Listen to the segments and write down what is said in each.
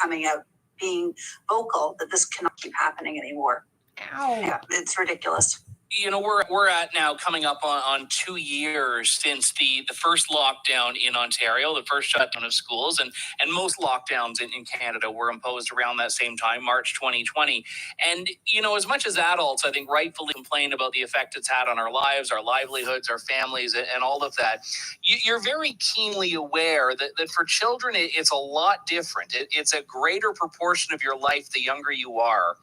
coming out, being vocal that this cannot keep happening anymore. Ow. Yeah, it's ridiculous. You know, we're at now coming up on 2 years since the first lockdown in Ontario, the first shutdown of schools, and most lockdowns in Canada were imposed around that same time, March 2020. And, you know, as much as adults, I think, rightfully complain about the effect it's had on our lives, our livelihoods, our families, and all of that, you're very keenly aware that for children, it's a lot different. It's a greater proportion of your life the younger you are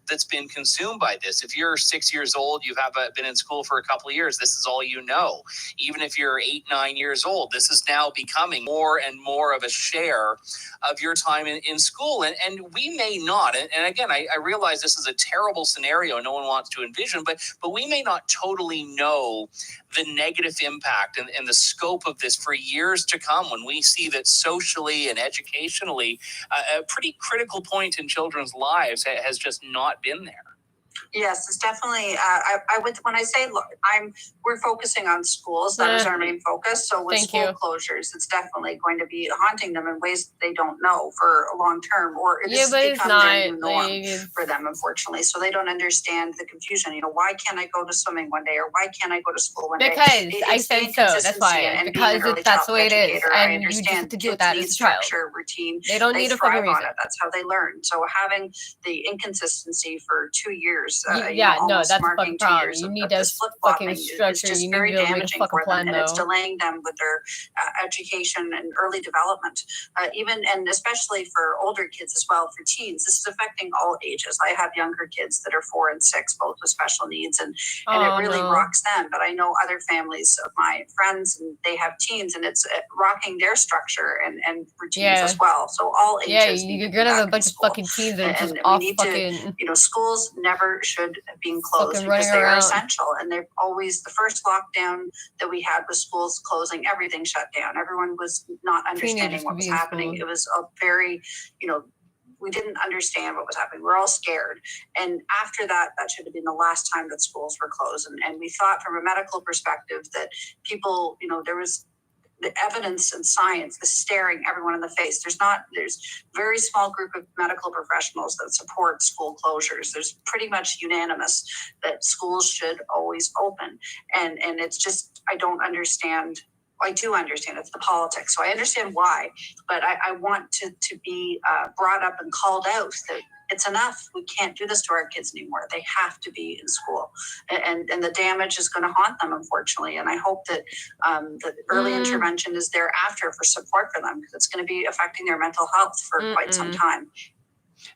that's been consumed by this. If you're 6 years old, you have been in school for a couple of years, this is all you know. Even if you're 8, 9 years old, this is now becoming more and more of a share of your time in school. And we may not, and again, I realize this is a terrible scenario no one wants to envision, but we may not totally know the negative impact and the scope of this for years to come when we see that socially and educationally, a pretty critical point in children's lives has just not been there. Yes, it's definitely. I would, when I say look, we're focusing on schools. That is our main focus. So with school closures, it's definitely going to be haunting them in ways that they don't know for a long term, or it's become their new norm for them, unfortunately. So they don't understand the confusion. You know, why can't I go to swimming one day, or why can't I go to school one day? Because I said so. That's why. And because that's the way it is, and I understand you just have to do that as a child. Structure, routine. They don't need a fucking reason. That's how they learn. So having the inconsistency for 2 years. That's a fucking problem. You need to fucking structure. You need to make a fucking plan, and it's delaying them with their education and early development. Even and especially for older kids as well, for teens, this is affecting all ages. I have younger kids that are 4 and 6, both with special needs, and it really rocks them. But I know other families of my friends, and they have teens, and it's rocking their structure and routines as well. So all ages. Yeah, you're gonna have a bunch of fucking teens that are just off fucking. Schools never should have been closed because they are essential, and they're always the first lockdown that we had was schools closing, everything shut down. Everyone was not understanding what was happening. It was a very, we didn't understand what was happening. We're all scared. And after that should have been the last time that schools were closed. And we thought from a medical perspective that people, there was the evidence and science is staring everyone in the face. There's very small group of medical professionals that support school closures. There's pretty much unanimous that schools should always open. And it's just, I don't understand. I do understand it's the politics. So I understand why, but I want to be brought up and called out that it's enough. We can't do this to our kids anymore. They have to be in school, and the damage is going to haunt them, unfortunately. And I hope that the early intervention is thereafter for support for them, because it's going to be affecting their mental health for quite some time.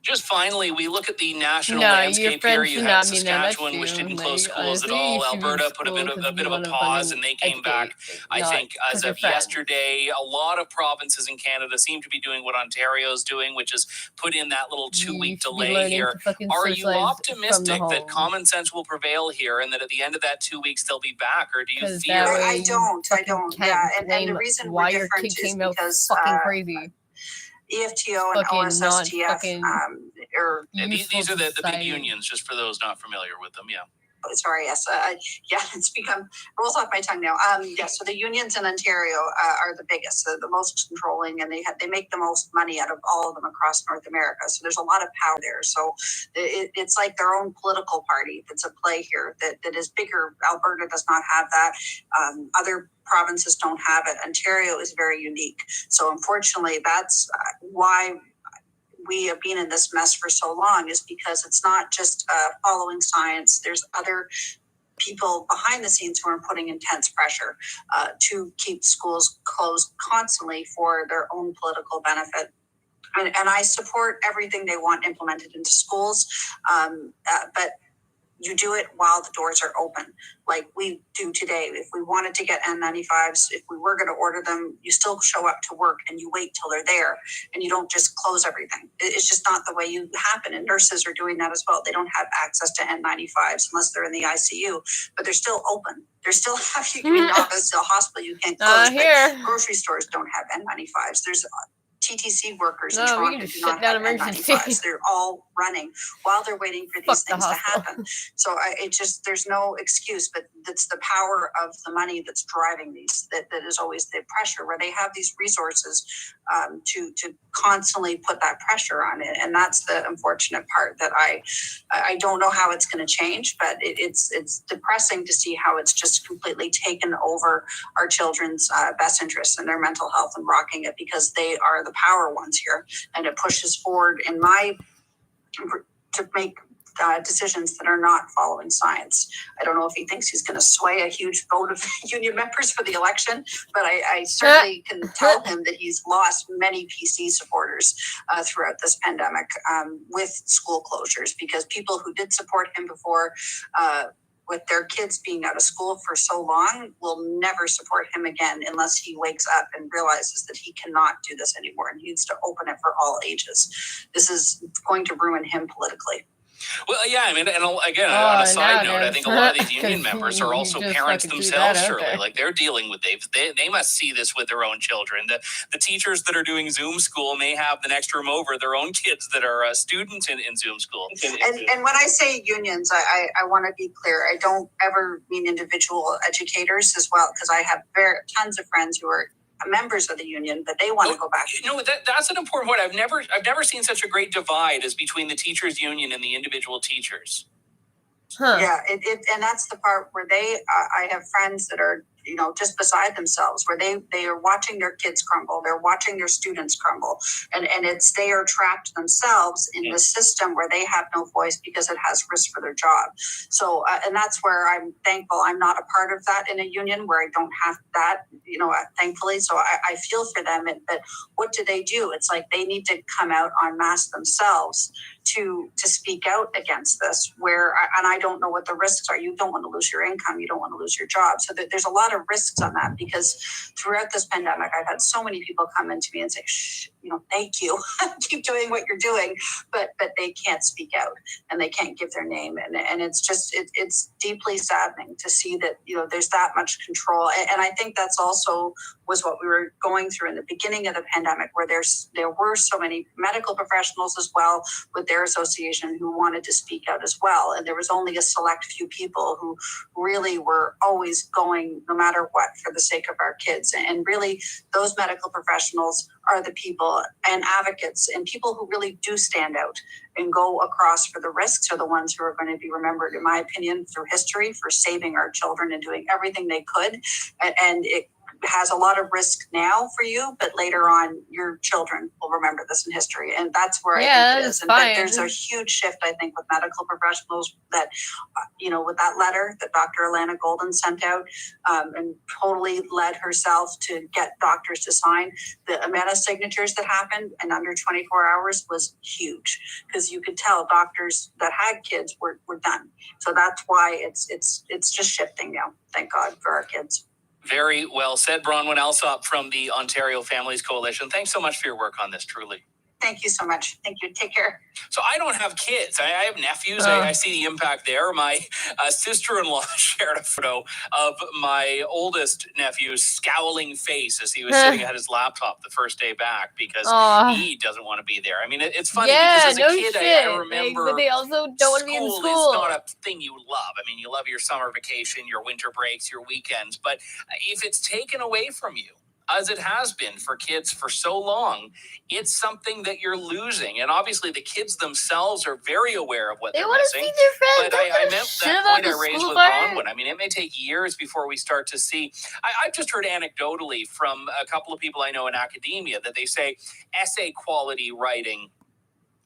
Just finally, we look at the national landscape here. You had Saskatchewan, which didn't close schools at all. Alberta put a bit of a pause, and they came back, I think, as of yesterday. A lot of provinces in Canada seem to be doing what Ontario's doing, which is put in that little 2-week delay here. Are you optimistic that common sense will prevail here, and that at the end of that 2 weeks they'll be back, or do you fear? I don't. Yeah, and the reason we're different is because fucking crazy. EFTO and OSSTF these are the big unions, just for those not familiar with them. Sorry, yes. It's become rolls off my tongue now. So the unions in Ontario are the biggest, the most controlling, and they make the most money out of all of them across North America. So there's a lot of power there. So it's like their own political party that's at play here that is bigger. Alberta does not have that. Other provinces don't have it. Ontario is very unique. So unfortunately, that's why we have been in this mess for so long, is because it's not just following science. There's other people behind the scenes who are putting intense pressure to keep schools closed constantly for their own political benefit. And I support everything they want implemented into schools, but you do it while the doors are open, like we do today. If we wanted to get N95s, if we were going to order them, you still show up to work and you wait till they're there, and you don't just close everything. It's just not the way you happen. And nurses are doing that as well. They don't have access to N95s unless they're in the ICU, but they're still open. They're still having in office, a hospital you can't close. But grocery stores don't have N95s. There's TTC workers in No, we Toronto can do just not shut down have emergency. N95s. They're all running while they're waiting for these Fuck the things to hospital. happen. So there's no excuse, but it's the power of the money that's driving these, that is always the pressure, where they have these resources to constantly put that pressure on it. And that's the unfortunate part that I don't know how it's going to change, but it's depressing to see how it's just completely taken over our children's best interests and their mental health and rocking it, because they are the power ones here, and it pushes forward to make decisions that are not following science. I don't know if he thinks he's going to sway a huge vote of union members for the election, but I certainly can tell him that he's lost many PC supporters throughout this pandemic with school closures, because people who did support him before, with their kids being out of school for so long, will never support him again unless he wakes up and realizes that he cannot do this anymore and needs to open it for all ages. This is going to ruin him politically. Well, yeah, I mean, and again, on a side note, I think a lot of these union members are also parents themselves, Shirley. Like, they're dealing with, they must see this with their own children. The teachers that are doing Zoom school may have the next room over their own kids that are students in Zoom school. And when I say unions, I want to be clear. I don't ever mean individual educators as well, because I have tons of friends who are members of the union, but they want to go back. That's an important point. I've never seen such a great divide as between the teachers union and the individual teachers. Huh. Yeah, and that's the part where I have friends that are, just beside themselves, where they are watching their kids crumble, they're watching their students crumble, and they are trapped themselves in the system where they have no voice because it has risk for their job. So, and that's where I'm thankful I'm not a part of that in a union, where I don't have that, thankfully. So I feel for them, but what do? It's like they need to come out en masse themselves to speak out against this, and I don't know what the risks are. You don't want to lose your income. You don't want to lose your job. So there's a lot of risks on that, because throughout this pandemic, I've had so many people come into me and say, shh, thank you. Keep doing what you're doing. But they can't speak out and they can't give their name. And it's just, it's deeply saddening to see that, there's that much control. And I think that's also was what we were going through in the beginning of the pandemic, where there were so many medical professionals as well with their association who wanted to speak out as well. And there was only a select few people who really were always going no matter what for the sake of our kids. And really, those medical professionals are the people and advocates and people who really do stand out and go across for the risks are the ones who are going to be remembered, in my opinion, through history for saving our children and doing everything they could. And it has a lot of risk now for you, but later on your children will remember this in history. And that's where I think it is. And that there's a huge shift, I think, with medical professionals that, with that letter that Dr. Alana Golden sent out and totally led herself to get doctors to sign. The amount of signatures that happened in under 24 hours was huge, because you could tell doctors that had kids were done. So that's why it's just shifting now. Thank God for our kids. Very well said, Bronwyn Alsop from the Ontario Families Coalition. Thanks so much for your work on this, truly. Thank you so much. Thank you. Take care. So I don't have kids. I have nephews. I see the impact there. My sister-in-law shared a photo of my oldest nephew's scowling face as he was sitting at his laptop the first day back because he doesn't want to be there. I mean, it's funny because as a kid, I remember but they also don't want to be in school. Is not a thing you love. I mean, you love your summer vacation, your winter breaks, your weekends. But if it's taken away from you, as it has been for kids for so long, it's something that you're losing. And obviously the kids themselves are very aware of what they're missing. They want to see their friends. But I meant that point I raised with Bronwyn. I mean, it may take years before we start to see. I've just heard anecdotally from a couple of people I know in academia that they say essay quality writing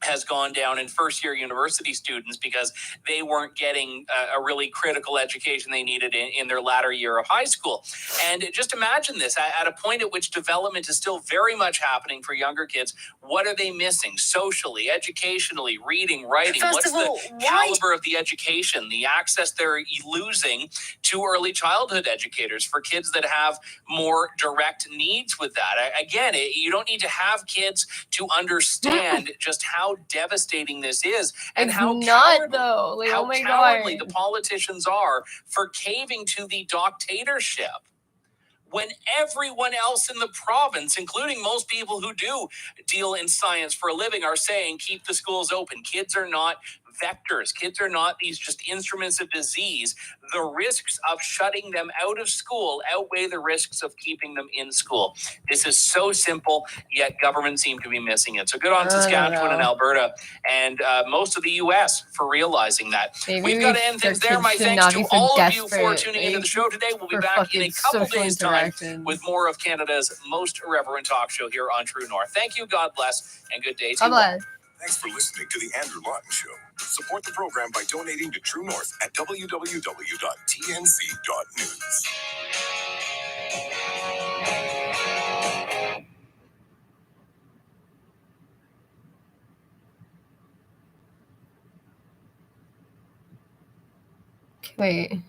has gone down in first-year university students because they weren't getting a really critical education they needed in their latter year of high school. And just imagine this, at a point at which development is still very much happening for younger kids, what are they missing socially, educationally, reading, writing? What's the caliber of the education, the access they're losing to early childhood educators for kids that have more direct needs with that? Again, you don't need to have kids to understand just how devastating this is and how cowardly the politicians are for caving to the dictatorship. when everyone else in the province, including most people who do deal in science for a living, are saying keep the schools open. Kids are not vectors. Kids are not these just instruments of disease. The risks of shutting them out of school outweigh the risks of keeping them in school. This is so simple, yet government seem to be missing it. So good on Saskatchewan and Alberta and most of the U.S. for realizing that. Maybe We've got to end things there. My thanks to all of you for tuning into the show today. We'll be back in a couple days' time with more of Canada's most irreverent talk show here on True North. Thank you, God bless, and good day to you all. Thanks for listening to The Andrew Lawton Show. Support the program by donating to True North at www.tnc.news. Wait.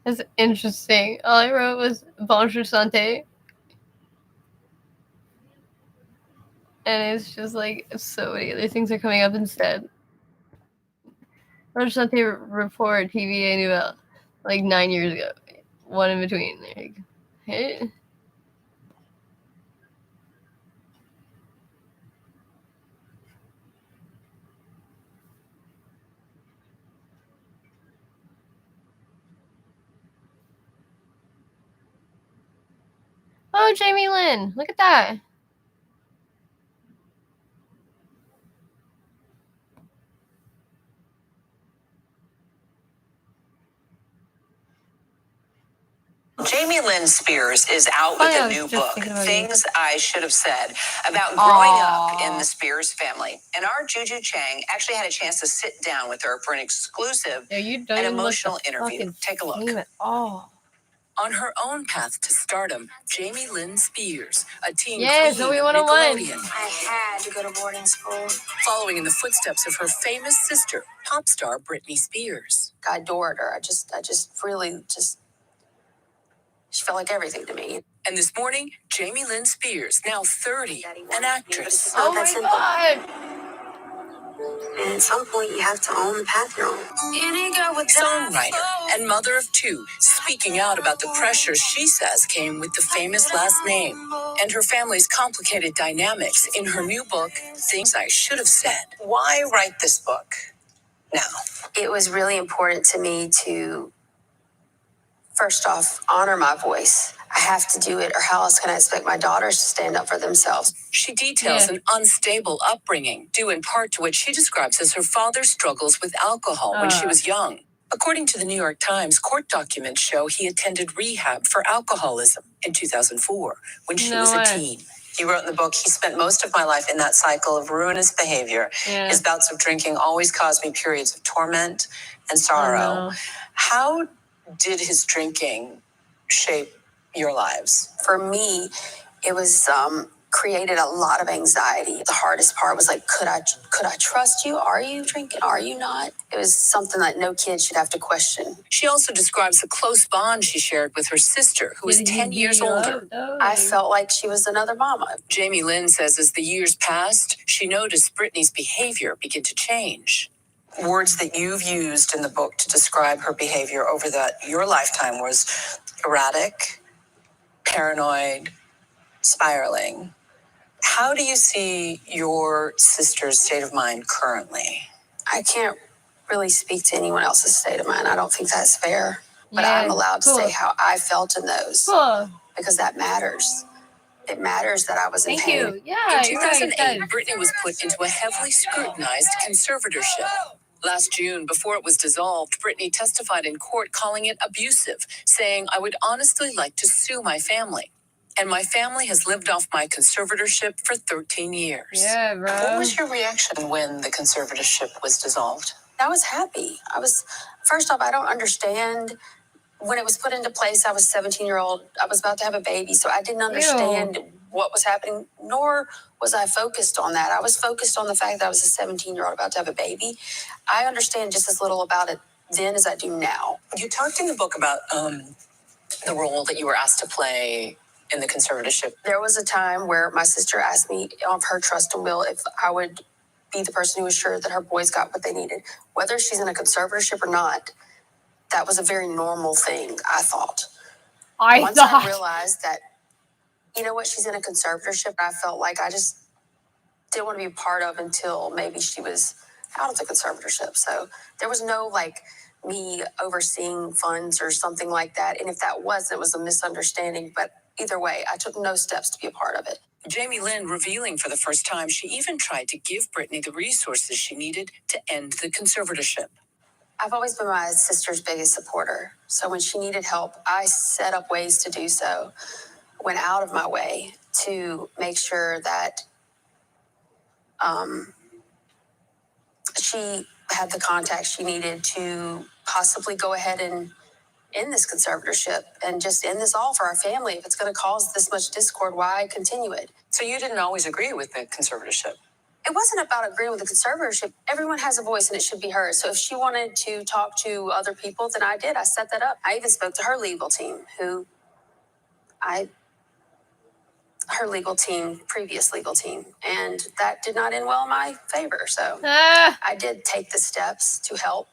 That's interesting. All I wrote was Bonjour Santé. And it's just like so many other things are coming up instead. Bonjour Santé report TVA Nouvelle. Like 9 years ago. One in between. Like, hey. Oh, Jamie Lynn. Look at that. Jamie Lynn Spears is out with a new book, Things I Should Have Said, about growing up in the Spears family. And our Juju Chang actually had a chance to sit down with her for an exclusive and emotional interview. Take a look. On her own path to stardom, Jamie Lynn Spears, a teen queen of Nickelodeon. I had to go to boarding school. Following in the footsteps of her famous sister, pop star Britney Spears. I adored her. I just really she felt like everything to me. And this morning, Jamie Lynn Spears, now 30, an actress. Oh my God. And at some point, you have to own the path you're on. Any girl with songwriter and mother of two, speaking out about the pressure she says came with the famous last name and her family's complicated dynamics in her new book, Things I Should Have Said. Why write this book now? It was really important to me to, first off, honor my voice. I have to do it, or how else can I expect my daughters to stand up for themselves? She details an unstable upbringing, due in part to what she describes as her father's struggles with alcohol when she was young. According to the New York Times, court documents show he attended rehab for alcoholism in 2004 when she was a teen. He wrote in the book, he spent most of my life in that cycle of ruinous behavior. His bouts of drinking always caused me periods of torment and sorrow. How did his drinking shape your lives? For me, it was created a lot of anxiety. The hardest part was like, could I trust you? Are you drinking? Are you not? It was something that no kid should have to question. She also describes the close bond she shared with her sister, who was 10 years older. I felt like she was another mama. Jamie Lynn says as the years passed, she noticed Britney's behavior begin to change. Words that you've used in the book to describe her behavior over your lifetime was erratic, paranoid, spiraling. How do you see your sister's state of mind currently? I can't really speak to anyone else's state of mind. I don't think that's fair. But I'm allowed to say how I felt in those. Because that matters. It matters that I was in pain. Thank you. Yeah, in 2008, Britney was put into a heavily scrutinized conservatorship. Last June, before it was dissolved, Britney testified in court calling it abusive, saying, I would honestly like to sue my family. And my family has lived off my conservatorship for 13 years. Yeah, bro. What was your reaction when the conservatorship was dissolved? I was happy. First off, I don't understand. When it was put into place, I was 17-year-old. I was about to have a baby, so I didn't understand what was happening, nor was I focused on that. I was focused on the fact that I was a 17-year-old about to have a baby. I understand just as little about it then as I do now. You talked in the book about the role that you were asked to play in the conservatorship. There was a time where my sister asked me of her trust and will if I would be the person who assured that her boys got what they needed. Whether she's in a conservatorship or not, that was a very normal thing, I thought. I Once thought. I realized that, you know what, she's in a conservatorship, I felt like I just didn't want to be a part of until maybe she was out of the conservatorship. So there was no like me overseeing funds or something like that. And if that was, it was a misunderstanding. But either way, I took no steps to be a part of it. Jamie Lynn revealing for the first time she even tried to give Brittany the resources she needed to end the conservatorship. I've always been my sister's biggest supporter. So when she needed help, I set up ways to do so. Went out of my way to make sure that she had the contacts she needed to possibly go ahead and end this conservatorship and just end this all for our family. If it's going to cause this much discord, why continue it? So you didn't always agree with the conservatorship? It wasn't about agreeing with the conservatorship. Everyone has a voice and it should be heard. So if she wanted to talk to other people, then I did. I set that up. I even spoke to her legal team, previous legal team, and that did not end well in my favor. So I did take the steps to help,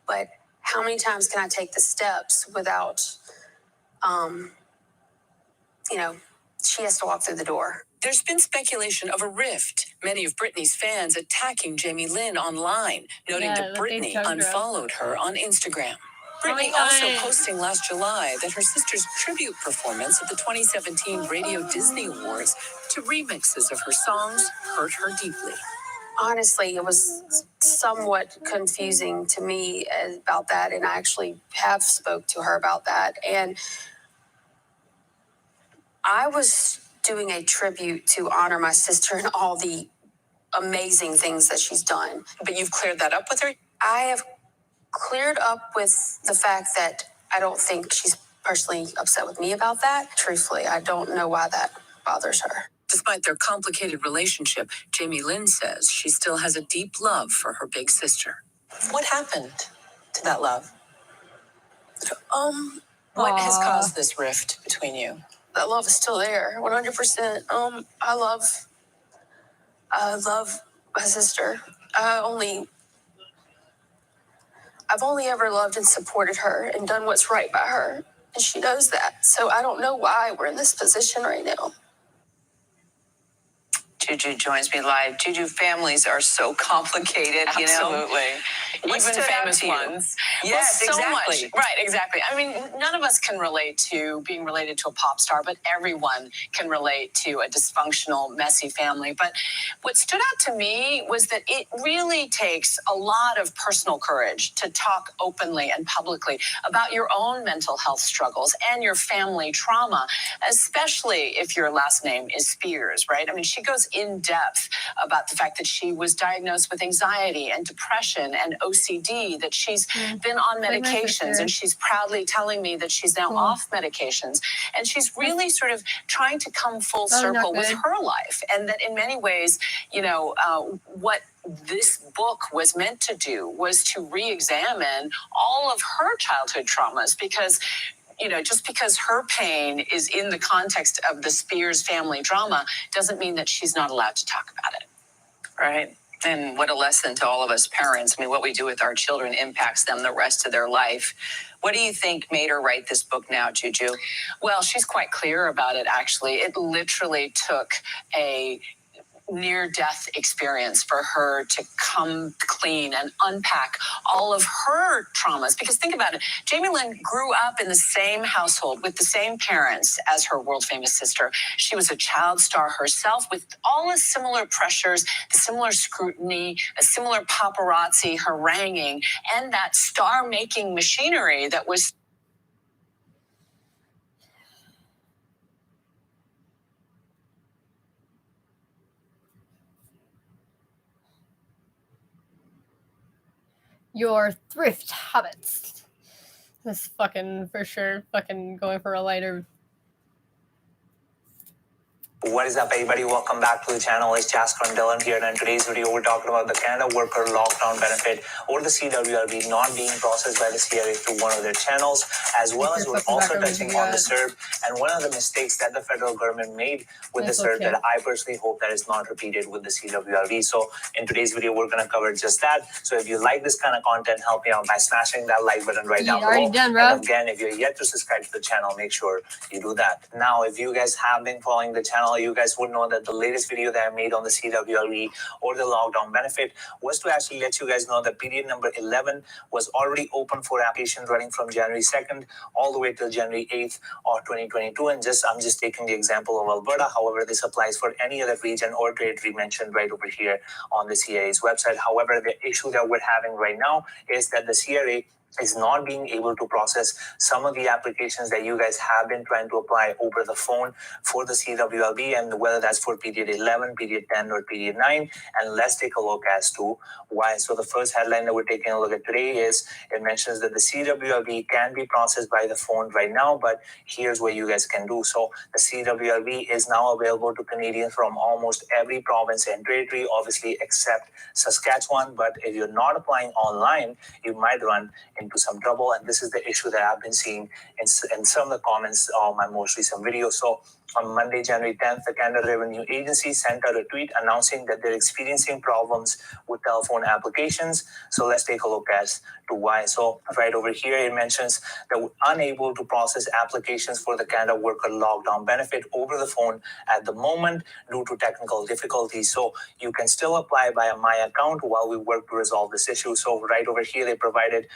but how many times can I take the steps without, she has to walk through the door. There's been speculation of a rift. Many of Britney's fans attacking Jamie Lynn online, noting that Britney unfollowed her on Instagram. Britney also posting last July that her sister's tribute performance at the 2017 Radio Disney Awards to remixes of her songs hurt her deeply. Honestly, it was somewhat confusing to me about that, and I actually have spoke to her about that. And I was doing a tribute to honor my sister and all the amazing things that she's done. But you've cleared that up with her? I have cleared up with the fact that I don't think she's personally upset with me about that. Truthfully, I don't know why that bothers her. Despite their complicated relationship, Jamie Lynn says she still has a deep love for her big sister. What happened to that love? What has caused this rift between you? That love is still there, 100%. I love my sister. I've only ever loved and supported her and done what's right by her. And she knows that. So I don't know why we're in this position right now. Juju joins me live. Juju, families are so complicated, Absolutely. Even famous ones. Yes, well, so exactly. Much. Right, exactly. I mean, none of us can relate to being related to a pop star, but everyone can relate to a dysfunctional, messy family. But what stood out to me was that it really takes a lot of personal courage to talk openly and publicly about your own mental health struggles and your family trauma, especially if your last name is Spears, right? I mean, she goes in depth about the fact that she was diagnosed with anxiety and depression and OCD, that she's been on medications, and she's proudly telling me that she's now off medications. And she's really sort of trying to come full circle with her life. And that in many ways, what this book was meant to do was to re-examine all of her childhood traumas, because just because her pain is in the context of the Spears family drama doesn't mean that she's not allowed to talk about it. Right. And what a lesson to all of us parents. I mean, what we do with our children impacts them the rest of their life. What do you think made her write this book now, Juju? Well, she's quite clear about it, actually. It literally took a near-death experience for her to come clean and unpack all of her traumas. Because think about it, Jamie Lynn grew up in the same household with the same parents as her world-famous sister. She was a child star herself with all the similar pressures, the similar scrutiny, a similar paparazzi haranguing, and that star-making machinery that was your thrift habits. This fucking, for sure, fucking going for a lighter. What is up, everybody? Welcome back to the channel. It's Jasker and Dylan here, and in today's video, we're talking about the Canada Worker Lockdown Benefit, or the CWLB, not being processed by the CRA through one of their channels, as well as we're also touching on the CERB and one of the mistakes that the federal government made with the CERB that I personally hope that is not repeated with the CWLB. So in today's video, we're going to cover just that. So if you like this kind of content, help me out by smashing that like button right down below. And again, if you're yet to subscribe to the channel, make sure you do that. Now, if you guys have been following the channel, you guys would know that the latest video that I made on the CWLE or the lockdown benefit was to actually let you guys know that period number 11 was already open for application running from January 2nd all the way till January 8th of 2022. And I'm just taking the example of Alberta. However, this applies for any other region or territory mentioned right over here on the CRA's website. However, the issue that we're having right now is that the CRA is not being able to process some of the applications that you guys have been trying to apply over the phone for the CWLB, and whether that's for period 11, period 10, or period 9. And let's take a look as to why. So the first headline that we're taking a look at today is, it mentions that the CWLB can be processed by the phone right now, but here's what you guys can do. So the CWLB is now available to Canadians from almost every province and territory, obviously except Saskatchewan. But if you're not applying online, you might run into some trouble, and this is the issue that I've been seeing in some of the comments on my most recent video. So on Monday, January 10th, the Canada Revenue Agency sent out a tweet announcing that they're experiencing problems with telephone applications. So let's take a look as to why. So right over here, it mentions that we're unable to process applications for the Canada Worker Lockdown Benefit over the phone at the moment due to technical difficulties. So you can still apply via my account while we work to resolve this issue. So right over here, they provided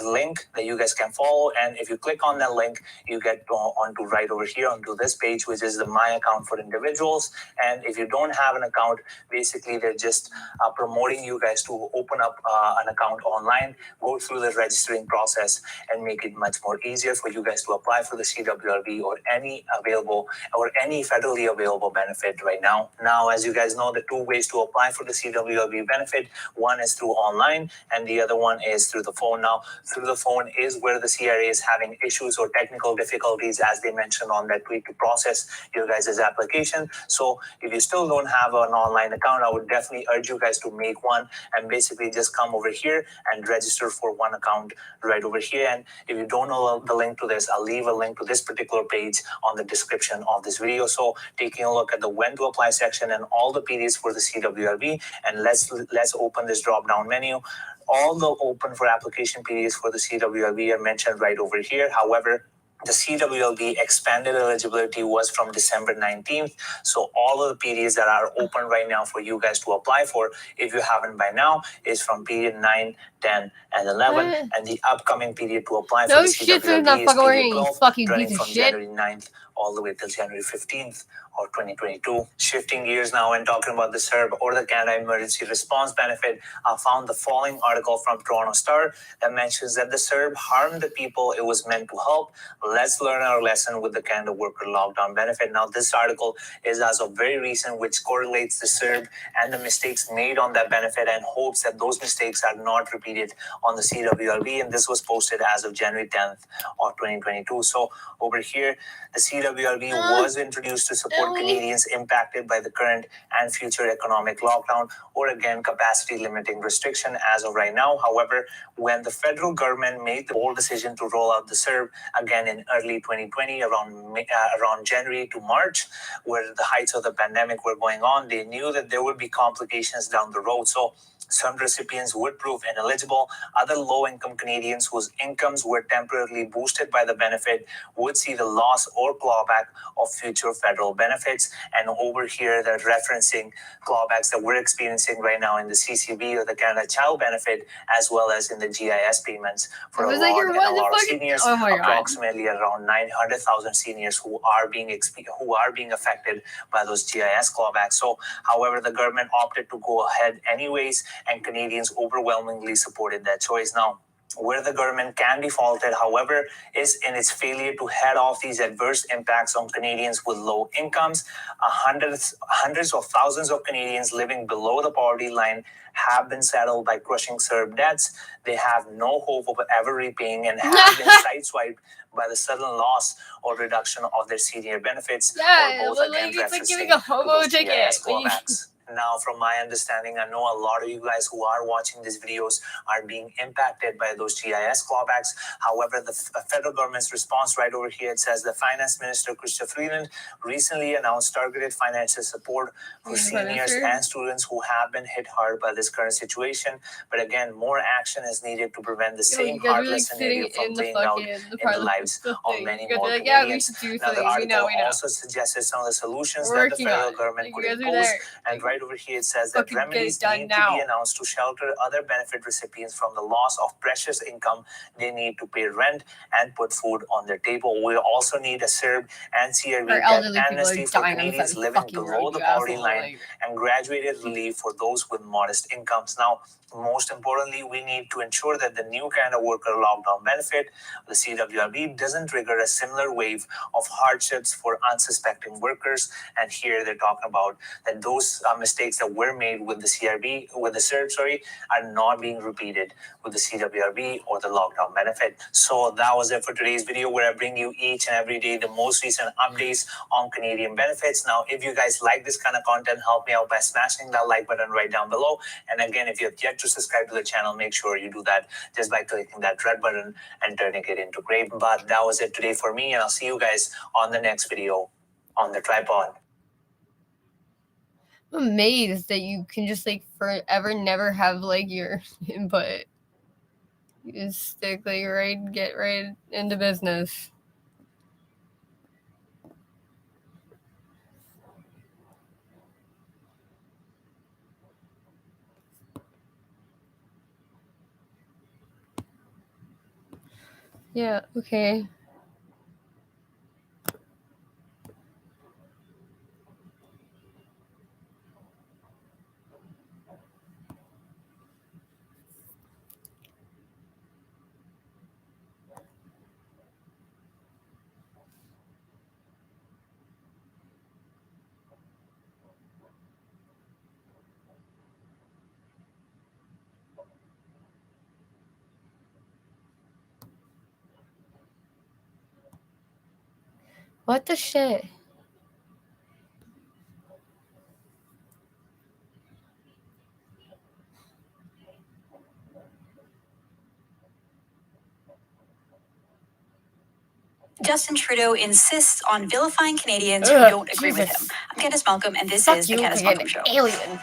a link that you guys can follow, and if you click on that link, you get onto right over here onto this page, which is the My Account for individuals. And if you don't have an account, basically they're just promoting you guys to open up an account online, go through the registering process, and make it much more easier for you guys to apply for the CWLB or any federally available benefit right now. Now, as you guys know, the two ways to apply for the CWLB benefit, one is through online and the other one is through the phone. Now, through the phone is where the CRA is having issues or technical difficulties, as they mentioned on that tweet, to process your guys' application. So if you still don't have an online account, I would definitely urge you guys to make one and basically just come over here and register for one account right over here. And if you don't know the link to this, I'll leave a link to this particular page on the description of this video. So taking a look at the when to apply section and all the periods for the CWLB, and let's open this drop down menu. All the open for application periods for the CWLB are mentioned right over here. However, the CWLB expanded eligibility was from December 19th. So all of the periods that are open right now for you guys to apply for, if you haven't by now, is from period 9, 10, and 11. And the upcoming period to apply for the CWLB is period 12, running from January 9th all the way till January 15th or 2022. Shifting gears now and talking about the CERB or the Canada Emergency Response Benefit, I found the following article from Toronto Star that mentions that the CERB harmed the people it was meant to help. Let's learn our lesson with the Canada Worker Lockdown Benefit. Now, this article is as of very recent, which correlates the CERB and the mistakes made on that benefit and hopes that those mistakes are not repeated on the CWLB. And this was posted as of January 10th of 2022. So over here, the CWLB was introduced to support Canadians impacted by the current and future economic lockdown, or again, capacity limiting restriction as of right now. However, when the federal government made the bold decision to roll out the CERB again in early 2020, around January to March, where the heights of the pandemic were going on, they knew that there would be complications down the road. So some recipients would prove ineligible. Other low-income Canadians whose incomes were temporarily boosted by the benefit would see the loss or clawback of future federal benefits. And over here, they're referencing clawbacks that we're experiencing right now in the CCB or the Canada Child Benefit, as well as in the GIS payments for a lot of seniors. Approximately around 900,000 seniors who are being affected by those GIS clawbacks. So, however, the government opted to go ahead anyways, and Canadians overwhelmingly supported that choice. Now, Where the government can be faulted, however, is in its failure to head off these adverse impacts on Canadians with low incomes. Hundreds of thousands of Canadians living below the poverty line have been saddled by crushing CERB debts they have no hope of ever repaying and have been sideswiped by the sudden loss or reduction of their senior benefits. Yeah, or both but again like it's like referencing giving a hobo those ticket. GIS clawbacks. Now, from my understanding, I know a lot of you guys who are watching these videos are being impacted by those GIS clawbacks. However, the federal government's response right over here, it says the Finance Minister, Chrystia Freeland, recently announced targeted financial support for seniors and students who have been hit hard by this current situation. But again, more action is needed to prevent the same heartless scenario from playing out in the lives of many more Canadians. Now, the article also suggested some of the solutions that the federal government could impose. And right over here, it says that remedies need to be announced to shelter other benefit recipients from the loss of precious income they need to pay rent and put food on their table. We also need a CERB and CRV debt amnesty for Canadians living below the poverty line and graduated relief for those with modest incomes. Now, most importantly, we need to ensure that the new Canada Worker Lockdown Benefit, the CWLB, doesn't trigger a similar wave of hardships for unsuspecting workers. And here they're talking about that those mistakes that were made with the CERB, are not being repeated with the CWLB or the lockdown benefit. So that was it for today's video, where I bring you each and every day the most recent updates on Canadian benefits. Now, if you guys like this kind of content, help me out by smashing that like button right down below. And again, if you have yet to subscribe to the channel, make sure you do that just by clicking that red button and turning it into gray. But that was it today for me, and I'll see you guys on the next video on the tripod. I'm amazed that you can just like forever never have like your input. You just stick like get right into business. Yeah, okay. What the shit? Justin Trudeau insists on vilifying Canadians who don't agree with him. I'm Candace Malcolm, and this is the Candace Malcolm Show. Alien.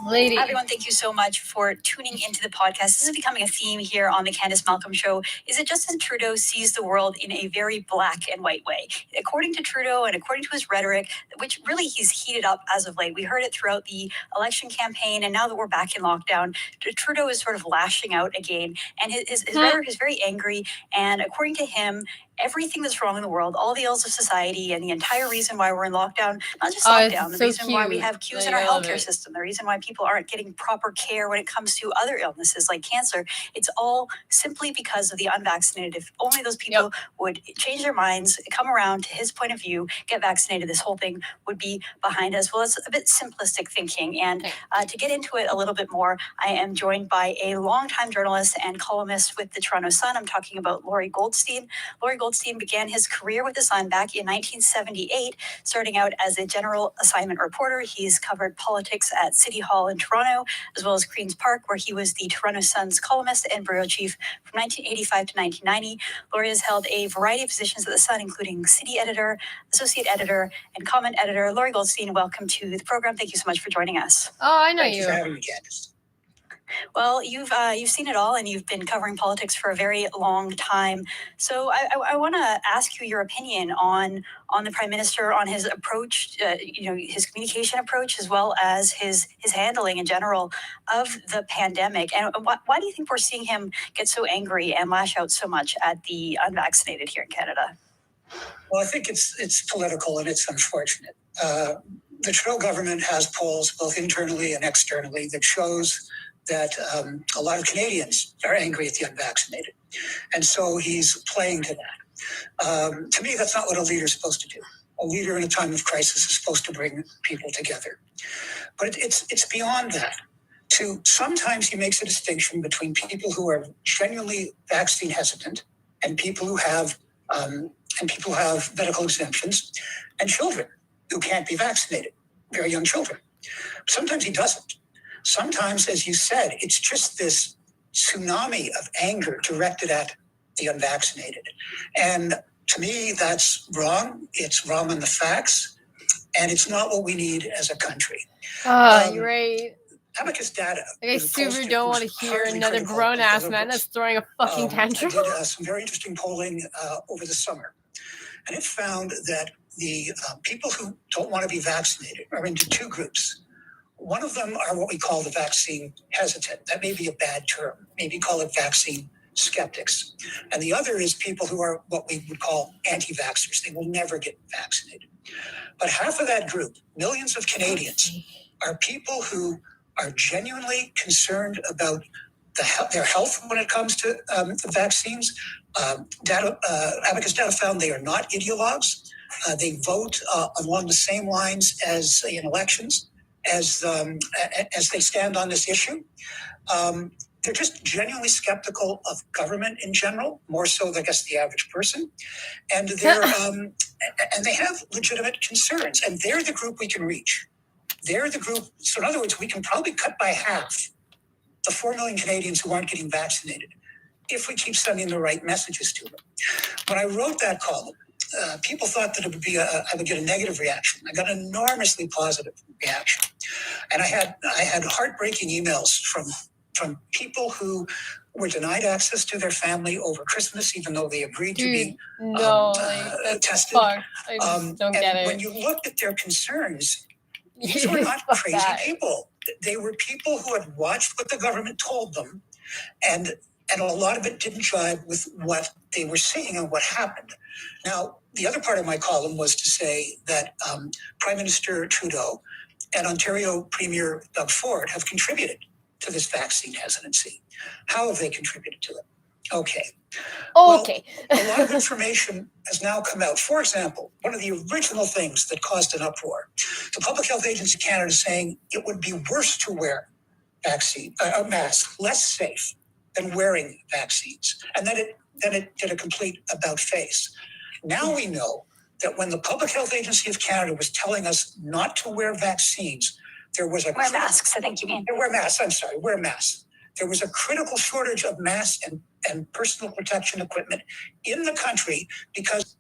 Lady. Everyone, thank you so much for tuning into the podcast. This is becoming a theme here on the Candace Malcolm Show, is that Justin Trudeau sees the world in a very black and white way. According to Trudeau and according to his rhetoric, which really he's heated up as of late, we heard it throughout the election campaign, and now that we're back in lockdown, Trudeau is sort of lashing out again, and his rhetoric is very angry, and according to him, everything that's wrong in the world, all the ills of society, and the entire reason why we're in lockdown, not just lockdown, the reason why we have queues in our healthcare system, the reason why people aren't getting proper care when it comes to other illnesses like cancer, it's all simply because of the unvaccinated. If only those people would change their minds, come around to his point of view, get vaccinated, this whole thing would be behind us. Well, it's a bit simplistic thinking. And to get into it a little bit more, I am joined by a longtime journalist and columnist with the Toronto Sun. I'm talking about Laurie Goldstein. Laurie Goldstein began his career with the Sun back in 1978, starting out as a general assignment reporter. He's covered politics at City Hall in Toronto, as well as Queen's Park, where he was the Toronto Sun's columnist and bureau chief from 1985 to 1990. Laurie has held a variety of positions at the Sun, including city editor, associate editor, and comment editor. Laurie Goldstein, welcome to the program. Thank you so much for joining us. Oh, I know Thank you. you for having me, Candace. Well, you've seen it all, and you've been covering politics for a very long time. So I want to ask you your opinion on the Prime Minister, on his approach, his communication approach, as well as his handling in general of the pandemic. And why do you think we're seeing him get so angry and lash out so much at the unvaccinated here in Canada? Well, I think it's political and it's unfortunate. The Trudeau government has polls both internally and externally that shows that a lot of Canadians are angry at the unvaccinated. And so he's playing to that. To me, that's not what a leader is supposed to do. A leader in a time of crisis is supposed to bring people together. But it's beyond that. Sometimes he makes a distinction between people who are genuinely vaccine hesitant and people who have medical exemptions, and children who can't be vaccinated, very young children. Sometimes he doesn't. Sometimes, as you said, it's just this tsunami of anger directed at the unvaccinated. And to me, that's wrong. It's wrong on the facts, and it's not what we need as a country. You're right. Abacus data. Like, I super don't want to hear another grown ass man that's throwing a fucking tantrum. I did some very interesting polling over the summer, and it found that the people who don't want to be vaccinated are into two groups. One of them are what we call the vaccine hesitant. That may be a bad term. Maybe call it vaccine skeptics. And the other is people who are what we would call anti-vaxxers. They will never get vaccinated. But half of that group, millions of Canadians, are people who are genuinely concerned about their health when it comes to the vaccines. Abacus data found they are not ideologues. They vote along the same lines as in elections, as they stand on this issue. They're just genuinely skeptical of government in general, more so than I guess the average person, and they have legitimate concerns. And they're the group we can reach. They're the group. So in other words, we can probably cut by half the 4 million Canadians who aren't getting vaccinated if we keep sending the right messages to them. When I wrote that column, people thought that it would be I would get a negative reaction. I got an enormously positive reaction, and I had heartbreaking emails from people who were denied access to their family over Christmas, even though they agreed to be tested. Fuck. I just don't get it. When you looked at their concerns, these were not crazy people. They were people who had watched what the government told them, and a lot of it didn't jive with what they were seeing and what happened. Now, the other part of my column was to say that Prime Minister Trudeau and Ontario Premier Doug Ford have contributed to this vaccine hesitancy. How have they contributed to it? Okay. Okay. Well, a lot of information has now come out. For example, one of the original things that caused an uproar, the Public Health Agency of Canada saying it would be worse to wear a mask, less safe than wearing vaccines. And then it did a complete about face. Now we know that when the Public Health Agency of Canada was telling us not to wear vaccines, there was wear masks, I think you mean. Wear masks, I'm sorry, wear masks. There was a critical shortage of masks and personal protection equipment in the country because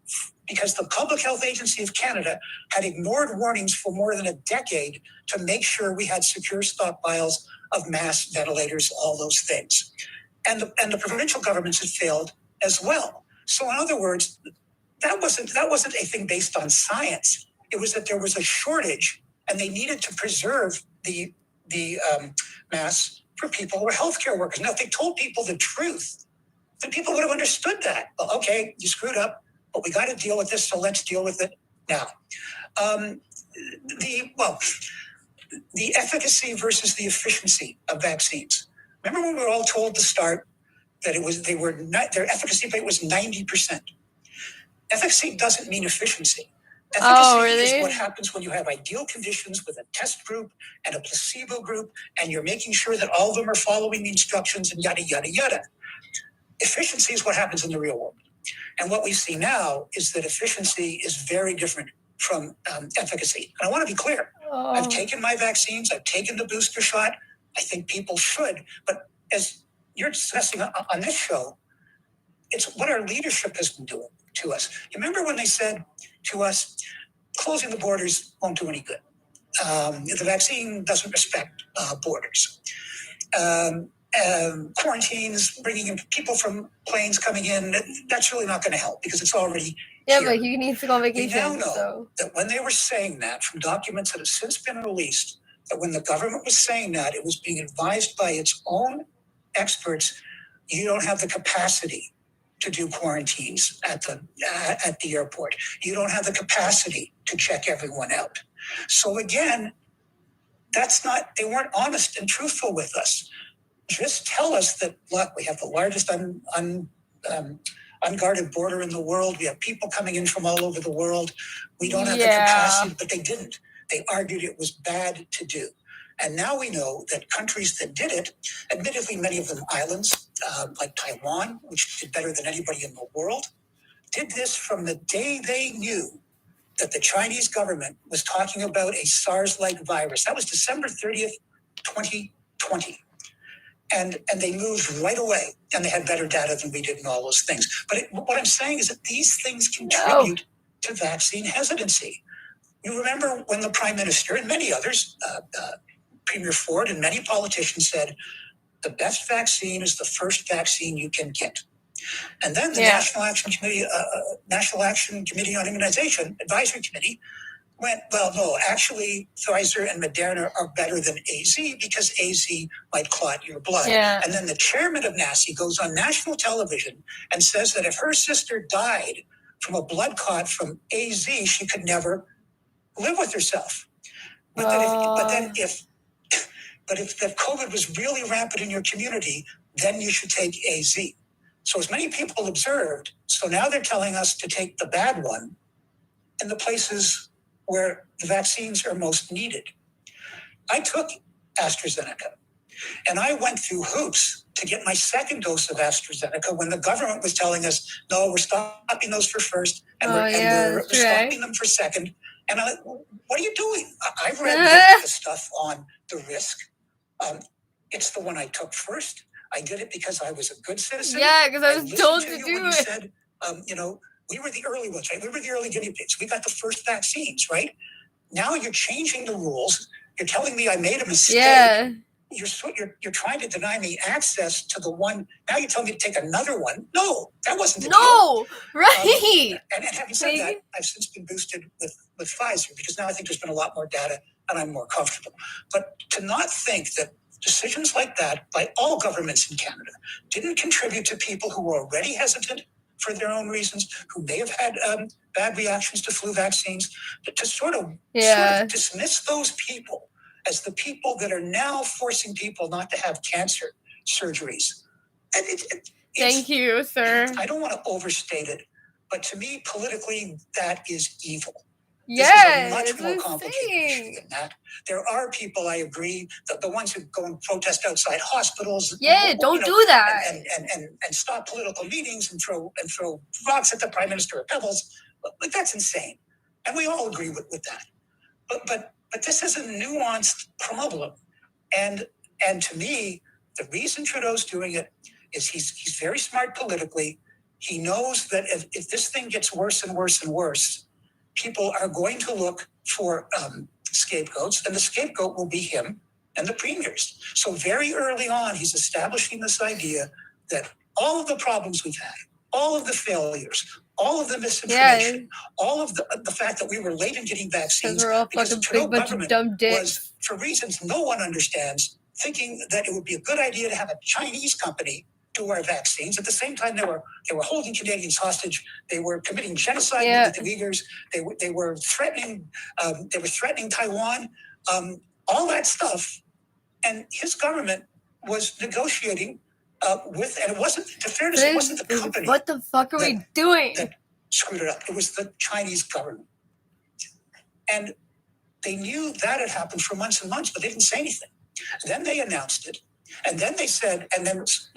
the Public Health Agency of Canada had ignored warnings for more than a decade to make sure we had secure stockpiles of masks, ventilators, all those things. And the provincial governments had failed as well. So in other words, that wasn't a thing based on science. It was that there was a shortage and they needed to preserve the masks for people who are healthcare workers. Now, if they told people the truth, then people would have understood that. Well, okay, you screwed up, but we got to deal with this, so let's deal with it now. The efficacy versus the efficiency of vaccines. Remember when we were all told to start that their efficacy rate was 90%. Efficacy doesn't mean efficiency. Efficacy is what happens when you have ideal conditions with a test group and a placebo group, and you're making sure that all of them are following the instructions and yada, yada, yada. Efficiency is what happens in the real world. And what we see now is that efficiency is very different from efficacy. And I want to be clear. I've taken my vaccines. I've taken the booster shot. I think people should. But as you're discussing on this show, it's what our leadership has been doing to us. You remember when they said to us, closing the borders won't do any good. The vaccine doesn't respect borders. Quarantines, bringing in people from planes coming in, that's really not going to help because it's already here. But he needs to go on vacation. We now know that when they were saying that, from documents that have since been released, that when the government was saying that, it was being advised by its own experts, you don't have the capacity to do quarantines at the airport. You don't have the capacity to check everyone out. So again, they weren't honest and truthful with us. just tell us that, look, we have the largest unguarded border in the world. We have people coming in from all over the world. We don't have the capacity, but they didn't. They argued it was bad to do. And now we know that countries that did it, admittedly, many of them islands, like Taiwan, which did better than anybody in the world, did this from the day they knew that the Chinese government was talking about a SARS-like virus. That was December 30th, 2020. And they moved right away, and they had better data than we did and all those things. But what I'm saying is that these things contribute to vaccine hesitancy. You remember when the Prime Minister and many others, Premier Ford and many politicians said, the best vaccine is the first vaccine you can get. And then the National Action Committee on Immunization Advisory Committee went, well, no, actually, Pfizer and Moderna are better than AZ because AZ might clot your blood. Yeah. And then the chairman of NACI goes on national television and says that if her sister died from a blood clot from AZ, she could never live with herself. But if COVID was really rampant in your community, then you should take AZ. So as many people observed, so now they're telling us to take the bad one in the places where the vaccines are most needed. I took AstraZeneca, and I went through hoops to get my second dose of AstraZeneca when the government was telling us, no, we're stopping those for first, and we're stopping them for second. And I'm like, what are you doing? I've read the stuff on the risk. It's the one I took first. I did it because I was a good citizen. Yeah, because I was told to do you it. said, we were the early ones, right? We were the early guinea pigs. We got the first vaccines, right? Now you're changing the rules. You're telling me I made a mistake. Yeah. You're trying to deny me access to the one. Now you're telling me to take another one. No, that wasn't the deal. Right. And having said that, I've since been boosted with Pfizer because now I think there's been a lot more data and I'm more comfortable. But to not think that decisions like that by all governments in Canada didn't contribute to people who were already hesitant for their own reasons, who may have had bad reactions to flu vaccines, to sort of dismiss those people as the people that are now forcing people not to have cancer surgeries. Thank you, sir. I don't want to overstate it, but to me, politically, that is evil. Yeah, this is a much more complicated issue than that. There are people, I agree, the ones who go and protest outside hospitals. Yeah, don't do that. And stop political meetings and throw rocks at the prime minister or pebbles. Like that's insane, and we all agree with that. But this is a nuanced problem, and to me, the reason Trudeau's doing it is he's very smart politically. He knows that if this thing gets worse and worse and worse, people are going to look for scapegoats, and the scapegoat will be him and the premiers. So very early on, he's establishing this idea that all of the problems we've had, all of the failures, all of the misinformation, all of the fact that we were late in getting vaccines, we're all because the fucking big bunch of dumb dicks, was, for reasons no one understands, thinking that it would be a good idea to have a Chinese company do our vaccines. At the same time, they were holding Canadians hostage. They were committing genocide with the Uyghurs. They were threatening. They were threatening Taiwan. All that stuff, and his government was negotiating with, and it wasn't. To fairness, it wasn't the company. What the fuck are we doing? That screwed it up. It was the Chinese government, and they knew that had happened for months and months, but they didn't say anything. Then they announced it. And then they said,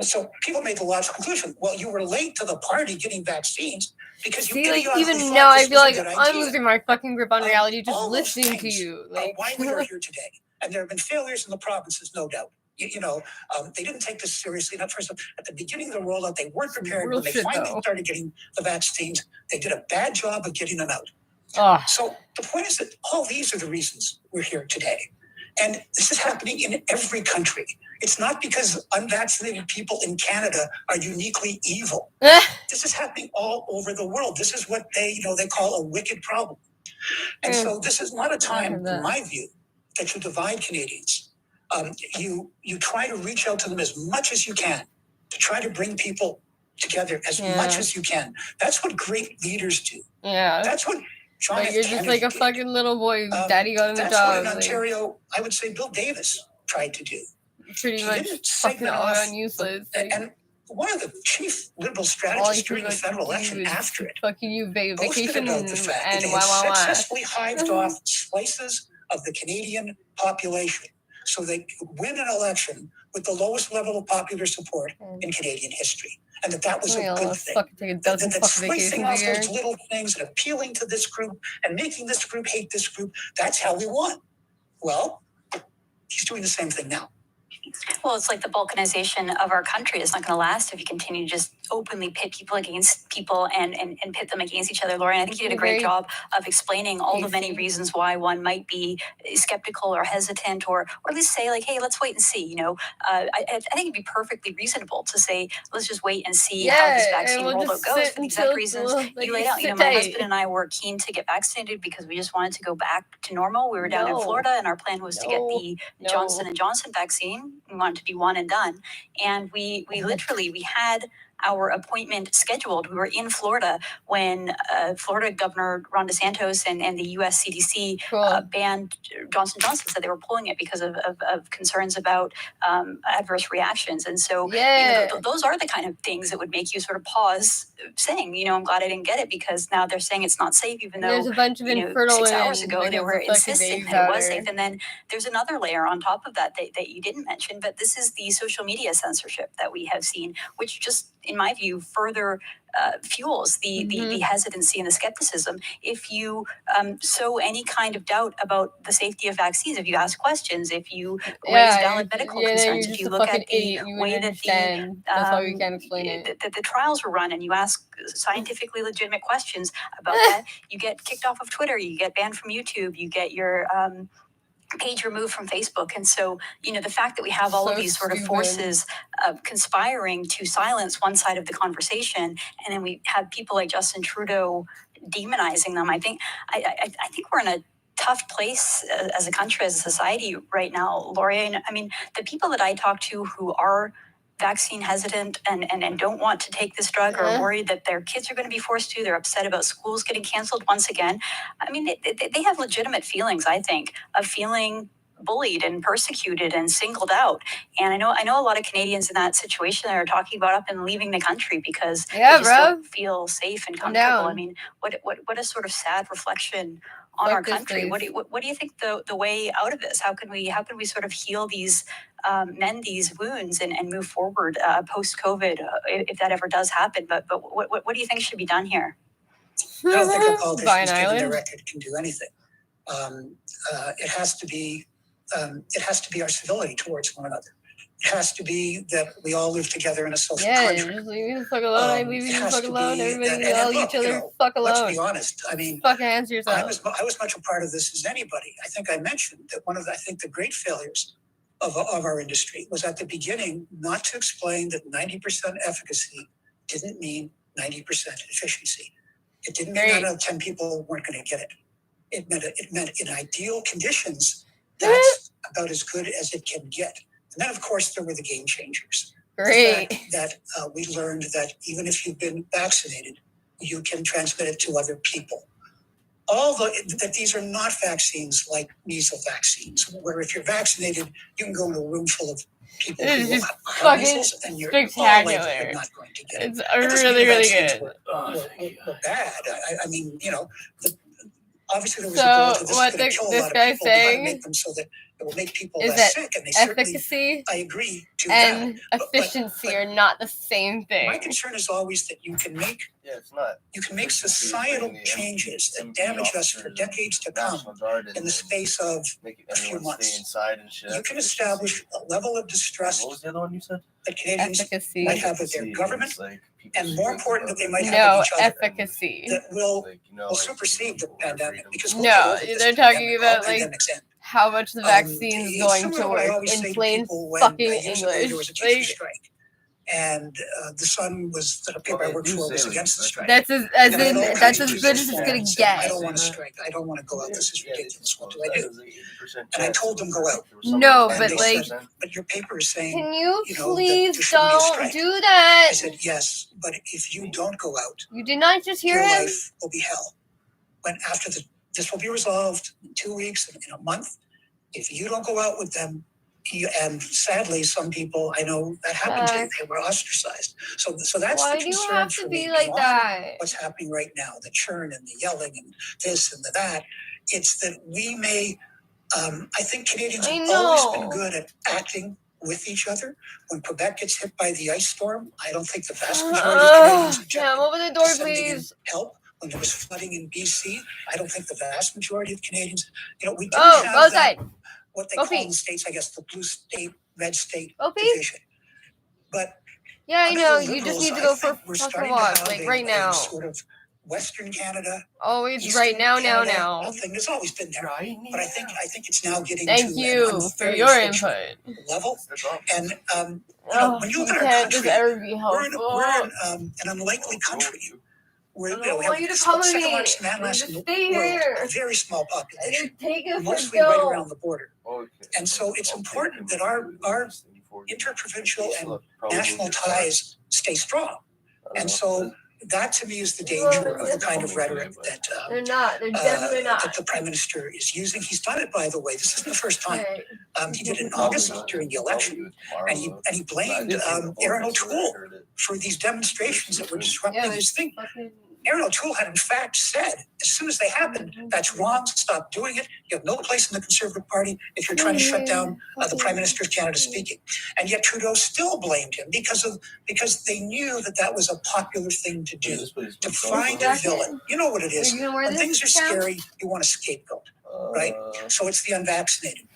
so people made the logical conclusion. Well, you were late to the party getting vaccines because you even now I feel like I'm losing my fucking grip on reality just listening to you. Like why we are here today. And there have been failures in the provinces, no doubt. They didn't take this seriously. At the beginning of the rollout, they weren't prepared. When they finally started getting the vaccines, they did a bad job of getting them out. So the point is that all these are the reasons we're here today. And this is happening in every country. It's not because unvaccinated people in Canada are uniquely evil. This is happening all over the world. This is what they call a wicked problem. And so this is not a time, in my view, that you divide Canadians. You try to reach out to them as much as you can, to try to bring people together as much as you can. That's what great leaders do. Yeah. That's what John But you're F. just Kennedy like a fucking little boy. Daddy got in the that's job. What in Ontario, I would say Bill Davis tried to do. pretty She much didn't fucking segment all off around useless. Like, and one of the chief liberal all strategists you during the pretty much federal do election is after it fucking you boasted vacation about the fact that and they had wah. successfully hived off slices of the Canadian population so they could win an election with the lowest level of popular support in Canadian history. And that was a good thing. Fucking take a dozen That fucking slicing vacations a off year. those little things and appealing to this group and making this group hate this group, that's how we won. Well, he's doing the same thing now. Well, it's like the balkanization of our country is not going to last if you continue to just openly pit people against people and pit them against each other. Lauren, I think you did a great job of explaining all the many reasons why one might be skeptical or hesitant, or at least say like, hey, let's wait and see. You know, I think it'd be perfectly reasonable to say, let's just wait and see how this vaccine rollout goes for the exact reasons you laid out. You know, my husband and I were keen to get vaccinated because we just wanted to go back to normal. We were down in Florida, and our plan was to get the Johnson & Johnson vaccine. We wanted to be one and done. And we literally, we had our appointment scheduled. We were in Florida when Florida Governor Ron DeSantis and the U.S. CDC banned Johnson & Johnson, said they were pulling it because of concerns about adverse reactions. And so you know, those are the kind of things that would make you sort of pause saying, you know, I'm glad I didn't get it, because now they're saying it's not safe, even though there's a bunch of infertile 6 hours ago they were insisting that it was safe. Powder. And then there's another layer on top of that that you didn't mention, but this is the social media censorship that we have seen, which just, in my view, further fuels the hesitancy and the skepticism. If you sow any kind of doubt about the safety of vaccines, if you ask questions, if you raise valid medical concerns, if you look at the way that that's why we can't explain it. The trials were run, and you ask scientifically legitimate questions about that, you get kicked off of Twitter, you get banned from YouTube, you get your page removed from Facebook. And so, you know, the fact that we have all of these sort of forces conspiring to silence one side of the conversation, and then we have people like Justin Trudeau demonizing them, I think we're in a tough place as a country, as a society right now, Laurie. I mean, the people that I talk to who are vaccine hesitant and don't want to take this drug, or worried that their kids are going to be forced to, they're upset about schools getting canceled once again. I mean, they have legitimate feelings, I think, of feeling bullied and persecuted and singled out. And I know a lot of Canadians in that situation that are talking about up and leaving the country because they just don't feel safe and comfortable. I mean, what a sort of sad reflection on our country. What do you think the way out of this? How can we sort of heal these, mend these wounds and move forward post COVID, if that ever does happen? But what do you think should be done here? I don't think a politician given their record can do anything. It has to be our civility towards one another. It has to be that we all live together in a social contract. Just leave me the fuck alone. I leave you the fuck alone. Everybody, all each other, fuck alone. Let's be honest. I mean, fucking answer yourself. I was much a part of this as anybody. I think I mentioned that one of the great failures of our industry was at the beginning not to explain that 90% efficacy didn't mean 90% efficiency. It didn't mean 9 out of 10 people weren't going to get it. It meant in ideal conditions, that's about as good as it can get. And then, of course, there were the game changers. Great. The fact that we learned that even if you've been vaccinated, you can transmit it to other people. That these are not vaccines like measles vaccines, where if you're vaccinated, you can go into a room full of people who is have measles, and you're spectacular. not going to get it. It It's really, really good. were bad. I mean, you know, obviously there was So a goal to this what is going to kill a lot of guy's people. We got to saying make them so that it will make people is less that sick, and they efficacy certainly, I agree to and that. efficiency are not the same thing. My concern is always that you can make societal changes that damage us for decades to come in the space of a few months. You can establish a level of distrust that Canadians might have with their government, and more important, that they might have with each other. Efficacy. That will supersede the pandemic, because they're talking about like how much the vaccine's going to work in plain fucking English. There was a teacher strike, and the Sun was the paper I worked for was against the strike. That's as good as it's gonna get. I don't want to strike. I don't want to go out. This is ridiculous. What do I do? And I told them go out. No, and but like, said, but your paper is saying, can you know, please don't do that? I said yes, but if you don't go out, you did not just hear your him. life will be hell. When after this will be resolved in 2 weeks, in a month. If you don't go out with them, and sadly, some people I know that happened to, they were ostracized. So that's Why the do you concern have for to me. be like Beyond that? what's happening right now, the churn and the yelling and this and the that, it's that we may. I think Canadians have always been good at acting with each other. When Quebec gets hit by the ice storm, I don't think the vast majority of Canadians objected open the door, to sending in please. help. When there was flooding in BC, I don't think the vast majority of Canadians, we do have go outside. What they Go call pee. in the States, I guess, the blue state, red state Go pee. division. But Yeah, I under know. the You just Liberals, need to I go think for we're a fucking starting walk, to have like right a now. sort of Western Canada. Always Eastern right now, Canada thing that's always been there, but I think it's now getting Thank to you an for very your unfortunate input. level. And when you You look at our can't just country, ever be we're helpful. in an unlikely country. I don't We have want you to the come with second me. largest landmass in the Stay world, here. a very small population, Take it for mostly right Joe. around the border. And so it's important that our interprovincial and national ties stay strong. And so that to me is the danger of the kind of rhetoric that They're not. They're definitely not. that the Prime Minister is using. He's done it, by the way. This isn't the first time. Okay. He did it in August during the election, and he blamed Aaron O'Toole for these demonstrations that were disrupting his thing. Aaron O'Toole had in fact said, as soon as they happened, that's wrong, stop doing it. You have no place in the Conservative Party if you're trying to shut down the Prime Minister of Canada speaking. And yet Trudeau still blamed him because they knew that was a popular thing to do, to find a villain. You know what it is. When things are scary, you want a scapegoat, right? So it's the unvaccinated.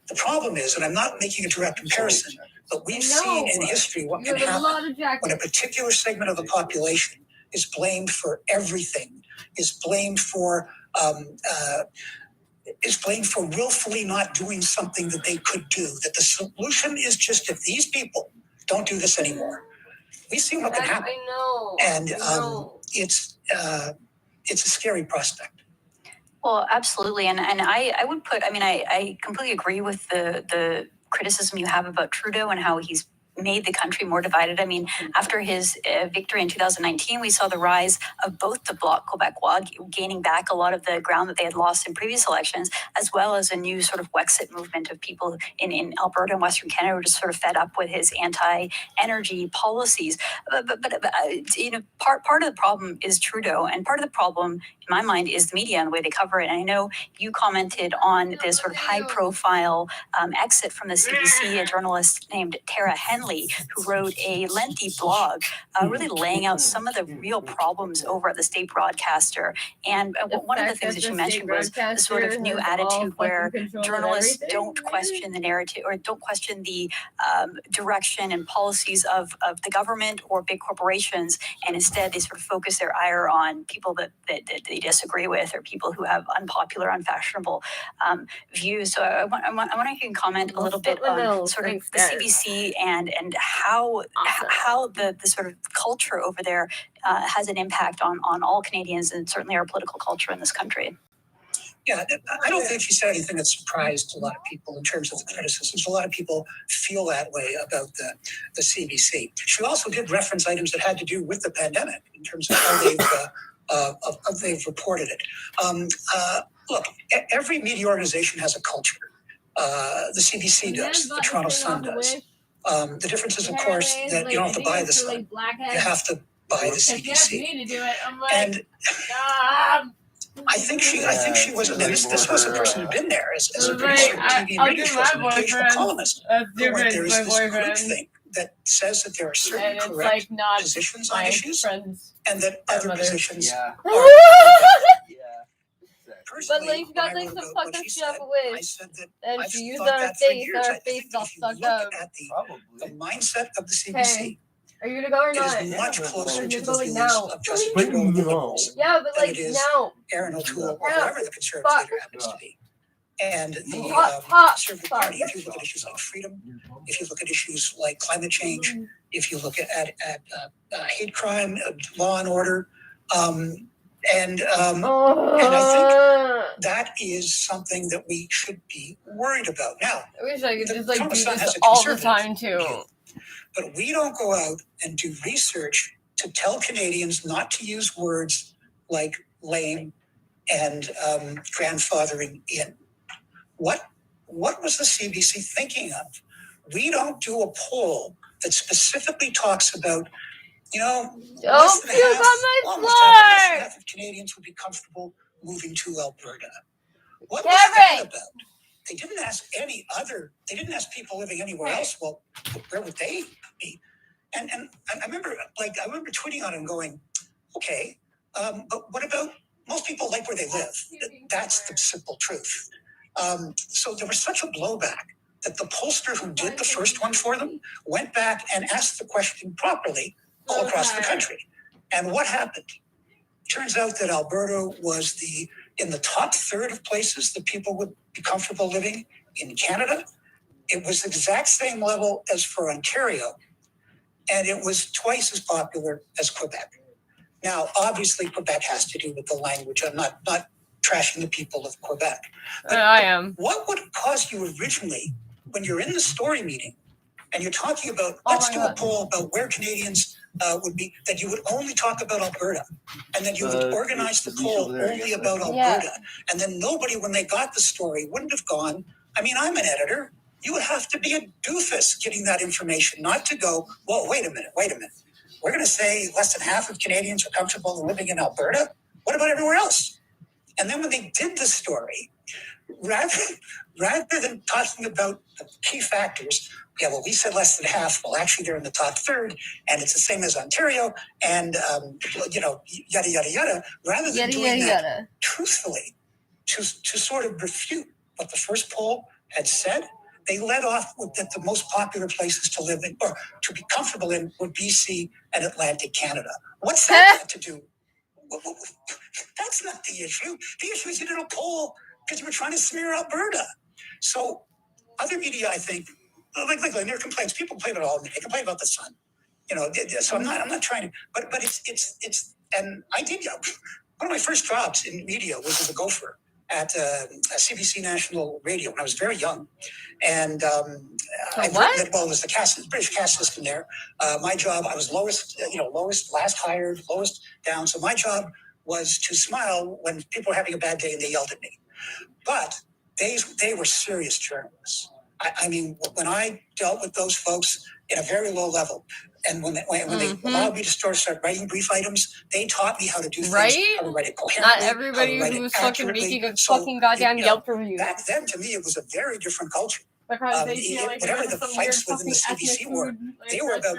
The problem is, and I'm not making a direct comparison, but we've seen in history what can happen when a particular segment of the population is blamed for everything, is blamed for willfully not doing something that they could do. That the solution is just if these people don't do this anymore. We've seen what can happen. I know. And it's a scary prospect. Well, absolutely. And I would put, I completely agree with the criticism you have about Trudeau and how he's made the country more divided. I mean, after his victory in 2019, we saw the rise of both the Bloc Québécois gaining back a lot of the ground that they had lost in previous elections, as well as a new sort of Wexit movement of people in Alberta and Western Canada who are just sort of fed up with his anti-energy policies. But part of the problem is Trudeau, and part of the problem, in my mind, is the media and the way they cover it. And I know you commented on this sort of high-profile exit from the CBC, a journalist named Tara Henley, who wrote a lengthy blog really laying out some of the real problems over at the state broadcaster. And one of the things that she mentioned was the sort of new attitude where journalists don't question the narrative or don't question the direction and policies of the government or big corporations, and instead they sort of focus their ire on people that they disagree with or people who have unpopular, unfashionable views. So I wonder if you can comment a little bit on sort of the CBC and how the sort of culture over there has an impact on all Canadians and certainly our political culture in this country. Yeah, I don't think she said anything that surprised a lot of people in terms of the criticisms. A lot of people feel that way about the CBC. She also did reference items that had to do with the pandemic in terms of how they've reported it. Look, every media organization has a culture. The CBC does. The Toronto Sun does. The difference is, of course, that you don't have to buy the Sun. You have to buy the CBC. And I think she was. This was a person who'd been there as a producer of TV and radio shows, an occasional columnist. There is this group thing that says that there are certain correct positions on issues, and that other positions are. But like she got like some fucked up shit up with, and she used on her face, and her face got fucked up. The mindset of the CBC. Okay. Are you gonna go or not? It is much closer to the like views now. of Justin Trudeau and the Liberals. Yeah, but like now. Aaron O'Toole or whoever the Conservative leader happens to be. And the Conservative Party, if you look at issues like freedom, if you look at issues like climate change, if you look at hate crime, law and order, and I think that is something that we should be worried about. Now, I wish I could just like do this all the time too. But we don't go out and do research to tell Canadians not to use words like lame and grandfathering in. What what was the CBC thinking of? We don't do a poll that specifically talks about, less than half of Canadians would be comfortable moving to Alberta. What was that about? They didn't ask people living anywhere else. Well, where would they be? And I remember tweeting on it and going, okay, but what about most people like where they live? That's the simple truth. So there was such a blowback that the pollster who did the first one for them went back and asked the question properly all across the country. And what happened? Turns out that Alberta was in the top third of places that people would be comfortable living in Canada. It was the exact same level as for Ontario, and it was twice as popular as Quebec. Now, obviously, Quebec has to do with the language. I'm not trashing the people of Quebec. But I am. What would cause you originally, when you're in the story meeting and you're talking about, let's do a poll about where Canadians would be, that you would only talk about Alberta, and then you would organize the poll only about Alberta, and then nobody, when they got the story, wouldn't have gone, I'm an editor. You would have to be a doofus getting that information, not to go, whoa, wait a minute. We're going to say less than half of Canadians are comfortable living in Alberta. What about everywhere else? And then when they did the story, rather than talking about the key factors, we said less than half. Well, actually, they're in the top third, and it's the same as Ontario, and yada yada yada. Rather than doing that truthfully, to sort of refute what the first poll had said, they led off with that the most popular places to live in or to be comfortable in were BC and Atlantic Canada. What's that got to do? That's not the issue. The issue is you did a poll because you were trying to smear Alberta. So other media, I think, like there are complaints. People complain about all of it. They complain about the sun. So I'm not trying to, but it's, and I did, one of my first jobs in media was as a gopher at CBC National Radio when I was very young. And it was the British caste system there. My job, I was lowest, last hired, lowest down. So my job was to smile when people were having a bad day and they yelled at me. But they were serious journalists. When I dealt with those folks at a very low level, and when they allowed me to start writing brief items, they taught me how to do things. How to write it coherently. Not everybody who was fucking making a fucking goddamn Yelp review. Back then, to me, it was a very different culture. Because they feel like whatever the fights within the CBC were, they were about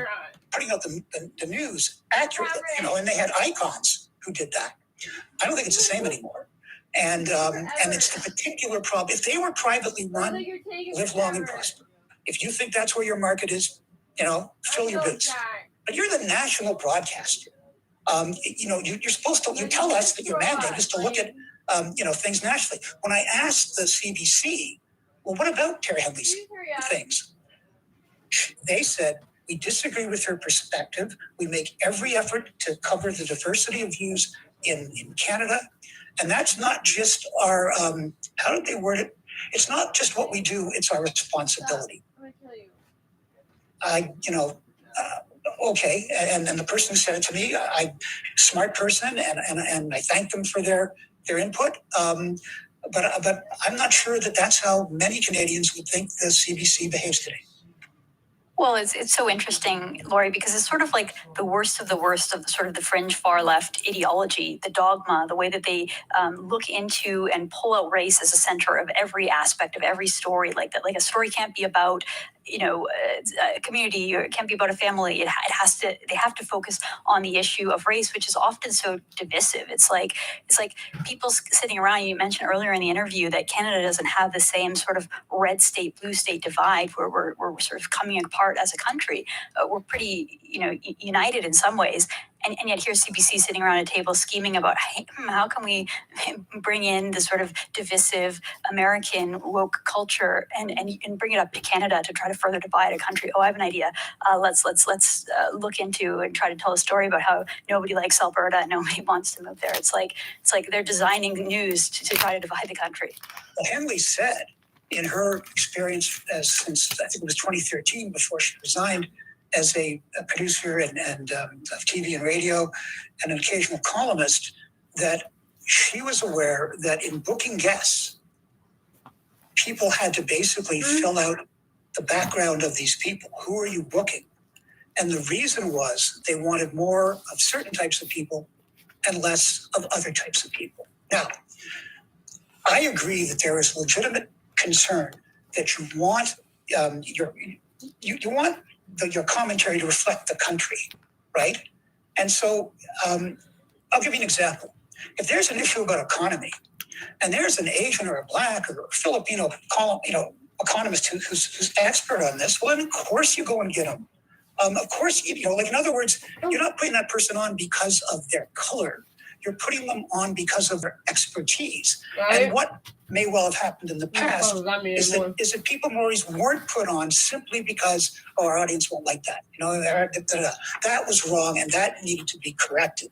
putting out the news accurately, and they had icons who did that. I don't think it's the same anymore. And it's the particular problem. If they were privately run, live long and prosper. If you think that's where your market is, fill your boots. But you're the national broadcaster. You're supposed to. You tell us that your mandate is to look at, things nationally. When I asked the CBC, well, what about Terry Henley's things? They said, we disagree with her perspective. We make every effort to cover the diversity of views in Canada. And that's not just our, how did they word it? It's not just what we do, it's our responsibility. Okay. And the person who said it to me, smart person, and I thank them for their input. But I'm not sure that that's how many Canadians would think the CBC behaves today. Well, it's so interesting, Laurie, because it's sort of like the worst of the sort of the fringe far left ideology, the dogma, the way that they look into and pull out race as a center of every aspect of every story. Like that, like a story can't be about a community, or it can't be about a family. They have to focus on the issue of race, which is often so divisive. It's like people sitting around. You mentioned earlier in the interview that Canada doesn't have the same sort of red state, blue state divide where we're sort of coming apart as a country. We're pretty, united in some ways. And yet here's CBC sitting around a table scheming about how can we bring in the sort of divisive American woke culture and bring it up to Canada to try to further divide a country. Oh, I have an idea. Let's look into and try to tell a story about how nobody likes Alberta and nobody wants to move there. It's like they're designing news to try to divide the country. Well, Henley said in her experience since I think it was 2013 before she resigned, as a producer and of TV and radio and an occasional columnist, that she was aware that in booking guests, people had to basically fill out the background of these people. Who are you booking? And the reason was they wanted more of certain types of people and less of other types of people. Now, I agree that there is legitimate concern that you want your commentary to reflect the country, right? And so I'll give you an example. If there's an issue about economy, and there's an Asian or a Black or a Filipino economist who's expert on this, well, of course you go and get them. Of course, like in other words, you're not putting that person on because of their color. You're putting them on because of their expertise. Right. And what may well have happened in the past is that people always weren't put on simply because, our audience won't like that. That was wrong and that needed to be corrected.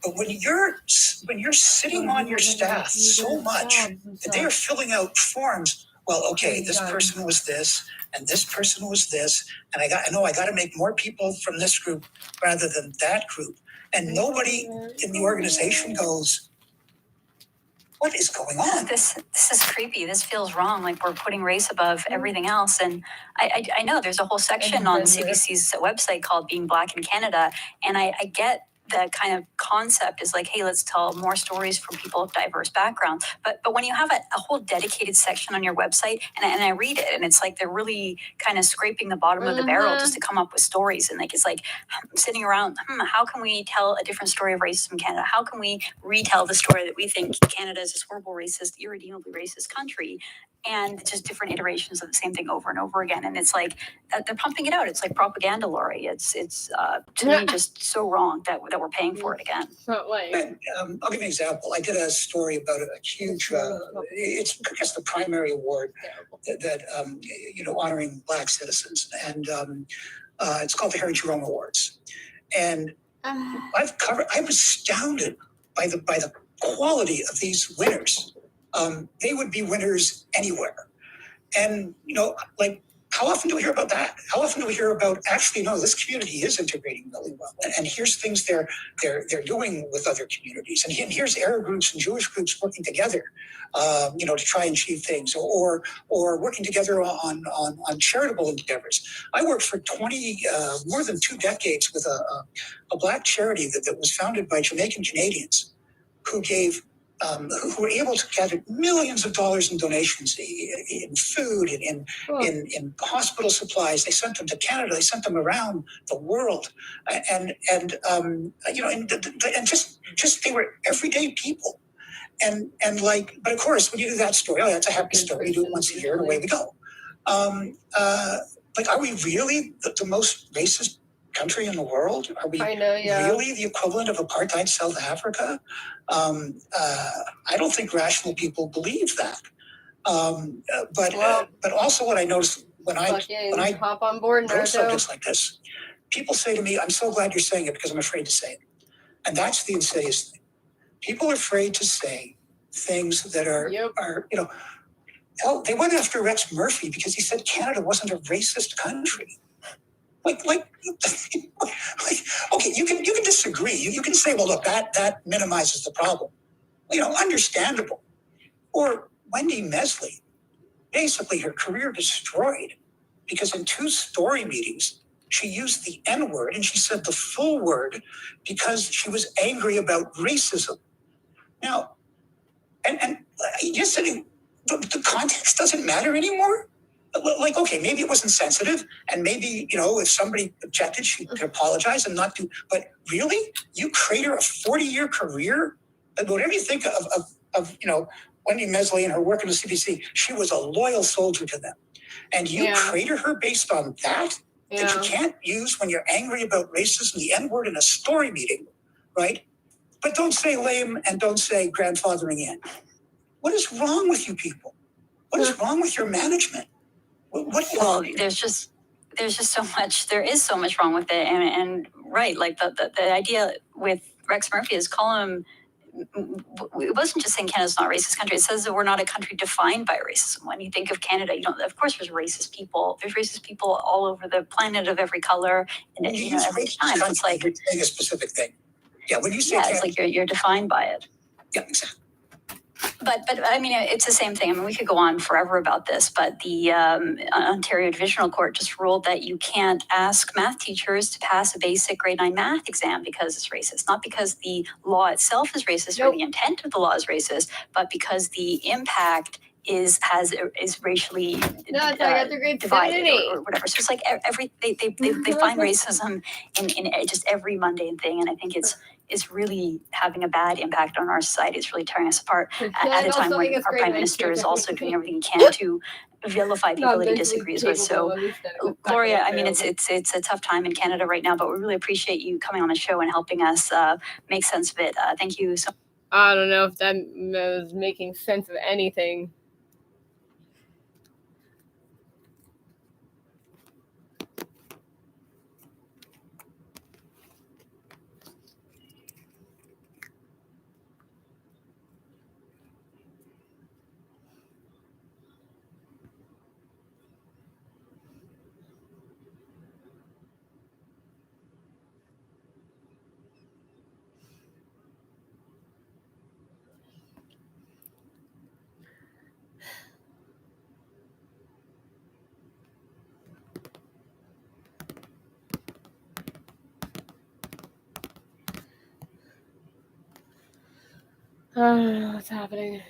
But when you're sitting on your staff so much that they are filling out forms, well, okay, this person was this, and this person was this, and I got to make more people from this group rather than that group. And nobody in the organization goes, what is going on? This is creepy. This feels wrong. Like we're putting race above everything else. And I know there's a whole section on CBC's website called Being Black in Canada. And I get the kind of concept is like, hey, let's tell more stories from people of diverse backgrounds. But when you have a whole dedicated section on your website, and I read it, and it's like they're really kind of scraping the bottom of the barrel just to come up with stories. And like it's like sitting around, how can we tell a different story of racism in Canada? How can we retell the story that we think Canada is this horrible, racist, irredeemably racist country? And just different iterations of the same thing over and over again. And it's like they're pumping it out. It's like propaganda, Lori. It's to me just so wrong that we're paying for it again. I'll give you an example. I did a story about a huge, it's I guess the primary award that honoring Black citizens, and it's called the Harry Jerome Awards. And I'm astounded by the quality of these winners. They would be winners anywhere. And, how often do we hear about that? How often do we hear about, actually, no, this community is integrating really well. And here's things they're doing with other communities. And here's Arab groups and Jewish groups working together, to try and achieve things, or working together on charitable endeavors. I worked for more than 2 decades with a Black charity that was founded by Jamaican Canadians who gave who were able to gather millions of dollars in donations in food, in hospital supplies. They sent them to Canada. They sent them around the world, and just they were everyday people, and but of course when you do that story, that's a happy story. You do it once a year, and away we go. Are we really the most racist country in the world? Are we really the equivalent of apartheid South Africa? I don't think rational people believe that. But also what I noticed when I hop on board wrote subjects like this, people say to me, I'm so glad you're saying it because I'm afraid to say it. And that's the insidious thing. People are afraid to say things that are they went after Rex Murphy because he said Canada wasn't a racist country. Okay, you can disagree. You can say, well, look, that minimizes the problem. Understandable. Or Wendy Mesley, basically her career destroyed because in 2 story meetings, she used the N-word and she said the full word because she was angry about racism. Now, and you're saying the context doesn't matter anymore? Okay, maybe it was insensitive, and maybe, if somebody objected, she could apologize and not do, but really? You create her a 40-year career? Whatever you think of Wendy Mesley and her work in the CBC, she was a loyal soldier to them. And you crater her based on that you can't use when you're angry about racism, the N-word in a story meeting, right? But don't say lame and don't say grandfathering in. What is wrong with you people? What is wrong with your management? Well, there's just so much. There is so much wrong with it, and right, like the idea with Rex Murphy is call him. It wasn't just saying Canada's not a racist country. It says that we're not a country defined by racism. When you think of Canada, of course, there's racist people. There's racist people all over the planet of every color, and every time it's like you're saying a specific thing. Yeah, when you say it's like you're defined by it. Yeah, exactly. But I mean, it's the same thing. I mean, we could go on forever about this, but the Ontario Divisional Court just ruled that you can't ask math teachers to pass a basic grade 9 math exam because it's racist. Not because the law itself is racist or the intent of the law is racist, but because the impact is racially divided or whatever. So it's like they find racism in just every mundane thing, and I think it's really having a bad impact on our society. It's really tearing us apart at a time when our Prime Minister is also doing everything he can to vilify people that he disagrees with. So, Gloria, I mean, it's a tough time in Canada right now, but we really appreciate you coming on the show and helping us make sense of it. Thank you so much. I don't know if that was making sense of anything. What's happening?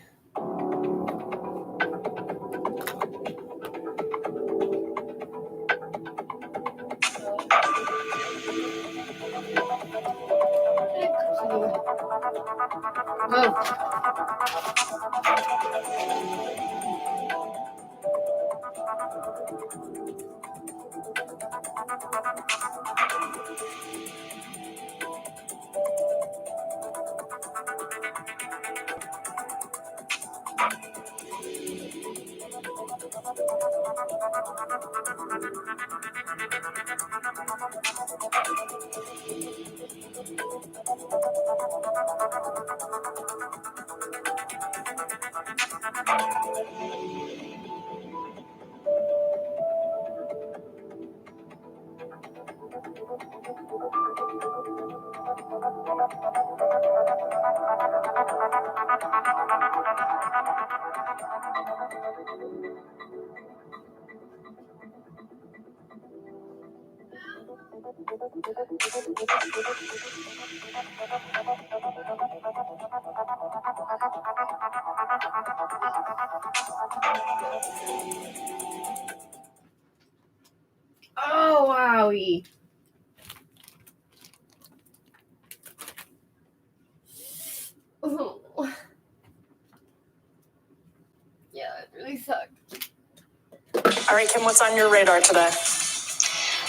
Oh, wowie. Oh. Yeah, it really sucked. All right, Kim, what's on your radar today?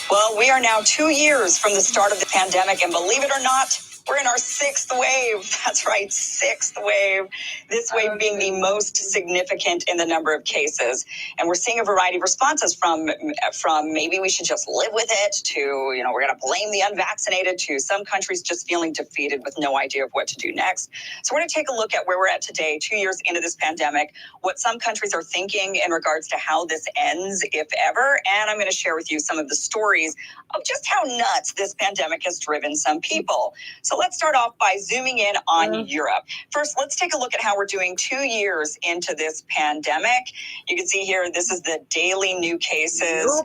Well, we are now 2 years from the start of the pandemic, and believe it or not, we're in our 6th wave. That's right, 6th wave. This wave being the most significant in the number of cases. And we're seeing a variety of responses from maybe we should just live with it to, we're going to blame the unvaccinated to some countries just feeling defeated with no idea of what to do next. So we're going to take a look at where we're at today, 2 years into this pandemic, what some countries are thinking in regards to how this ends, if ever. And I'm going to share with you some of the stories of just how nuts this pandemic has driven some people. So let's start off by zooming in on Europe. First, let's take a look at how we're doing 2 years into this pandemic. You can see here, this is the daily new cases.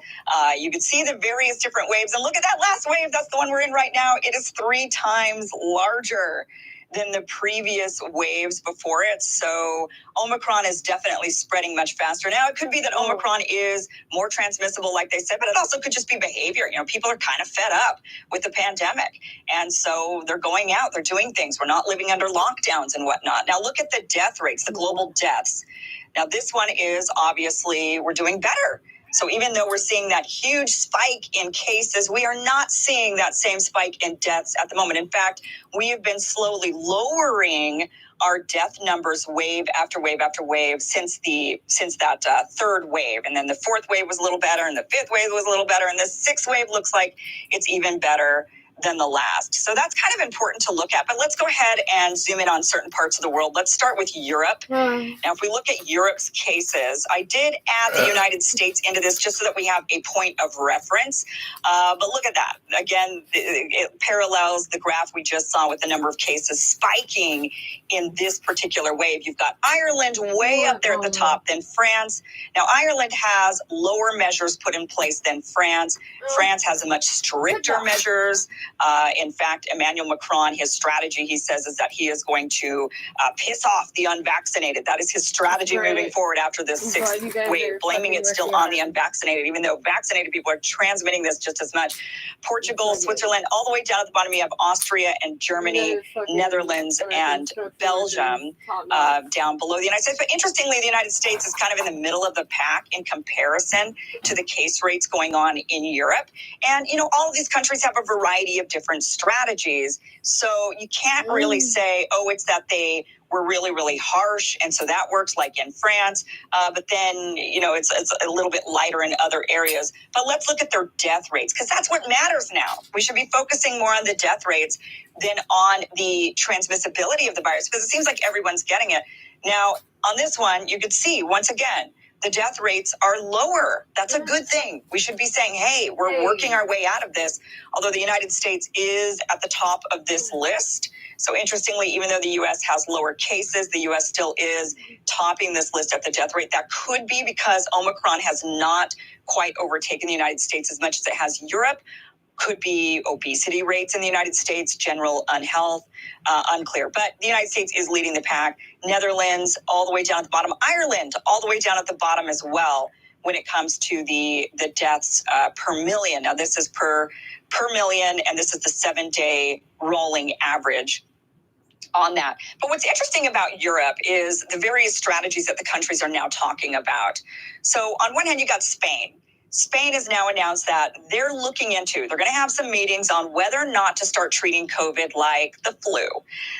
You can see the various different waves. And look at that last wave. That's the one we're in right now. It is 3 times larger than the previous waves before it. So Omicron is definitely spreading much faster. Now, it could be that Omicron is more transmissible, like they said, but it also could just be behavior. People are kind of fed up with the pandemic. And so they're going out, they're doing things. We're not living under lockdowns and whatnot. Now, look at the death rates, the global deaths. Now, this one is obviously, we're doing better. So even though we're seeing that huge spike in cases, we are not seeing that same spike in deaths at the moment. In fact, we have been slowly lowering our death numbers wave after wave after wave since that 3rd wave. And then the 4th wave was a little better, and the 5th wave was a little better, and the 6th wave looks like it's even better than the last. So that's kind of important to look at. But let's go ahead and zoom in on certain parts of the world. Let's start with Europe. Now, if we look at Europe's cases, I did add the United States into this just so that we have a point of reference. But look at that. Again, it parallels the graph we just saw with the number of cases spiking in this particular wave. You've got Ireland way up there at the top, then France. Now, Ireland has lower measures put in place than France. France has a much stricter measures. In fact, Emmanuel Macron, his strategy, he says, is that he is going to piss off the unvaccinated. That is his strategy moving forward after this sixth wave, blaming it still on the unvaccinated, even though vaccinated people are transmitting this just as much. Portugal, Switzerland, all the way down at the bottom, you have Austria and Germany, Netherlands, and Belgium down below the United States. But interestingly, the United States is kind of in the middle of the pack in comparison to the case rates going on in Europe. And, all of these countries have a variety of different strategies. So you can't really say, it's that they were really, really harsh. And so that works, like in France. But then, it's a little bit lighter in other areas. But let's look at their death rates, because that's what matters now. We should be focusing more on the death rates than on the transmissibility of the virus, because it seems like everyone's getting it. Now, on this one, you could see, once again, the death rates are lower. That's a good thing. We should be saying, hey, we're working our way out of this, although the United States is at the top of this list. So interestingly, even though the U.S. has lower cases, the U.S. still is topping this list at the death rate. That could be because Omicron has not quite overtaken the United States as much as it has Europe. Could be obesity rates in the United States, general unhealth, unclear. But the United States is leading the pack. Netherlands, all the way down at the bottom. Ireland, all the way down at the bottom as well when it comes to the deaths per million. Now, this is per million, and this is the 7-day rolling average on that. But what's interesting about Europe is the various strategies that the countries are now talking about. So on one hand, you got Spain. Spain has now announced that they're going to have some meetings on whether or not to start treating COVID like the flu.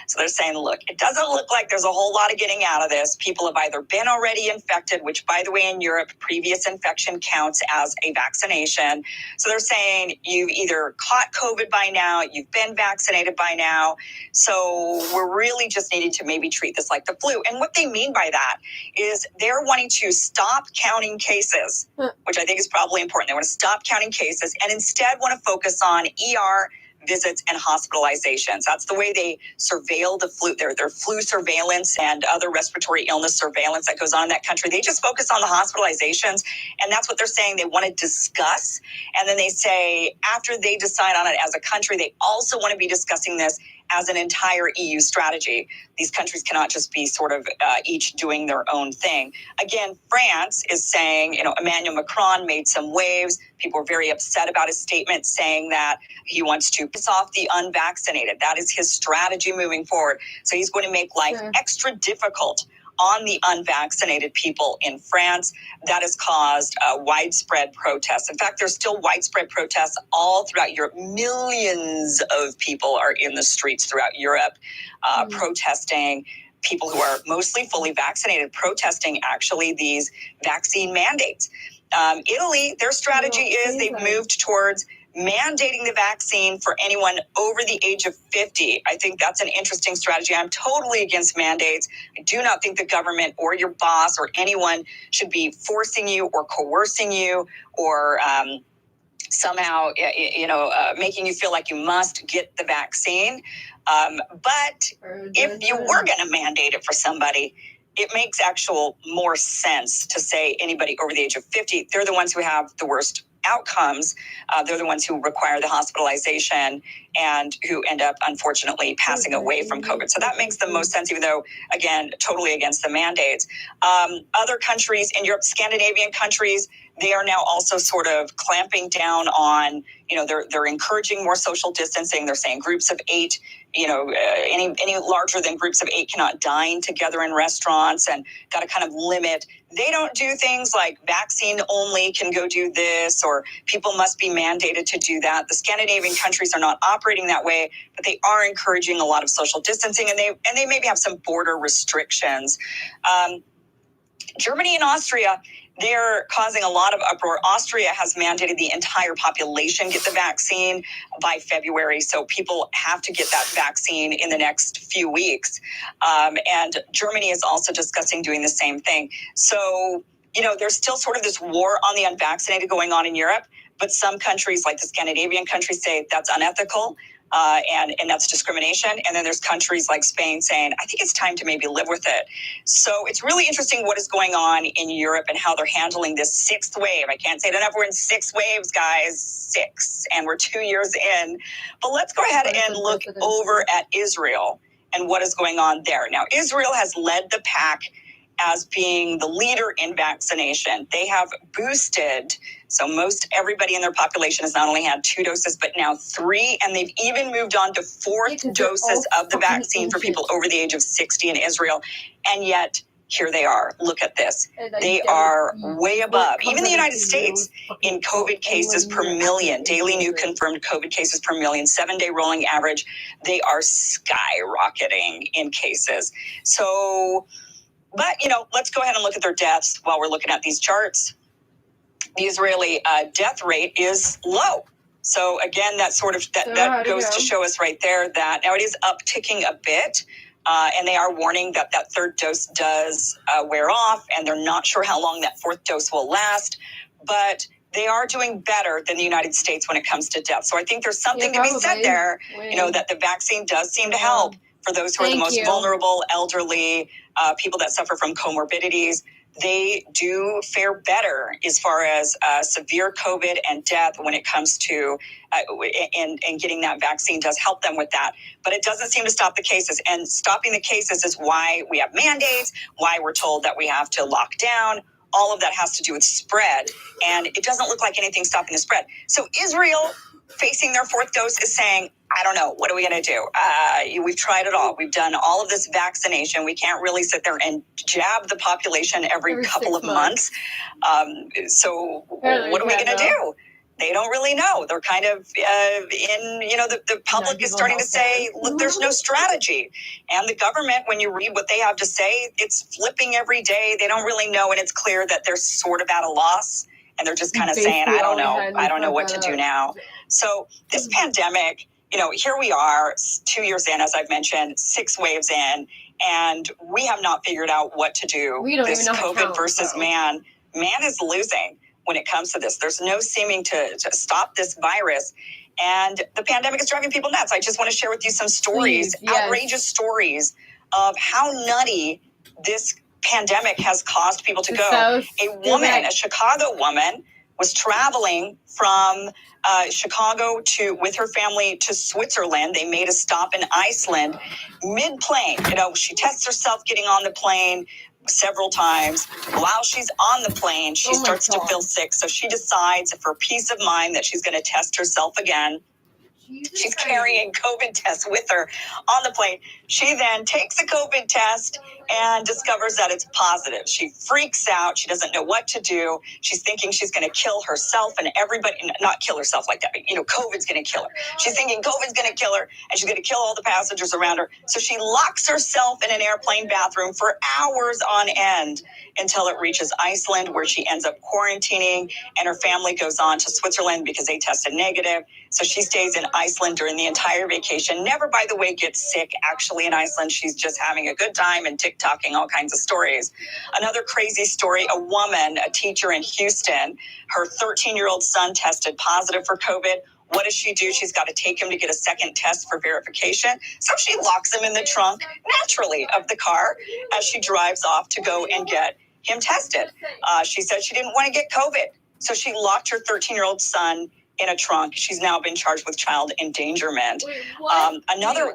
So they're saying, look, it doesn't look like there's a whole lot of getting out of this. People have either been already infected, which, by the way, in Europe, previous infection counts as a vaccination. So they're saying you've either caught COVID by now, you've been vaccinated by now. So we're really just needing to maybe treat this like the flu. And what they mean by that is they're wanting to stop counting cases, which I think is probably important. They want to stop counting cases and instead want to focus on ER visits and hospitalizations. That's the way they surveil the flu, their flu surveillance and other respiratory illness surveillance that goes on in that country. They just focus on the hospitalizations, and that's what they're saying they want to discuss. And then they say after they decide on it as a country, they also want to be discussing this as an entire EU strategy. These countries cannot just be sort of each doing their own thing. Again, France is saying, Emmanuel Macron made some waves. People were very upset about his statement saying that he wants to piss off the unvaccinated. That is his strategy moving forward. So he's going to make life extra difficult on the unvaccinated people in France. That has caused widespread protests. In fact, there's still widespread protests all throughout Europe. Millions of people are in the streets throughout Europe protesting. People who are mostly fully vaccinated protesting actually these vaccine mandates. Italy, their strategy is they've moved towards mandating the vaccine for anyone over the age of 50. I think that's an interesting strategy. I'm totally against mandates. I do not think the government or your boss or anyone should be forcing you or coercing you or somehow, making you feel like you must get the vaccine. But if you were going to mandate it for somebody, it makes actual more sense to say anybody over the age of 50. They're the ones who have the worst outcomes. They're the ones who require the hospitalization and who end up, unfortunately, passing away from COVID. So that makes the most sense, even though, again, totally against the mandates. Other countries in Europe, Scandinavian countries, they are now also sort of clamping down on, they're encouraging more social distancing. They're saying groups of 8, any larger than groups of 8 cannot dine together in restaurants and got to kind of limit. They don't do things like vaccine only can go do this or people must be mandated to do that. The Scandinavian countries are not operating that way, but they are encouraging a lot of social distancing and they maybe have some border restrictions. Germany and Austria, they're causing a lot of uproar. Austria has mandated the entire population get the vaccine by February, so people have to get that vaccine in the next few weeks. And Germany is also discussing doing the same thing. So, there's still sort of this war on the unvaccinated going on in Europe, but some countries, like the Scandinavian countries, say that's unethical. And that's discrimination. And then there's countries like Spain saying, I think it's time to maybe live with it. So it's really interesting what is going on in Europe and how they're handling this sixth wave. I can't say it enough. We're in 6 waves, guys. 6. And we're 2 years in. But let's go ahead and look over at Israel and what is going on there. Now, Israel has led the pack as being the leader in vaccination. They have boosted, so most everybody in their population has not only had 2 doses, but now 3, and they've even moved on to 4th doses of the vaccine for people over the age of 60 in Israel. And yet, here they are. Look at this. They are way above, even the United States, in COVID cases per million, daily new confirmed COVID cases per million, 7-day rolling average. They are skyrocketing in cases. So, but, let's go ahead and look at their deaths while we're looking at these charts. The Israeli death rate is low. So again, that goes to show us right there that now it is upticking a bit. And they are warning that 3rd dose does wear off, and they're not sure how long that 4th dose will last. But they are doing better than the United States when it comes to death. So I think there's something to be said there, that the vaccine does seem to help for those who are the most vulnerable, elderly, people that suffer from comorbidities. They do fare better as far as severe COVID and death when it comes to and getting that vaccine does help them with that. But it doesn't seem to stop the cases. And stopping the cases is why we have mandates, why we're told that we have to lock down. All of that has to do with spread. And it doesn't look like anything's stopping the spread. So Israel, facing their 4th dose, is saying, I don't know. What are we going to do? We've tried it all. We've done all of this vaccination. We can't really sit there and jab the population every couple of months. So what are we going to do? They don't really know. They're kind of the public is starting to say, look, there's no strategy. And the government, when you read what they have to say, it's flipping every day. They don't really know. And it's clear that they're sort of at a loss. And they're just kind of saying, I don't know. I don't know what to do now. So this pandemic, here we are 2 years in, as I've mentioned, 6 waves in, and we have not figured out what to do. We don't this even know how to COVID count, versus man is losing when it comes to this. There's no seeming to stop this virus. And the pandemic is driving people nuts. I just want to share with you some stories, outrageous stories of how nutty this pandemic has caused people to go. A Chicago woman, was traveling from Chicago with her family to Switzerland. They made a stop in Iceland mid-plane. She tests herself getting on the plane several times. While she's on the plane, she starts to feel sick. So she decides, for peace of mind, that she's going to test herself again. She's carrying COVID tests with her on the plane. She then takes a COVID test and discovers that it's positive. She freaks out. She doesn't know what to do. She's thinking she's going to kill herself and everybody, not kill herself like that, but, COVID's going to kill her. She's thinking COVID's going to kill her, and she's going to kill all the passengers around her. So she locks herself in an airplane bathroom for hours on end until it reaches Iceland, where she ends up quarantining, and her family goes on to Switzerland because they tested negative. So she stays in Iceland during the entire vacation. Never, by the way, gets sick actually in Iceland. She's just having a good time and TikToking all kinds of stories. Another crazy story, a woman, a teacher in Houston, her 13-year-old son tested positive for COVID. What does she do? She's got to take him to get a second test for verification. So she locks him in the trunk, naturally, of the car as she drives off to go and get him tested. She said she didn't want to get COVID. So she locked her 13-year-old son in a trunk. She's now been charged with child endangerment.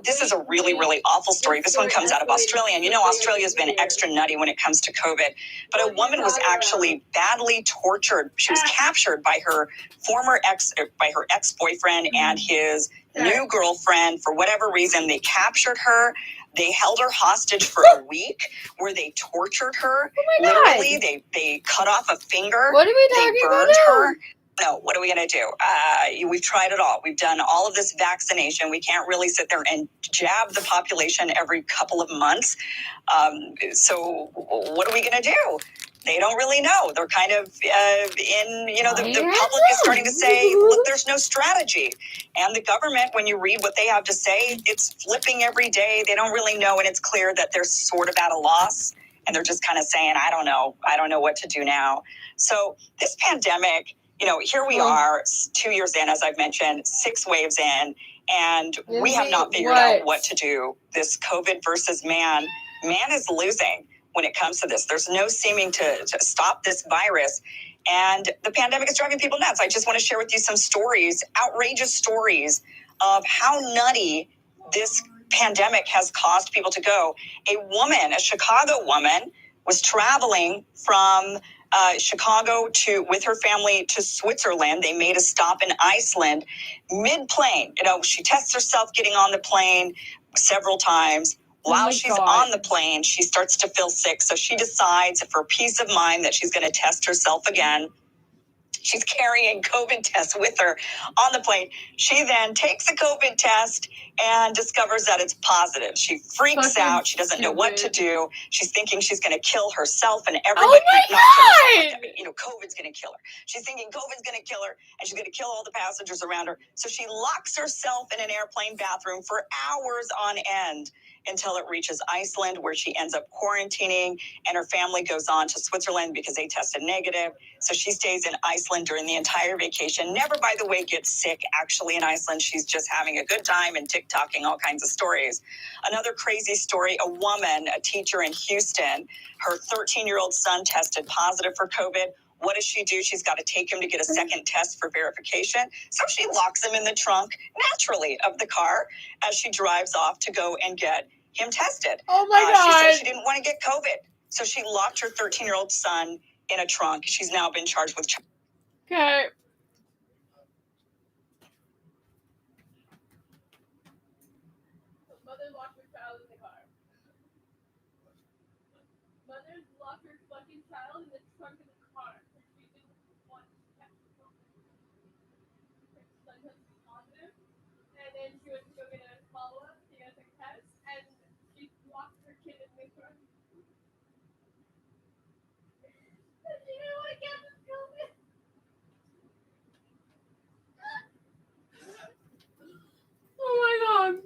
This is a really, really awful story. This one comes out of Australia. And Australia's been extra nutty when it comes to COVID. But a woman was actually badly tortured. She was captured by her ex-boyfriend and his new girlfriend. For whatever reason, they captured her. They held her hostage for a week, where they tortured her. Literally, they cut off a finger. What are we talking about? They burned her. No, what are we going to do? We've tried it all. We've done all of this vaccination. We can't really sit there and jab the population every couple of months. So what are we going to do? they don't really know. They're kind of the public is starting to say, look, there's no strategy. And the government, when you read what they have to say, it's flipping every day. They don't really know. And it's clear that they're sort of at a loss. And they're just kind of saying, I don't know what to do now. So this pandemic, here we are 2 years in, as I've mentioned, 6 waves in, and we have not figured out what to do. This COVID versus man is losing when it comes to this. There's no seeming to stop this virus. And the pandemic is driving people nuts. I just want to share with you some stories, outrageous stories of how nutty this pandemic has caused people to go. A Chicago woman, was traveling from Chicago with her family to Switzerland. They made a stop in Iceland mid-plane. She tests herself getting on the plane several times. While she's on the plane, she starts to feel sick. So she decides, for peace of mind, that she's going to test herself again. She's carrying COVID tests with her on the plane. She then takes a COVID test and discovers that it's positive. She freaks out. She doesn't know what to do. She's thinking she's going to kill herself and everybody. Oh my God! COVID's going to kill her. She's thinking COVID's going to kill her, and she's going to kill all the passengers around her. So she locks herself in an airplane bathroom for hours on end until it reaches Iceland, where she ends up quarantining, and her family goes on to Switzerland because they tested negative. So she stays in Iceland during the entire vacation. Never, by the way, gets sick actually in Iceland. She's just having a good time and TikToking all kinds of stories. Another crazy story, a woman, a teacher in Houston, her 13-year-old son tested positive for COVID. What does she do? She's got to take him to get a second test for verification. So she locks him in the trunk, naturally, of the car as she drives off to go and get him tested. Oh my God. She said she didn't want to get COVID. So she locked her 13-year-old son in a trunk. She's now been charged with... Okay. Mother locked her child in the car. Mother locked her fucking child in the trunk of the car. She didn't want to test her son tested positive, and then she went to go get a follow-up to get a test, and she locked her kid in the trunk. She didn't want to get this COVID. Oh my God.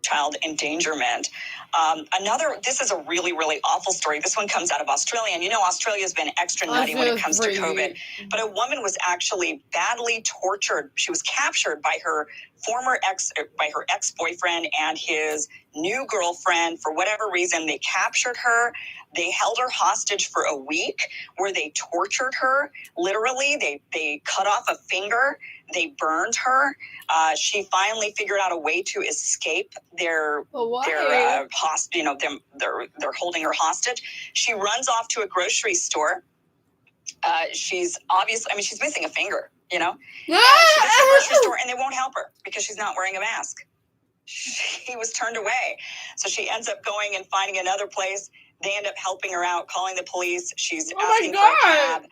Child endangerment. This is a really, really awful story. This one comes out of Australia. And Australia's been extra nutty when it comes to COVID. But a woman was actually badly tortured. She was captured by her ex-boyfriend and his new girlfriend. For whatever reason, they captured her. They held her hostage for a week, where they tortured her. Literally, they cut off a finger. They burned her. She finally figured out a way to escape they're holding her hostage. She runs off to a grocery store. She's missing a finger, And she gets to the grocery store and they won't help her because she's not wearing a mask. She was turned away. So she ends up going and finding another place. They end up helping her out, calling the police. She's asking for a cab.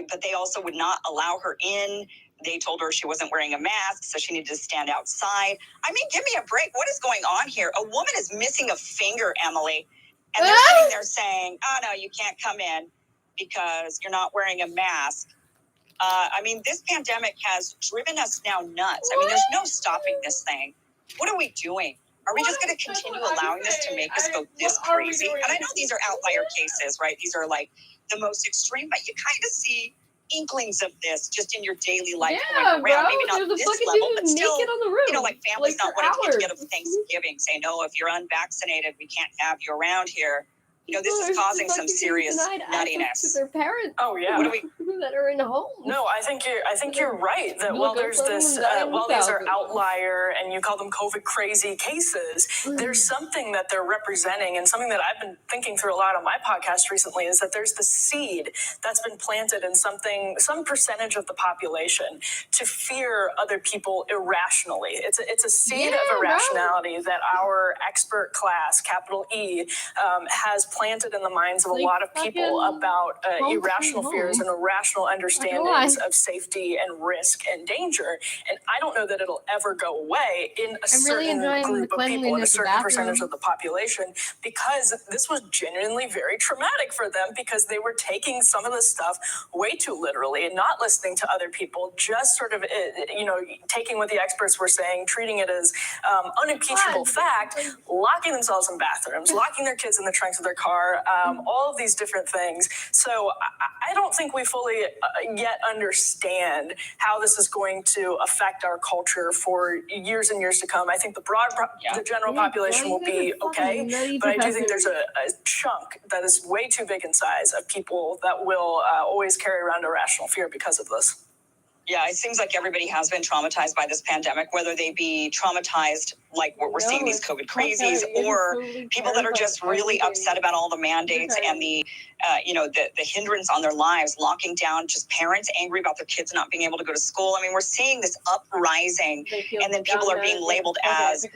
But they also would not allow her in. They told her she wasn't wearing a mask, so she needed to stand outside. Give me a break. What is going on here? A woman is missing a finger, Emily. And they're sitting there saying, oh, no, you can't come in because you're not wearing a mask. This pandemic has driven us now nuts. There's no stopping this thing. What are we doing? Are we just going to continue allowing this to make us go this crazy? And I know these are outlier cases, right? These are like the most extreme, but you kind of see inklings of this just in your daily life going around. Bro, maybe not this level, but still, on the roof, like families not wanting to get together for Thanksgiving, saying, no, if you're unvaccinated, we can't have you around here. This is causing some serious nuttiness. To their parents. Oh yeah. What do we? That are in homes. No, I think you're right that while there's this while these are outlier and you call them COVID crazy cases, there's something that they're representing, and something that I've been thinking through a lot on my podcast recently is that there's the seed that's been planted in some percentage of the population to fear other people irrationally. It's a seed of irrationality that our expert class, capital E, has planted in the minds of a lot of people about irrational fears and irrational understandings of safety and risk and danger. And I don't know that it'll ever go away in a certain group of people, in a certain percentage of the population, because this was genuinely very traumatic for them, because they were taking some of this stuff way too literally and not listening to other people, just sort of, taking what the experts were saying, treating it as unimpeachable fact, locking themselves in bathrooms, locking their kids in the trunks of their car, all of these different things. So I don't think we fully yet understand how this is going to affect our culture for years and years to come. I think the general population will be okay, but I do think there's a chunk that is way too big in size of people that will always carry around irrational fear because of this. Yeah, it seems like everybody has been traumatized by this pandemic, whether they be traumatized like what we're seeing these COVID crazies, or people that are just really upset about all the mandates and the hindrance on their lives, locking down, just parents angry about their kids not being able to go to school. I mean, we're seeing this uprising, and then people are being labeled as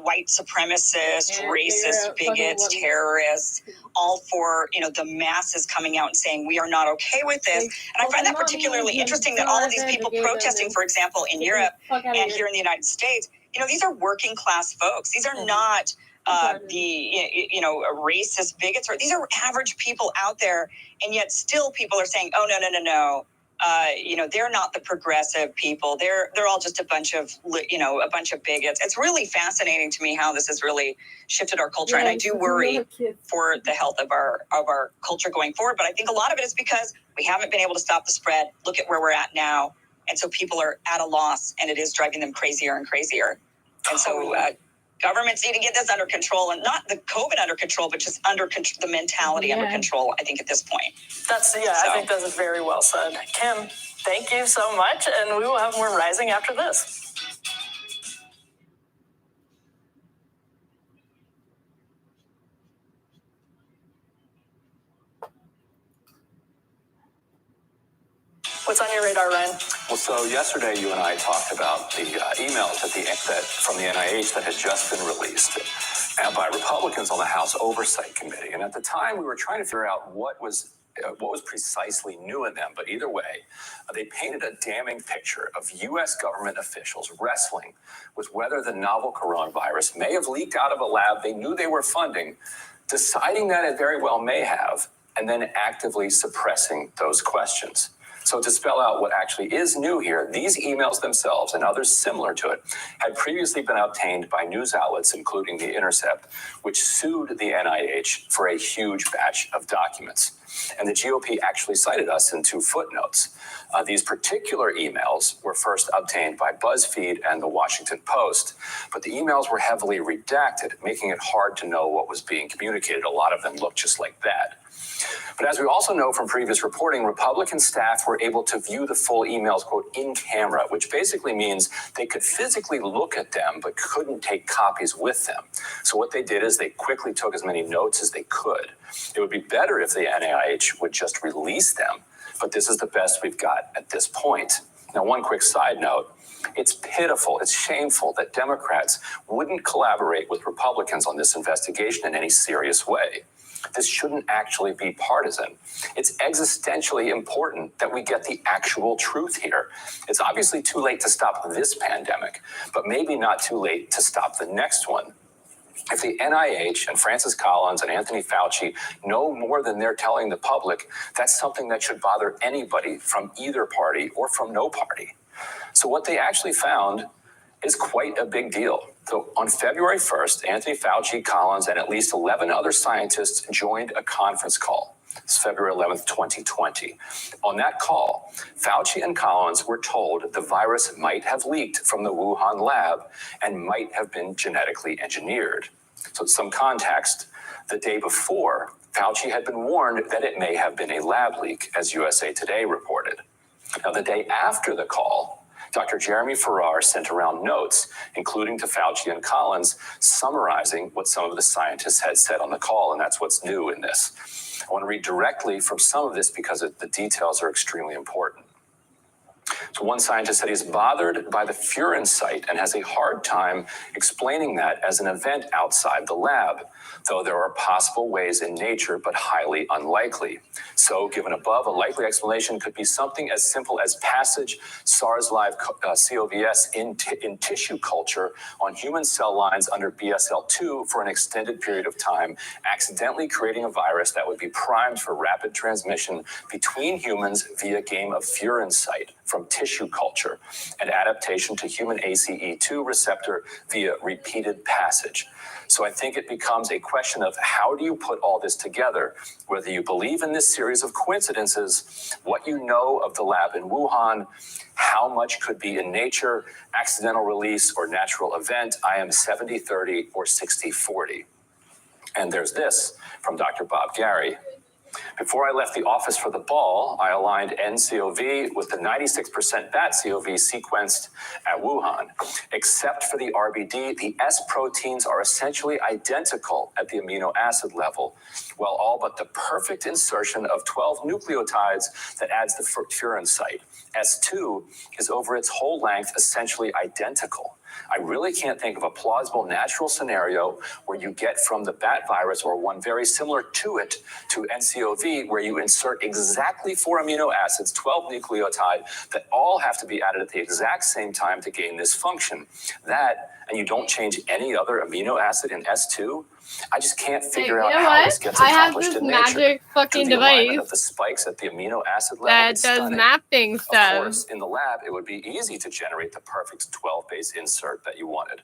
white supremacists, racist, bigots, terrorists, all for, the masses coming out and saying, we are not okay with this. And I find that particularly interesting that all of these people protesting, for example, in Europe and here in the United States, these are working class folks. These are not racist bigots, or these are average people out there, and yet still people are saying, oh, no. They're not the progressive people. They're all just a bunch of bigots. It's really fascinating to me how this has really shifted our culture, and I do worry for the health of our culture going forward. But I think a lot of it is because we haven't been able to stop the spread. Look at where we're at now, and so people are at a loss, and it is driving them crazier and crazier. And so governments need to get this under control, and not the COVID under control, but just under the mentality under control, I think, at this point. I think that's very well said. Kim, thank you so much, and we will have more Rising after this. What's on your radar, Ryan? Well, so yesterday you and I talked about the emails that from the NIH that had just been released by Republicans on the House Oversight Committee. And at the time, we were trying to figure out what was precisely new in them. But either way, they painted a damning picture of U.S. government officials wrestling with whether the novel coronavirus may have leaked out of a lab they knew they were funding, deciding that it very well may have, and then actively suppressing those questions. So to spell out what actually is new here, these emails themselves and others similar to it had previously been obtained by news outlets, including The Intercept, which sued the NIH for a huge batch of documents. And the GOP actually cited us in 2 footnotes. These particular emails were first obtained by BuzzFeed and the Washington Post, but the emails were heavily redacted, making it hard to know what was being communicated. A lot of them looked just like that. But as we also know from previous reporting, Republican staff were able to view the full emails, quote, in camera, which basically means they could physically look at them, but couldn't take copies with them. So what they did is they quickly took as many notes as they could. It would be better if the NIH would just release them, but this is the best we've got at this point. Now, one quick side note. It's pitiful, it's shameful that Democrats wouldn't collaborate with Republicans on this investigation in any serious way. This shouldn't actually be partisan. It's existentially important that we get the actual truth here. It's obviously too late to stop this pandemic, but maybe not too late to stop the next one. If the NIH and Francis Collins and Anthony Fauci know more than they're telling the public, that's something that should bother anybody from either party or from no party. So what they actually found is quite a big deal. So on February 1st, Anthony Fauci, Collins, and at least 11 other scientists joined a conference call. It's February 11th, 2020. On that call, Fauci and Collins were told the virus might have leaked from the Wuhan lab and might have been genetically engineered. So some context, the day before, Fauci had been warned that it may have been a lab leak, as USA Today reported. Now, the day after the call, Dr. Jeremy Farrar sent around notes, including to Fauci and Collins, summarizing what some of the scientists had said on the call, and that's what's new in this. I want to read directly from some of this because the details are extremely important. So one scientist said he's bothered by the furin site and has a hard time explaining that as an event outside the lab, though there are possible ways in nature, but highly unlikely. So given above, a likely explanation could be something as simple as passage SARS-live CoVS in tissue culture on human cell lines under BSL-2 for an extended period of time, accidentally creating a virus that would be primed for rapid transmission between humans via game of furin site from tissue culture and adaptation to human ACE2 receptor via repeated passage. So I think it becomes a question of how do you put all this together, whether you believe in this series of coincidences, what you know of the lab in Wuhan, how much could be in nature, accidental release, or natural event. I am 70-30 or 60-40. And there's this from Dr. Bob Gary. Before I left the office for the ball, I aligned NCOV with the 96% bat COV sequenced at Wuhan. Except for the RBD, the S proteins are essentially identical at the amino acid level, while all but the perfect insertion of 12 nucleotides that adds the furin site. S2 is over its whole length essentially identical. I really can't think of a plausible natural scenario where you get from the bat virus or one very similar to it to NCOV, where you insert exactly 4 amino acids, 12 nucleotide that all have to be added at the exact same time to gain this function. That, and you don't change any other amino acid in S2. I just can't figure out how this gets accomplished in nature. I have this magic fucking device of the spikes at the amino acid level that does mapping stuff. Of course, in the lab, it would be easy to generate the perfect 12-base insert that you wanted.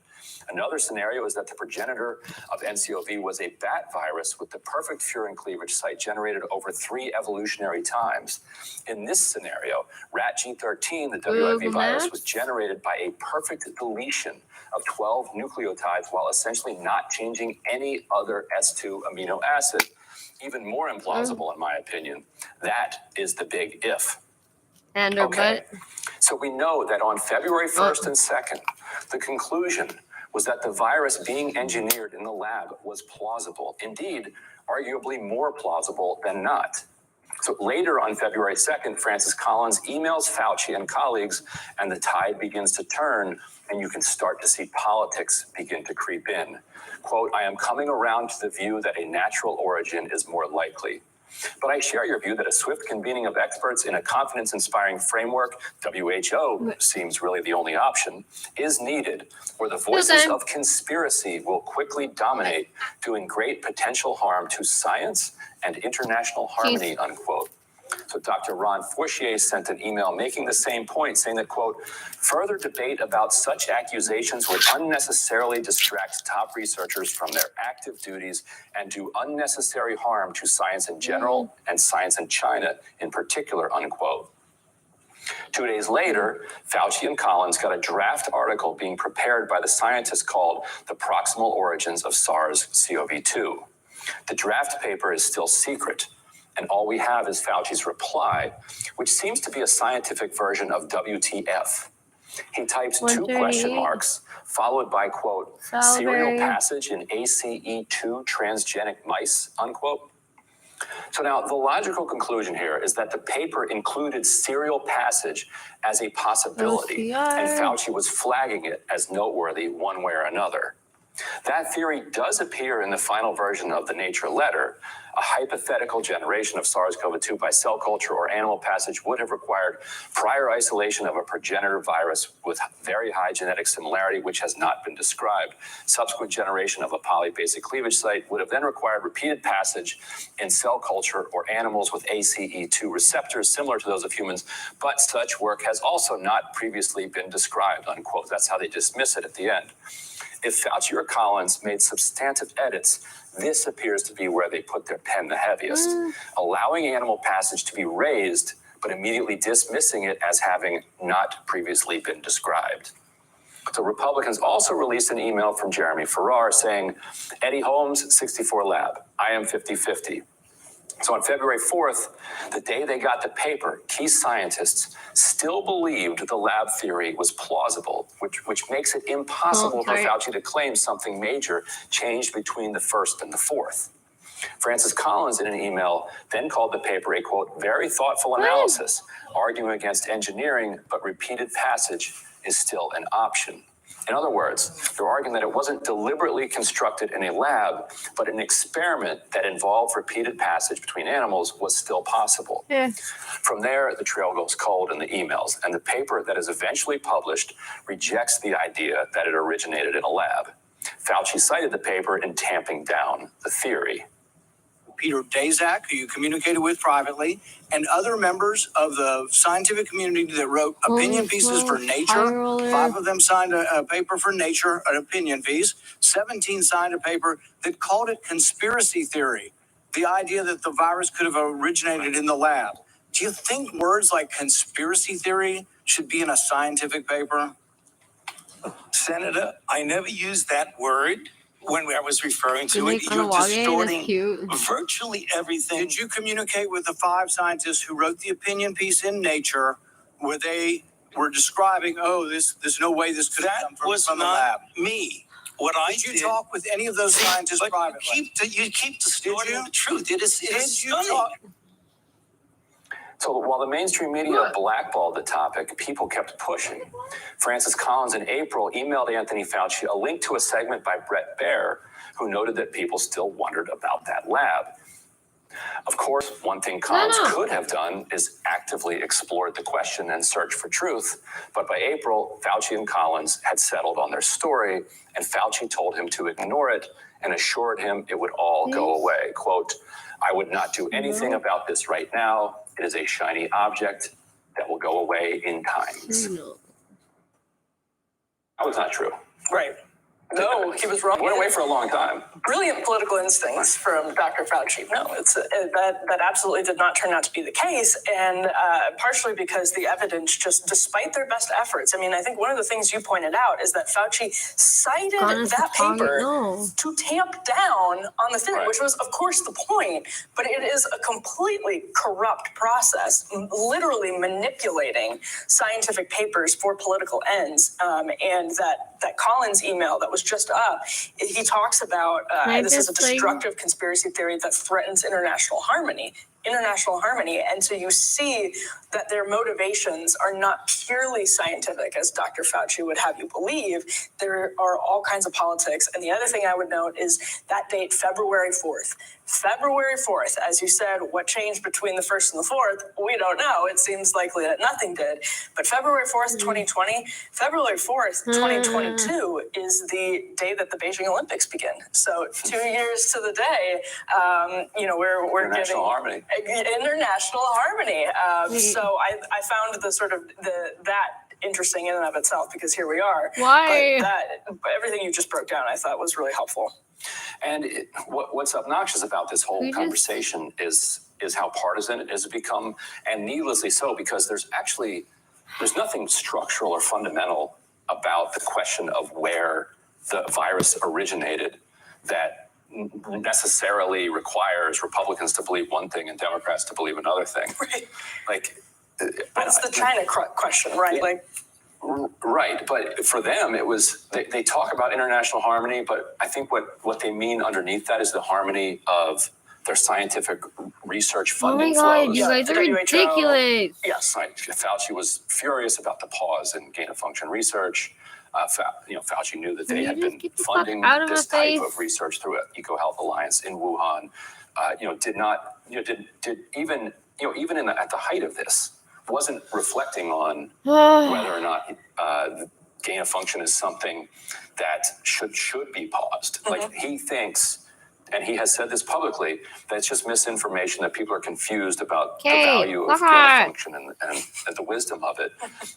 Another scenario is that the progenitor of NCOV was a bat virus with the perfect furin cleavage site generated over 3 evolutionary times. In this scenario, rat G13, the WIV virus, was generated by a perfect deletion of 12 nucleotides while essentially not changing any other S2 amino acid. Even more implausible, in my opinion. That is the big if. So we know that on February 1st and 2nd, the conclusion was that the virus being engineered in the lab was plausible. Indeed, arguably more plausible than not. So later on February 2nd, Francis Collins emails Fauci and colleagues, and the tide begins to turn, and you can start to see politics begin to creep in. Quote, I am coming around to the view that a natural origin is more likely. But I share your view that a swift convening of experts in a confidence-inspiring framework, WHO seems really the only option, is needed, where the voices of conspiracy will quickly dominate, doing great potential harm to science and international harmony, unquote. So Dr. Ron Fortier sent an email making the same point, saying that, quote, further debate about such accusations would unnecessarily distract top researchers from their active duties and do unnecessary harm to science in general and science in China in particular, unquote. 2 days later, Fauci and Collins got a draft article being prepared by the scientists called The Proximal Origins of SARS-CoV-2. The draft paper is still secret, and all we have is Fauci's reply, which seems to be a scientific version of WTF. He types 2 question marks, followed by, quote, serial passage in ACE2 transgenic mice, unquote. So now the logical conclusion here is that the paper included serial passage as a possibility, and Fauci was flagging it as noteworthy one way or another. That theory does appear in the final version of the Nature letter. A hypothetical generation of SARS-CoV-2 by cell culture or animal passage would have required prior isolation of a progenitor virus with very high genetic similarity, which has not been described. Subsequent generation of a polybasic cleavage site would have then required repeated passage in cell culture or animals with ACE2 receptors similar to those of humans, but such work has also not previously been described, unquote. That's how they dismiss it at the end. If Fauci or Collins made substantive edits, this appears to be where they put their pen the heaviest, allowing animal passage to be raised, but immediately dismissing it as having not previously been described. So Republicans also released an email from Jeremy Farrar saying, Eddie Holmes, 64 lab, I am 50-50. So on February 4th, the day they got the paper, key scientists still believed the lab theory was plausible, which makes it impossible for Fauci to claim something major changed between the 1st and the 4th. Francis Collins, in an email, then called the paper a, quote, very thoughtful analysis, arguing against engineering, but repeated passage is still an option. In other words, they're arguing that it wasn't deliberately constructed in a lab, but an experiment that involved repeated passage between animals was still possible. Yeah. From there, the trail goes cold in the emails, and the paper that is eventually published rejects the idea that it originated in a lab. Fauci cited the paper in tamping down the theory. Peter Daszak, who you communicated with privately, and other members of the scientific community that wrote opinion pieces for Nature. 5 of them signed a paper for Nature, an opinion piece. 17 signed a paper that called it conspiracy theory, the idea that the virus could have originated in the lab. Do you think words like conspiracy theory should be in a scientific paper? Senator, I never used that word when I was referring to it. You're That's distorting cute. virtually everything. Did you communicate with the 5 scientists who wrote the opinion piece in Nature where they were describing, there's no way this could have come from the lab? Me. What I Did you talk with any of those scientists but privately? you keep distorting the truth. It is Did you stunning. talk? So while the mainstream media blackballed the topic, people kept pushing. Francis Collins in April emailed Anthony Fauci a link to a segment by Brett Baer, who noted that people still wondered about that lab. Of course, one thing Collins could have done is actively explored the question and searched for truth. But by April, Fauci and Collins had settled on their story, and Fauci told him to ignore it and assured him it would all go away. Quote, I would not do anything about this right now. It is a shiny object that will go away in time. That was not true. Right. No, he was wrong. It went away for a long time. Brilliant political instincts from Dr. Fauci. No, that absolutely did not turn out to be the case, and partially because the evidence just, despite their best efforts, I mean, I think one of the things you pointed out is that Fauci cited that paper to tamp down on the theory, which was, of course, the point, but it is a completely corrupt process, literally manipulating scientific papers for political ends, and that Collins email that was just up, he talks about this is a destructive conspiracy theory that threatens international harmony. And so you see that their motivations are not purely scientific, as Dr. Fauci would have you believe. There are all kinds of politics. And the other thing I would note is that date, February 4th. February 4th, as you said, what changed between the 1st and the 4th? We don't know. It seems likely that nothing did. But February 4th, 2020, February 4th, 2022 is the day that the Beijing Olympics begin. So 2 years to the day, we're International harmony. International harmony. So I found the sort of that interesting in and of itself, because here we are. Why? But everything you just broke down, I thought was really helpful. And what's obnoxious about this whole conversation is how partisan it has become, and needlessly so, because there's nothing structural or fundamental about the question of where the virus originated that necessarily requires Republicans to believe one thing and Democrats to believe another thing. Right. But it's the China question, right? Right, but for them, it was, they talk about international harmony, but I think what they mean underneath that is the harmony of their scientific research funding flows. Oh my God, you guys are ridiculous. Yes, Fauci was furious about the pause in gain-of-function research. Fauci knew that they had been funding this type of research through an EcoHealth Alliance in Wuhan. Even at the height of this, wasn't reflecting on whether or not gain of function is something that should be paused. Like, he thinks, and he has said this publicly, that it's just misinformation, that people are confused about the value of gain of function and the wisdom of it.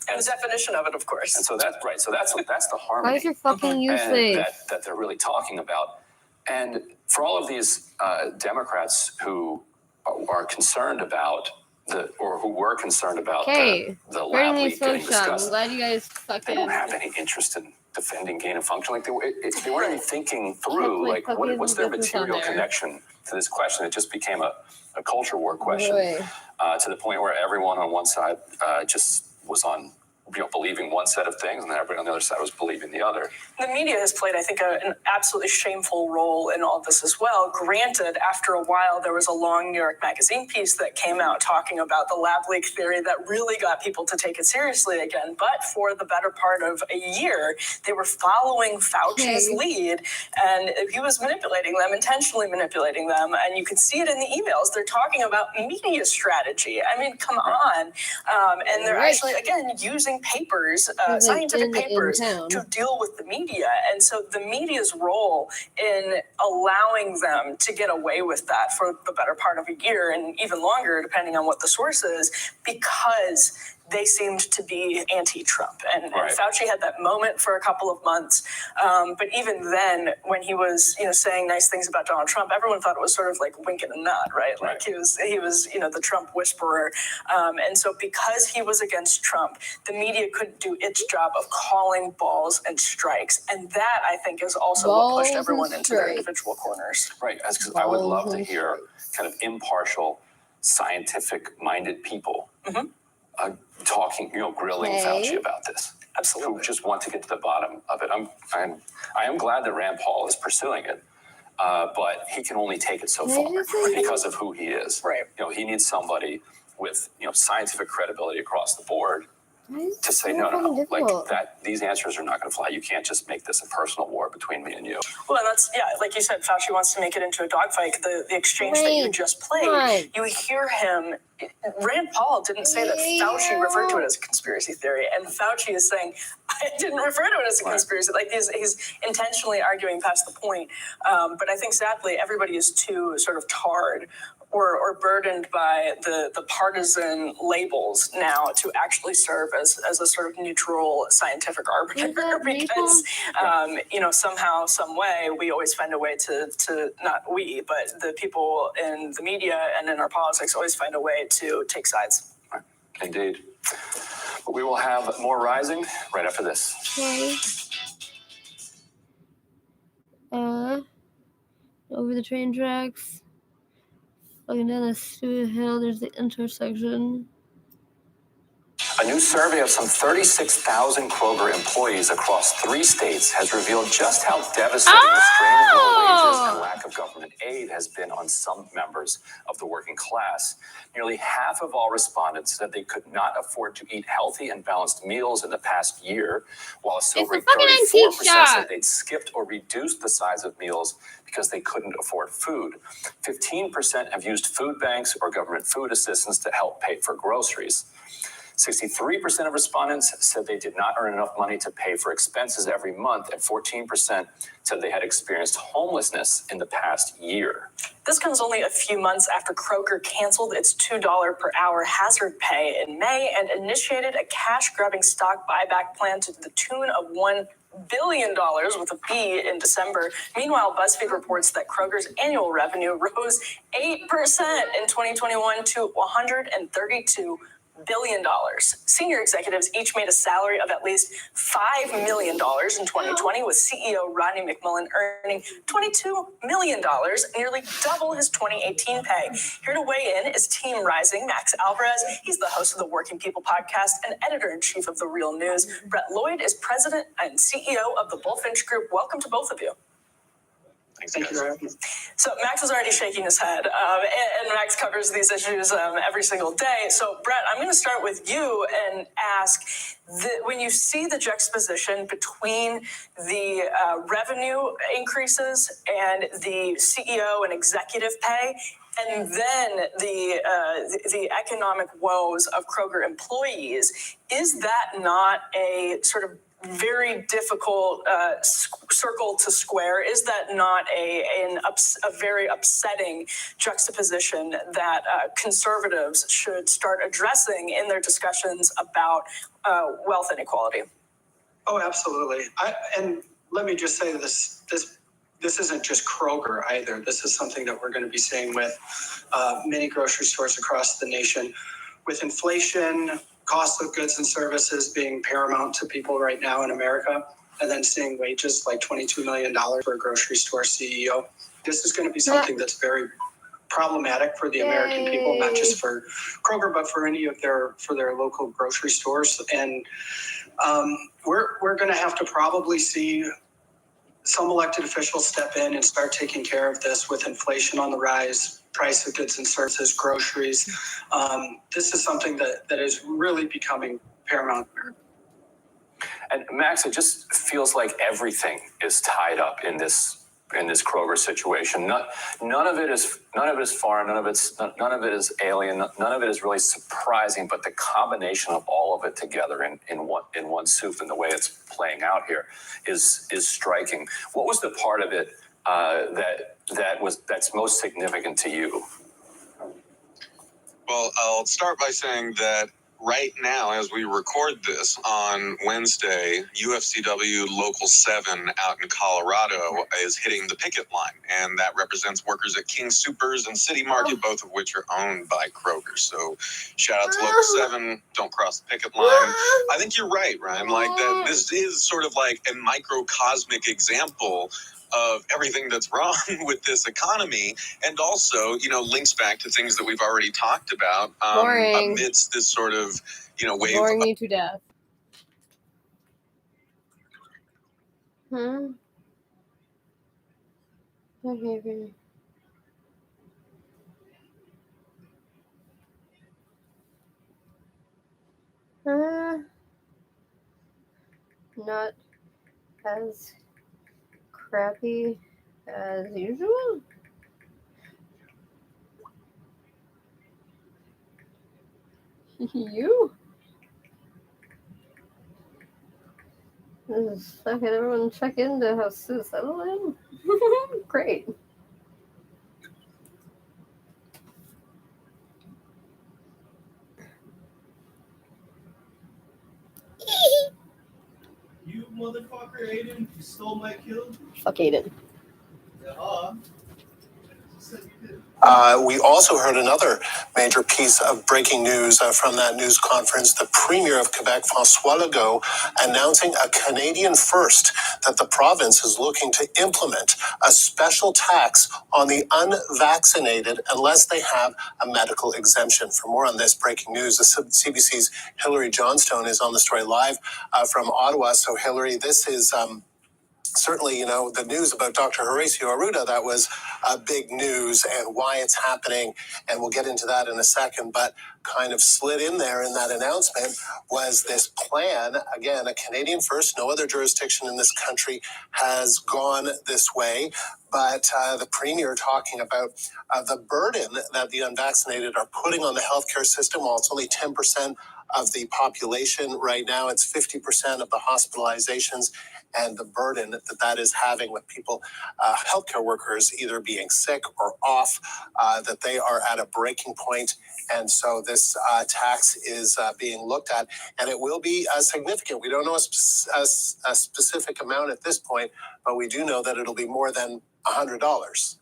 And the definition of it, of course. And so that's right. So that's the harmony. Why is it fucking useless? That they're really talking about. And for all of these Democrats who are concerned about who were concerned about the lab leak getting discussed, I'm glad you guys they don't have any interest in defending gain of function. Like, they weren't even thinking through, what's their material connection to this question. It just became a culture war question, to the point where everyone on one side just was on believing one set of things, and then everybody on the other side was believing the other. The media has played, I think, an absolutely shameful role in all of this as well. Granted, after a while, there was a long New York Magazine piece that came out talking about the lab leak theory that really got people to take it seriously again. But for the better part of a year, they were following Fauci's lead, and he was manipulating them, intentionally manipulating them. And you could see it in the emails. They're talking about media strategy. I mean, come on. And they're actually, again, using papers, scientific papers, to deal with the media. And so the media's role in allowing them to get away with that for the better part of a year and even longer, depending on what the source is, because they seemed to be anti-Trump. And Fauci had that moment for a couple of months. But even then, when he was, saying nice things about Donald Trump, everyone thought it was sort of like wink and a nod, right? Like he was, the Trump whisperer. And so because he was against Trump, the media couldn't do its job of calling balls and strikes. And that, I think, is also what pushed everyone into their individual corners. Right. Because I would love to hear kind of impartial, scientific-minded people talking, grilling Fauci about this. Absolutely. Who just want to get to the bottom of it. I am glad that Rand Paul is pursuing it, but he can only take it so far because of who he is. Right. He needs somebody with scientific credibility across the board to say no, like that. These answers are not going to fly. You can't just make this a personal war between me and you. Well, and that's like you said, Fauci wants to make it into a dogfight. The exchange that you just played, you hear him. Rand Paul didn't say that Fauci referred to it as a conspiracy theory, and Fauci is saying, I didn't refer to it as a conspiracy. Like he's intentionally arguing past the point. But I think sadly, everybody is too sort of tarred or burdened by the partisan labels now to actually serve as a sort of neutral scientific arbiter, because somehow, some way, we always find a way to not we, but the people in the media and in our politics always find a way to take sides. Indeed. But we will have more Rising right after this. Over the train tracks. Looking down the stupid hill, there's the intersection. A new survey of some 36,000 Kroger employees across 3 states has revealed just how devastating the strain of low wages and lack of government aid has been on some members of the working class. Nearly half of all respondents said they could not afford to eat healthy and balanced meals in the past year, while a sobering 34% said they'd skipped or reduced the size of meals because they couldn't afford food. 15% have used food banks or government food assistance to help pay for groceries. 63% of respondents said they did not earn enough money to pay for expenses every month, and 14% said they had experienced homelessness in the past year. This comes only a few months after Kroger canceled its $2 per hour hazard pay in May and initiated a cash-grabbing stock buyback plan to the tune of $1 billion with a B in December. Meanwhile, BuzzFeed reports that Kroger's annual revenue rose 8% in 2021 to $132 billion. Senior executives each made a salary of at least $5 million in 2020, with CEO Rodney McMullen earning $22 million, nearly double his 2018 pay. Here to weigh in is Team Rising, Max Alvarez. He's the host of the Working People podcast and editor-in-chief of The Real News. Brett Lloyd is president and CEO of the Bullfinch Group. Welcome to both of you. Thank you for having me. So Max is already shaking his head, and Max covers these issues every single day. So Brett, I'm going to start with you and ask, when you see the juxtaposition between the revenue increases and the CEO and executive pay, and then the economic woes of Kroger employees, is that not a sort of very difficult circle to square? Is that not a very upsetting juxtaposition that conservatives should start addressing in their discussions about wealth inequality? Oh, absolutely. And let me just say this isn't just Kroger either. This is something that we're going to be seeing with many grocery stores across the nation. With inflation, cost of goods and services being paramount to people right now in America, and then seeing wages like $22 million for a grocery store CEO. This is going to be something that's very problematic for the American people, not just for Kroger, but for any of their local grocery stores. And we're going to have to probably see some elected officials step in and start taking care of this with inflation on the rise, price of goods and services, groceries. This is something that is really becoming paramount. And Max, it just feels like everything is tied up in this Kroger situation. None of it is foreign. None of it is alien. None of it is really surprising. But the combination of all of it together in one soup and the way it's playing out here is striking. What was the part of it that's most significant to you? Well, I'll start by saying that right now, as we record this on Wednesday, UFCW Local 7 out in Colorado is hitting the picket line, and that represents workers at King Soopers and City Market, both of which are owned by Kroger. So shout out to Local 7, don't cross the picket line. I think you're right, Ryan, like that this is sort of like a microcosmic example of everything that's wrong with this economy, and also, links back to things that we've already talked about amidst this sort of, wave. Boring me to death. Okay. Not as crappy as usual. You? Can everyone check in to have Sue settle in? Great. You motherfucker, Aiden, you stole my kill. Fuck Aiden. We also heard another major piece of breaking news from that news conference. The Premier of Quebec, François Legault, announcing a Canadian first, that the province is looking to implement a special tax on the unvaccinated unless they have a medical exemption. For more on this breaking news, CBC's Hilary Johnstone is on the story live from Ottawa. So Hilary, this is... certainly, the news about Dr. Horacio Arruda, that was big news, and why it's happening, and we'll get into that in a second, but kind of slid in there in that announcement was this plan, again, a Canadian first, no other jurisdiction in this country has gone this way, but the Premier talking about the burden that the unvaccinated are putting on the healthcare system. Well, it's only 10% of the population right now. It's 50% of the hospitalizations, and the burden that is having with people, healthcare workers either being sick or off, that they are at a breaking point. And so this tax is being looked at, and it will be significant. We don't know a specific amount at this point, but we do know that it'll be more than $100.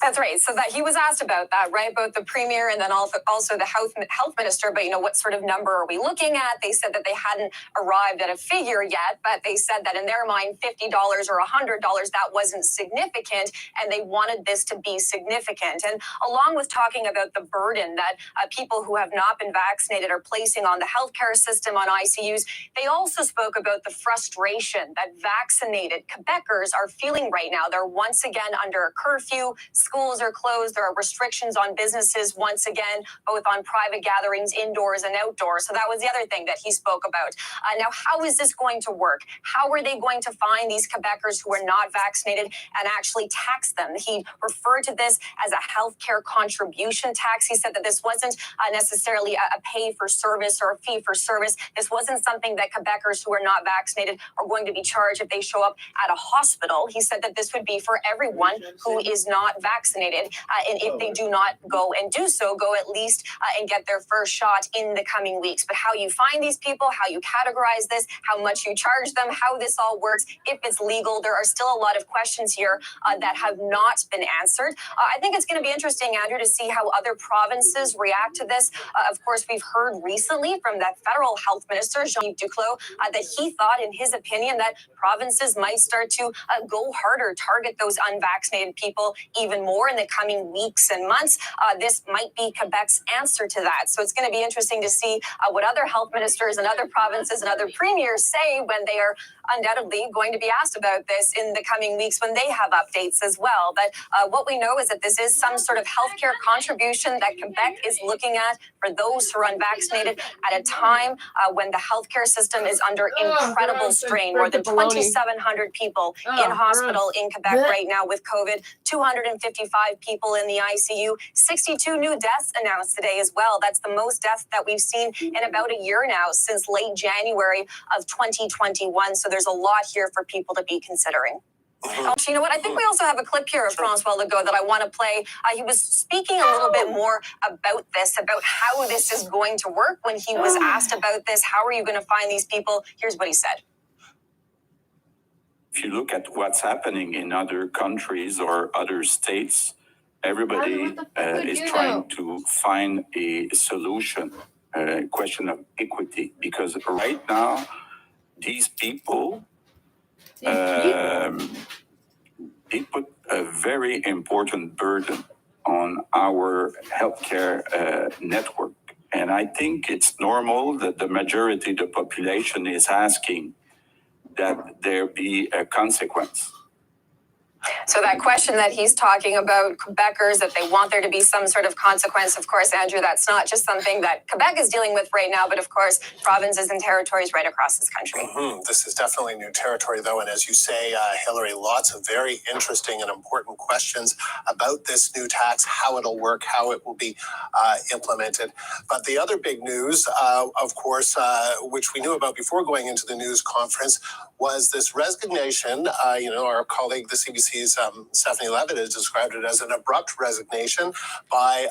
That's right. So that he was asked about that, right? Both the Premier and then also the health minister. But, what sort of number are we looking at? They said that they hadn't arrived at a figure yet, but they said that in their mind, $50 or $100, that wasn't significant, and they wanted this to be significant. And along with talking about the burden that people who have not been vaccinated are placing on the healthcare system, on ICUs, they also spoke about the frustration that vaccinated Quebecers are feeling right now. They're once again under a curfew. Schools are closed. There are restrictions on businesses once again, both on private gatherings, indoors and outdoors. So that was the other thing that he spoke about. Now, how is this going to work? How are they going to find these Quebecers who are not vaccinated and actually tax them? He referred to this as a healthcare contribution tax. He said that this wasn't necessarily a pay for service or a fee for service. This wasn't something that Quebecers who are not vaccinated are going to be charged if they show up at a hospital. He said that this would be for everyone who is not vaccinated. And if they do not go and do so, go at least and get their first shot in the coming weeks. But how you find these people, how you categorize this, how much you charge them, how this all works, if it's legal, there are still a lot of questions here that have not been answered. I think it's going to be interesting, Andrew, to see how other provinces react to this. Of course, we've heard recently from that federal health minister, Jean-Yves Duclos, that he thought, in his opinion, that provinces might start to go harder, target those unvaccinated people even more. more in the coming weeks and months. This might be Quebec's answer to that. So it's going to be interesting to see what other health ministers and other provinces and other premiers say when they are undoubtedly going to be asked about this in the coming weeks when they have updates as well. But what we know is that this is some sort of healthcare contribution that Quebec is looking at for those who are unvaccinated at a time when the healthcare system is under incredible strain. More than 2,700 people in hospital in Quebec right now with COVID, 255 people in the ICU, 62 new deaths announced today as well. That's the most deaths that we've seen in about a year now, since late January of 2021. So there's a lot here for people to be considering. Oh, you know what? I think we also have a clip here of Francois Legault that I want to play. He was speaking a little bit more about this, about how this is going to work. When he was asked about this, how are you going to find these people? Here's what he said. If you look at what's happening in other countries or other states, everybody is trying to find a solution, a question of equity. Because right now, these people, they put a very important burden on our healthcare network. And I think it's normal that the majority of the population is asking that there be a consequence. So that question that he's talking about, Quebecers, that they want there to be some sort of consequence, of course, Andrew, that's not just something that Quebec is dealing with right now, but of course, provinces and territories right across this country. This is definitely new territory, though. And as you say, Hillary, lots of very interesting and important questions about this new tax, how it'll work, how it will be implemented. But the other big news, of course, which we knew about before going into the news conference, was this resignation. Our colleague, the CBC's Stephanie Levitt, has described it as an abrupt resignation by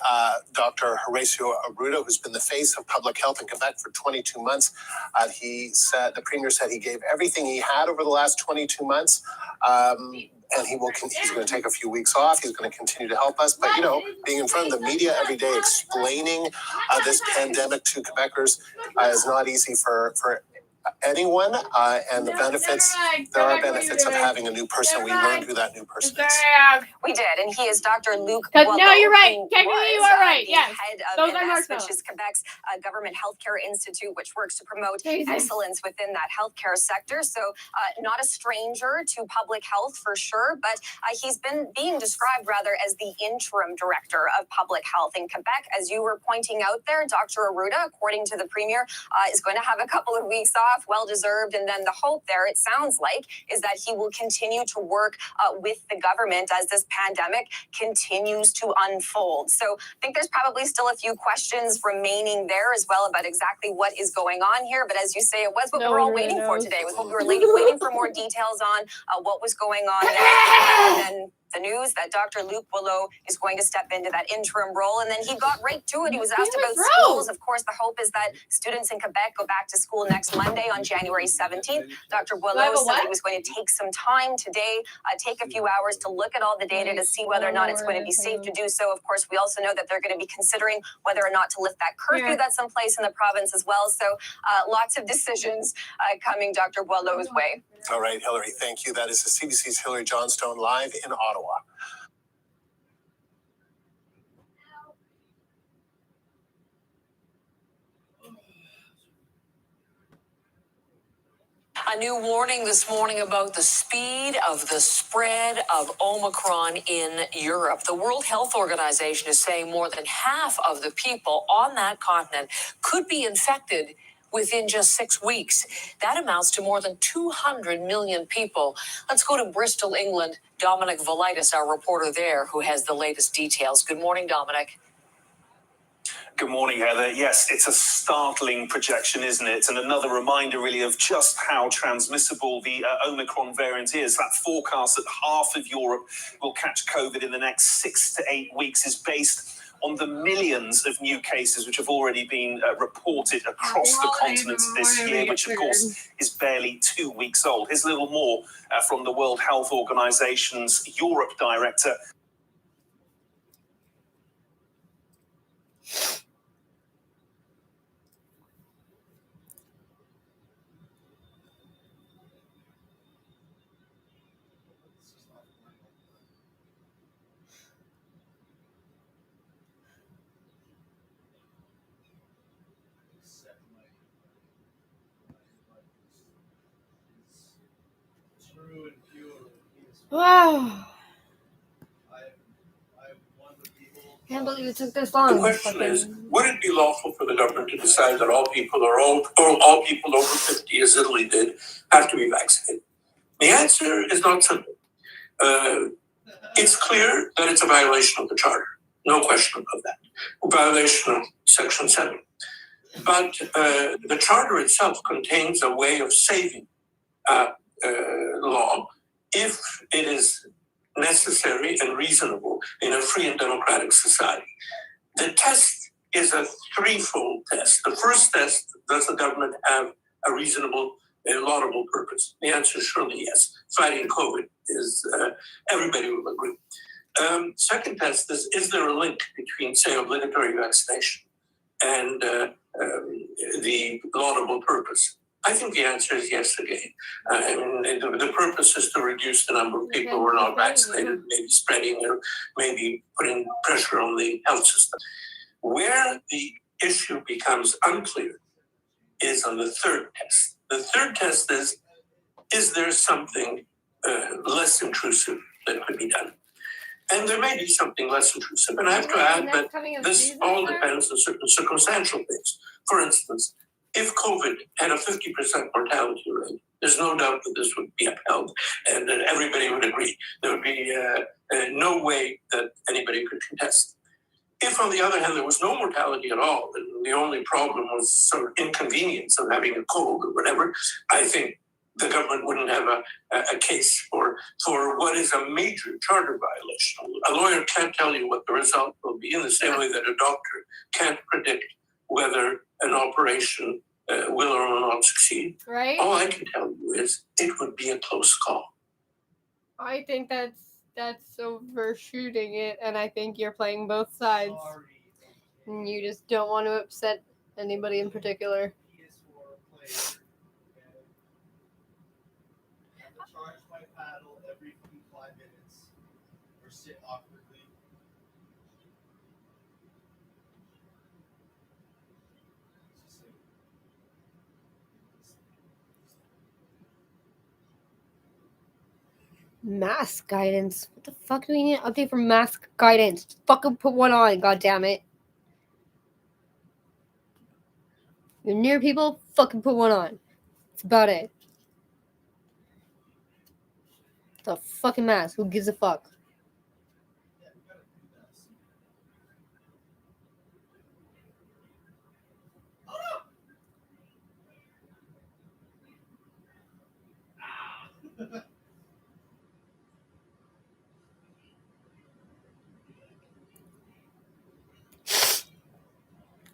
Dr. Horacio Arruda, who's been the face of public health in Quebec for 22 months. He said, the premier said he gave everything he had over the last 22 months. And he's going to take a few weeks off. He's going to continue to help us. But, being in front of the media every day explaining this pandemic to Quebecers is not easy for anyone, and the benefits, there are benefits of having a new person. We learned who that new person is. We did, and he is Dr. Luc. No, you're right. Technically, you are right. Yes. Head of Those are NS, marshmallows. which is Quebec's government healthcare institute, which works to promote excellence within that healthcare sector. So, not a stranger to public health for sure, but he's been being described rather as the interim director of public health in Quebec. As you were pointing out there, Dr. Arruda, according to the premier, is going to have a couple of weeks off, well deserved. And then the hope there, it sounds like, is that he will continue to work with the government as this pandemic continues to unfold. So I think there's probably still a few questions remaining there as well about exactly what is going on here. But as you say, it was what we were all waiting for today. It was what we were waiting for more details on what was going on there. And then the news that Dr. Luc Boileau is going to step into that interim role. And then he got right to it. He was asked about schools. Of course, the hope is that students in Quebec go back to school next Monday on January 17th. Dr. Boileau said he was going to take some time today, take a few hours to look at all the data to see whether or not it's going to be safe to do so. Of course, we also know that they're going to be considering whether or not to lift that curfew that's in place in the province as well. So lots of decisions coming Dr. Boileau's way. All right, Hillary, thank you. That is the CBC's Hillary Johnstone live in Ottawa. A new warning this morning about the speed of the spread of Omicron in Europe. The World Health Organization is saying more than half of the people on that continent could be infected within just 6 weeks. That amounts to more than 200 million people. Let's go to Bristol, England. Dominic Velitis, our reporter there, who has the latest details. Good morning, Dominic. Good morning, Heather. Yes, it's a startling projection, isn't it? And another reminder, really, of just how transmissible the Omicron variant is. That forecast that half of Europe will catch COVID in the next 6 to 8 weeks is based on the millions of new cases which have already been reported across the continent this year, which, of course, is barely 2 weeks old. Here's a little more from the World Health Organization's Europe director. Wow. Can't believe it took this long. The question is, would it be lawful for the government to decide that all people over 50, as Italy did, have to be vaccinated? The answer is not simple. It's clear that it's a violation of the Charter. No question about that. A violation of Section 7. But the Charter itself contains a way of saving law if it is necessary and reasonable in a free and democratic society. The test is a threefold test. The first test, does the government have a reasonable and laudable purpose? The answer is surely yes. Fighting COVID is, everybody will agree. Second test is there a link between, say, obligatory vaccination and the laudable purpose? I think the answer is yes again. The purpose is to reduce the number of people who are not vaccinated, maybe spreading or maybe putting pressure on the health system. Where the issue becomes unclear is on the third test. The third test is there something less intrusive that could be done? And there may be something less intrusive. And I have to add that this all depends on certain circumstantial things. For instance, if COVID had a 50% mortality rate, there's no doubt that this would be upheld and that everybody would agree. There would be no way that anybody could contest. If, on the other hand, there was no mortality at all, and the only problem was sort of inconvenience of having a cold or whatever, I think the government wouldn't have a case for what is a major charter violation. A lawyer can't tell you what the result will be in the same way that a doctor can't predict whether an operation will or will not succeed. Right? All I can tell you is it would be a close call. I think that's overshooting it, and I think you're playing both sides. And you just don't want to upset anybody in particular. Charge my paddle every 5 minutes or sit awkwardly. Mask guidance. What the fuck do we need an update for mask guidance? Fucking put one on, goddammit. You're near people, fucking put one on. That's about it. It's a fucking mask. Who gives a fuck?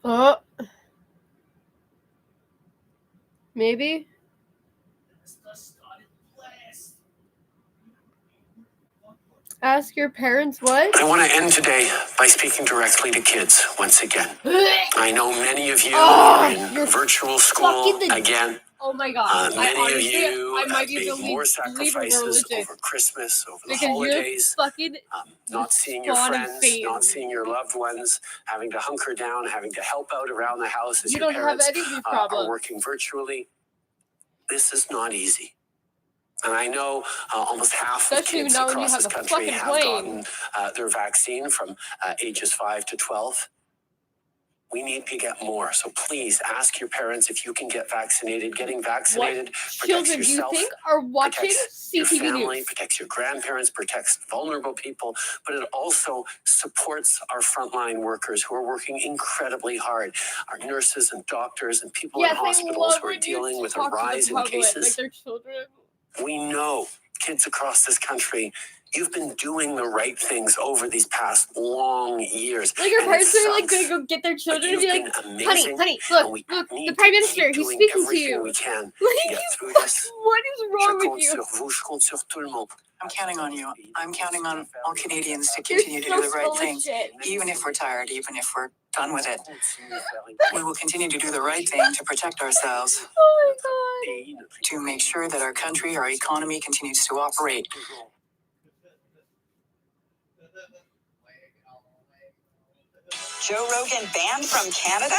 Oh. Maybe? Ask your parents what? I want to end today by speaking directly to kids once again. I know many of you are in virtual school again. Oh my god. Many of you have made more sacrifices over Christmas, over the holidays, not seeing your friends, not seeing your loved ones, having to hunker down, having to help out around the house as your parents are working virtually. This is not easy. And I know almost half of kids across this country have gotten their vaccine from ages 5 to 12. We need to get more. So please ask your parents if you can get vaccinated. Getting vaccinated protects yourself, do you think are watching protects your CTV family, News? protects your grandparents, protects vulnerable people, but it also supports our frontline workers who are working incredibly hard. Our nurses and doctors and people in hospitals who are dealing with a rise in cases. Like their children. We know, kids across this country, you've been doing the right things over these past long years. Like your parents are like gonna go get their children and be like, honey, look, the Prime Minister, he's speaking to you. We can like, get through this. What is wrong with you? I'm counting on you. I'm counting on all Canadians to continue to do the right thing, even if we're tired, even if we're done with it. We will continue to do the right thing to protect ourselves, to make sure that our country, our economy continues to operate. Joe Rogan banned from Canada?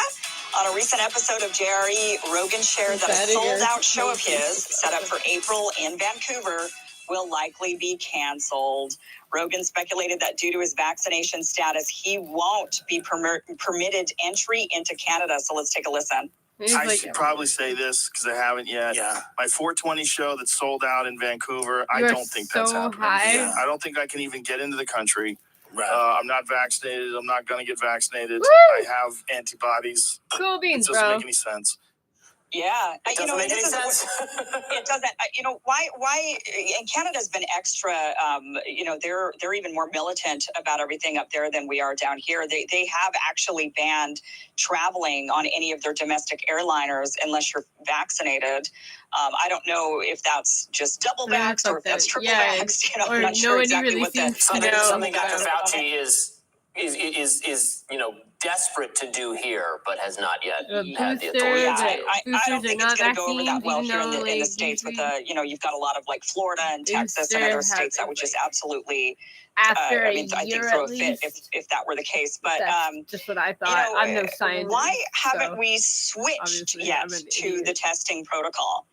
On a recent episode of JRE, Rogan shared that a sold-out show of his, set up for April in Vancouver, will likely be canceled. Rogan speculated that due to his vaccination status, he won't be permitted entry into Canada. So let's take a listen. I should probably say this because I haven't yet. Yeah. My 420 show that sold out in Vancouver, I don't think that's happening. Yeah. I don't think I can even get into the country. Right. I'm not vaccinated. I'm not going to get vaccinated. Woo! I have antibodies. Cool beans, it doesn't bro. make any sense. Yeah, It doesn't make any sense. It doesn't. Why? And Canada's been extra. They're even more militant about everything up there than we are down here. They have actually banned traveling on any of their domestic airliners unless you're vaccinated. I don't know if that's just double vaxxed or if that's triple vaxxed. I'm not sure exactly really what that. Something Dr. Fauci is desperate to do here, but has not yet had the authority to. I don't think it's going to go over that well here in the States with you've got a lot of like Florida and Texas and other states that would just absolutely, I think throw a fit if that were the case. But just what I thought. I'm no scientist. Why haven't we switched yet to the testing protocol?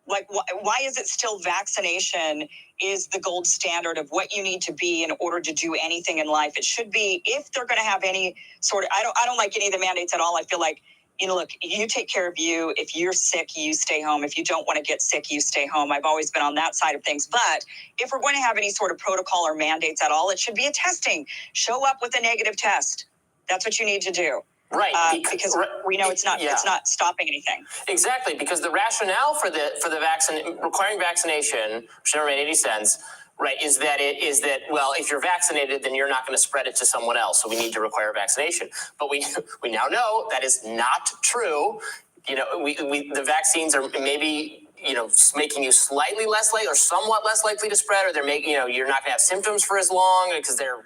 Why is it still vaccination is the gold standard of what you need to be in order to do anything in life? It should be, if they're going to have any sort of, I don't like any of the mandates at all. I feel like, look, you take care of you. If you're sick, you stay home. If you don't want to get sick, you stay home. I've always been on that side of things. But if we're going to have any sort of protocol or mandates at all, it should be a testing. Show up with a negative test. That's what you need to do. Right, because we know it's not stopping anything. Exactly, because the rationale for the vaccine requiring vaccination, which never made any sense, right, is that well, if you're vaccinated, then you're not going to spread it to someone else. So we need to require vaccination. But we now know that is not true. The vaccines are maybe making you slightly less likely or somewhat less likely to spread, or they're making you're not going to have symptoms for as long because they're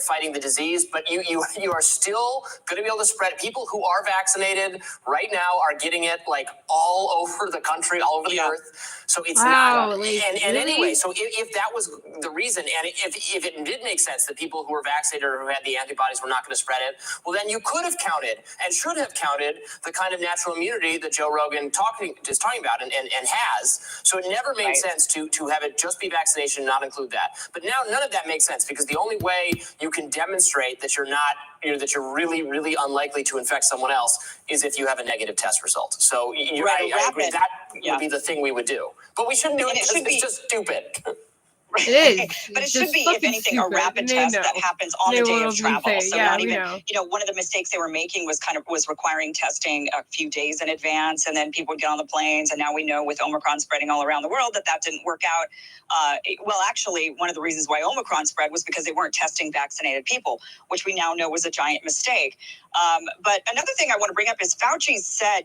fighting the disease, but you are still going to be able to spread it. People who are vaccinated right now are getting it like all over the country, all over the earth. So it's not. And anyway, so if that was the reason, and if it did make sense that people who were vaccinated or who had the antibodies were not going to spread it, well, then you could have counted and should have counted the kind of natural immunity that Joe Rogan is talking about and has. So it never made sense to have it just be vaccination and not include that. But now none of that makes sense because the only way you can demonstrate that you're not, that you're really, really unlikely to infect someone else is if you have a negative test result. So I agree that would be the thing we would do. But we shouldn't do it because it's just stupid. It is. But it should be, if anything, a rapid test that happens on the day of travel. So not even, one of the mistakes they were making was requiring testing a few days in advance, and then people would get on the planes. And now we know with Omicron spreading all around the world that didn't work out. Well, actually, one of the reasons why Omicron spread was because they weren't testing vaccinated people, which we now know was a giant mistake. But another thing I want to bring up is Fauci said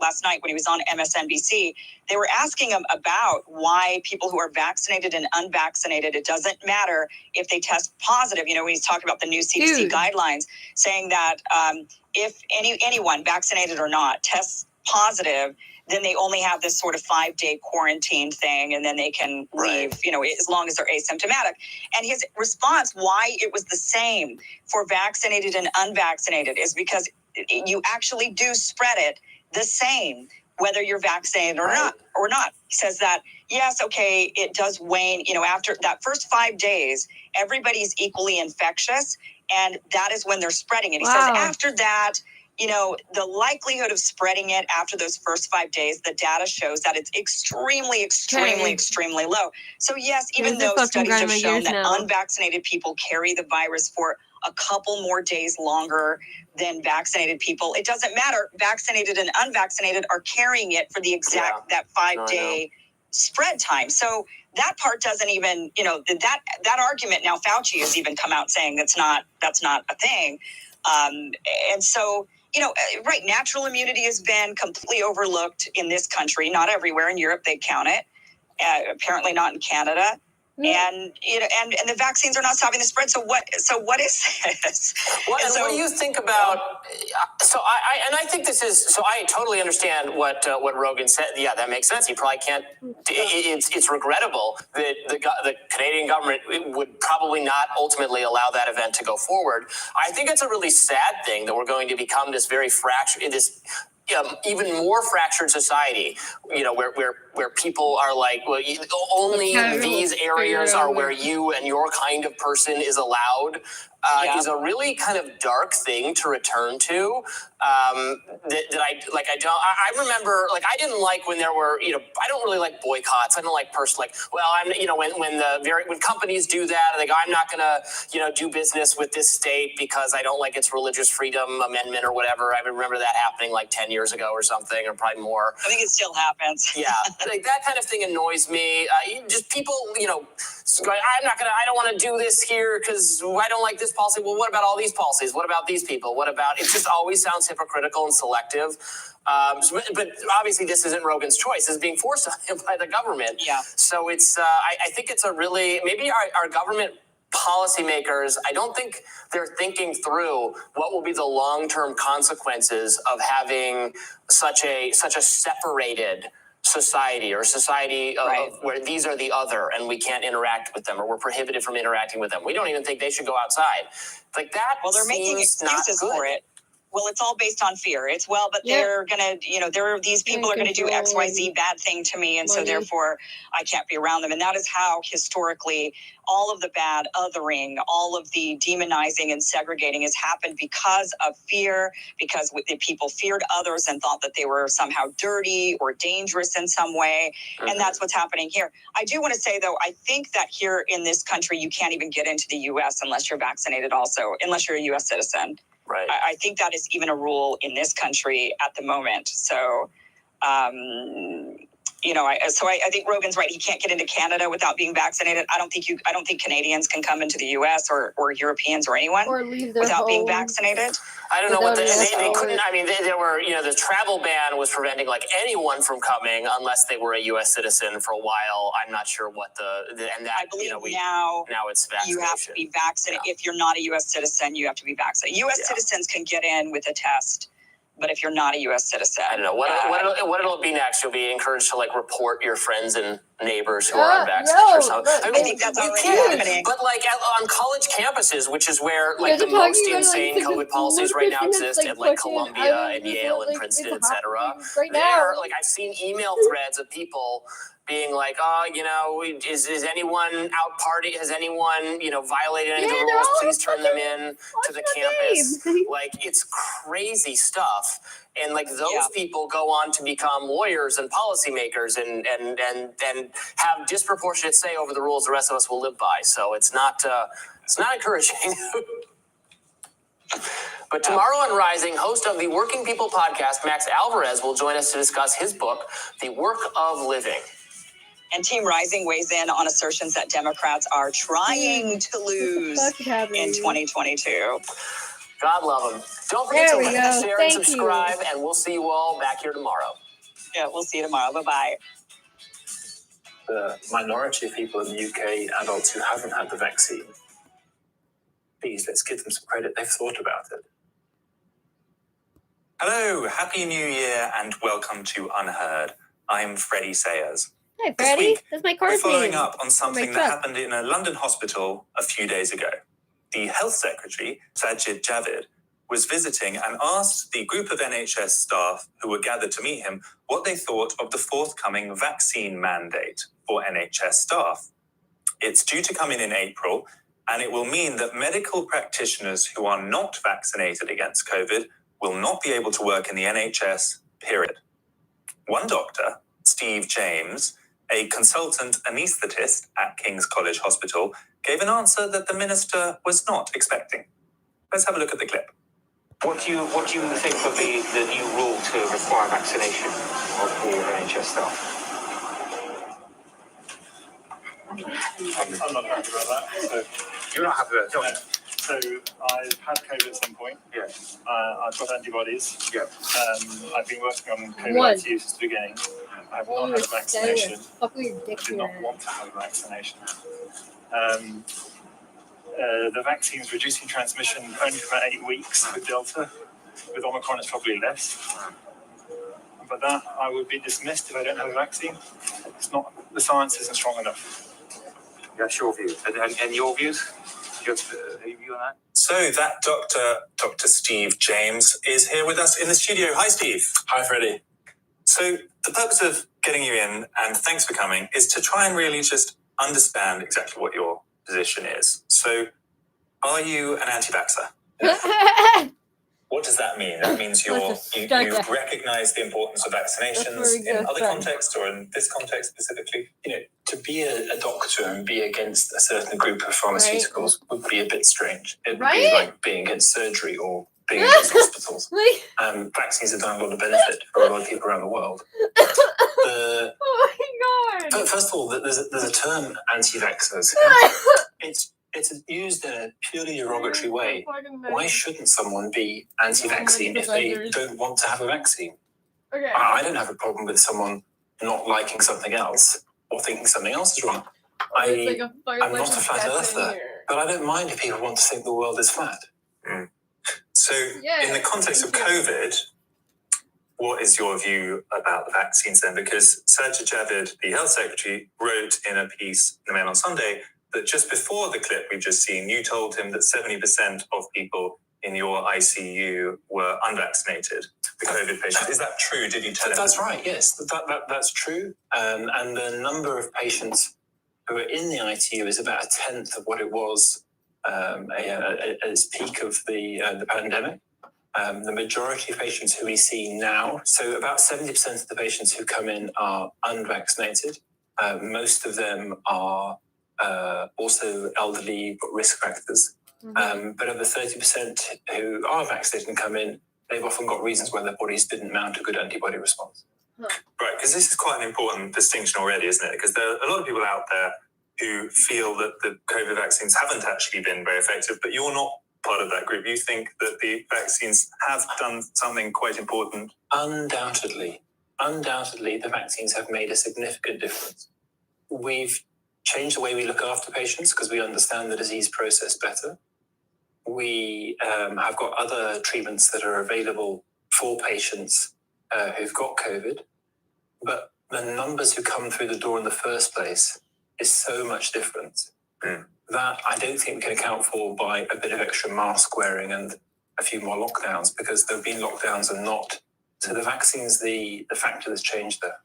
last night when he was on MSNBC, they were asking him about why people who are vaccinated and unvaccinated, it doesn't matter if they test positive. When he's talking about the new CDC guidelines, saying that if anyone, vaccinated or not, tests positive, then they only have this sort of 5-day quarantine thing, and then they can leave, as long as they're asymptomatic. And his response, why it was the same for vaccinated and unvaccinated, is because you actually do spread it the same, whether you're vaccinated or not. He says that, yes, okay, it does wane, after that first 5 days, everybody's equally infectious, and that is when they're spreading it. He says after that, the likelihood of spreading it after those first 5 days, the data shows that it's extremely, extremely low. So yes, even though studies have shown that unvaccinated people carry the virus for a couple more days longer than vaccinated people, it doesn't matter. Vaccinated and unvaccinated are carrying it for the exact that 5-day spread time. So that part doesn't even, that argument now Fauci has even come out saying that's not a thing. And so, right, natural immunity has been completely overlooked in this country. Not everywhere. In Europe, they count it. Apparently not in Canada. And and the vaccines are not stopping the spread. So what is this? What do you think about? I think this is. So I totally understand what Rogan said. Yeah, that makes sense. He probably can't. It's regrettable that the Canadian government would probably not ultimately allow that event to go forward. I think it's a really sad thing that we're going to become this very fractured, even more fractured society, where where people are like, well, only these areas are where you and your kind of person is allowed, is a really kind of dark thing to return to. I remember, like, I didn't like when there were, I don't really like boycotts. I don't like when companies do that, they go, I'm not going to, do business with this state because I don't like its religious freedom amendment or whatever. I remember that happening like 10 years ago or something, or probably more. I think it still happens. Yeah, like that kind of thing annoys me. Just people, I don't want to do this here because I don't like this policy. Well, what about all these policies? What about these people? It just always sounds hypocritical and selective. But obviously this isn't Rogan's choice. It's being forced on him by the government. Yeah. So it's, I think it's maybe our government policymakers, I don't think they're thinking through what will be the long-term consequences of having such a separated society, or society where these are the other and we can't interact with them, or we're prohibited from interacting with them. We don't even think they should go outside. Like that. Well, they're making excuses for it. Well, it's all based on fear. They're going to, these people are going to do X, Y, Z bad thing to me. And so therefore I can't be around them. And that is how historically all of the bad othering, all of the demonizing and segregating has happened because of fear, because the people feared others and thought that they were somehow dirty or dangerous in some way. Mm-hmm. And that's what's happening here. I do want to say, though, I think that here in this country, you can't even get into the U.S. unless you're vaccinated also, unless you're a U.S. citizen. Right. I think that is even a rule in this country at the moment. So, I think Rogan's right. He can't get into Canada without being vaccinated. I don't think Canadians can come into the U.S. or Europeans or anyone without being vaccinated. I don't know what they couldn't. I mean, there were, the travel ban was preventing like anyone from coming unless they were a U.S. citizen for a while. I'm not sure what I believe now it's vaccination. You have to be vaccinated. Yeah. If you're not a U.S. citizen, you have to be vaccinated. U.S. citizens can get in with a test. But if you're not a U.S. citizen, I don't know what it'll be next. You'll be encouraged to like report your friends and neighbors who are unvaccinated or something. I think that's already happening. But like on college campuses, which is where like the most insane COVID policies right now exist at like Columbia and Yale and Princeton, etc. There, like I've seen email threads of people being like, is anyone out party? Has anyone, violated any of the rules? Please turn them in to the campus. Like, it's crazy stuff. And like those people go on to become lawyers and policymakers and have disproportionate say over the rules the rest of us will live by. So it's not encouraging. But tomorrow on Rising, host of the Working People podcast, Max Alvarez, will join us to discuss his book, The Work of Living. And Team Rising weighs in on assertions that Democrats are trying to lose in 2022. God love them. Don't forget to like, share, and subscribe, and we'll see you all back here tomorrow. Yeah, we'll see you tomorrow. Bye-bye. The minority of people in the UK, adults who haven't had the vaccine, please, let's give them some credit. They've thought about it. Hello, Happy New Year, and welcome to Unheard. I'm Freddie Sayers. Hi, Freddie. That's my card's We're following name. up on something that happened in a London hospital a few days ago. The Health Secretary, Sajid Javid, was visiting and asked the group of NHS staff who were gathered to meet him what they thought of the forthcoming vaccine mandate for NHS staff. It's due to come in April, and it will mean that medical practitioners who are not vaccinated against COVID will not be able to work in the NHS, period. One doctor, Steve James, a consultant anaesthetist at King's College Hospital, gave an answer that the minister was not expecting. Let's have a look at the clip. What do you think of the new rule to require vaccination of all NHS staff? I'm not happy about that. So, you're not happy about it? So I've had COVID at some point. Yeah. I've got antibodies. Yeah. I've been working on COVID since the beginning. I have not had a vaccination. I did not want to have a vaccination. The vaccine's reducing transmission only for about 8 weeks with Delta. With Omicron, it's probably less. But that I would be dismissed if I don't have a vaccine. It's not. The science isn't strong enough. That's your view. And your views? Do you have a view on that? So that Dr. Steve James, is here with us in the studio. Hi, Steve. Hi, Freddie. So the purpose of getting you in, and thanks for coming, is to try and really just understand exactly what your position is. So, are you an anti-vaxxer? What does that mean? That means you recognize the importance of vaccinations in other contexts or in this context specifically? To be a doctor and be against a certain group of pharmaceuticals would be a bit strange. It would be like being against surgery or being against hospitals. Vaccines have done a lot of benefit for a lot of people around the world. Oh my god! First of all, there's a term anti-vaxxers. It's used in a purely derogatory way. Why shouldn't someone be anti-vaccine if they don't want to have a vaccine? Okay. I don't have a problem with someone not liking something else or thinking something else is wrong. I'm not a flat earther, but I don't mind if people want to think the world is flat. So, in the context of COVID, what is your view about the vaccines then? Because Sajid Javid, the health secretary, wrote in a piece in the Mail on Sunday that just before the clip we've just seen, you told him that 70% of people in your ICU were unvaccinated, the COVID patients. Is that true? Did you tell him? That's right, yes. That's true. And the number of patients who are in the ICU is about a tenth of what it was at its peak of the pandemic. The majority of patients who we see now, so about 70% of the patients who come in are unvaccinated. Most of them are also elderly, got risk factors. But of the 30% who are vaccinated and come in, they've often got reasons why their bodies didn't mount a good antibody response. Right, because this is quite an important distinction already, isn't it? Because there are a lot of people out there who feel that the COVID vaccines haven't actually been very effective, but you're not part of that group. You think that the vaccines have done something quite important? Undoubtedly, the vaccines have made a significant difference. We've changed the way we look after patients because we understand the disease process better. We have got other treatments that are available for patients who've got COVID, but the numbers who come through the door in the first place is so much different that I don't think we can account for by a bit of extra mask wearing and a few more lockdowns, because there have been lockdowns and not. So the vaccine's the factor that's changed there.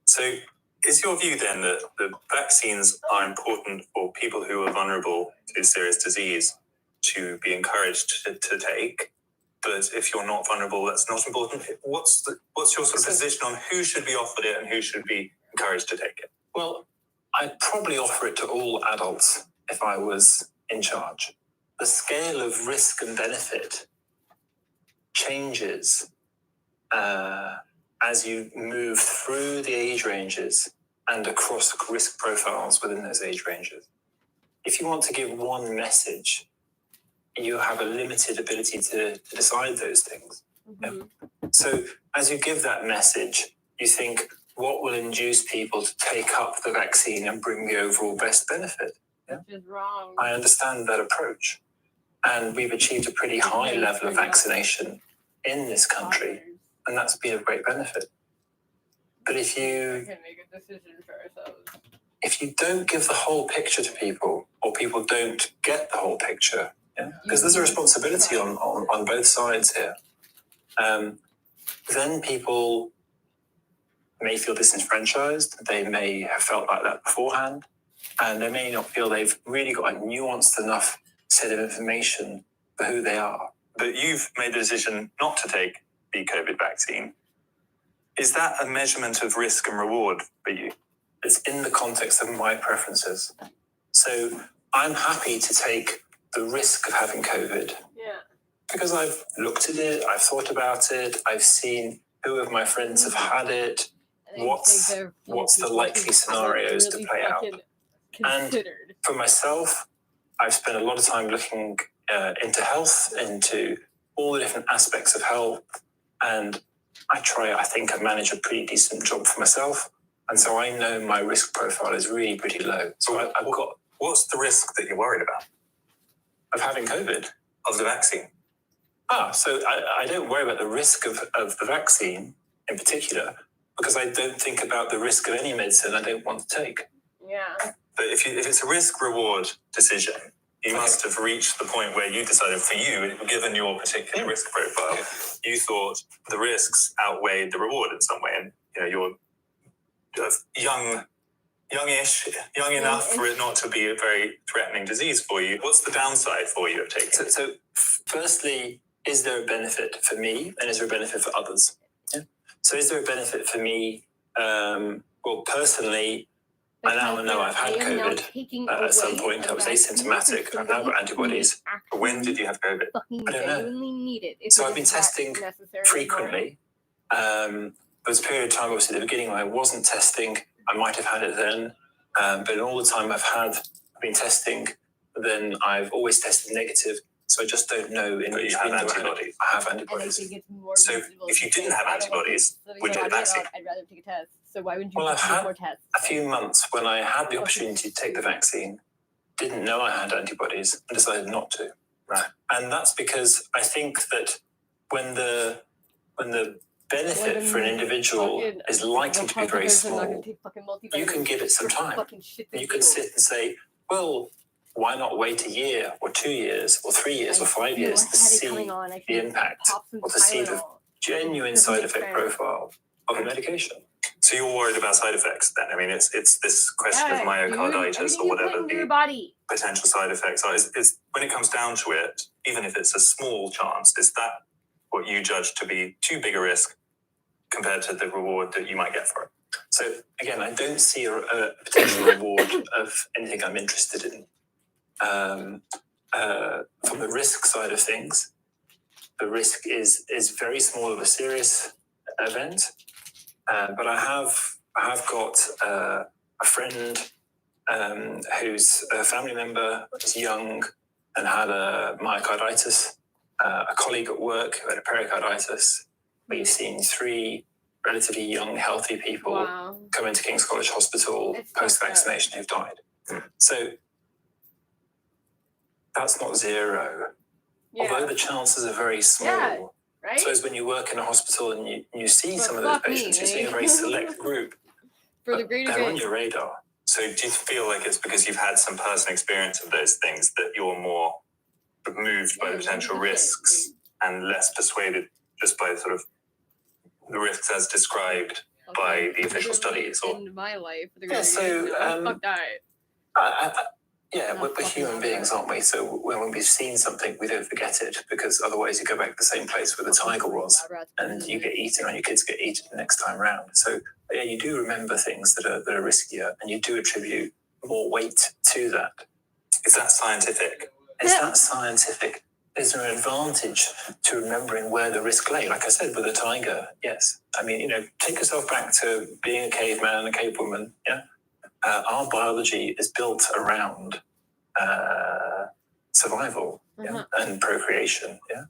So is your view then that the vaccines are important for people who are vulnerable to serious disease to be encouraged to take, but if you're not vulnerable, that's not important? What's your sort of position on who should be offered it and who should be encouraged to take it? Well, I'd probably offer it to all adults if I was in charge. The scale of risk and benefit changes as you move through the age ranges and across risk profiles within those age ranges. If you want to give one message, you have a limited ability to decide those things. Yeah. So as you give that message, you think, what will induce people to take up the vaccine and bring the overall best benefit? Yeah. Which is wrong. I understand that approach. And we've achieved a pretty high level of vaccination in this country, and that's been of great benefit. But if you can make a decision for ourselves. If you don't give the whole picture to people, or people don't get the whole picture, because there's a responsibility on both sides here, then people may feel disenfranchised. They may have felt like that beforehand, and they may not feel they've really got a nuanced enough set of information for who they are. But you've made the decision not to take the COVID vaccine. Is that a measurement of risk and reward for you? It's in the context of my preferences. So I'm happy to take the risk of having COVID. Yeah. Because I've looked at it, I've thought about it, I've seen who of my friends have had it, what's the likely scenarios to play out. And for myself, I've spent a lot of time looking into health, into all the different aspects of health, and I think I manage a pretty decent job for myself. And so I know my risk profile is really pretty low. So I've got... What's the risk that you're worried about? Of having COVID? Of the vaccine? So I don't worry about the risk of the vaccine in particular, because I don't think about the risk of any medicine I don't want to take. Yeah. But if it's a risk-reward decision, you must have reached the point where you decided for you, given your particular risk profile, you thought the risks outweighed the reward in some way, and you're young enough for it not to be a very threatening disease for you. What's the downside for you of taking it? So firstly, is there a benefit for me and is there a benefit for others? Yeah. So is there a benefit for me? Well, personally, I now know I've had COVID. At some point, I was asymptomatic. I've now got antibodies. When did you have COVID? I don't know. So I've been testing frequently. There was a period of time, obviously, at the beginning when I wasn't testing. I might have had it then. But in all the time I've been testing, then I've always tested negative. So I just don't know in which window antibodies. I have antibodies. So if you didn't have antibodies, would you get the vaccine? I'd rather take a test. So why wouldn't you Well, I've take had more tests? a few months when I had the opportunity to take the vaccine, didn't know I had antibodies, and decided not to. Right. And that's because I think that when the benefit for an individual is likely to be very small, you can give it some time. You can sit and say, well, why not wait a year or 2 years or 3 years or 5 years to see the impact or to see the genuine side effect profile of a medication? So you're worried about side effects then? I mean, it's this question of myocarditis or whatever the potential side effects are. Is when it comes down to it, even if it's a small chance, is that what you judge to be too big a risk compared to the reward that you might get for it? So again, I don't see a potential reward of anything I'm interested in. From the risk side of things, the risk is very small of a serious event. But I have got a friend who's a family member, was young and had a myocarditis. A colleague at work who had a pericarditis. We've seen 3 relatively young, healthy people come into King's College Hospital post-vaccination who've died. So that's not zero. Although the chances are very small. Right? So when you work in a hospital and you see some of those patients, you're seeing a very select group. For the greater they're on good. your radar. So do you feel like it's because you've had some personal experience of those things that you're more moved by the potential risks and less persuaded just by sort of the risks as described by the official studies? Or In my life, we're human beings, aren't we? So when we've seen something, we don't forget it, because otherwise you go back to the same place where the tiger was, and you get eaten, or your kids get eaten the next time round. So yeah, you do remember things that are riskier, and you do attribute more weight to that. Is that scientific? Is that scientific? Is there an advantage to remembering where the risk lay? Like I said, with a tiger, yes. I mean, take yourself back to being a caveman and a cavewoman. Yeah, our biology is built around survival and procreation. Yeah.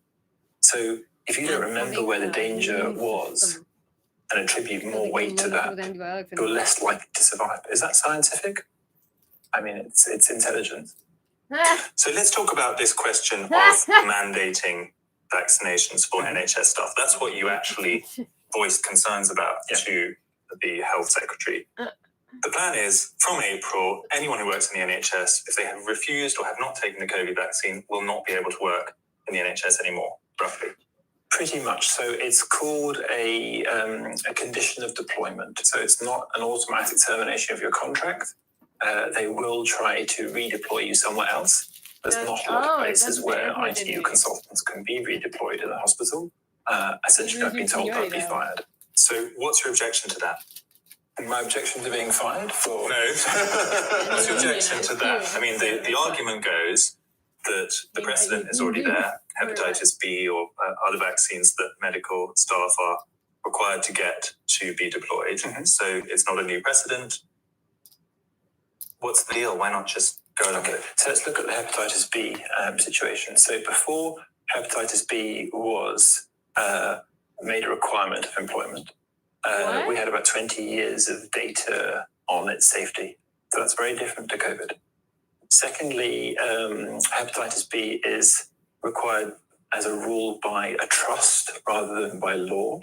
So if you don't remember where the danger was and attribute more weight to that, you're less likely to survive. Is that scientific? I mean, it's intelligent. So let's talk about this question of mandating vaccinations for NHS staff. That's what you actually voiced concerns about to the Health Secretary. The plan is, from April, anyone who works in the NHS, if they have refused or have not taken the COVID vaccine, will not be able to work in the NHS anymore, roughly. Pretty much. So it's called a condition of deployment. So it's not an automatic termination of your contract. They will try to redeploy you somewhere else. There's not a lot of places where ITU consultants can be redeployed in the hospital. Essentially, I've been told I'd be fired. So what's your objection to that? My objection to being fired for? No. What's your objection to that? I mean, the argument goes that the precedent is already there. Hepatitis B or other vaccines that medical staff are required to get to be deployed. So it's not a new precedent. What's the deal? Why not just go along with it? So let's look at the hepatitis B situation. So before hepatitis B was made a requirement of employment, we had about 20 years of data on its safety. So that's very different to COVID. Secondly, hepatitis B is required as a rule by a trust rather than by law.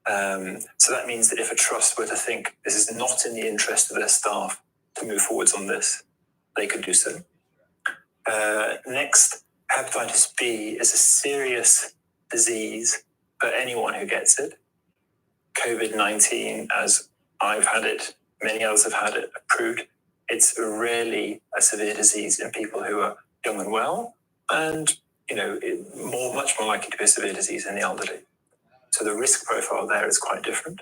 So that means that if a trust were to think this is not in the interest of their staff to move forwards on this, they could do so. Next, hepatitis B is a serious disease for anyone who gets it. COVID-19, as I've had it, many others have had it approved. It's rarely a severe disease in people who are young and well, and much more likely to be a severe disease in the elderly. So the risk profile there is quite different.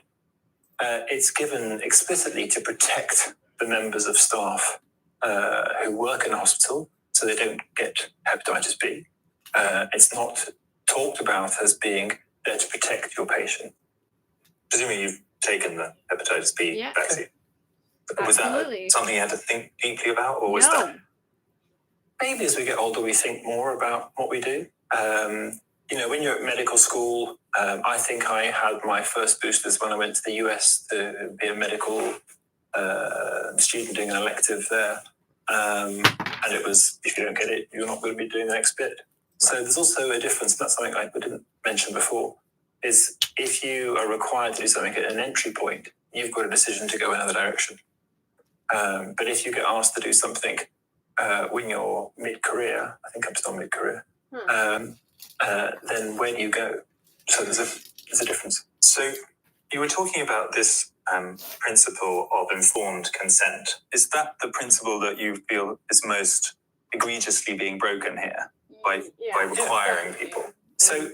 It's given explicitly to protect the members of staff who work in a hospital so they don't get hepatitis B. It's not talked about as being there to protect your patient. Presumably you've taken the hepatitis B vaccine. Was Absolutely. that something you had to think deeply about, or was that? Maybe as we get older, we think more about what we do. When you're at medical school, I think I had my first boosters when I went to the US to be a medical student doing an elective there. And it was, if you don't get it, you're not going to be doing the next bit. So there's also a difference. That's something I didn't mention before, is if you are required to do something at an entry point, you've got a decision to go another direction. But if you get asked to do something when you're mid-career, I think I'm still mid-career, then where do you go? So there's a difference. So you were talking about this principle of informed consent. Is that the principle that you feel is most egregiously being broken here by requiring people? So,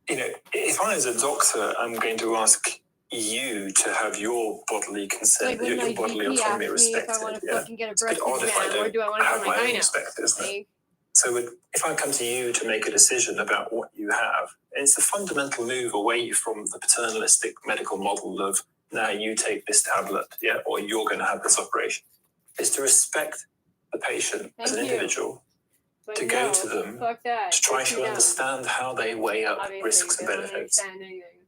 if I as a doctor, I'm going to ask you to have your bodily consent, Like when your my bodily GP autonomy asks me if respected. I want to fucking get a breast It's a bit odd if I exam, or do I want to have go to my my own gyno? respect, isn't it? So if I come to you to make a decision about what you have, it's a fundamental move away from the paternalistic medical model of, now you take this tablet, or you're going to have this operation. It's to respect the patient as an individual, to go to them, to try to understand how they weigh up risks and benefits,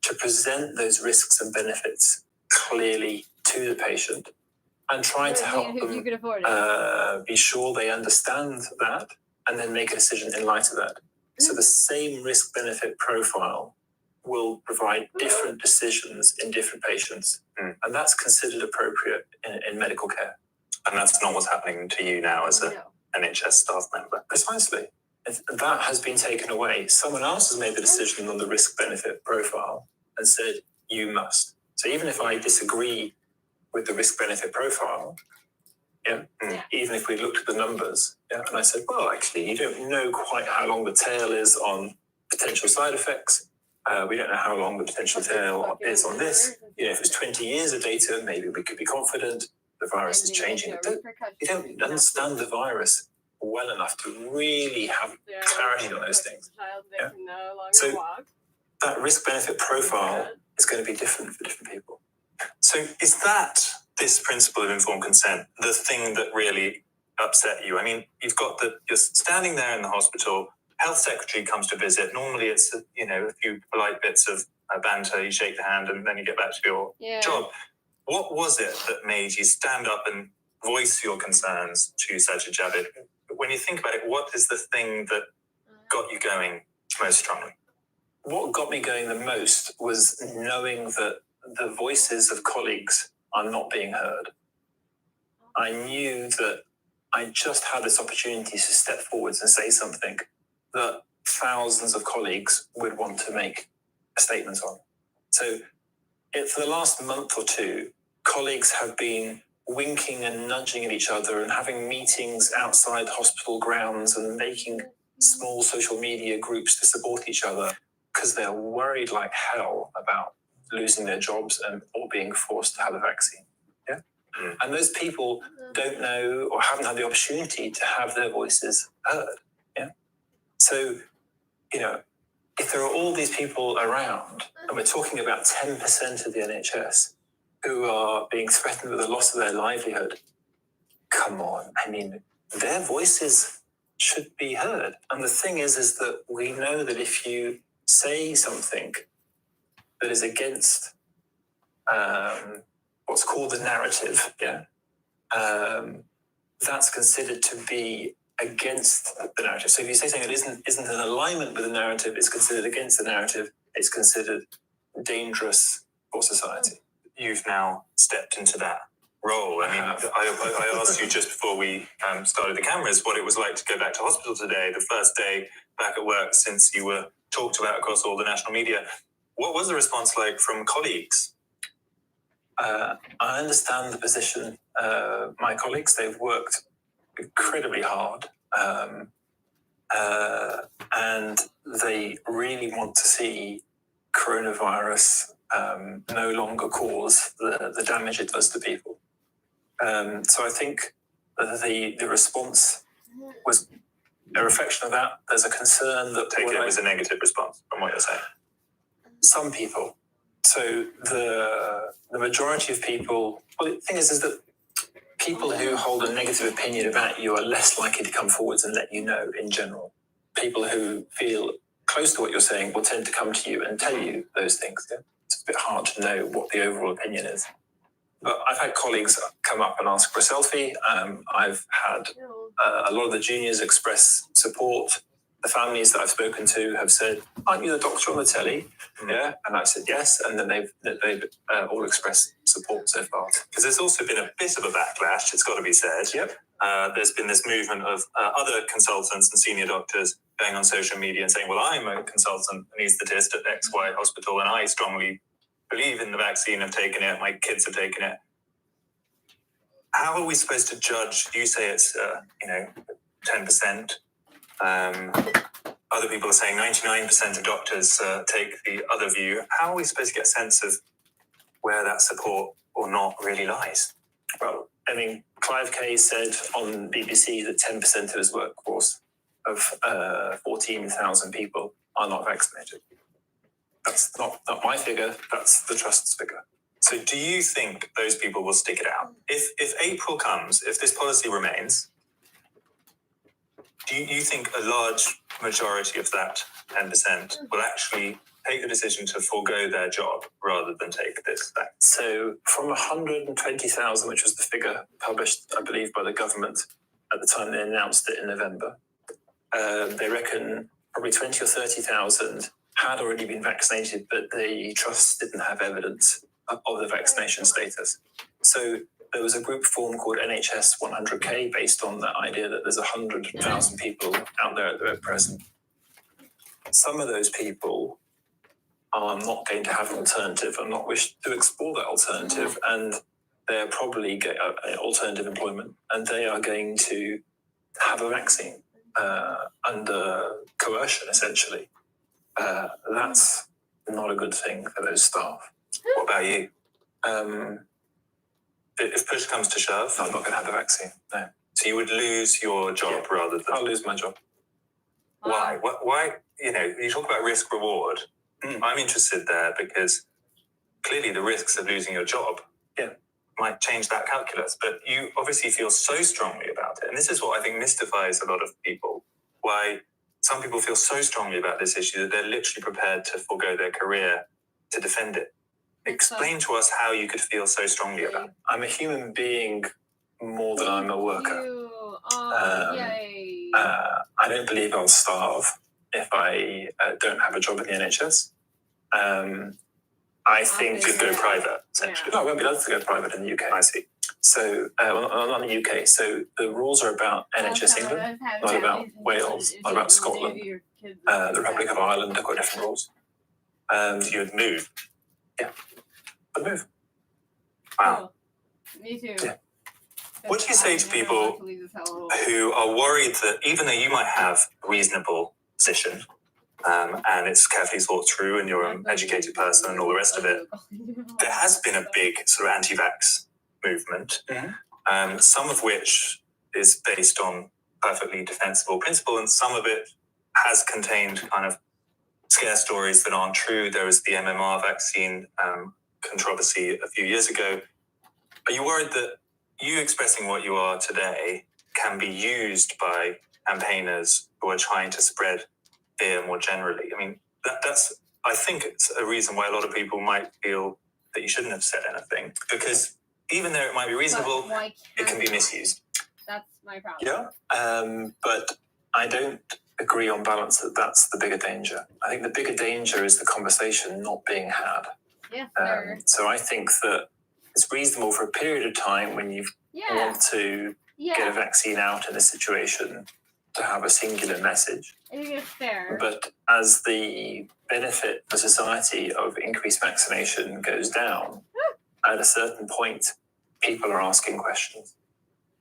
to present those risks and benefits clearly to the patient, and try to help them be sure they understand that, and then make a decision in light of that. So the same risk-benefit profile will provide different decisions in different patients, and that's considered appropriate in medical care. And that's not what's happening to you now as an NHS staff member. Precisely. That has been taken away. Someone else has made the decision on the risk-benefit profile and said, you must. So even if I disagree with the risk-benefit profile, even if we looked at the numbers, and I said, well, actually, you don't know quite how long the tail is on potential side effects. We don't know how long the potential tail is on this. If it's 20 years of data, maybe we could be confident the virus is changing. But you don't understand the virus well enough to really have clarity on those things. So that risk-benefit profile is going to be different for different people. So is that this principle of informed consent the thing that really upset you? I mean, you're standing there in the hospital, health secretary comes to visit. Normally it's, a few polite bits of banter, you shake the hand and then you get back to your job. What was it that made you stand up and voice your concerns to Sajid Javid? When you think about it, what is the thing that got you going most strongly? What got me going the most was knowing that the voices of colleagues are not being heard. I knew that I just had this opportunity to step forwards and say something that thousands of colleagues would want to make a statement on. So for the last month or two, colleagues have been winking and nudging at each other and having meetings outside hospital grounds and making small social media groups to support each other because they're worried like hell about losing their jobs or being forced to have a vaccine. And those people don't know or haven't had the opportunity to have their voices heard. So, if there are all these people around, and we're talking about 10% of the NHS who are being threatened with the loss of their livelihood, come on, I mean, their voices should be heard. And the thing is that we know that if you say something that is against what's called the narrative, that's considered to be against the narrative. So if you say something that isn't in alignment with the narrative, it's considered against the narrative, it's considered dangerous for society. You've now stepped into that role. I mean, I asked you just before we started the cameras what it was like to go back to hospital today, the first day back at work since you were talked about across all the national media. What was the response like from colleagues? I understand the position. My colleagues, they've worked incredibly hard, and they really want to see coronavirus no longer cause the damage it does to people. So I think the response was a reflection of that. There's a concern that Take it as a negative response from what you're saying. Some people. So the majority of people. Well, the thing is that people who hold a negative opinion about you are less likely to come forwards and let you know. In general, people who feel close to what you're saying will tend to come to you and tell you those things. Yeah? It's a bit hard to know what the overall opinion is. But I've had colleagues come up and ask for a selfie. I've had a lot of the juniors express support. The families that I've spoken to have said, "Aren't you the doctor on the telly?" Yeah, and I've said yes, and then they've all expressed support so far. Because there's also been a bit of a backlash, it's got to be said. Yep. There's been this movement of other consultants and senior doctors going on social media and saying, well, I'm a consultant anaesthetist at XY hospital, and I strongly believe in the vaccine, have taken it, my kids have taken it. How are we supposed to judge? You say it's 10%. Other people are saying 99% of doctors take the other view. How are we supposed to get a sense of where that support or not really lies? Well, I mean, Clive Kay said on BBC that 10% of his workforce of 14,000 people are not vaccinated. That's not my figure, that's the Trust's figure. So do you think those people will stick it out? If April comes, if this policy remains, do you think a large majority of that 10% will actually take the decision to forego their job rather than take this back? So from 120,000, which was the figure published, I believe, by the government at the time they announced it in November, they reckon probably 20 or 30,000 had already been vaccinated, but the Trust didn't have evidence of the vaccination status. So there was a group formed called NHS 100K based on the idea that there's 100,000 people out there at present. Some of those people are not going to have an alternative and not wish to explore that alternative, and they're probably get alternative employment, and they are going to have a vaccine under coercion, essentially. That's not a good thing for those staff. What about you? If push comes to shove, I'm not going to have the vaccine. No. So you would lose your job rather than... I'll lose my job. Why? Why? You talk about risk reward. I'm interested there because clearly the risks of losing your job might change that calculus. But you obviously feel so strongly about it. And this is what I think mystifies a lot of people. Why some people feel so strongly about this issue that they're literally prepared to forego their career to defend it. Explain to us how you could feel so strongly about it. I'm a human being more than I'm a worker. Yay. I don't believe I'll starve if I don't have a job in the NHS. I think you'd go private, essentially. No, I won't be allowed to go private in the UK. I see. So, not in the UK. So the rules are about NHS England, not about Wales, not about Scotland. The Republic of Ireland have got different rules. You'd move. Yeah, I'd move. Wow. Me too. Yeah. What do you say to people who are worried that even though you might have a reasonable position and it's carefully thought through and you're an educated person and all the rest of it, there has been a big sort of anti-vax movement, some of which is based on perfectly defensible principle, and some of it has contained kind of scare stories that aren't true. There was the MMR vaccine controversy a few years ago. Are you worried that you expressing what you are today can be used by campaigners who are trying to spread fear more generally? I mean, I think it's a reason why a lot of people might feel that you shouldn't have said anything, because even though it might be reasonable, it can be misused. That's my problem. Yeah, but I don't agree on balance that that's the bigger danger. I think the bigger danger is the conversation not being had. Yes, sir. So I think that it's reasonable for a period of time when you want to get a vaccine out in a situation to have a singular message. I think it's fair. But as the benefit for society of increased vaccination goes down, at a certain point, people are asking questions.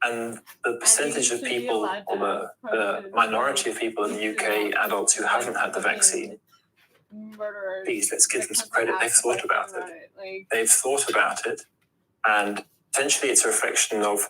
And the percentage of people, or the minority of people in the UK, adults who haven't had the vaccine, please, let's give them some credit. They've thought about it. They've thought about it. And potentially it's a reflection of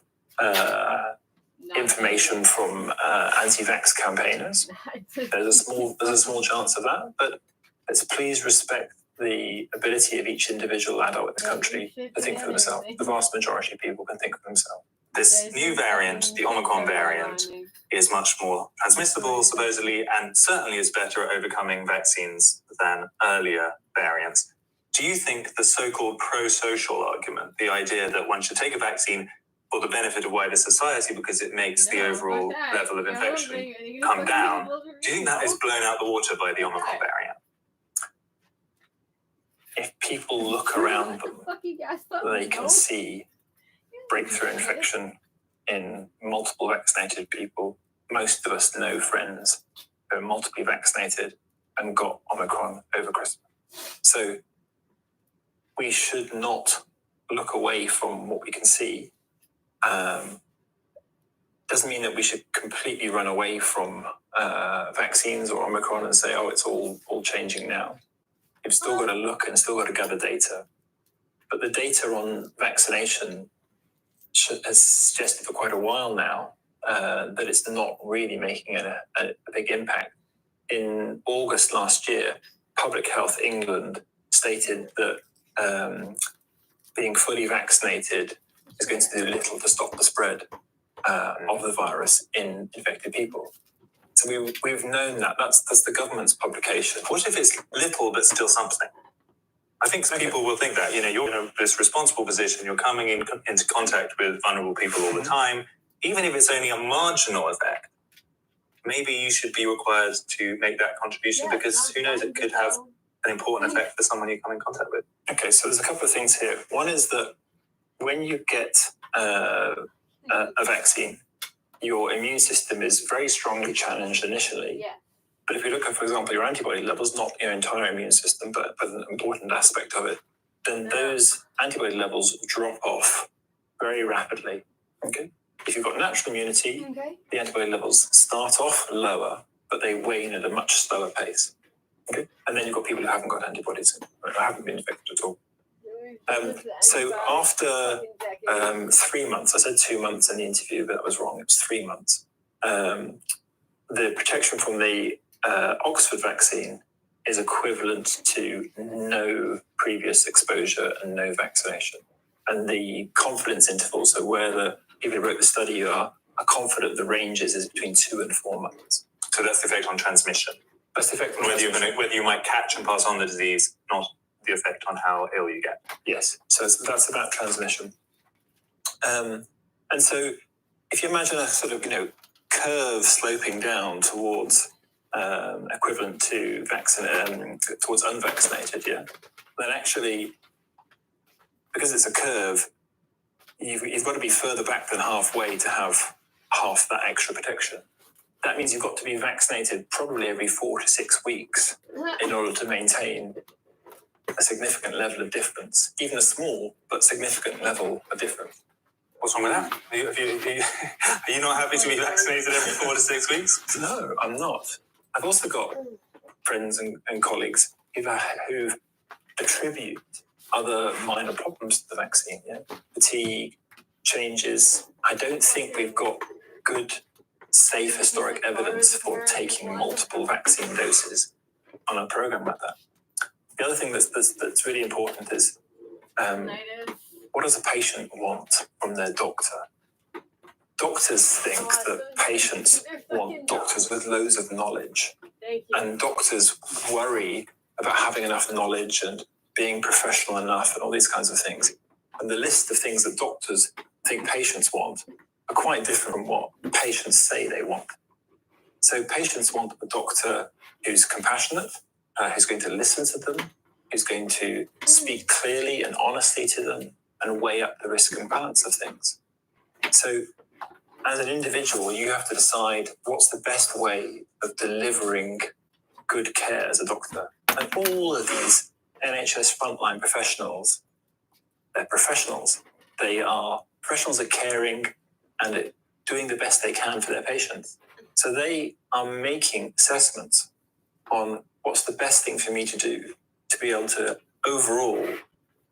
information from anti-vax campaigners. There's a small chance of that, but let's please respect the ability of each individual adult in the country to think for themselves. The vast majority of people can think for themselves. This new variant, the Omicron variant, is much more transmissible, supposedly, and certainly is better at overcoming vaccines than earlier variants. Do you think the so-called pro-social argument, the idea that one should take a vaccine for the benefit of wider society because it makes the overall level of infection come down, do you think that is blown out the water by the Omicron variant? If people look around them, they can see breakthrough infection in multiple vaccinated people. Most of us know friends who are multiply vaccinated and got Omicron over Christmas. So we should not look away from what we can see. Doesn't mean that we should completely run away from vaccines or Omicron and say, oh, it's all changing now. You've still got to look and still got to gather data. But the data on vaccination has suggested for quite a while now that it's not really making a big impact. In August last year, Public Health England stated that being fully vaccinated is going to do little to stop the spread of the virus in infected people. So we've known that. That's the government's publication. What if it's little but still something? I think some people will think that, you're in this responsible position, you're coming into contact with vulnerable people all the time, even if it's only a marginal effect, maybe you should be required to make that contribution because who knows, it could have an important effect for someone you come in contact with. Okay, so there's a couple of things here. One is that when you get a vaccine, your immune system is very strongly challenged initially. Yeah. But if you look at, for example, your antibody levels, not your entire immune system, but an important aspect of it, then those antibody levels drop off very rapidly. Okay. If you've got natural immunity, the antibody levels start off lower, but they wane at a much slower pace. Okay. And then you've got people who haven't got antibodies and haven't been infected at all. So after 3 months, I said 2 months in the interview, but that was wrong. It was 3 months. The protection from the Oxford vaccine is equivalent to no previous exposure and no vaccination. And the confidence interval, so where the people who wrote the study are confident the range is between 2 and 4 months. So that's the effect on transmission. That's the effect on whether you might catch and pass on the disease, not the effect on how ill you get. Yes, so that's about transmission. And so if you imagine a sort of, curve sloping down towards equivalent to towards unvaccinated, then actually, because it's a curve, you've got to be further back than halfway to have half that extra protection. That means you've got to be vaccinated probably every 4 to 6 weeks in order to maintain a significant level of difference, even a small but significant level of difference. What's wrong with that? Are you not happy to be vaccinated every 4 to 6 weeks? No, I'm not. I've also got friends and colleagues who attribute other minor problems to the vaccine. Fatigue, changes. I don't think we've got good, safe historic evidence for taking multiple vaccine doses on a program like that. The other thing that's really important is what does a patient want from their doctor? Doctors think that patients want doctors with loads of knowledge. And doctors worry about having enough knowledge and being professional enough and all these kinds of things. And the list of things that doctors think patients want are quite different from what patients say they want. So patients want a doctor who's compassionate, who's going to listen to them, who's going to speak clearly and honestly to them and weigh up the risk and balance of things. So as an individual, you have to decide what's the best way of delivering good care as a doctor. And all of these NHS frontline professionals they're professionals. They are professionals at caring and at doing the best they can for their patients. So they are making assessments on what's the best thing for me to do to be able to overall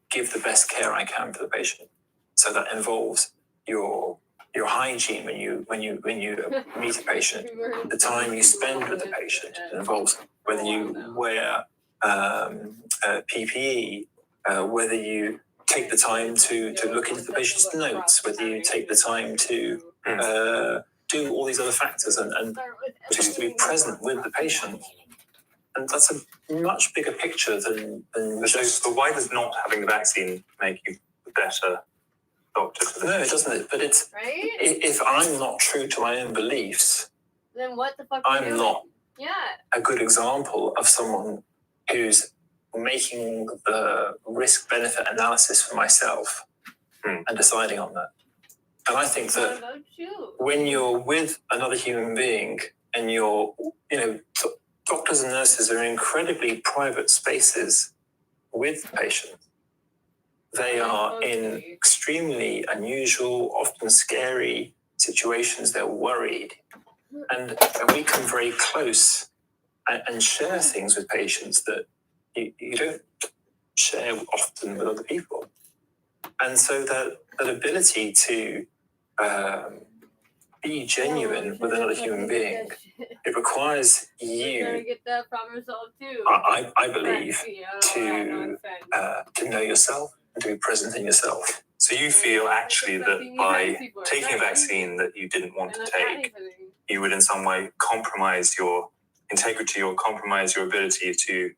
give the best care I can for the patient. So that involves your hygiene when you meet a patient, the time you spend with the patient. It involves whether you wear PPE, whether you take the time to look into the patient's notes, whether you take the time to do all these other factors and just to be present with the patient. And that's a much bigger picture than just... But why does not having the vaccine make you a better doctor? No, it doesn't. But it's... Right? If I'm not true to my own beliefs, then what the fuck are you I'm doing? not Yeah. a good example of someone who's making the risk-benefit analysis for myself and deciding on that. And I think that when you're with another human being and you're, doctors and nurses are in incredibly private spaces with patients. They are in extremely unusual, often scary situations. They're worried. And we come very close and share things with patients that you don't share often with other people. And so that ability to be genuine with another human being, it requires you, We're gonna get that from yourself too. I believe, to know yourself and to be present in yourself. So you feel actually that by taking a vaccine that you didn't want to take, you would in some way compromise your integrity or compromise your ability to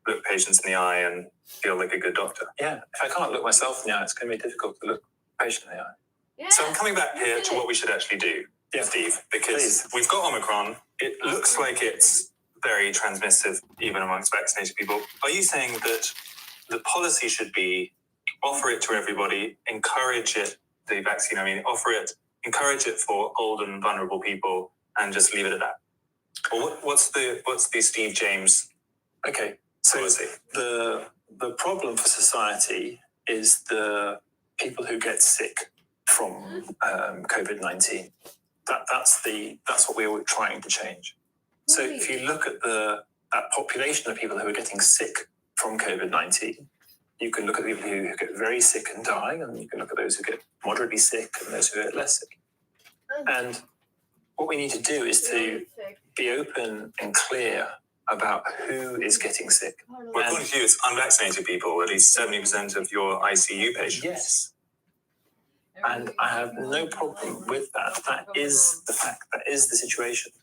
look patients in the eye and feel like a good doctor? Yeah, if I can't look myself in the eye, it's going to be difficult to look a patient in the eye. Yeah. So I'm coming back here to what we should actually do, Steve, because we've got Omicron. It looks like it's very transmissive, even amongst vaccinated people. Are you saying that the policy should be offer it to everybody, encourage it, the vaccine, encourage it for old and vulnerable people, and just leave it at that? Or what's the Steve James? Okay, so policy? The problem for society is the people who get sick from COVID-19. That's what we were trying to change. So if you look at that population of people who are getting sick from COVID-19, you can look at people who get very sick and die, and you can look at those who get moderately sick and those who get less sick. And what we need to do is to be open and clear about who is getting sick. Well, according to you, it's unvaccinated people, at least 70% of your ICU patients. Yes. And I have no problem with that. That is the fact. That is the situation.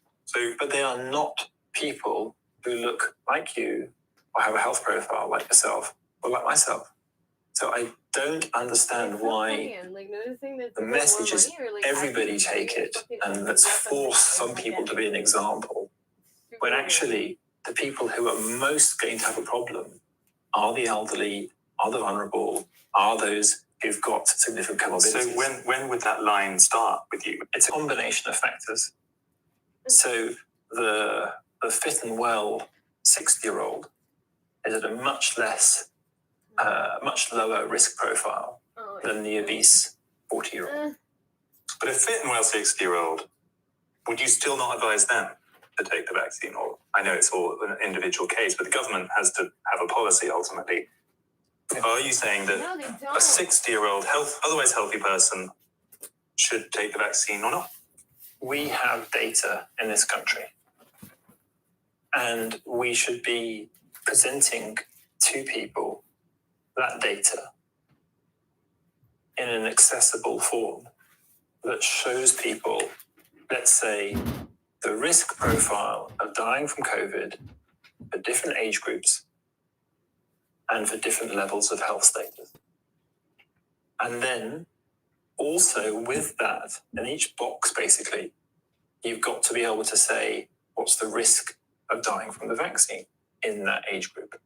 But they are not people who look like you or have a health profile like yourself or like myself. So I don't understand why the message is everybody take it and let's force some people to be an example, when actually the people who are most going to have a problem are the elderly, are the vulnerable, are those who've got significant comorbidities. So when would that line start with you? It's a combination of factors. So the fit and well 60-year-old is at a much lower risk profile than the obese 40-year-old. But a fit and well 60-year-old, would you still not advise them to take the vaccine? Or I know it's all an individual case, but the government has to have a policy ultimately. Are you saying that a 60-year-old otherwise healthy person should take the vaccine or not? We have data in this country, and we should be presenting to people that data in an accessible form that shows people, let's say, the risk profile of dying from COVID for different age groups and for different levels of health status. And then also with that, in each box basically, you've got to be able to say what's the risk of dying from the vaccine in that age group.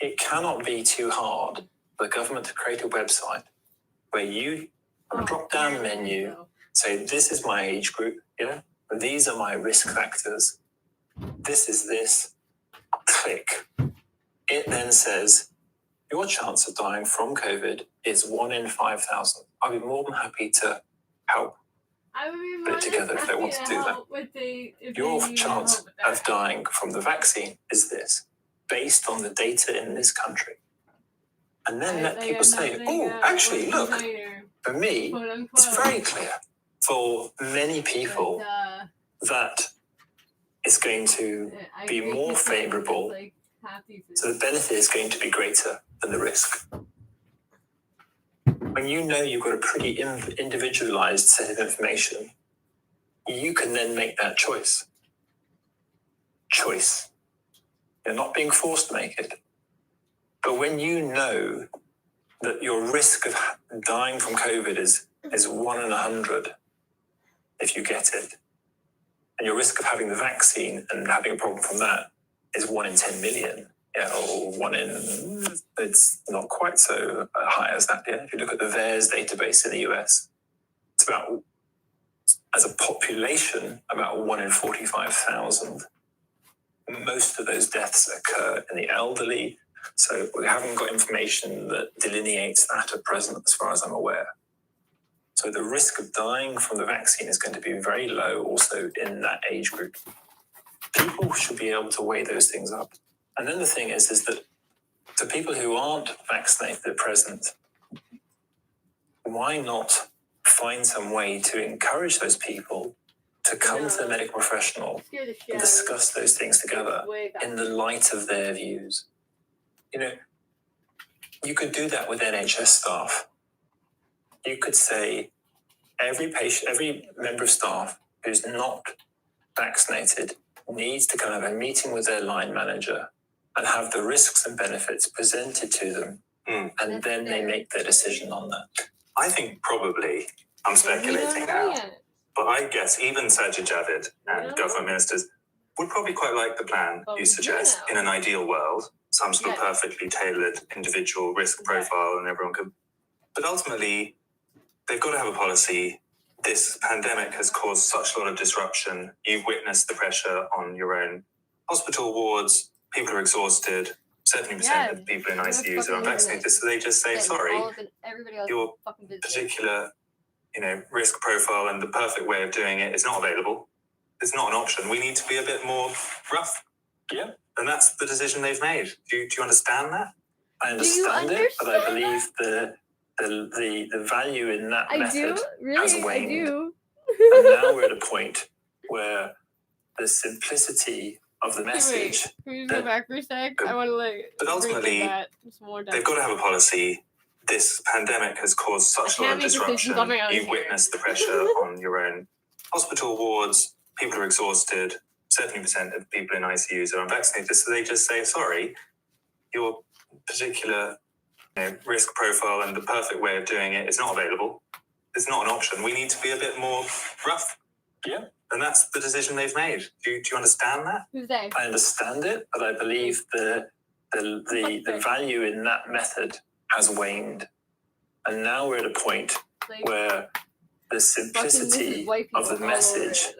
It cannot be too hard for the government to create a website where you, on a drop-down menu, say, this is my age group, these are my risk factors, this is this, click. It then says, your chance of dying from COVID is 1 in 5,000. I'd be more than happy to help I would be put it together if they want to do that. Your chance of dying from the vaccine is this, based on the data in this country. And then let people say, oh, actually, look, for me, it's very clear. For many people, that is going to be more favourable. So the benefit is going to be greater than the risk. When you know you've got a pretty individualised set of information, you can then make that choice. You're not being forced to make it. But when you know that your risk of dying from COVID is 1 in 100 if you get it, and your risk of having the vaccine and having a problem from that is 1 in 10 million, or 1 in, it's not quite so high as that. Yeah, if you look at the VAERS database in the US, it's about, as a population, about 1 in 45,000. Most of those deaths occur in the elderly, so we haven't got information that delineates that at present, as far as I'm aware. So the risk of dying from the vaccine is going to be very low also in that age group. People should be able to weigh those things up. And then the thing is that to people who aren't vaccinated at present, why not find some way to encourage those people to come to the medical professional and discuss those things together in the light of their views? You know, you could do that with NHS staff. You could say every patient, every member of staff who's not vaccinated needs to kind of have a meeting with their line manager and have the risks and benefits presented to them, and then they make their decision on that. I think probably, I'm speculating now, but I guess even Sajid Javid and government ministers would probably quite like the plan you suggest in an ideal world, some sort of perfectly tailored individual risk profile and everyone could. But ultimately, they've got to have a policy. This pandemic has caused such a lot of disruption. You've witnessed the pressure on your own hospital wards. People are exhausted. 70% of people in ICUs are unvaccinated. So they just say, sorry, your particular, risk profile and the perfect way of doing it is not available. It's not an option. We need to be a bit more rough. Yeah. And that's the decision they've made. Do you understand that? I understand it, but I believe the value in that method has waned. I do. And now we're at a point where the simplicity of the message. Can we go back for a sec? I want to But ultimately, they've got to have a policy. This pandemic has caused such a lot of disruption. You've witnessed the pressure on your own hospital wards. People are exhausted. 70% of people in ICUs are unvaccinated. So they just say, sorry, your particular risk profile and the perfect way of doing it is not available. It's not an option. We need to be a bit more rough. Yeah. And that's the decision they've made. Do you understand that? Who's they? I understand it, but I believe the value in that method has waned. And now we're at a point where the simplicity of the message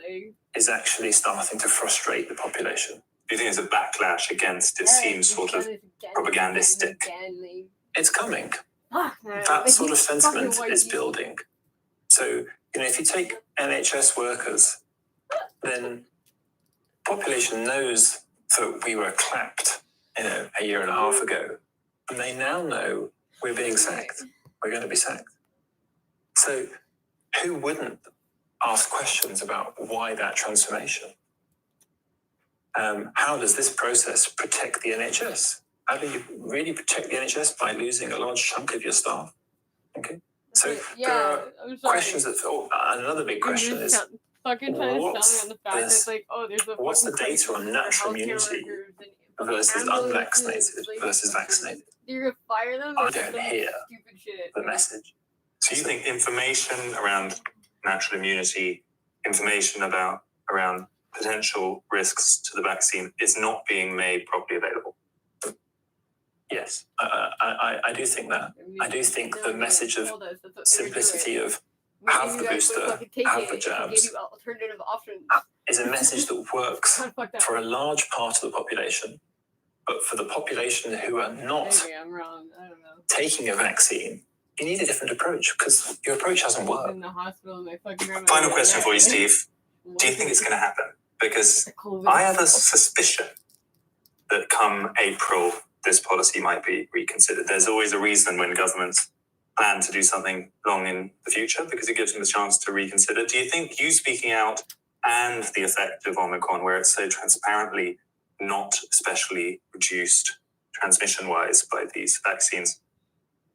is actually starting to frustrate the population. Do you think it's a backlash against it seems sort of propagandistic? It's coming. That sort of sentiment is building. So, if you take NHS workers, then population knows that we were clapped, a year and a half ago, and they now know we're being sacked. We're going to be sacked. So, who wouldn't ask questions about why that transformation? How does this process protect the NHS? How do you really protect the NHS by losing a large chunk of your staff? Okay. So there are questions that. Another big question is what's the data on natural immunity versus unvaccinated versus vaccinated? You're gonna fire them? I don't hear the message. So you think information around natural immunity, information around potential risks to the vaccine is not being made properly available? Yes, I do think that. I do think the message of simplicity of have the booster, have the jabs, is a message that works for a large part of the population, But for the population who are not Maybe I'm wrong. I don't know. taking a vaccine, you need a different approach because your approach hasn't worked. In the hospital, and they fucking Final question for you, Steve. Do you think it's going to happen? Because I have a suspicion that come April, this policy might be reconsidered. There's always a reason when governments plan to do something long in the future because it gives them a chance to reconsider. Do you think you speaking out and the effect of Omicron, where it's so transparently not especially reduced transmission-wise by these vaccines,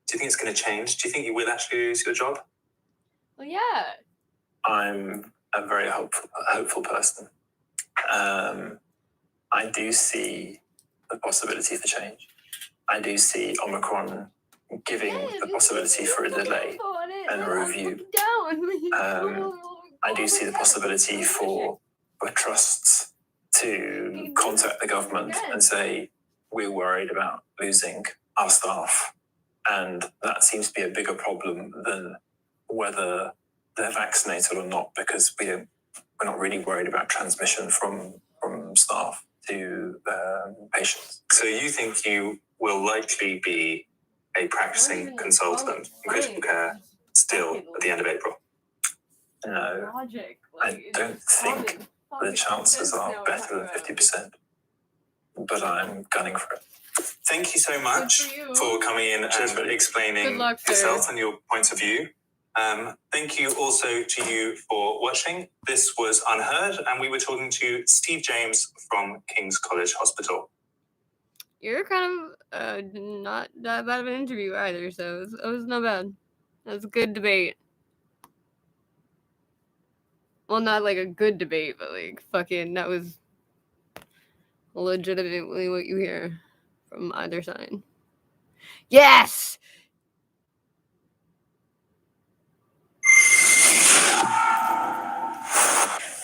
do you think it's going to change? Do you think you will actually lose your job? Well, yeah. I'm a very hopeful person. I do see the possibility for change. I do see Omicron giving the possibility for a delay and a review. I do see the possibility for trusts to contact the government and say, we're worried about losing our staff. And that seems to be a bigger problem than whether they're vaccinated or not, because we're not really worried about transmission from staff to patients. So you think you will likely be a practicing consultant in critical care still at the end of April? No, I don't think the chances are better than 50%, but I'm gunning for it. Thank you so much for coming in and explaining yourself and your points of view. Thank you also to you for watching. This was Unheard, and we were talking to Steve James from King's College Hospital. You're kind of not that bad of an interview either, so it was not bad. That was a good debate. Well, not like a good debate, but like fucking that was legitimately what you hear from either side. Yes!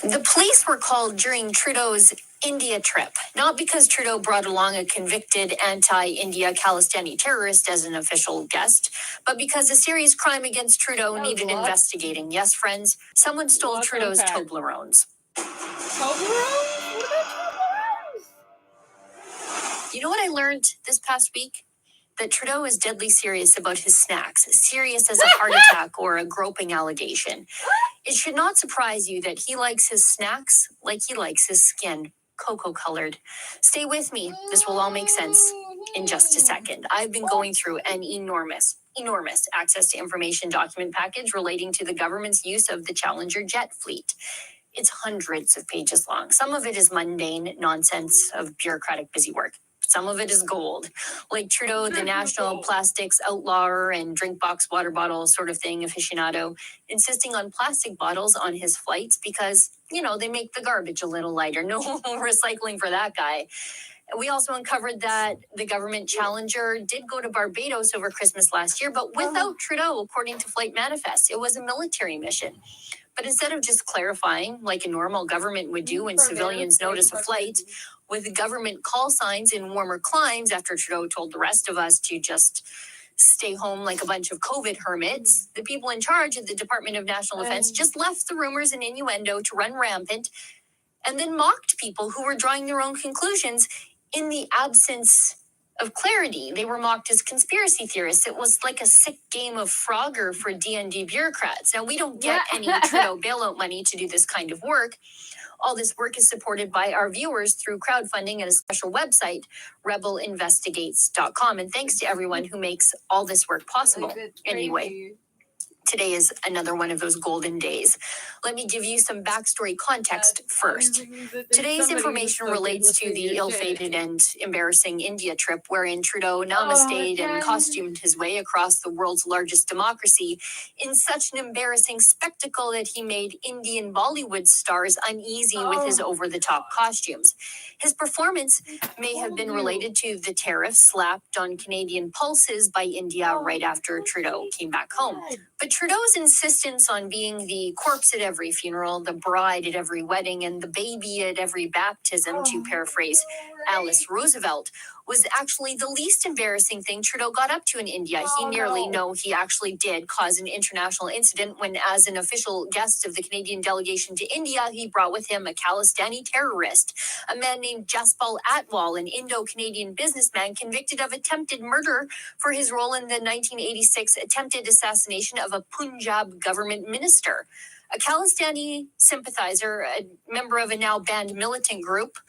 The police were called during Trudeau's India trip, not because Trudeau brought along a convicted anti-India Khalistani terrorist as an official guest, but because a serious crime against Trudeau needed investigating. Yes, friends, someone stole Trudeau's Toblerones. Toblerones? What about Toblerones? You know what I learned this past week? That Trudeau is deadly serious about his snacks, serious as a heart attack or a groping allegation. It should not surprise you that he likes his snacks like he likes his skin, cocoa-colored. Stay with me. This will all make sense in just a second. I've been going through an enormous access to information document package relating to the government's use of the Challenger jet fleet. It's hundreds of pages long. Some of it is mundane nonsense of bureaucratic busy work. Some of it is gold, like Trudeau, the national plastics outlawer and drink box water bottle sort of thing aficionado, insisting on plastic bottles on his flights because, they make the garbage a little lighter. No recycling for that guy. We also uncovered that the government Challenger did go to Barbados over Christmas last year, but without Trudeau, according to Flight Manifest. It was a military mission. But instead of just clarifying, like a normal government would do when civilians notice a flight, with government call signs in warmer climes after Trudeau told the rest of us to just stay home like a bunch of COVID hermits, the people in charge of the Department of National Defense just left the rumors and innuendo to run rampant and then mocked people who were drawing their own conclusions in the absence of clarity. They were mocked as conspiracy theorists. It was like a sick game of Frogger for DND bureaucrats. Now, we don't get any Trudeau bailout money to do this kind of work. All this work is supported by our viewers through crowdfunding at a special website, rebelinvestigates.com. And thanks to everyone who makes all this work possible. Anyway, today is another one of those golden days. Let me give you some backstory context first. Today's information relates to the ill-fated and embarrassing India trip wherein Trudeau namaste'd and costumed his way across the world's largest democracy in such an embarrassing spectacle that he made Indian Bollywood stars uneasy with his over-the-top costumes. His performance may have been related to the tariff slapped on Canadian pulses by India right after Trudeau came back home. But Trudeau's insistence on being the corpse at every funeral, the bride at every wedding, and the baby at every baptism, to paraphrase Alice Roosevelt, was actually the least embarrassing thing Trudeau got up to in India. He actually did cause an international incident when, as an official guest of the Canadian delegation to India, he brought with him a Khalistani terrorist, a man named Jaspal Atwal, an Indo-Canadian businessman convicted of attempted murder for his role in the 1986 attempted assassination of a Punjab government minister. A Khalistani sympathizer, a member of a now banned militant group.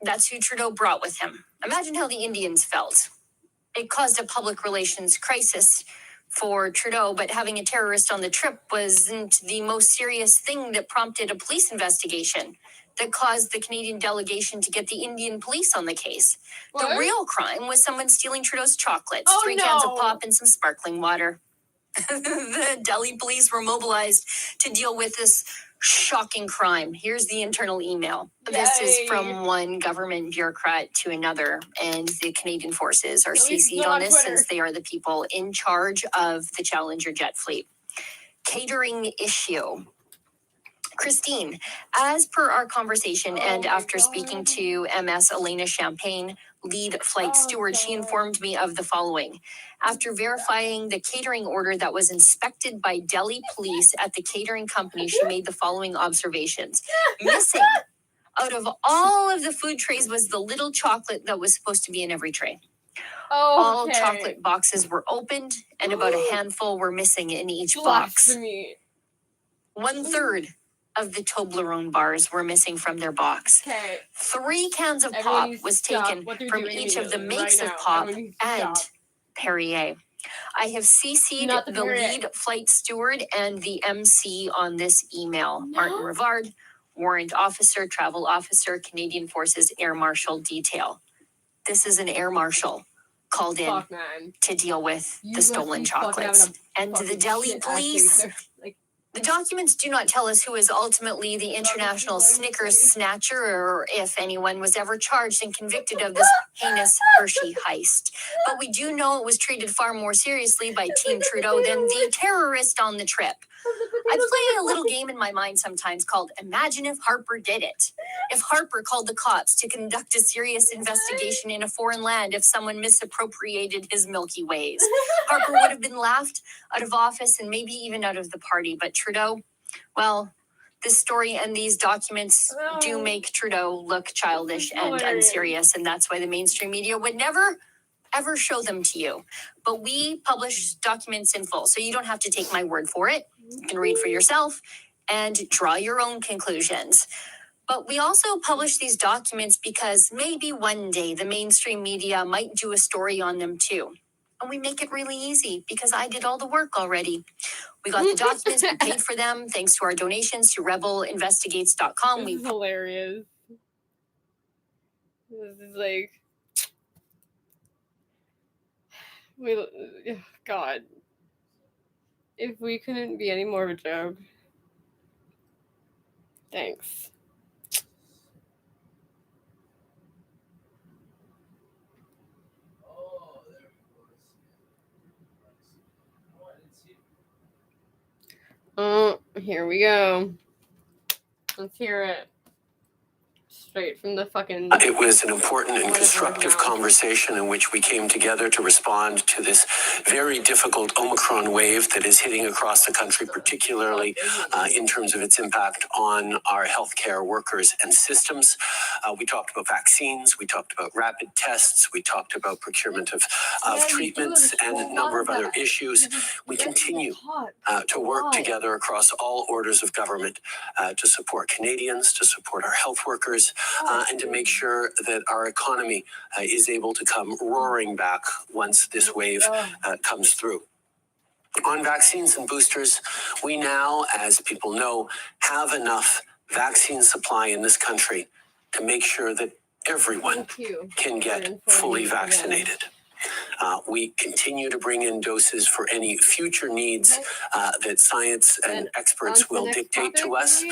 That's who Trudeau brought with him. Imagine how the Indians felt. It caused a public relations crisis for Trudeau, but having a terrorist on the trip wasn't the most serious thing that prompted a police investigation that caused the Canadian delegation to get the Indian police on the case. What? The real crime was someone stealing Trudeau's chocolates, 3 cans of pop, and some sparkling water. The Delhi police were mobilized to deal with this shocking crime. Here's the internal email. This is from one government bureaucrat to another, and the Canadian forces are CC'd on this since they are the people in charge of the Challenger jet fleet. Catering issue. Christine, as per our conversation and after speaking to MS Elena Champagne, lead flight steward, she informed me of the following. After verifying the catering order that was inspected by Delhi police at the catering company, she made the following observations. Missing out of all of the food trays was the little chocolate that was supposed to be in every tray. All chocolate boxes were opened, and about a handful were missing in each box. 1/3 of the Toblerone bars were missing from their box. 3 cans of pop was taken from each of the makes of pop and Perrier. I have CC'd the lead flight steward and the MC on this email. Martin Rivard, warrant officer, travel officer, Canadian Forces Air Marshal Detail. This is an air marshal called in to deal with the stolen chocolates. And the Delhi police... The documents do not tell us who is ultimately the international Snickers snatcher or if anyone was ever charged and convicted of this heinous Hershey heist. But we do know it was treated far more seriously by Team Trudeau than the terrorist on the trip. I play a little game in my mind sometimes called Imagine if Harper did it. If Harper called the cops to conduct a serious investigation in a foreign land if someone misappropriated his Milky Ways. Harper would have been laughed out of office and maybe even out of the party. But Trudeau, well, this story and these documents do make Trudeau look childish and unserious. And that's why the mainstream media would never ever show them to you. But we publish documents in full, so you don't have to take my word for it. You can read for yourself and draw your own conclusions. But we also publish these documents because maybe one day the mainstream media might do a story on them too. And we make it really easy because I did all the work already. We got the documents, we paid for them, thanks to our donations to rebelinvestigates.com. This is hilarious. This is like... God. If we couldn't be any more of a joke. Thanks. Here we go. Let's hear it. Straight from the fucking... It was an important and constructive conversation in which we came together to respond to this very difficult Omicron wave that is hitting across the country, particularly in terms of its impact on our healthcare workers and systems. We talked about vaccines, we talked about rapid tests, we talked about procurement of treatments and a number of other issues. We continue to work together across all orders of government to support Canadians, to support our health workers, and to make sure that our economy is able to come roaring back once this wave comes through. On vaccines and boosters, we now, as people know, have enough vaccine supply in this country to make sure that everyone can get fully vaccinated. We continue to bring in doses for any future needs that science and experts will dictate to us.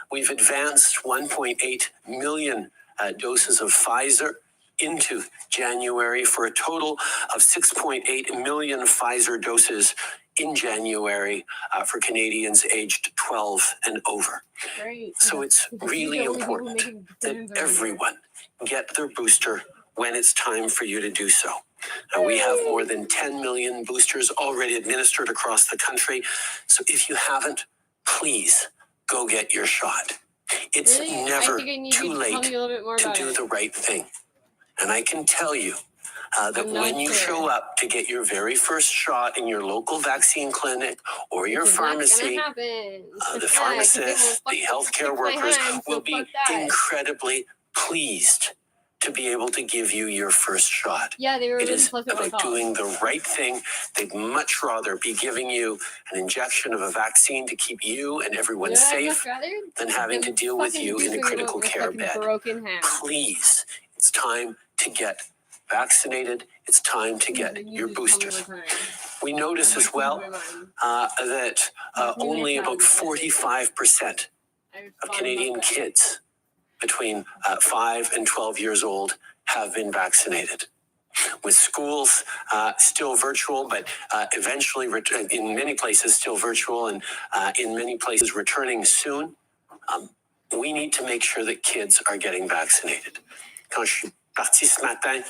We've advanced 1.8 million doses of Pfizer into January for a total of 6.8 million Pfizer doses in January for Canadians aged 12 and over. Great. So it's really important that everyone get their booster when it's time for you to do so. We have more than 10 million boosters already administered across the country. So if you haven't, please go get your shot. It's never too late to do the right thing. And I can tell you that when you show up to get your very first shot in your local vaccine clinic or your pharmacy, the pharmacists, the healthcare workers will be incredibly pleased to be able to give you your first shot. Yeah, they were It really is pleasant about doing the right thing. They'd much rather be giving you an injection of a vaccine to keep you and everyone safe than having to deal with you in a critical care bed. Please, it's time to get vaccinated. It's time to get your boosters. We notice as well that only about 45% of Canadian kids between 5 and 12 years old have been vaccinated. With schools still virtual, but eventually in many places still virtual and in many places returning soon, we need to make sure that kids are getting vaccinated. Quand je suis parti ce matin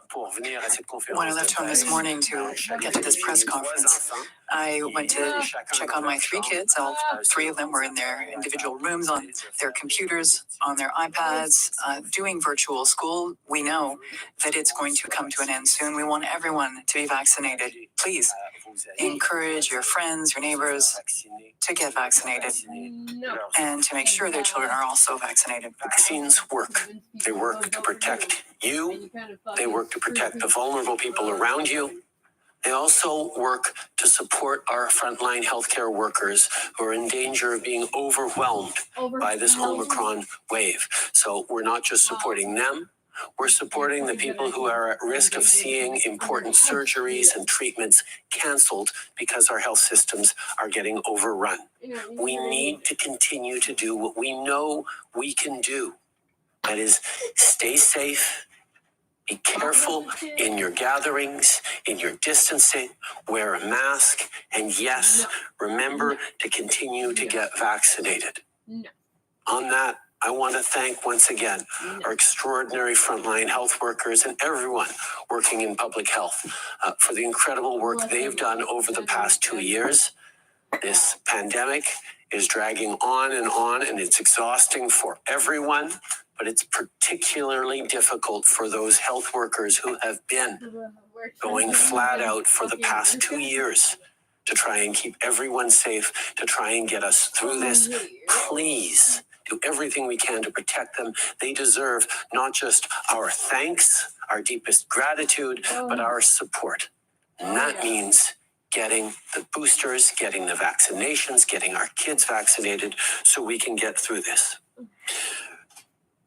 pour venir à cette conférence. When I left home this morning to get to this press conference, I went to check on my 3 kids. All 3 of them were in their individual rooms on their computers, on their iPads, doing virtual school. We know that it's going to come to an end soon. We want everyone to be vaccinated. Please encourage your friends, your neighbors to get vaccinated and to make sure their children are also vaccinated. Vaccines work. They work to protect you. They work to protect the vulnerable people around you. They also work to support our frontline healthcare workers who are in danger of being overwhelmed by this Omicron wave. So we're not just supporting them, we're supporting the people who are at risk of seeing important surgeries and treatments canceled because our health systems are getting overrun. We need to continue to do what we know we can do. That is, stay safe, be careful in your gatherings, in your distancing, wear a mask, and yes, remember to continue to get vaccinated. On that, I want to thank once again our extraordinary frontline health workers and everyone working in public health for the incredible work they've done over the past 2 years. This pandemic is dragging on, and it's exhausting for everyone, but it's particularly difficult for those health workers who have been going flat out for the past 2 years to try and keep everyone safe, to try and get us through this. Please do everything we can to protect them. They deserve not just our thanks, our deepest gratitude, but our support. And that means getting the boosters, getting the vaccinations, getting our kids vaccinated so we can get through this.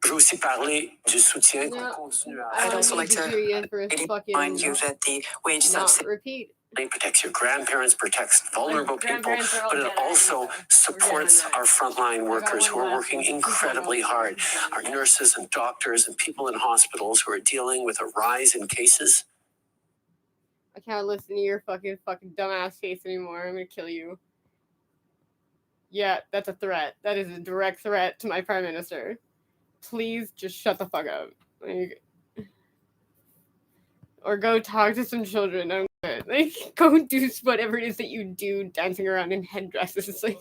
I'd also like to remind you that the wage subsidy protects your grandparents, protects vulnerable people, but it also supports our frontline workers who are working incredibly hard. Our nurses and doctors and people in hospitals who are dealing with a rise in cases. I can't listen to your fucking dumbass face anymore. I'm gonna kill you. Yeah, that's a threat. That is a direct threat to my prime minister. Please just shut the fuck up. Or go talk to some children. I'm good. Go do whatever it is that you do, dancing around in headdresses. It's I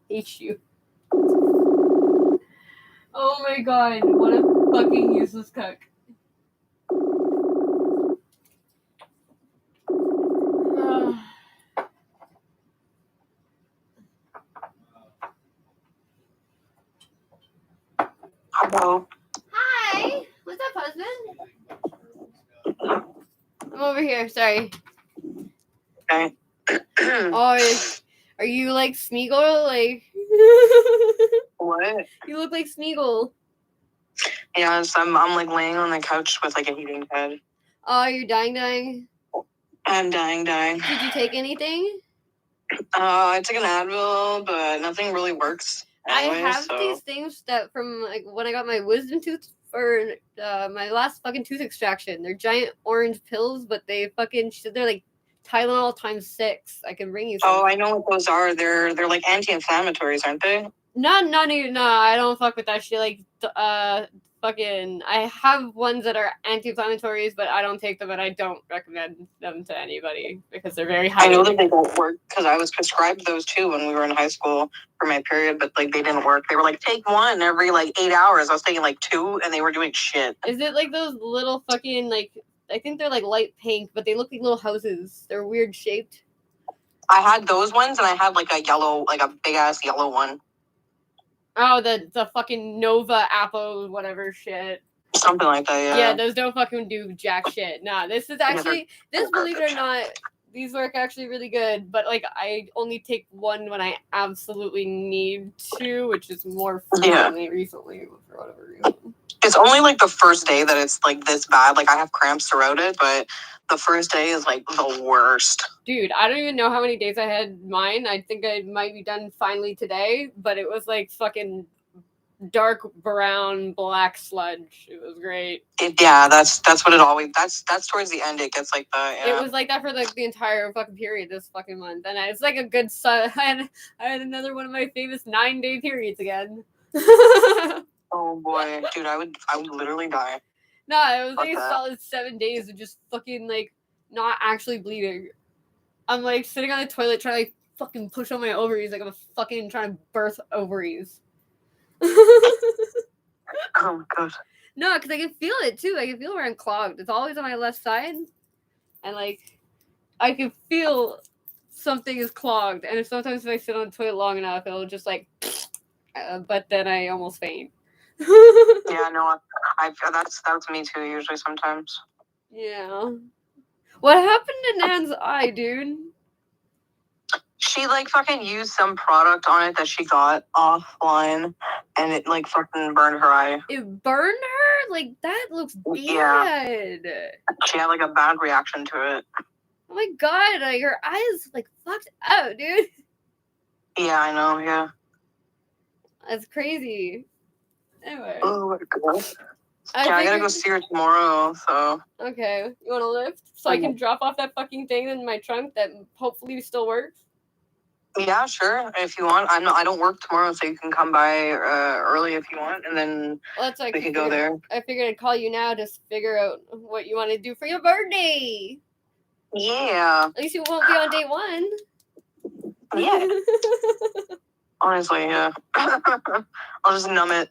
hate you. Oh my god, what a fucking useless cuck. Hello. Hi. What's up, husband? I'm over here. Sorry. Okay. Are you like Smeagol? What? You look like Smeagol. Yes, I'm like laying on the couch with like a heating pad. Oh, you're dying? I'm dying. Did you take anything? I took an Advil, but nothing really works. Anyway, I have these things that from like when I got my wisdom tooth for my last fucking tooth extraction. They're giant orange pills, but they're like Tylenol times 6. I can bring you some. Oh, I know what those are. They're like anti-inflammatories, aren't they? No, I don't fuck with that shit. Like, fucking, I have ones that are anti-inflammatories, but I don't take them, and I don't recommend them to anybody because they're very high. I know that they don't work because I was prescribed those too when we were in high school for my period, but like they didn't work. They were like, take one every like 8 hours. I was taking like 2, and they were doing shit. Is it like those little fucking, like, I think they're like light pink, but they look like little houses. They're weird shaped. I had those ones, and I had like a yellow, like a big ass yellow one. Oh, the fucking Nova Apple whatever shit. Something like that, yeah. Yeah, those don't fucking do jack shit. Nah, this is actually, believe it or not, these work actually really good, but like I only take one when I absolutely need to, which is more frequently recently for whatever reason. It's only like the first day that it's like this bad. Like I have cramps throughout it, but the first day is like the worst. Dude, I don't even know how many days I had mine. I think I might be done finally today, but it was like fucking dark brown black sludge. It was great. That's what it always. That's towards the end. It gets like that. Yeah. It was like that for like the entire fucking period this fucking month, and it's like a good. I had another one of my famous 9-day periods again. Oh boy, dude, I would literally die. No, it was like a solid 7 days of just fucking like not actually bleeding. I'm like sitting on the toilet trying to like fucking push on my ovaries like I'm fucking trying to birth ovaries. Oh god. No, because I can feel it too. I can feel where I'm clogged. It's always on my left side, and like I can feel something is clogged. And sometimes if I sit on the toilet long enough, it'll just like. But then I almost faint. Yeah, no, that's me too. Usually, sometimes. Yeah. What happened to Nan's eye, dude? She like fucking used some product on it that she got offline, and it like fucking burned her eye. It burned her? Like that looks bad. Yeah. She had like a bad reaction to it. Oh my god, your eye is like fucked up, dude. Yeah, I know. Yeah. That's crazy. Anyway. Oh my god. I gotta go see her tomorrow, so. Okay. You want to lift? So I can drop off that fucking thing in my trunk that hopefully still works? Yeah, sure. If you want. I don't work tomorrow, so you can come by early if you want, and then we can go there. I figured I'd call you now to figure out what you want to do for your birthday. Yeah. At least you won't be on day 1. Yeah. Honestly, yeah. I'll just numb it.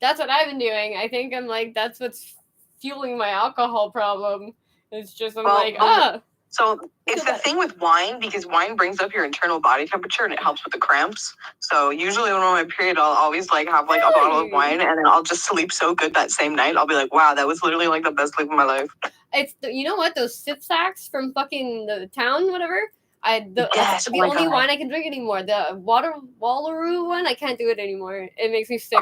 That's what I've been doing. I think I'm like, that's what's fueling my alcohol problem. It's just, So it's the thing with wine, because wine brings up your internal body temperature and it helps with the cramps. So usually when I'm on my period, I'll always like have like a bottle of wine, and then I'll just sleep so good that same night. I'll be like, wow, that was literally like the best sleep of my life. It's you know what, those sip sacks from fucking the town, whatever. The only wine I can drink anymore. The Wallaroo one, I can't do it anymore. It makes me sick.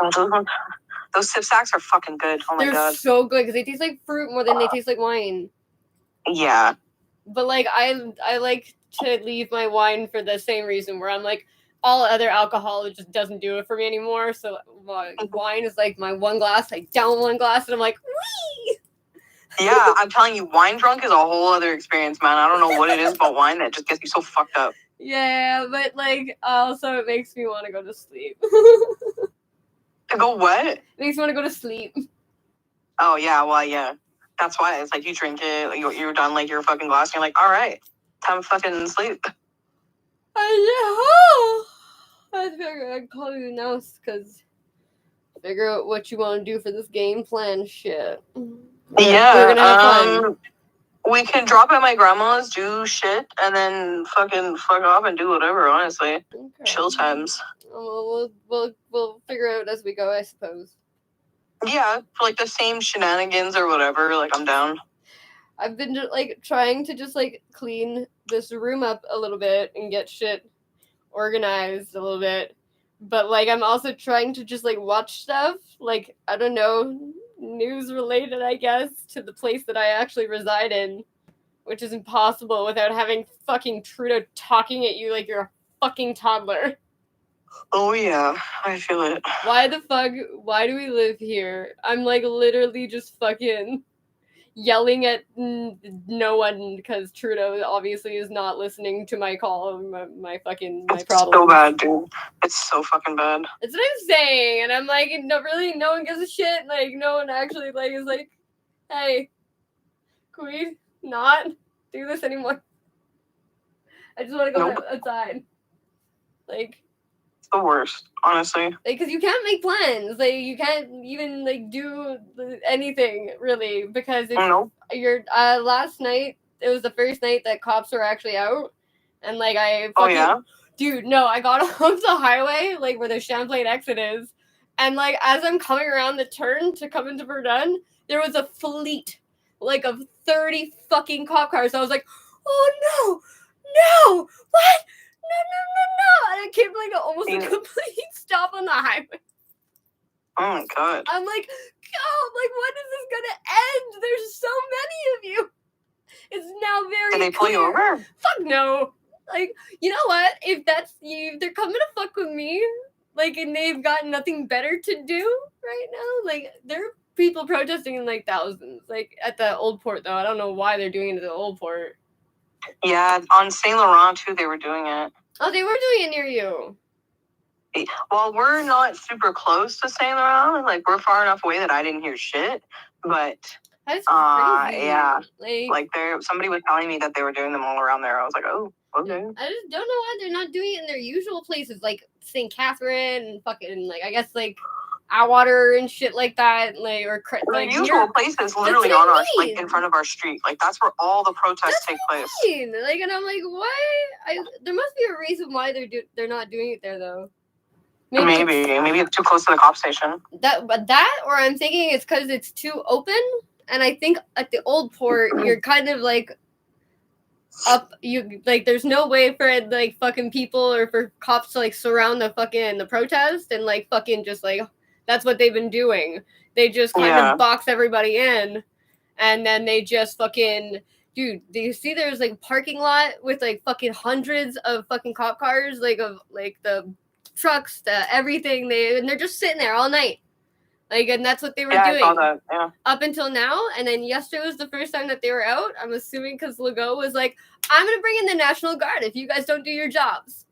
Those sip sacks are fucking good. Oh my god, they're so good because they taste like fruit more than they taste like wine. Yeah. But like I like to leave my wine for the same reason, where I'm like, all other alcohol, it just doesn't do it for me anymore. So wine is like my one glass. I down one glass and I'm like, wee. Yeah, I'm telling you, wine drunk is a whole other experience, man. I don't know what it is about wine that just gets you so fucked up. Yeah, but like also it makes me want to go to sleep. To go what? It makes me want to go to sleep. Oh yeah, well yeah. That's why it's like you drink it, you're done like your fucking glass, and you're like, all right, time to fucking sleep. I figured I'd call you now because figure out what you want to do for this game plan shit. Yeah, we're gonna have fun. We can drop at my grandma's, do shit, and then fucking fuck off and do whatever. Honestly, okay. Chill times. We'll figure out as we go, I suppose. Yeah, for like the same shenanigans or whatever. Like I'm down. I've been like trying to just like clean this room up a little bit and get shit organized a little bit, but like I'm also trying to just like watch stuff, like I don't know, news related, I guess, to the place that I actually reside in, which is impossible without having fucking Trudeau talking at you like you're a fucking toddler. Oh yeah, I feel it. Why the fuck? Why do we live here? I'm like literally just fucking. yelling at no one because Trudeau obviously is not listening to my call, my problem. It's so bad, dude. It's so fucking bad. That's what I'm saying, and I'm like, no, really, no one gives a shit. Like, no one actually like is like, hey, can we not do this anymore? I just want to go outside. Like, it's the worst, honestly. Like, because you can't make plans. Like, you can't even like do anything really because if you're last night, it was the first night that cops were actually out, and like dude, no, I got off the highway like where the Champlain exit is, and like as I'm coming around the turn to come into Verdun, there was a fleet like of 30 fucking cop cars. So I was like, oh no, what? No. And it came like almost a complete stop on the highway. Oh my god. I'm like, oh, like when is this gonna end? There's so many of you. It's now very Did they pull you over? Fuck no. Like, you know what? If that's you, they're coming to fuck with me. Like, and they've got nothing better to do right now. Like, there are people protesting in like thousands. Like at the old port though. I don't know why they're doing it at the old port. Yeah, on Saint Laurent too, they were doing it. Oh, they were doing it near you. Well, we're not super close to Saint Laurent. Like, we're far enough away that I didn't hear shit. But that's crazy. Yeah, like somebody was telling me that they were doing them all around there. I was like, oh, okay. I just don't know why they're not doing it in their usual places, like St. Catherine and fucking like I guess like Atwater and shit like that, like or like usual places literally on our like in front of our street. Like that's where all the protests take place. Like, and I'm like, why? There must be a reason why they're not doing it there though. Maybe it's too close to the cop station. That, or I'm thinking it's because it's too open. And I think at the old port, you're kind of like up. You like, there's no way for like fucking people or for cops to like surround the protest and like fucking just like that's what they've been doing. They just kind of box everybody in, and then they just fucking. Dude, do you see there's like parking lot with like fucking hundreds of fucking cop cars, like of like the trucks, the everything. And they're just sitting there all night. Like, and that's what they were doing I saw that. Yeah. Up until now. And then yesterday was the first time that they were out. I'm assuming because Legault was like, I'm going to bring in the National Guard if you guys don't do your jobs.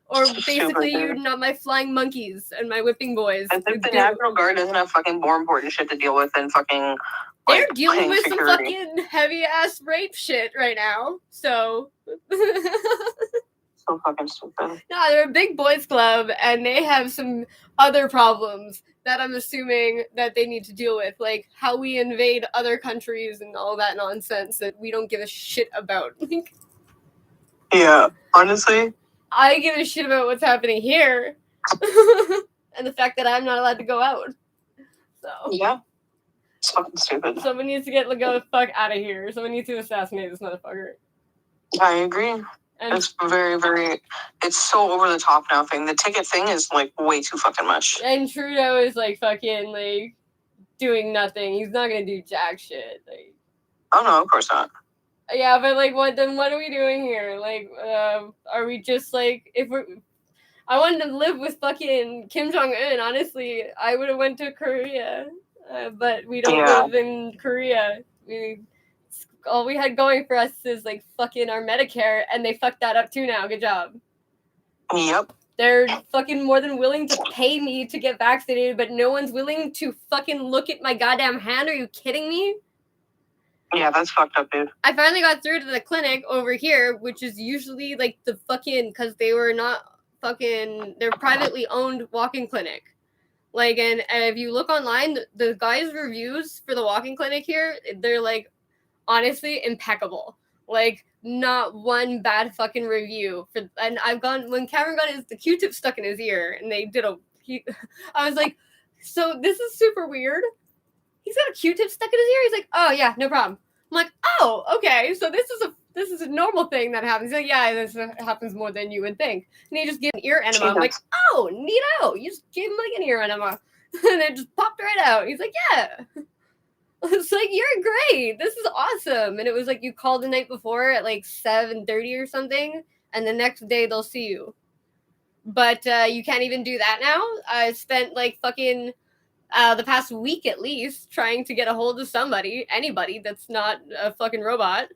Or basically, you're not my flying monkeys and my whipping boys. I think the National Guard doesn't have fucking more important shit to deal with than fucking. They're dealing with security. Some fucking heavy ass rape shit right now. So. So fucking stupid. No, they're a big boys club and they have some other problems that I'm assuming that they need to deal with, like how we invade other countries and all that nonsense that we don't give a shit about. Yeah, honestly. I give a shit about what's happening here. And the fact that I'm not allowed to go out. So. Yeah. It's fucking stupid. Someone needs to get Legault the fuck out of here. Someone needs to assassinate this motherfucker. I agree. And it's very, very, it's so over the top now thing. The ticket thing is like way too fucking much. And Trudeau is like fucking like doing nothing. He's not gonna do jack shit. Like, oh no, of course not. Yeah, but like what are we doing here? Like, are we just like I wanted to live with fucking Kim Jong-un, honestly. I would have went to Korea. But we don't live in Korea. All we had going for us is like fucking our Medicare, and they fucked that up too now. Good job. Yep. They're fucking more than willing to pay me to get vaccinated, but no one's willing to fucking look at my goddamn hand. Are you kidding me? Yeah, that's fucked up, dude. I finally got through to the clinic over here, which is usually like the fucking, because they were not fucking, they're privately owned walk-in clinic. Like, and if you look online, the guys' reviews for the walk-in clinic here, they're like, honestly, impeccable. Like, not one bad fucking review. And I've gone, when Cameron got the Q-tip stuck in his ear, and they did I was like, so this is super weird. He's got a Q-tip stuck in his ear? He's like, oh yeah, no problem. I'm like, oh, okay, so this is a normal thing that happens. He's like, yeah, this happens more than you would think. And he just gave an ear enema. I'm like, oh, neato. You just gave him like an ear enema. And it just popped right out. He's like, yeah. It's like, you're great. This is awesome. And it was like, you called the night before at like 7:30 or something, and the next day they'll see you. But you can't even do that now. I spent like fucking the past week at least, trying to get a hold of anybody that's not a fucking robot.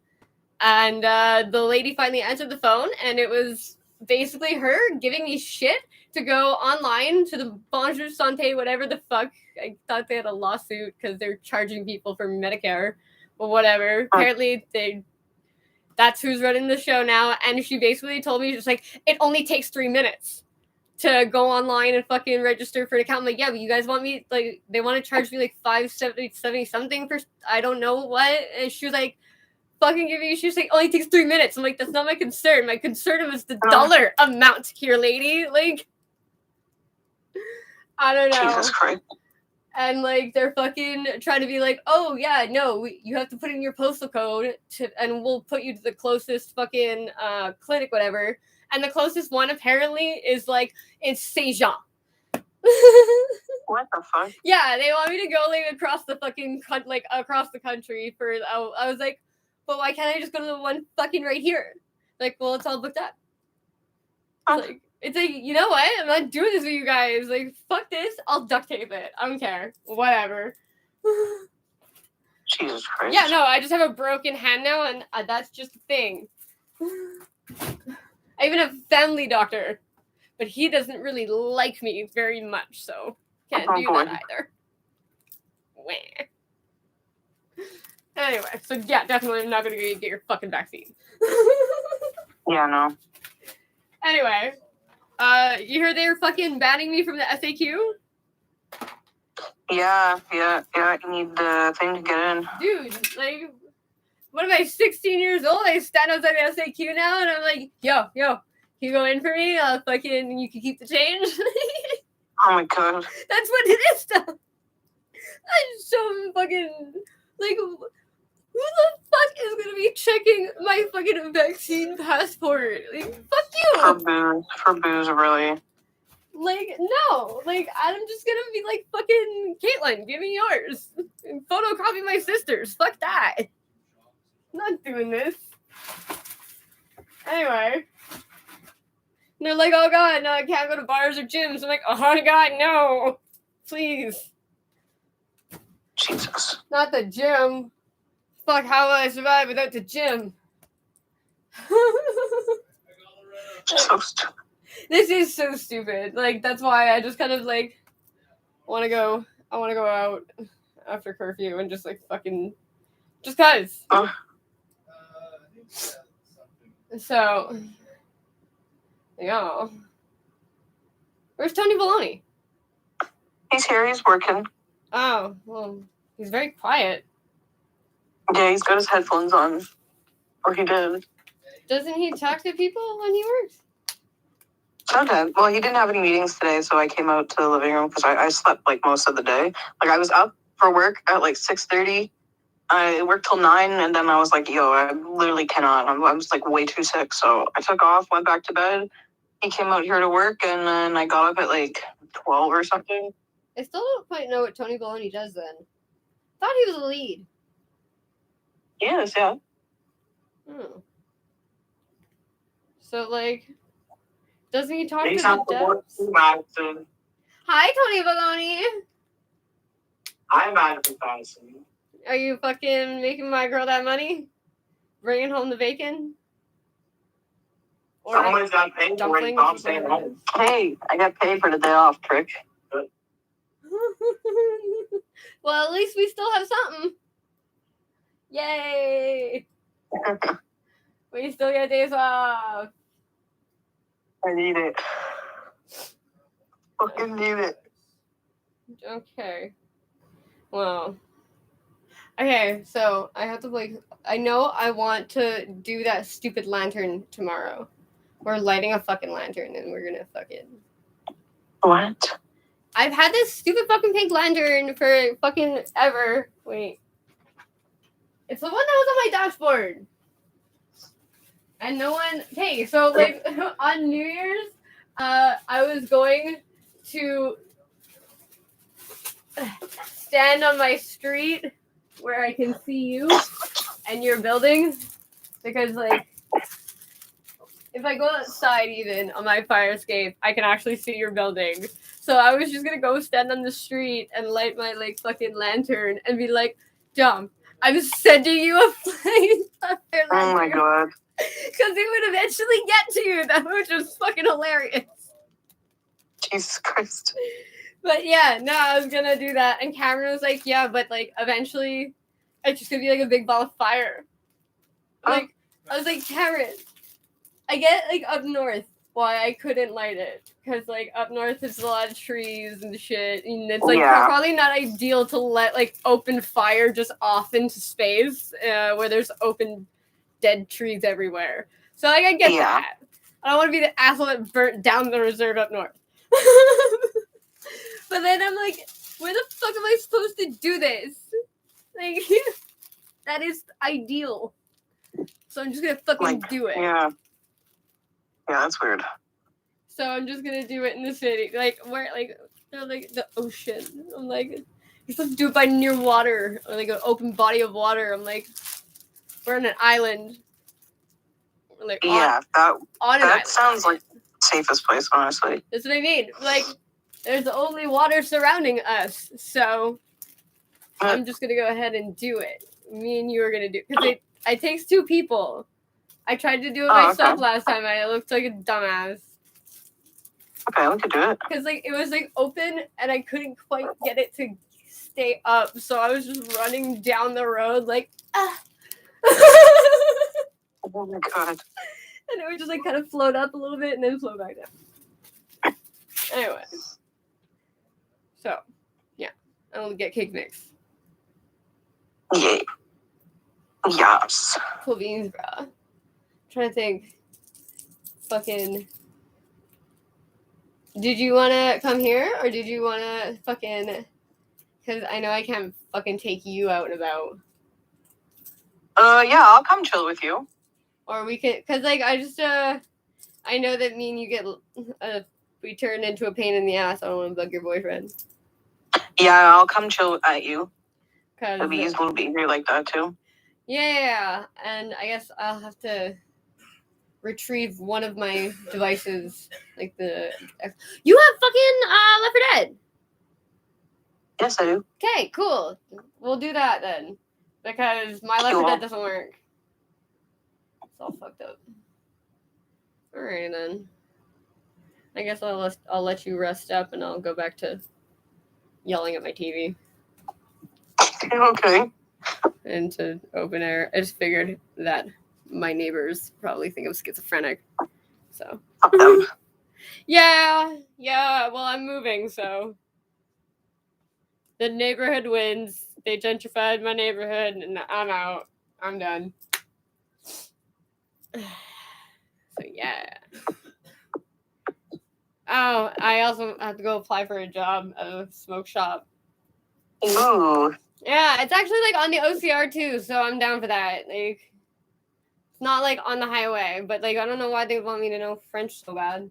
And the lady finally answered the phone, and it was basically her giving me shit to go online to the Bonjour Santé, whatever the fuck. I thought they had a lawsuit because they're charging people for Medicare, but whatever. Apparently, that's who's running the show now, and she basically told me, just like, it only takes 3 minutes to go online and fucking register for an account. I'm like, yeah, but you guys want me, like, they want to charge me like $570 something for I don't know what, and she was like, fucking give me, she was like, only takes 3 minutes. I'm like, that's not my concern. My concern was the dollar amount here, lady. Like, I don't know. Jesus Christ. And like, they're fucking trying to be like, oh yeah, no, you have to put in your postal code and we'll put you to the closest fucking clinic, whatever. And the closest one apparently is like in Saint-Jean. What the fuck? Yeah, they want me to go like across the fucking across the country for. I was like, but why can't I just go to the one fucking right here? Like, well, it's all booked up. It's like, you know what? I'm not doing this with you guys. Like, fuck this. I'll duct tape it. I don't care. Whatever. Jesus Christ. Yeah, no, I just have a broken hand now, and that's just a thing. I even have a family doctor, but he doesn't really like me very much, so can't do that either. Wah. Anyway, so yeah, definitely I'm not gonna get your fucking vaccine. Yeah, no. Anyway, you heard they were fucking banning me from the SAQ? Yeah, you need the thing to get in. Dude, like, what am I, 16 years old? I stand outside the SAQ now, and I'm like, yo, can you go in for me? Fucking, you can keep the change. Oh my god. That's what it is, though. I'm so fucking, like, who the fuck is gonna be checking my fucking vaccine passport? Like, fuck you! For booze, really. Like, no. Like, I'm just gonna be like, fucking, Caitlin, give me yours. And photocopy my sister's. Fuck that. I'm not doing this. Anyway. And they're like, oh god, no, I can't go to bars or gyms. I'm like, oh my god, no. Please. Jesus. Not the gym. Fuck, how will I survive without the gym? So stupid. This is so stupid. Like, that's why I just kind of, like, I want to go out after curfew and just, like, fucking, just cause. So, yeah. Where's Tony Baloney? He's here, he's working. Oh, well, he's very quiet. Yeah, he's got his headphones on. Or he did. Doesn't he talk to people when he works? Sometimes. Well, he didn't have any meetings today, so I came out to the living room because I slept like most of the day. Like, I was up for work at like 6:30. I worked till 9, and then I was like, yo, I literally cannot. I'm just like way too sick. So I took off, went back to bed. He came out here to work, and then I got up at like 12 or something. I still don't quite know what Tony Baloney does then. Thought he was a lead. Yes, yeah. Hmm. So, like, doesn't he talk to the devs? Hi, Tony Baloney. Hi, Madam Fancy. Are you fucking making my girl that money? Bringing home the bacon? Or someone's got paid for it, I'm saying home. Hey, I got paid for the day off, prick. Well, at least we still have something. Yay! We still get days off. I need it. Fucking need it. Okay. Well. Okay, so I have to, like, I know I want to do that stupid lantern tomorrow. We're lighting a fucking lantern and we're gonna fucking... What? I've had this stupid fucking pink lantern for fucking ever. Wait. It's the one that was on my dashboard. And no one... Okay, so, like, on New Year's, I was going to stand on my street where I can see you and your building. Because, like, if I go outside even on my fire escape, I can actually see your building. So I was just gonna go stand on the street and light my like fucking lantern and be like, Dom, I'm sending you a flame lantern. Oh my god. Because it would eventually get to you. That was just fucking hilarious. Jesus Christ. But yeah, no, I was gonna do that. And Cameron was like, yeah, but like eventually it's just gonna be like a big ball of fire. Like, I was like, Cameron, I get like up north why I couldn't light it. Because like up north there's a lot of trees and shit. And it's like probably not ideal to let like open fire just off into space where there's open dead trees everywhere. So like I get that. I don't want to be the asshole that burnt down the reserve up north. But then I'm like, where the fuck am I supposed to do this? Like, that is ideal. So I'm just gonna fucking do it. Yeah. Yeah, that's weird. So I'm just gonna do it in the city. Like, where, like, they're like the ocean. I'm like, you're supposed to do it by near water. Or like an open body of water. I'm like, we're on an island. We're like, that sounds like the safest place, honestly. That's what I mean. Like, there's only water surrounding us. So I'm just gonna go ahead and do it. Me and you are gonna do it. Because it takes two people. I tried to do it myself last time. I looked like a dumbass. Okay, we could do it. Because like it was like open and I couldn't quite get it to stay up, so I was just running down the road like ah. Oh my god. And it would just like kind of float up a little bit and then float back down. Anyway. So, yeah. I'll get cake mix. Yay. Yes. Cool beans, bro. Trying to think. Fucking. Did you want to come here or did you want to fucking. Because I know I can't fucking take you out and about. Yeah, I'll come chill with you. Or we could. Because, like, I just, I know that me and you get. We turn into a pain in the ass. I don't want to bug your boyfriend. Yeah, I'll come chill at you. It'll be a little bit easier like that, too. Yeah, and I guess I'll have to retrieve one of my devices, like the. You have fucking Left 4 Dead. Yes, I do. Okay, cool. We'll do that then, because my Left 4 Dead doesn't work. It's all fucked up. Alright then. I guess I'll let you rest up, and I'll go back to yelling at my TV. Okay. Into open air. I just figured that my neighbors probably think I'm schizophrenic. So. Yeah. Well, I'm moving, so. The neighborhood wins. They gentrified my neighborhood, and I'm out. I'm done. So, yeah. Oh, I also have to go apply for a job at a smoke shop. Ooh. Yeah, it's actually like on the OCR too, so I'm down for that. Like, it's not like on the highway, but like I don't know why they want me to know French so bad.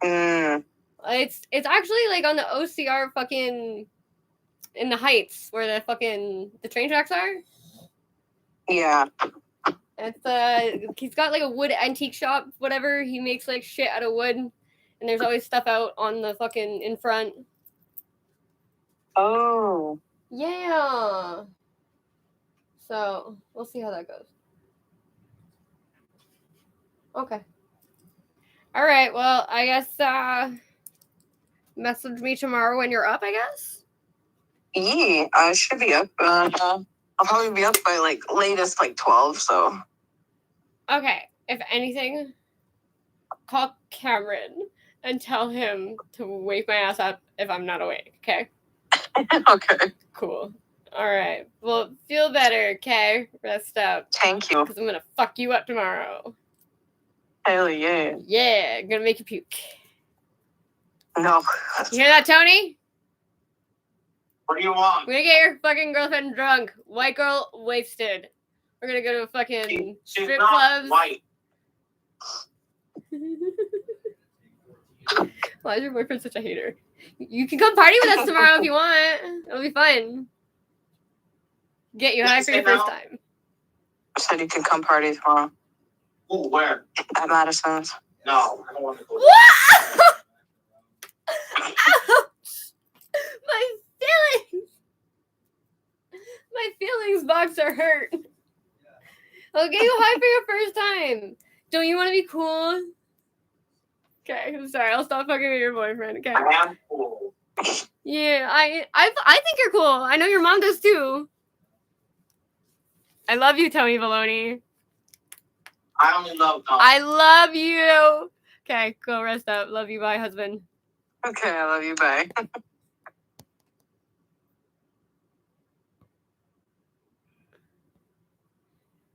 It's actually like on the OCR fucking in the Heights where the train tracks are. Yeah. It's he's got like a wood antique shop, whatever. He makes like shit out of wood, and there's always stuff out on the fucking in front. Oh. Yeah. So we'll see how that goes. Okay. All right. Well, I guess message me tomorrow when you're up. I guess. Yeah, I should be up. I'll probably be up by like latest like 12. So. Okay. If anything, call Cameron and tell him to wake my ass up if I'm not awake. Okay. Okay. Cool. All right. Well, feel better, okay? Rest up. Thank you. Because I'm going to fuck you up tomorrow. Hell yeah. Yeah, I'm going to make you puke. No. You hear that, Tony? What do you want? We're going to get your fucking girlfriend drunk. White girl wasted. We're going to go to a fucking She's strip not clubs. white. Why is your boyfriend such a hater? You can come party with us tomorrow if you want. It'll be fun. Get you high for your first time. I said you can come party tomorrow. Ooh, where? At Madison's. No, I don't want to go. What? feelings, Boxer hurt. I'll get you high for your first time. Don't you want to be cool? Okay, I'm sorry. I'll stop fucking with your boyfriend. Okay. I am cool. Yeah, I think you're cool. I know your mom does too. I love you, Tony Baloney. I only love God. I love you. Okay, go rest up. Love you, bye, husband. Okay, I love you. Bye.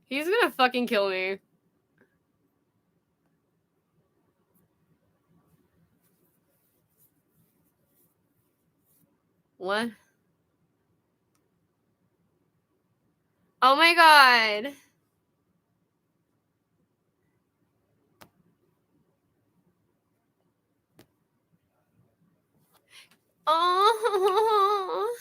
He's gonna fucking kill me. What? Oh my god. Oh.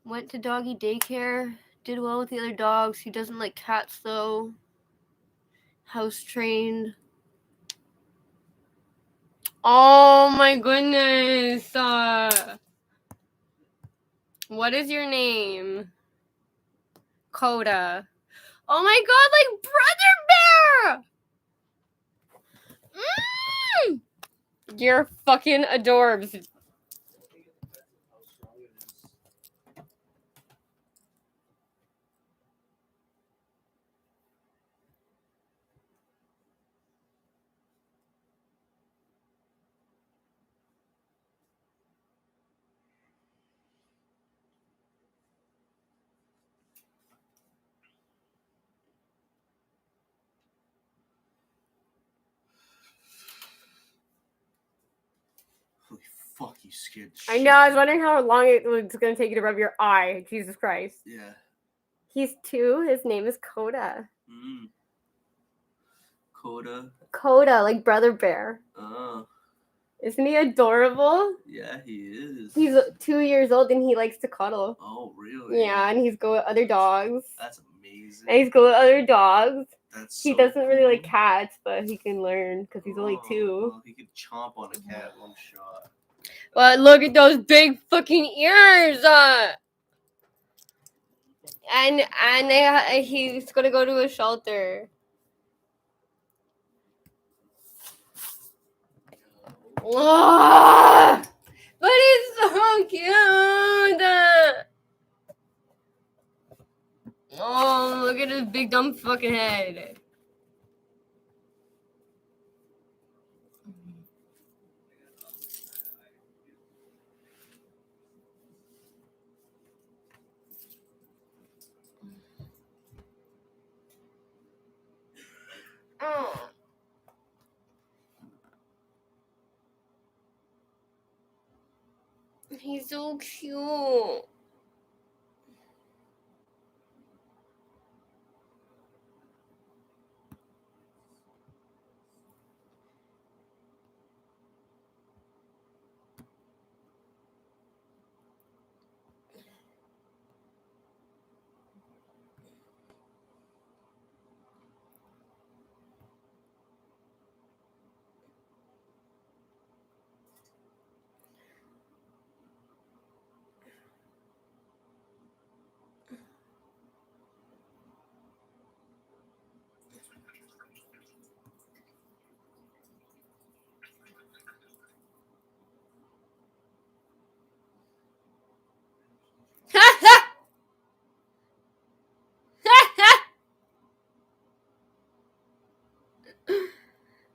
Went to doggy daycare. Did well with the other dogs. He doesn't like cats though. House trained. Oh my goodness. What is your name? Coda. Oh my god, like Brother Bear! You're fucking adorbs. Holy fuck, you scared the I shit know, I out was of me. wondering how long it was going to take you to rub your eye. Jesus Christ. Yeah. He's 2. His name is Coda. Coda. Coda, like Brother Bear. Oh. Isn't he adorable? Yeah, he is. He's 2 years old and he likes to cuddle. Oh, really? Yeah, and he's go with other dogs. That's amazing. And he's go with other dogs. That's He so doesn't really cool. like cats, but he can learn because he's only 2. Well, he could chomp on a cat one shot. But look at those big fucking ears! And he's gonna go to a shelter. Oh, but it's so cute! Oh, look at his big dumb fucking head. Oh. He's so cute.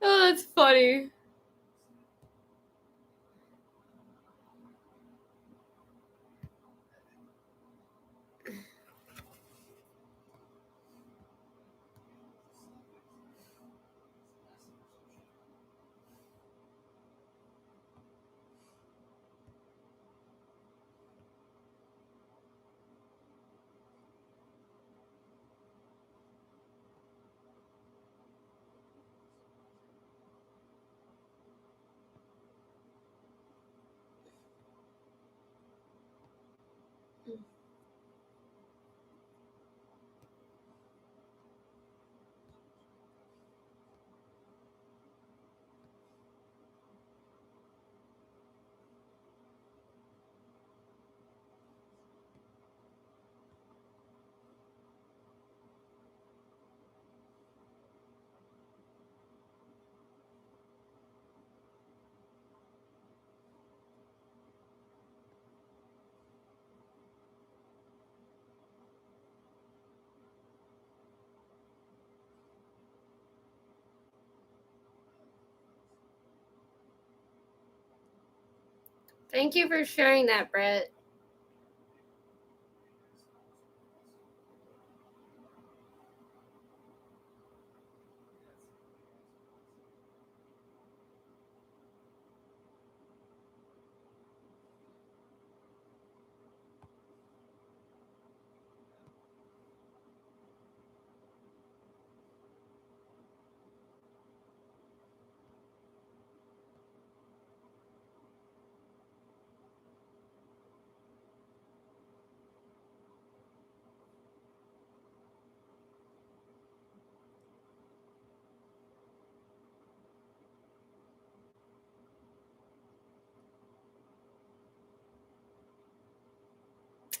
Oh, that's funny. Thank you for sharing that, Brett.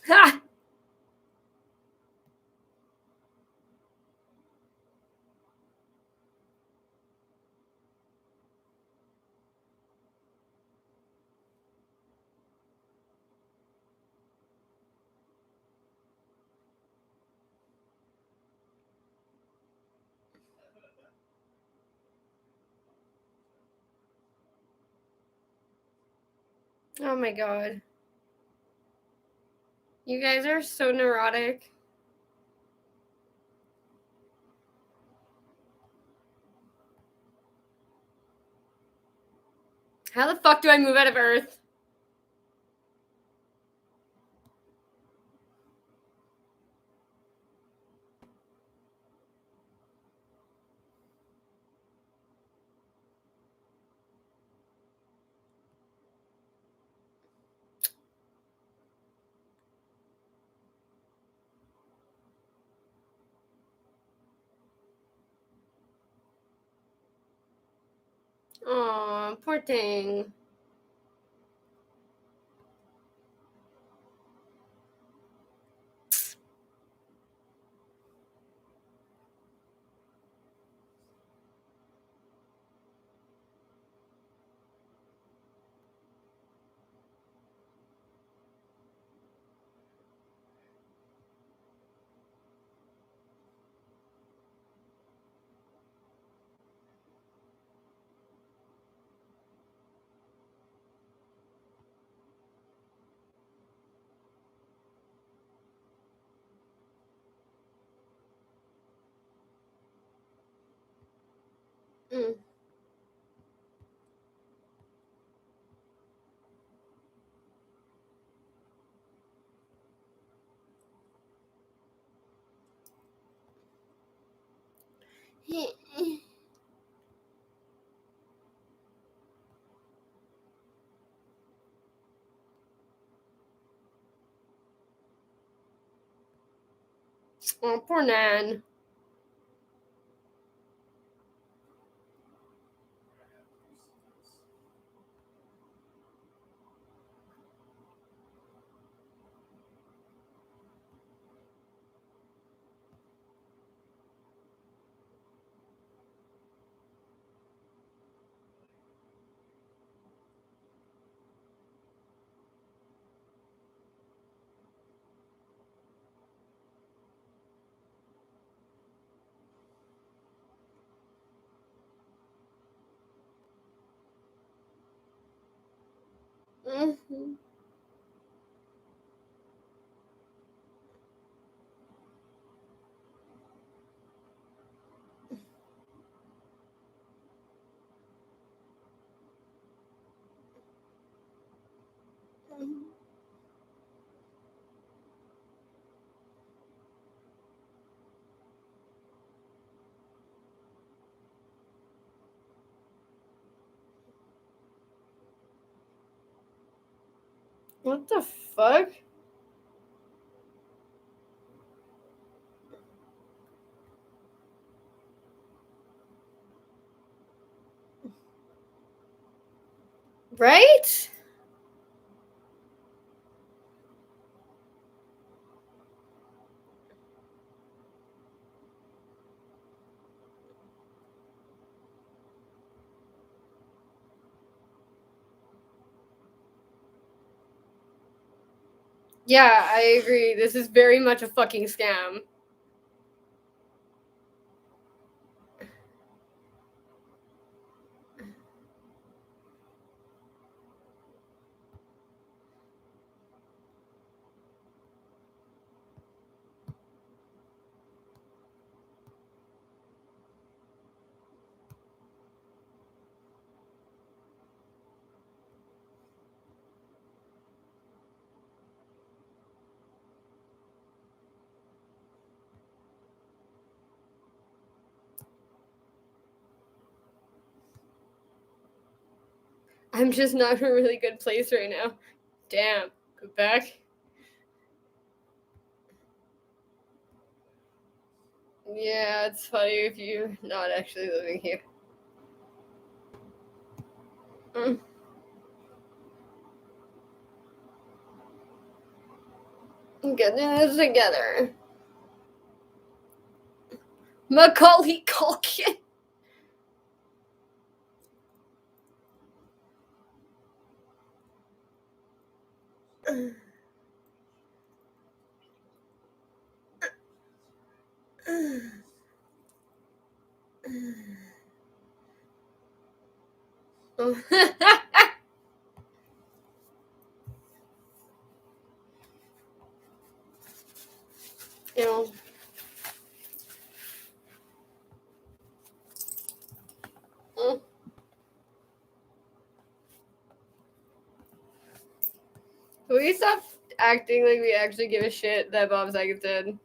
Ha! Oh my god. You guys are so neurotic. How the fuck do I move out of Earth? Aw, poor thing. Mm. Oh, poor Nan. Mm-hmm. What the fuck? Right? Yeah, I agree. This is very much a fucking scam. I'm just not in a really good place right now. Damn. Quebec? Yeah, it's funny if you're not actually living here. Getting this together. Macaulay Culkin. Ew. Can we stop acting like we actually give a shit that Bob Saget's dead?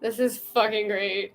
This is fucking great.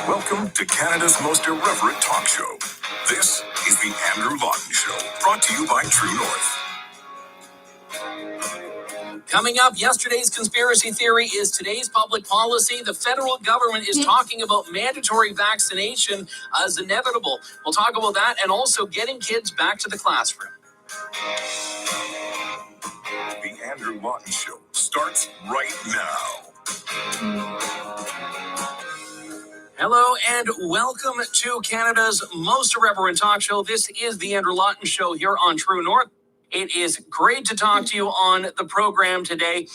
Welcome to Canada's most irreverent talk show. This is the Andrew Lawton Show, brought to you by True North. Coming up, yesterday's conspiracy theory is today's public policy. The federal government is talking about mandatory vaccination as inevitable. We'll talk about that and also getting kids back to the classroom. The Andrew Lawton Show starts right now. Hello and welcome to Canada's most irreverent talk show. This is the Andrew Lawton Show here on True North. It is great to talk to you on the program today.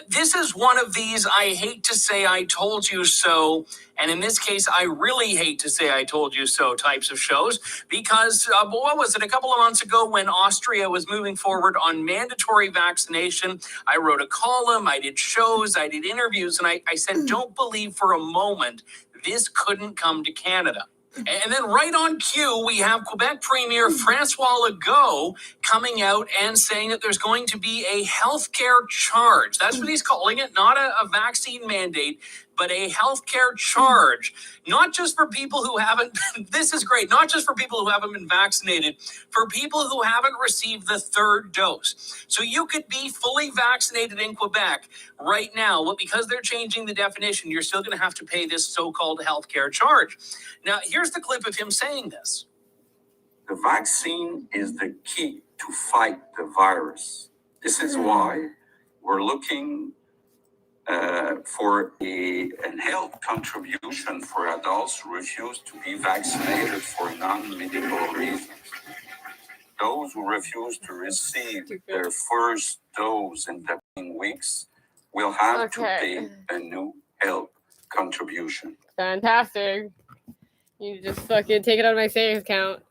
This is one of these I hate to say I told you so, and in this case, I really hate to say I told you so types of shows, because what was it, a couple of months ago when Austria was moving forward on mandatory vaccination, I wrote a column, I did shows, I did interviews, and I said, don't believe for a moment this couldn't come to Canada. And then right on cue, we have Quebec Premier Francois Legault coming out and saying that there's going to be a healthcare charge. That's what he's calling it, not a vaccine mandate, but a healthcare charge. Not just for people who haven't, this is great, not just for people who haven't been vaccinated, for people who haven't received the third dose. So you could be fully vaccinated in Quebec right now, but because they're changing the definition, you're still going to have to pay this so-called healthcare charge. Now, here's the clip of him saying this. The vaccine is the key to fight the virus. This is why we're looking for an health contribution for adults who refuse to be vaccinated for non-medical reasons. Those who refuse to receive their first dose in the coming weeks will have to pay a new health contribution. Fantastic. You just fucking take it out of my savings account.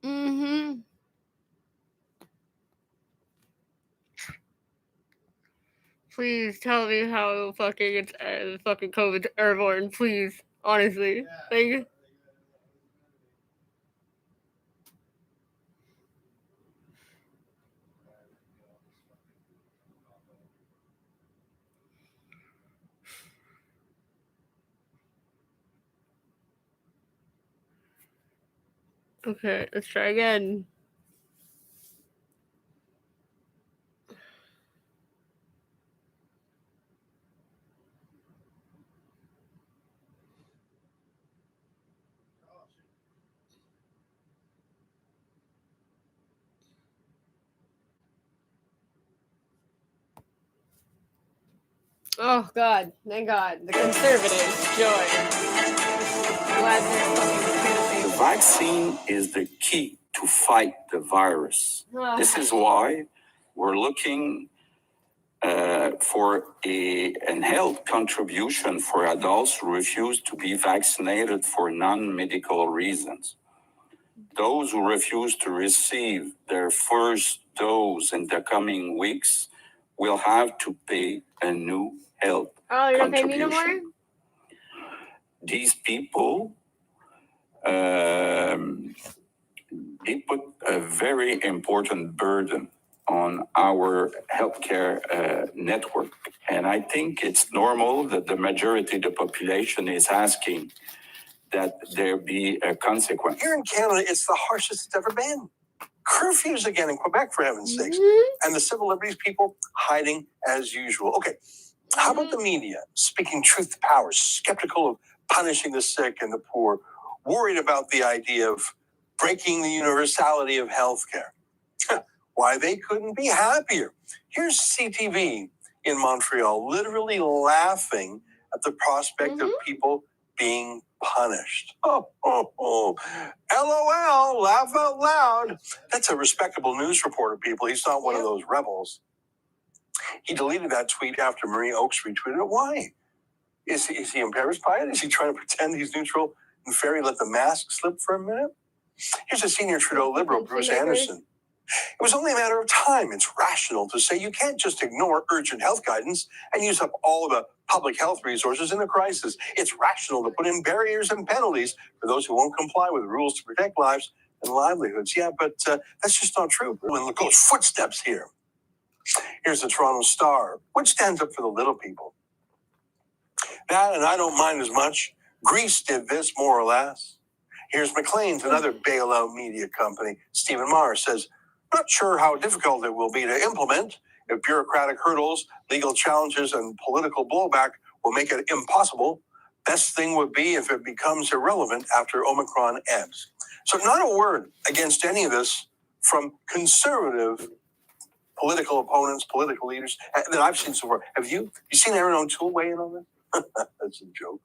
Mm-hmm. Please tell me how fucking it's fucking COVID airborne, please. Honestly. Thank you. Okay, let's try again. Oh God, thank God. The conservatives, joy. Glad they're fucking The vaccine is the key to fight the virus. This is why we're looking for an health contribution for adults who refuse to be vaccinated for non-medical reasons. Those who refuse to receive their first dose in the coming weeks will have to pay a new health you're not paying me no contribution. more? These people, they put a very important burden on our healthcare network. And I think it's normal that the majority of the population is asking that there be a consequence. Here in Canada, it's the harshest it's ever been. Curfews again in Quebec, for heaven's sakes. And the civil liberties people hiding as usual. Okay, how about the media speaking truth to power, skeptical of punishing the sick and the poor, worried about the idea of breaking the universality of healthcare? Why they couldn't be happier. Here's CTV in Montreal literally laughing at the prospect of people being punished. LOL, laugh out loud. That's a respectable news reporter, people. He's not one of those rebels. He deleted that tweet after Marie Oakes retweeted it. Why? Is he embarrassed by it? Is he trying to pretend he's neutral and fair? Let the mask slip for a minute? Here's a senior Trudeau liberal, Bruce Anderson. It was only a matter of time. It's rational to say you can't just ignore urgent health guidance and use up all the public health resources in a crisis. It's rational to put in barriers and penalties for those who won't comply with rules to protect lives and livelihoods. Yeah, but that's just not true. In Legault's footsteps here. Here's the Toronto Star, which stands up for the little people. That, and I don't mind as much. Greece did this more or less. Here's Maclean's, another bailout media company. Stephen Maher says, not sure how difficult it will be to implement if bureaucratic hurdles, legal challenges, and political blowback will make it impossible. Best thing would be if it becomes irrelevant after Omicron ebbs. So not a word against any of this from conservative political opponents, political leaders that I've seen so far. Have you seen Aaron O'Toole weigh in on this? That's a joke.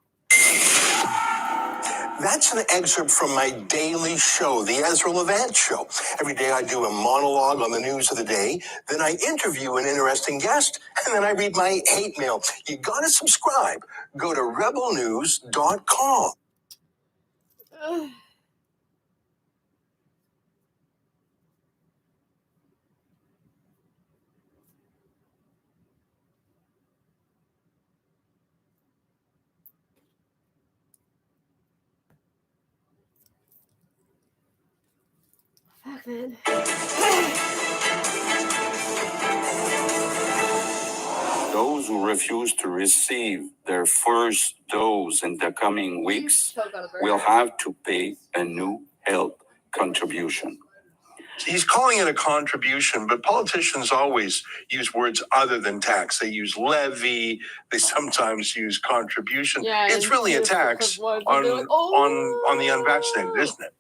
That's an excerpt from my daily show, The Ezra Levant Show. Every day I do a monologue on the news of the day, then I interview an interesting guest, and then I read my hate mail. You gotta subscribe. Go to rebelnews.com. Fuck, man. Those who refuse to receive their first dose in the coming weeks will have to pay a new health contribution. He's calling it a contribution, but politicians always use words other than tax. They use levy. They sometimes use contribution. Yeah, it's really a tax on the unvaccinated, isn't it?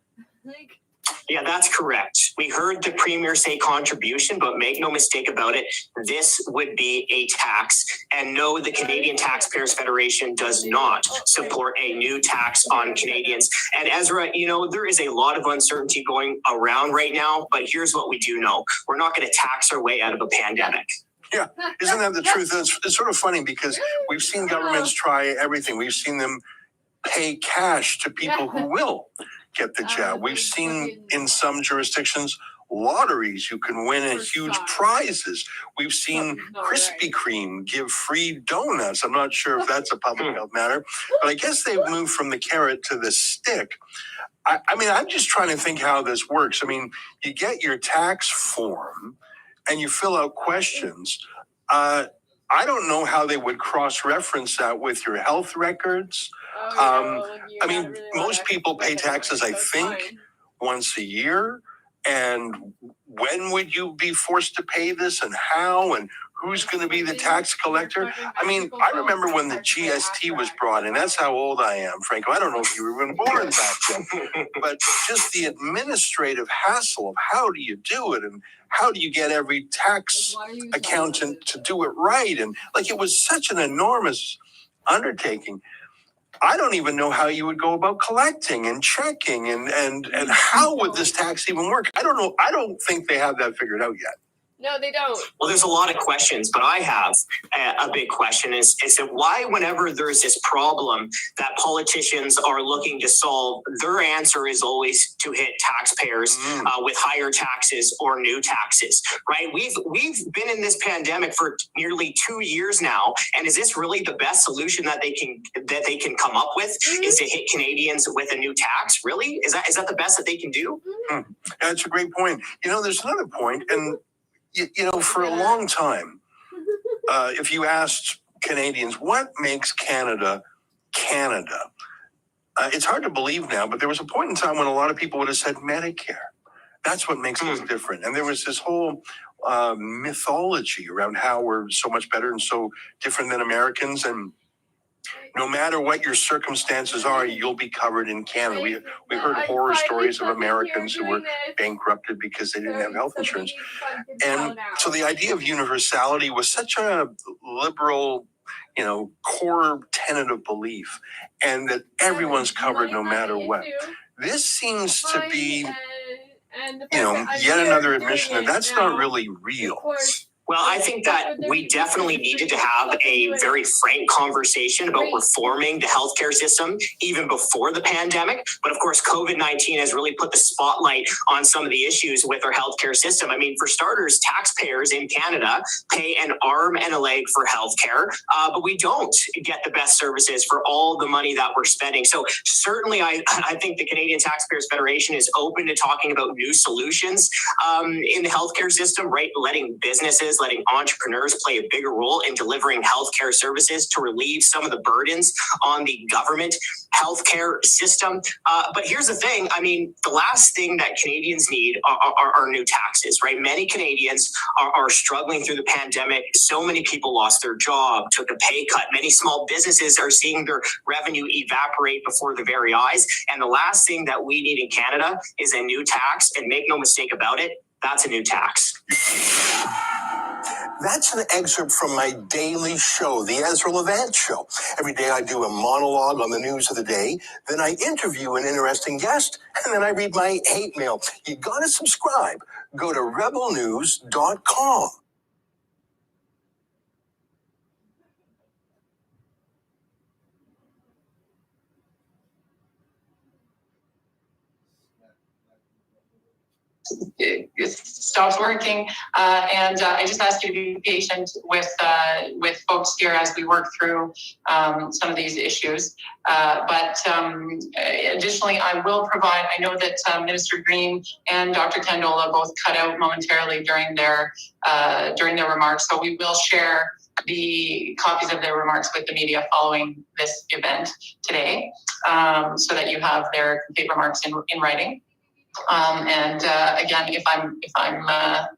Yeah, that's correct. We heard the premier say contribution, but make no mistake about it, this would be a tax. And no, the Canadian Taxpayers Federation does not support a new tax on Canadians. And Ezra, you know, there is a lot of uncertainty going around right now, but here's what we do know. We're not going to tax our way out of a pandemic. Yeah, isn't that the truth? It's sort of funny because we've seen governments try everything. We've seen them pay cash to people who will get the jab. We've seen in some jurisdictions lotteries, you can win huge prizes. We've seen Krispy Kreme give free donuts. I'm not sure if that's a public health matter, but I guess they've moved from the carrot to the stick. I mean, I'm just trying to think how this works. I mean, you get your tax form and you fill out questions. I don't know how they would cross-reference that with your health records. I mean, most people pay taxes, I think, once a year. And when would you be forced to pay this and how and who's going to be the tax collector? I mean, I remember when the GST was brought in. That's how old I am, Franco. I don't know if you were even born back then. But just the administrative hassle of how do you do it and how do you get every tax accountant to do it right? And like, it was such an enormous undertaking. I don't even know how you would go about collecting and checking and how would this tax even work? I don't know. I don't think they have that figured out yet. No, they don't. Well, there's a lot of questions, but I have a big question is that why whenever there's this problem that politicians are looking to solve, their answer is always to hit taxpayers with higher taxes or new taxes, right? We've been in this pandemic for nearly 2 years now, and is this really the best solution that they can come up with? Is to hit Canadians with a new tax? Really? Is that the best that they can do? That's a great point. You know, there's another point, and you know, for a long time, if you asked Canadians, what makes Canada, Canada? It's hard to believe now, but there was a point in time when a lot of people would have said Medicare. That's what makes us different. And there was this whole mythology around how we're so much better and so different than Americans. And no matter what your circumstances are, you'll be covered in Canada. We heard horror stories of Americans who were bankrupted because they didn't have health insurance. And so the idea of universality was such a liberal, you know, core tenet of belief, and that everyone's covered no matter what. This seems to be, you know, yet another admission that that's not really real. Well, I think that we definitely needed to have a very frank conversation about reforming the healthcare system even before the pandemic. But of course, COVID-19 has really put the spotlight on some of the issues with our healthcare system. I mean, for starters, taxpayers in Canada pay an arm and a leg for healthcare, but we don't get the best services for all the money that we're spending. So certainly, I think the Canadian Taxpayers Federation is open to talking about new solutions in the healthcare system, right? Letting entrepreneurs play a bigger role in delivering healthcare services to relieve some of the burdens on the government healthcare system. But here's the thing. I mean, the last thing that Canadians need are new taxes, right? Many Canadians are struggling through the pandemic. So many people lost their job, took a pay cut. Many small businesses are seeing their revenue evaporate before their very eyes. And the last thing that we need in Canada is a new tax. And make no mistake about it, that's a new tax. That's an excerpt from my daily show, The Ezra Levant Show. Every day I do a monologue on the news of the day, then I interview an interesting guest, and then I read my hate mail. You gotta subscribe. Go to rebelnews.com. It stops working, and I just ask you to be patient with folks here as we work through some of these issues. But additionally, I will provide. I know that Minister Green and Dr. Candola both cut out momentarily during their remarks, so we will share the copies of their remarks with the media following this event today, so that you have their complete remarks in writing. And again, if I'm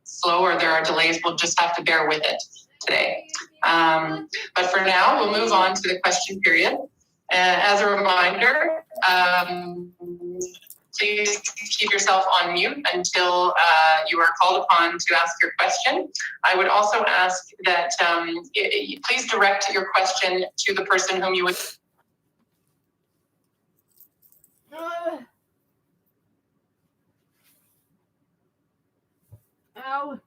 slow or there are delays, we'll just have to bear with it today. But for now, we'll move on to the question period. As a reminder, please keep yourself on mute until you are called upon to ask your question. I would also ask that please direct your question to the person whom you would. Ow.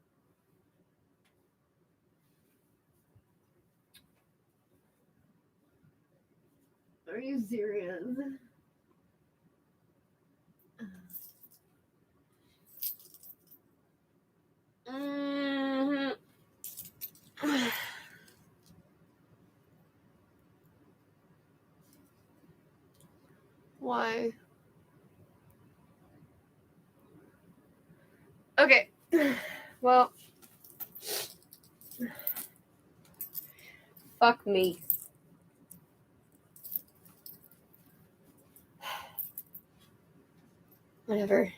Are you serious? Why? Okay. Well, fuck me. Whatever.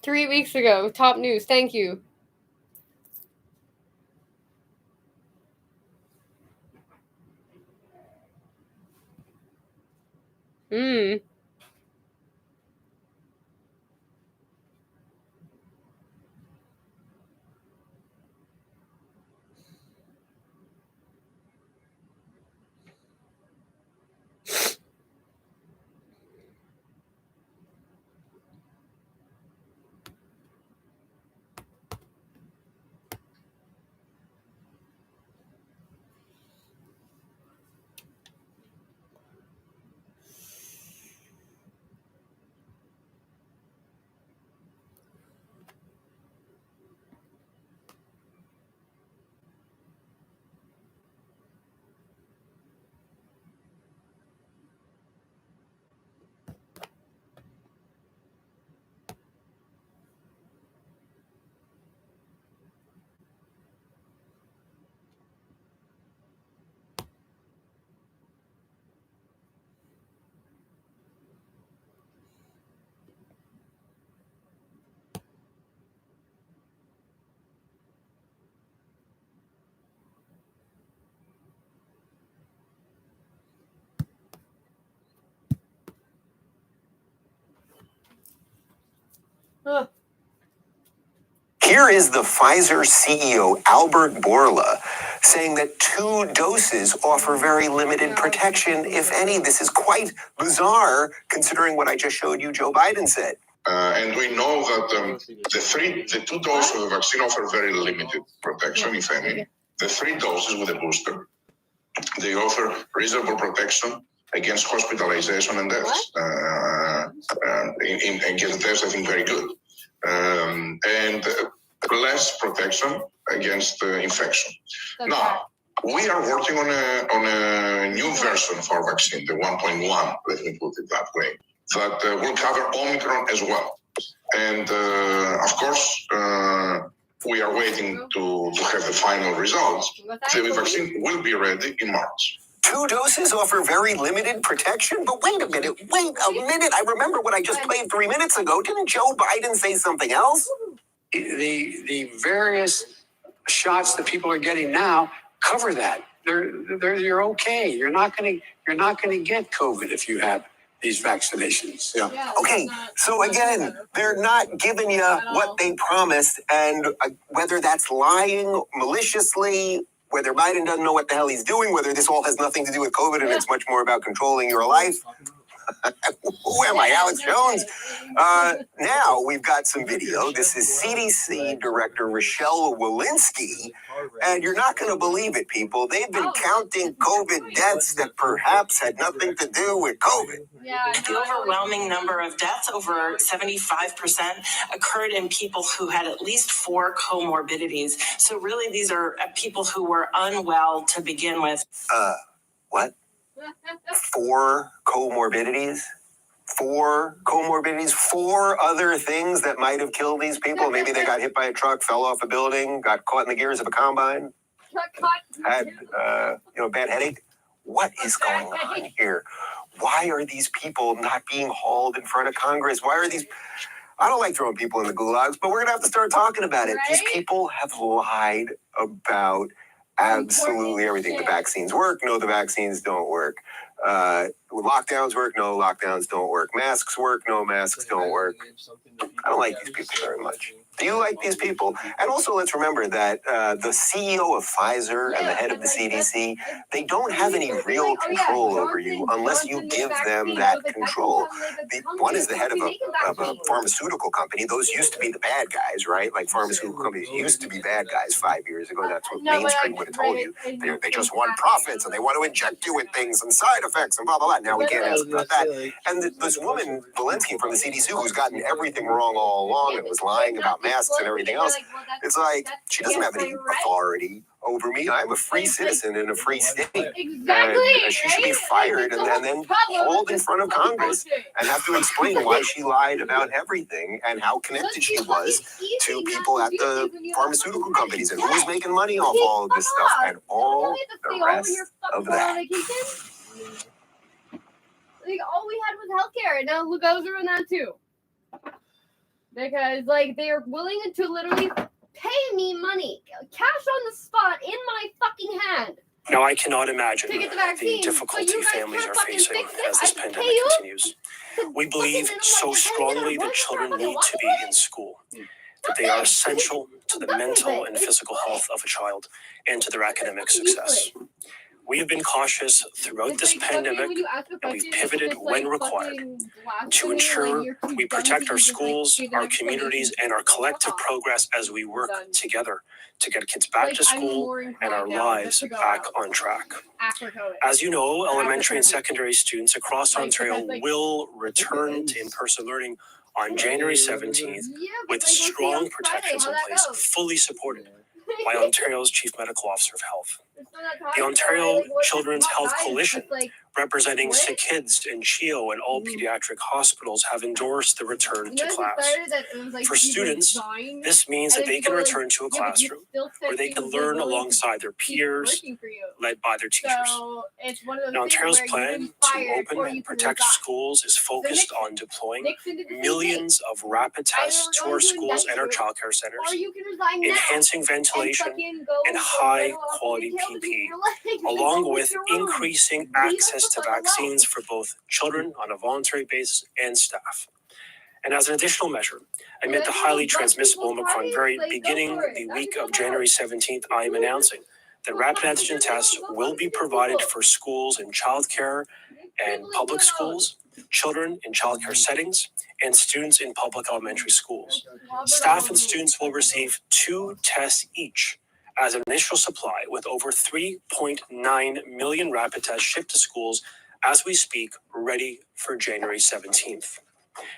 3 weeks ago. Top news. Thank you. Hmm. Here is the Pfizer CEO, Albert Bourla, saying that 2 doses offer very limited protection, if any. This is quite bizarre, considering what I just showed you Joe Biden said. And we know that the 2 doses of the vaccine offer very limited protection, if any. The 3 doses with a booster, they offer reasonable protection against hospitalization and deaths. Against deaths, I think very good. And less protection against infection. Now, we are working on a new version of our vaccine, the 1.1, let me put it that way, that will cover Omicron as well. And of course, we are waiting to have the final results. The vaccine will be ready in March. 2 doses offer very limited protection? But wait a minute. I remember what I just played 3 minutes ago. Didn't Joe Biden say something else? The various shots that people are getting now cover that. You're okay. You're not gonna get COVID if you have these vaccinations. Yeah. Okay, so again, they're not giving you what they promised, and whether that's lying maliciously, whether Biden doesn't know what the hell he's doing, whether this all has nothing to do with COVID and it's much more about controlling your life. Who am I, Alex Jones? Now we've got some video. This is CDC Director Rochelle Walensky, and you're not going to believe it, people. They've been counting COVID deaths that perhaps had nothing to do with COVID. The overwhelming number of deaths, over 75%, occurred in people who had at least 4 comorbidities. So really, these are people who were unwell to begin with. What? 4 comorbidities? 4 comorbidities? 4 other things that might have killed these people? Maybe they got hit by a truck, fell off a building, got caught in the gears of a combine, had a bad headache. What is going on here? Why are these people not being hauled in front of Congress? Why are these... I don't like throwing people in the gulags, but we're going to have to start talking about it. Right? These people have lied about absolutely everything. The vaccines work. No, the vaccines don't work. Lockdowns work. No, lockdowns don't work. Masks work. No, masks don't work. I don't like these people very much. Do you like these people? And also, let's remember that the CEO of Pfizer and the head of the CDC, they don't have any real control over you unless you give them that control. One is the head of a pharmaceutical company. Those used to be the bad guys, right? Like pharmaceutical companies used to be bad guys 5 years ago. That's what mainstream would have told you. They just want profits and they want to inject you with things and side effects and blah, blah, blah. Now we can't ask about that. And this woman, Walensky from the CDC, who's gotten everything wrong all along and was lying about masks and everything else, it's like she doesn't have any authority over me. I'm a free citizen in a free state. Exactly. And she should be fired and then hauled in front of Congress and have to explain why she lied about everything and how connected she was to people at the pharmaceutical companies and who was making money off all of this stuff and all the rest of that. Like, all we had was healthcare, and now look, those are in that too. Because, like, they are willing to literally pay me money, cash on the spot, in my fucking hand. Now, I cannot imagine the difficulty families are facing as this pandemic continues. We believe so strongly that children need to be in school, that they are essential to the mental and physical health of a child and to their academic success. We have been cautious throughout this pandemic, and we've pivoted when required to ensure we protect our schools, our communities, and our collective progress as we work together to get kids back to school and our lives back on track. As you know, elementary and secondary students across Ontario will return to in-person learning on January 17th with strong protections in place, fully supported by Ontario's Chief Medical Officer of Health. The Ontario Children's Health Coalition, representing Sick Kids and CHEO and all pediatric hospitals, have endorsed the return to class. For students, this means that they can return to a classroom where they can learn alongside their peers, led by their teachers. Now, Ontario's plan to open and protect schools is focused on deploying millions of rapid tests to our schools and our childcare centers, enhancing ventilation and high-quality PPE, along with increasing access to vaccines for both children on a voluntary basis and staff. And as an additional measure, amid the highly transmissible Omicron variant beginning the week of January 17th, I am announcing that rapid antigen tests will be provided for schools in childcare and public schools, children in childcare settings, and students in public elementary schools. Staff and students will receive 2 tests each as an initial supply, with over 3.9 million rapid tests shipped to schools as we speak, ready for January 17th.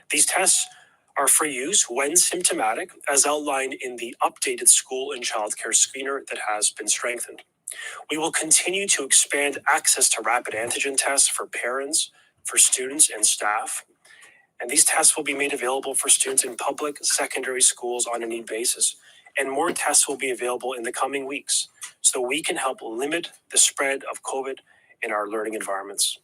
These tests are for use when symptomatic, as outlined in the updated school and childcare screener that has been strengthened. We will continue to expand access to rapid antigen tests for parents, for students and staff. And these tests will be made available for students in public secondary schools on a need basis. And more tests will be available in the coming weeks so we can help limit the spread of COVID in our learning environments.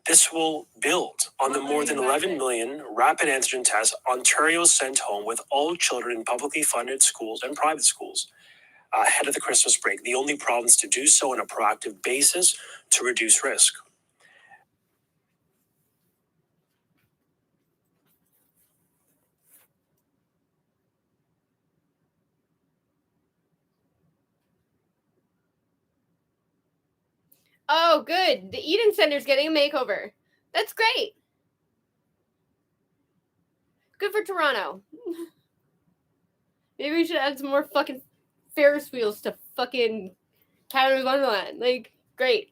This will build on the more than 11 million rapid antigen tests Ontario sent home with all children in publicly funded schools and private schools ahead of the Christmas break, the only province to do so on a proactive basis to reduce risk. Oh, good. The Eden Center's getting a makeover. That's great. Good for Toronto. Maybe we should add some more fucking Ferris wheels to fucking Canada's Wonderland. Like, great.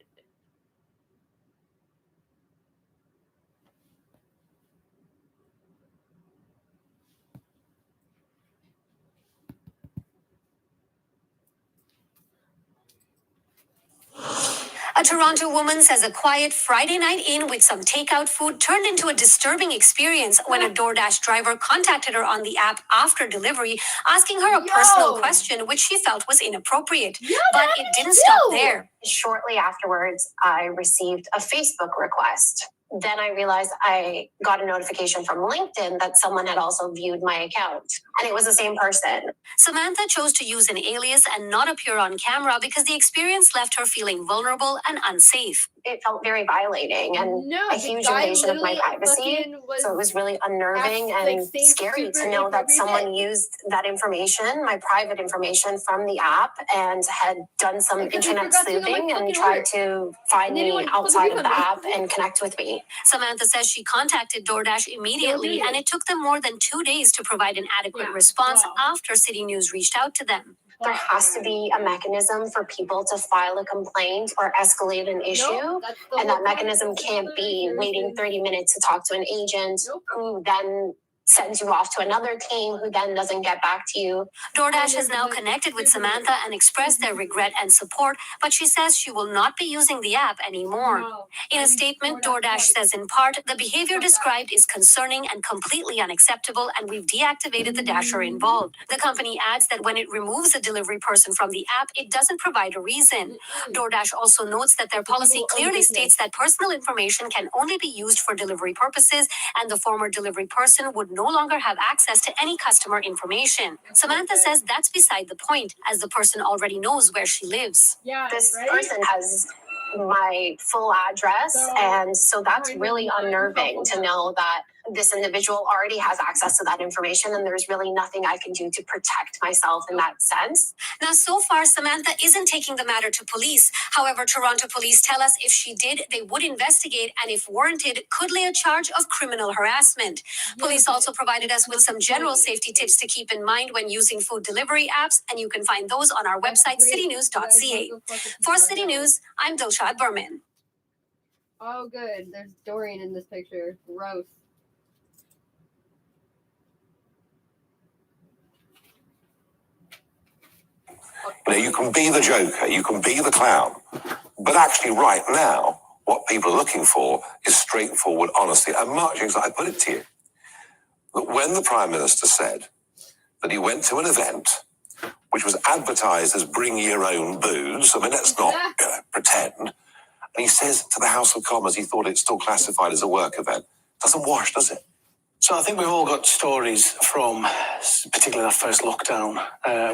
A Toronto woman says a quiet Friday night in with some takeout food turned into a disturbing experience when a DoorDash driver contacted her on the app after delivery, asking her a personal question which she felt was inappropriate. But it didn't stop there. Shortly afterwards, I received a Facebook request. Then I realized I got a notification from LinkedIn that someone had also viewed my account, and it was the same person. Samantha chose to use an alias and not appear on camera because the experience left her feeling vulnerable and unsafe. It felt very violating and a huge invasion of my privacy. So it was really unnerving and scary to know that someone used that information, my private information from the app, and had done some internet sleuthing and tried to find me outside of the app and connect with me. Samantha says she contacted DoorDash immediately, and it took them more than 2 days to provide an adequate response after City News reached out to them. There has to be a mechanism for people to file a complaint or escalate an issue, and that mechanism can't be waiting 30 minutes to talk to an agent who then sends you off to another team who then doesn't get back to you. DoorDash has now connected with Samantha and expressed their regret and support, but she says she will not be using the app anymore. In a statement, DoorDash says in part, the behavior described is concerning and completely unacceptable, and we've deactivated the dasher involved. The company adds that when it removes a delivery person from the app, it doesn't provide a reason. DoorDash also notes that their policy clearly states that personal information can only be used for delivery purposes, and the former delivery person would no longer have access to any customer information. Samantha says that's beside the point, as the person already knows where she lives. This person has my full address, and so that's really unnerving to know that this individual already has access to that information, and there's really nothing I can do to protect myself in that sense. Now, so far, Samantha isn't taking the matter to police. However, Toronto police tell us if she did, they would investigate and, if warranted, could lay a charge of criminal harassment. Police also provided us with some general safety tips to keep in mind when using food delivery apps, and you can find those on our website, citynews.ca. For City News, I'm Dilshad Berman. Oh, good. There's Dorian in this picture. Gross. You know, you can be the Joker, you can be the clown, but actually right now, what people are looking for is straightforward honesty. And much as I put it to you, that when the Prime Minister said that he went to an event which was advertised as bring your own booze, I mean, let's not pretend, and he says to the House of Commons he thought it's still classified as a work event. Doesn't wash, does it? So I think we've all got stories from, particularly that first lockdown.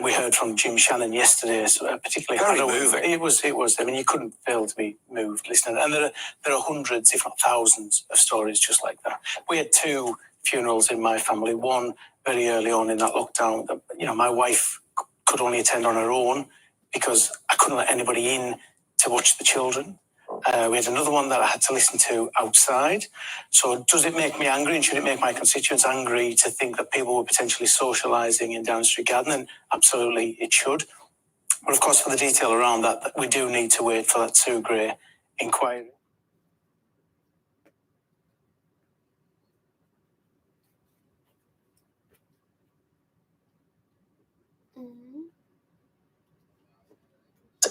We heard from Jim Shannon yesterday, particularly. Very moving. It was. I mean, you couldn't fail to be moved listening. And there are hundreds, if not thousands, of stories just like that. We had 2 funerals in my family. One very early on in that lockdown. You know, my wife could only attend on her own because I couldn't let anybody in to watch the children. We had another one that I had to listen to outside. So does it make me angry, and should it make my constituents angry to think that people were potentially socialising in Downing Street Garden? Absolutely, it should. But of course, for the detail around that, we do need to wait for that Sue Gray inquiry.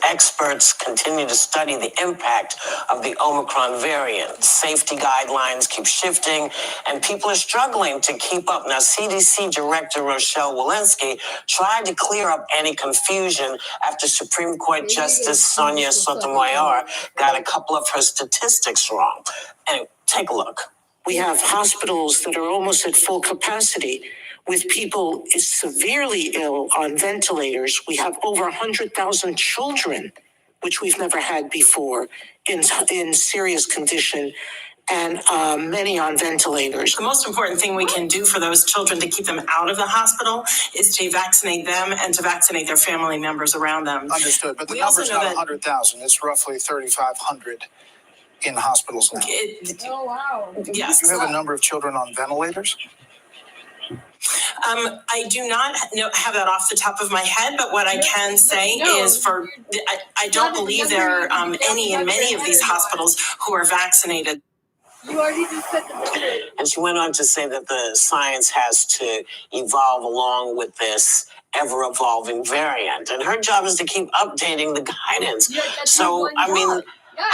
experts continue to study the impact of the Omicron variant. Safety guidelines keep shifting, and people are struggling to keep up. Now, CDC Director Rochelle Walensky tried to clear up any confusion after Supreme Court Justice Sonia Sotomayor got a couple of her statistics wrong. Anyway, take a look. We have hospitals that are almost at full capacity with people severely ill on ventilators. We have over 100,000 children, which we've never had before, in serious condition, and many on ventilators. The most important thing we can do for those children to keep them out of the hospital is to vaccinate them and to vaccinate their family members around them. Understood, but the We also number's know not that- 100,000. It's roughly 3,500 in hospitals now. Oh wow. Yes. You have a number of children on ventilators? I do not have that off the top of my head, but what I can say is I don't believe there are any in many of these hospitals who are vaccinated. You already just said the And she went on to say that the science has to evolve along with this ever-evolving variant. And her job is to keep updating the guidance. Yeah, that's so, her one I mean, job. Yeah.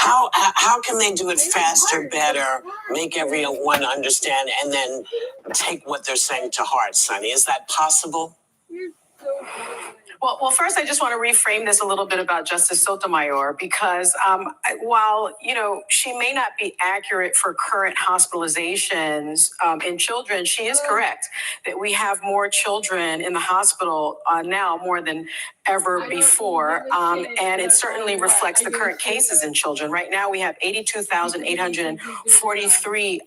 how can they do it faster, better, make everyone understand, and then take what they're saying to heart, Sonny? Is that possible? You're so funny. Well, first, I just want to reframe this a little bit about Justice Sotomayor, because while, she may not be accurate for current hospitalizations in children, she is correct that we have more children in the hospital now more than ever before. And it certainly reflects the current cases in children. Right now, we have 82,843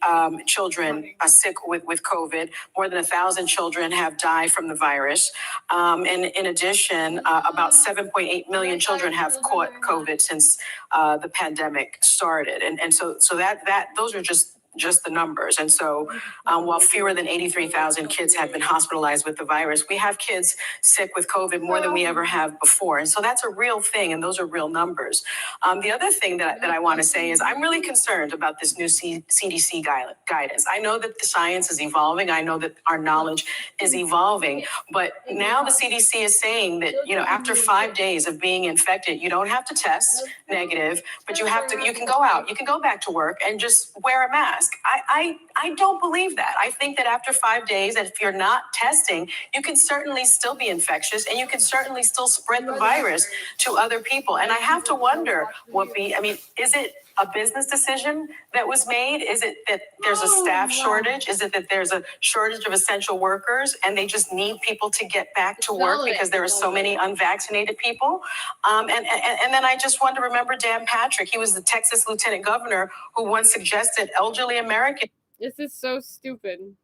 children sick with COVID. More than 1,000 children have died from the virus. And in addition, about 7.8 million children have caught COVID since the pandemic started. And so that those are just the numbers. And so while fewer than 83,000 kids have been hospitalized with the virus, we have kids sick with COVID more than we ever have before. And so that's a real thing, and those are real numbers. The other thing that I want to say is I'm really concerned about this new CDC guidance. I know that the science is evolving. I know that our knowledge is evolving. But now the CDC is saying that, after 5 days of being infected, you don't have to test negative, but you can go out, you can go back to work and just wear a mask. I don't believe that. I think that after 5 days, and if you're not testing, you can certainly still be infectious and you can certainly still spread the virus to other people. And I have to wonder, is it a business decision that was made? Is it that there's a staff shortage? Is it that there's a shortage of essential workers and they just need people to get back to work because there are so many unvaccinated people? And then I just want to remember Dan Patrick. He was the Texas lieutenant governor who once suggested elderly Americans. This is so stupid.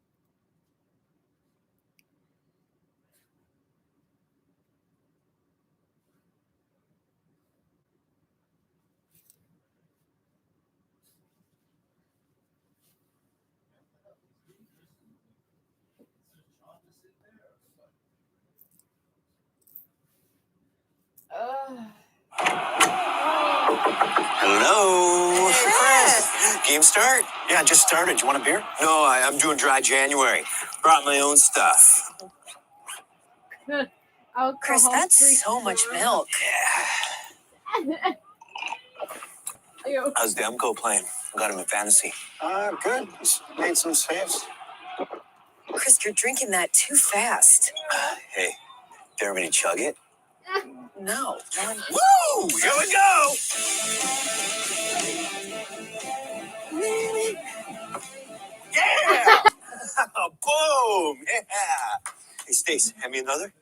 Hello. Hey, Chris. Game start? Yeah, it just started. You want a beer? No, I'm doing dry January. Brought my own stuff. Chris, that's so much milk. How's Demko playing? Got him in fantasy. Good. He's made some saves. Chris, you're drinking that too fast. Hey, dare me to chug it? No. Woo! Here we go! Yeah! Boom! Yeah! Hey, Stace, hand me another?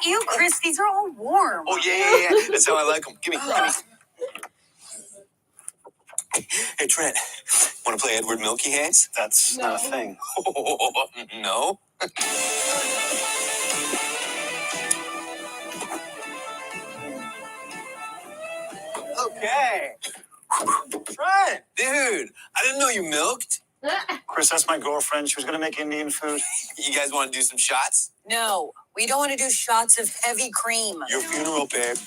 Ew, Chris, these are all warm. Oh, yeah. That's how I like them. Give me. Hey, Trent, want to play Edward Milky Hands? That's not a thing. No? Okay. Trent, dude, I didn't know you milked. Chris, that's my girlfriend. She was going to make Indian food. You guys want to do some shots? No, we don't want to do shots of heavy cream. Your funeral, babe.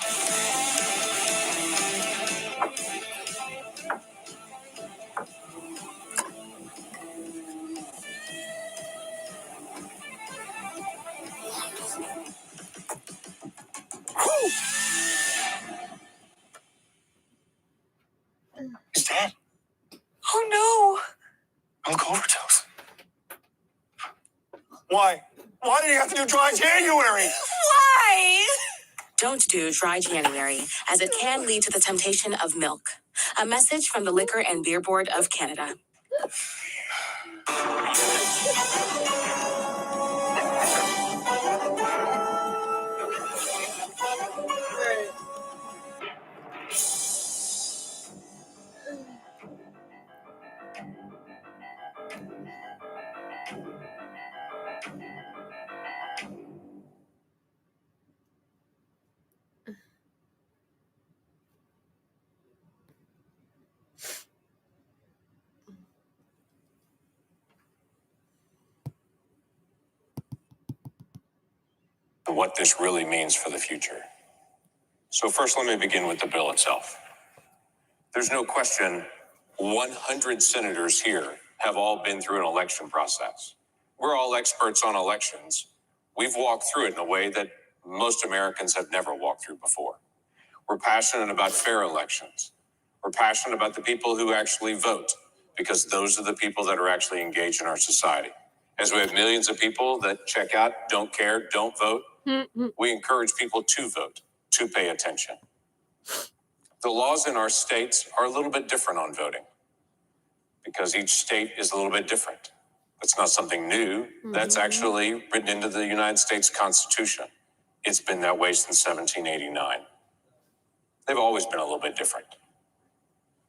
Woo! Milk overdose. Why? Why did you have to do dry January? Why? Don't do dry January, as it can lead to the temptation of milk. A message from the Liquor and Beer Board of Canada. What this really means for the future. So first, let me begin with the bill itself. There's no question 100 senators here have all been through an election process. We're all experts on elections. We've walked through it in a way that most Americans have never walked through before. We're passionate about fair elections. We're passionate about the people who actually vote, because those are the people that are actually engaged in our society. As we have millions of people that check out, don't care, don't vote, we encourage people to vote, to pay attention. The laws in our states are a little bit different on voting, because each state is a little bit different. That's not something new. That's actually written into the United States Constitution. It's been that way since 1789. They've always been a little bit different.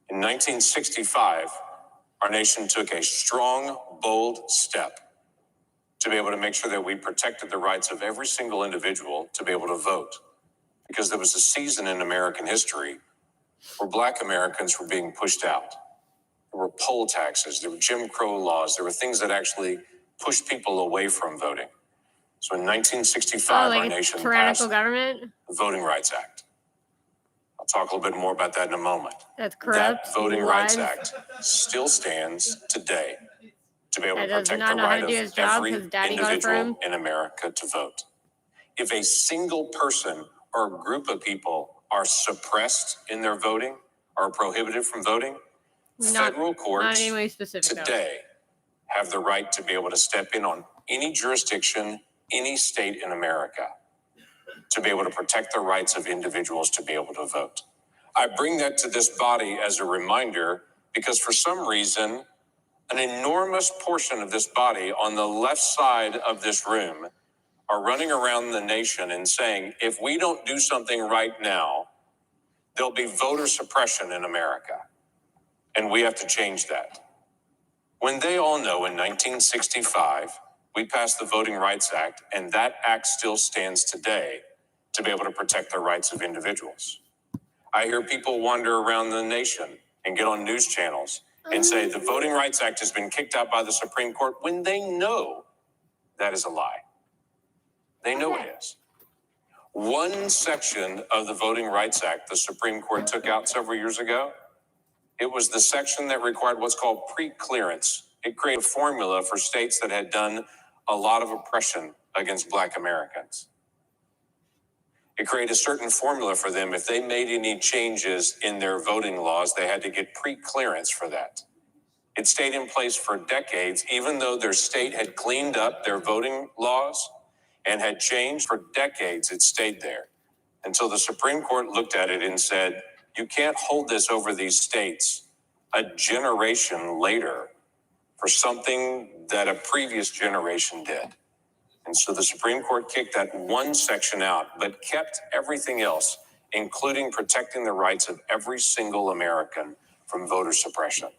In 1965, our nation took a strong, bold step to be able to make sure that we protected the rights of every single individual to be able to vote. Because there was a season in American history where Black Americans were being pushed out. There were poll taxes, there were Jim Crow laws, there were things that actually pushed people away from voting. So in 1965, our nation passed the Voting Rights Act. I'll talk a little bit more about that in a moment. That's corrupt. That Voting Rights Act still stands today to be able to protect the right of every individual in America to vote. If a single person or group of people are suppressed in their voting, or prohibited from voting, federal courts today have the right to be able to step in on any jurisdiction, any state in America, to be able to protect the rights of individuals to be able to vote. I bring that to this body as a reminder because for some reason, an enormous portion of this body on the left side of this room are running around the nation and saying, if we don't do something right now, there'll be voter suppression in America. And we have to change that. When they all know in 1965, we passed the Voting Rights Act, and that act still stands today to be able to protect the rights of individuals. I hear people wander around the nation and get on news channels and say the Voting Rights Act has been kicked out by the Supreme Court when they know that is a lie. They know it is. One section of the Voting Rights Act the Supreme Court took out several years ago, it was the section that required what's called pre-clearance. It created a formula for states that had done a lot of oppression against Black Americans. It created a certain formula for them. If they made any changes in their voting laws, they had to get pre-clearance for that. It stayed in place for decades, even though their state had cleaned up their voting laws and had changed for decades. It stayed there until the Supreme Court looked at it and said, you can't hold this over these states a generation later for something that a previous generation did. And so the Supreme Court kicked that one section out, but kept everything else, including protecting the rights of every single American from voter suppression.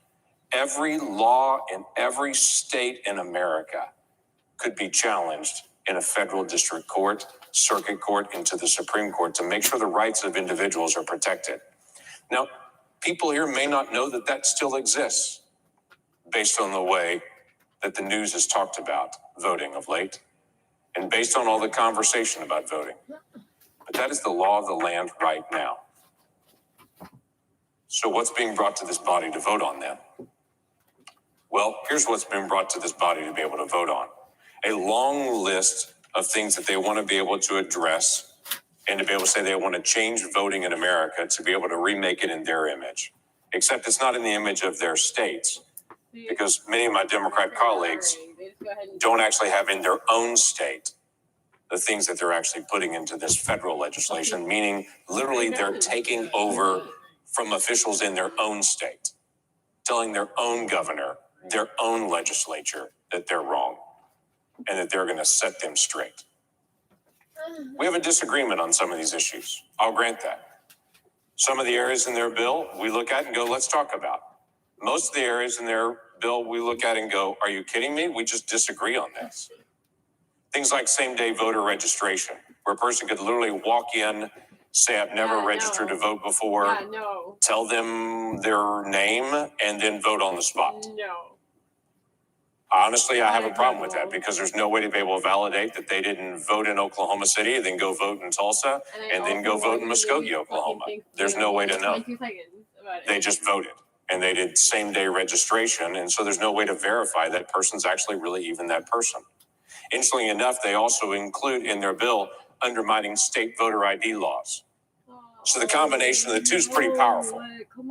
Every law in every state in America could be challenged in a federal district court, circuit court, and to the Supreme Court to make sure the rights of individuals are protected. Now, people here may not know that that still exists based on the way that the news has talked about voting of late and based on all the conversation about voting. But that is the law of the land right now. So what's being brought to this body to vote on then? Well, here's what's been brought to this body to be able to vote on. A long list of things that they want to be able to address and to be able to say they want to change voting in America to be able to remake it in their image. Except it's not in the image of their states. because many of my Democrat colleagues don't actually have in their own state the things that they're actually putting into this federal legislation, meaning literally they're taking over from officials in their own state, telling their own governor, their own legislature that they're wrong and that they're going to set them straight. We have a disagreement on some of these issues. I'll grant that. Some of the areas in their bill we look at and go, let's talk about. Most of the areas in their bill we look at and go, are you kidding me? We just disagree on this. Things like same-day voter registration, where a person could literally walk in, say, I've never registered to vote before, tell them their name, and then vote on the spot. Honestly, I have a problem with that because there's no way to be able to validate that they didn't vote in Oklahoma City, then go vote in Tulsa, and then go vote in Muskogee, Oklahoma. There's no way to know. They just voted, and they did same-day registration, and so there's no way to verify that person's actually really even that person. Interestingly enough, they also include in their bill undermining state voter ID laws. So the combination of the two is pretty powerful.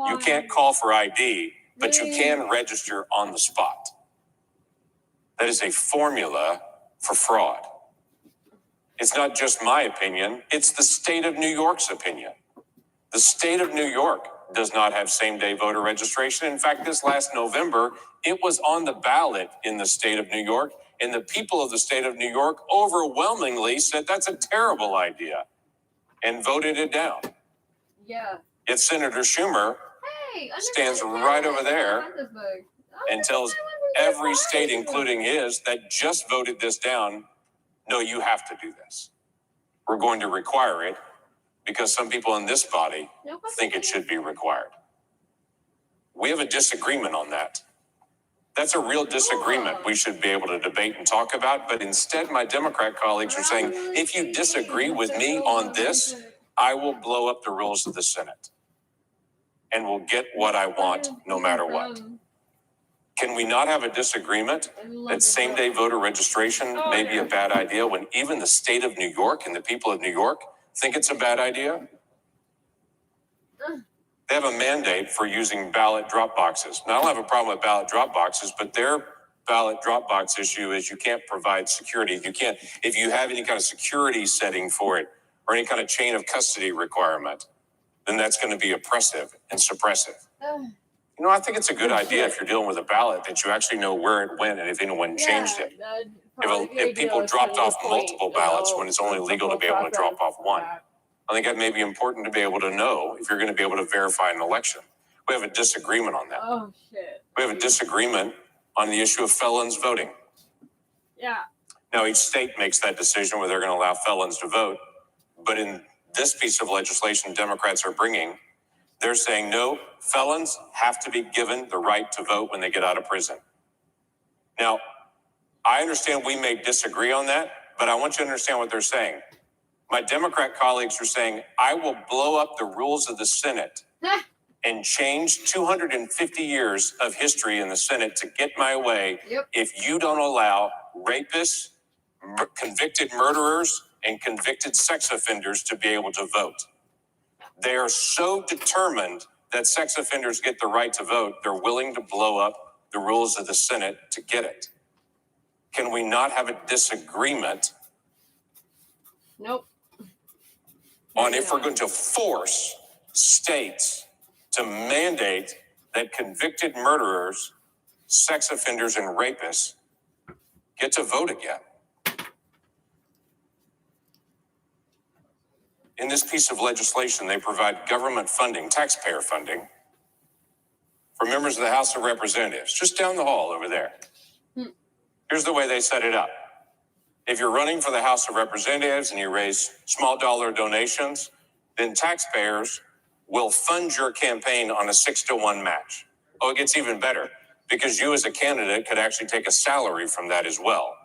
You can't call for ID, but you can register on the spot. That is a formula for fraud. It's not just my opinion, it's the state of New York's opinion. The state of New York does not have same-day voter registration. In fact, this last November, it was on the ballot in the state of New York, and the people of the state of New York overwhelmingly said that's a terrible idea and voted it down. Yeah. Yet Senator Schumer stands right over there and tells every state, including his, that just voted this down, no, you have to do this. We're going to require it because some people in this body think it should be required. We have a disagreement on that. That's a real disagreement we should be able to debate and talk about, but instead my Democrat colleagues are saying, if you disagree with me on this, I will blow up the rules of the Senate and will get what I want no matter what. Can we not have a disagreement that same-day voter registration may be a bad idea when even the state of New York and the people of New York think it's a bad idea? They have a mandate for using ballot drop boxes. Now, I don't have a problem with ballot drop boxes, but their ballot drop box issue is you can't provide security. You can't, if you have any kind of security setting for it or any kind of chain of custody requirement, then that's going to be oppressive and suppressive. You know, I think it's a good idea if you're dealing with a ballot that you actually know where it went and if anyone changed it. If people dropped off multiple ballots when it's only legal to be able to drop off one, I think that may be important to be able to know if you're going to be able to verify an election. We have a disagreement on that. Oh, shit. We have a disagreement on the issue of felons voting. Yeah. Now, each state makes that decision whether they're going to allow felons to vote. But in this piece of legislation Democrats are bringing, they're saying, no, felons have to be given the right to vote when they get out of prison. Now, I understand we may disagree on that, but I want you to understand what they're saying. My Democrat colleagues are saying, I will blow up the rules of the Senate and change 250 years of history in the Senate to get my way if you don't allow rapists, convicted murderers, and convicted sex offenders to be able to vote. They are so determined that sex offenders get the right to vote, they're willing to blow up the rules of the Senate to get it. Can we not have a disagreement? Nope. On if we're going to force states to mandate that convicted murderers, sex offenders, and rapists get to vote again. In this piece of legislation, they provide government funding, taxpayer funding, for members of the House of Representatives, just down the hall over there. Here's the way they set it up. If you're running for the House of Representatives and you raise small dollar donations, then taxpayers will fund your campaign on a 6-to-1 match. Oh, it gets even better because you as a candidate could actually take a salary from that as well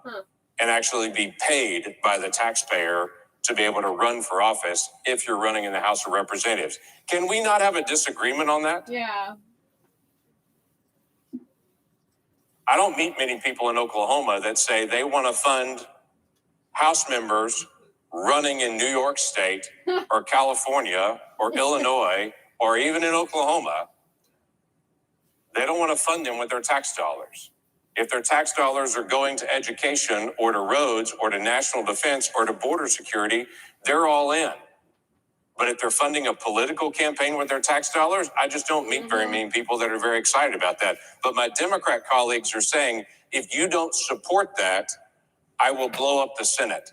and actually be paid by the taxpayer to be able to run for office if you're running in the House of Representatives. Can we not have a disagreement on that? Yeah. I don't meet many people in Oklahoma that say they want to fund House members running in New York State or California or Illinois or even in Oklahoma They don't want to fund them with their tax dollars. If their tax dollars are going to education or to roads or to national defense or to border security, they're all in. But if they're funding a political campaign with their tax dollars, I just don't meet very many people that are very excited about that. But my Democrat colleagues are saying, if you don't support that, I will blow up the Senate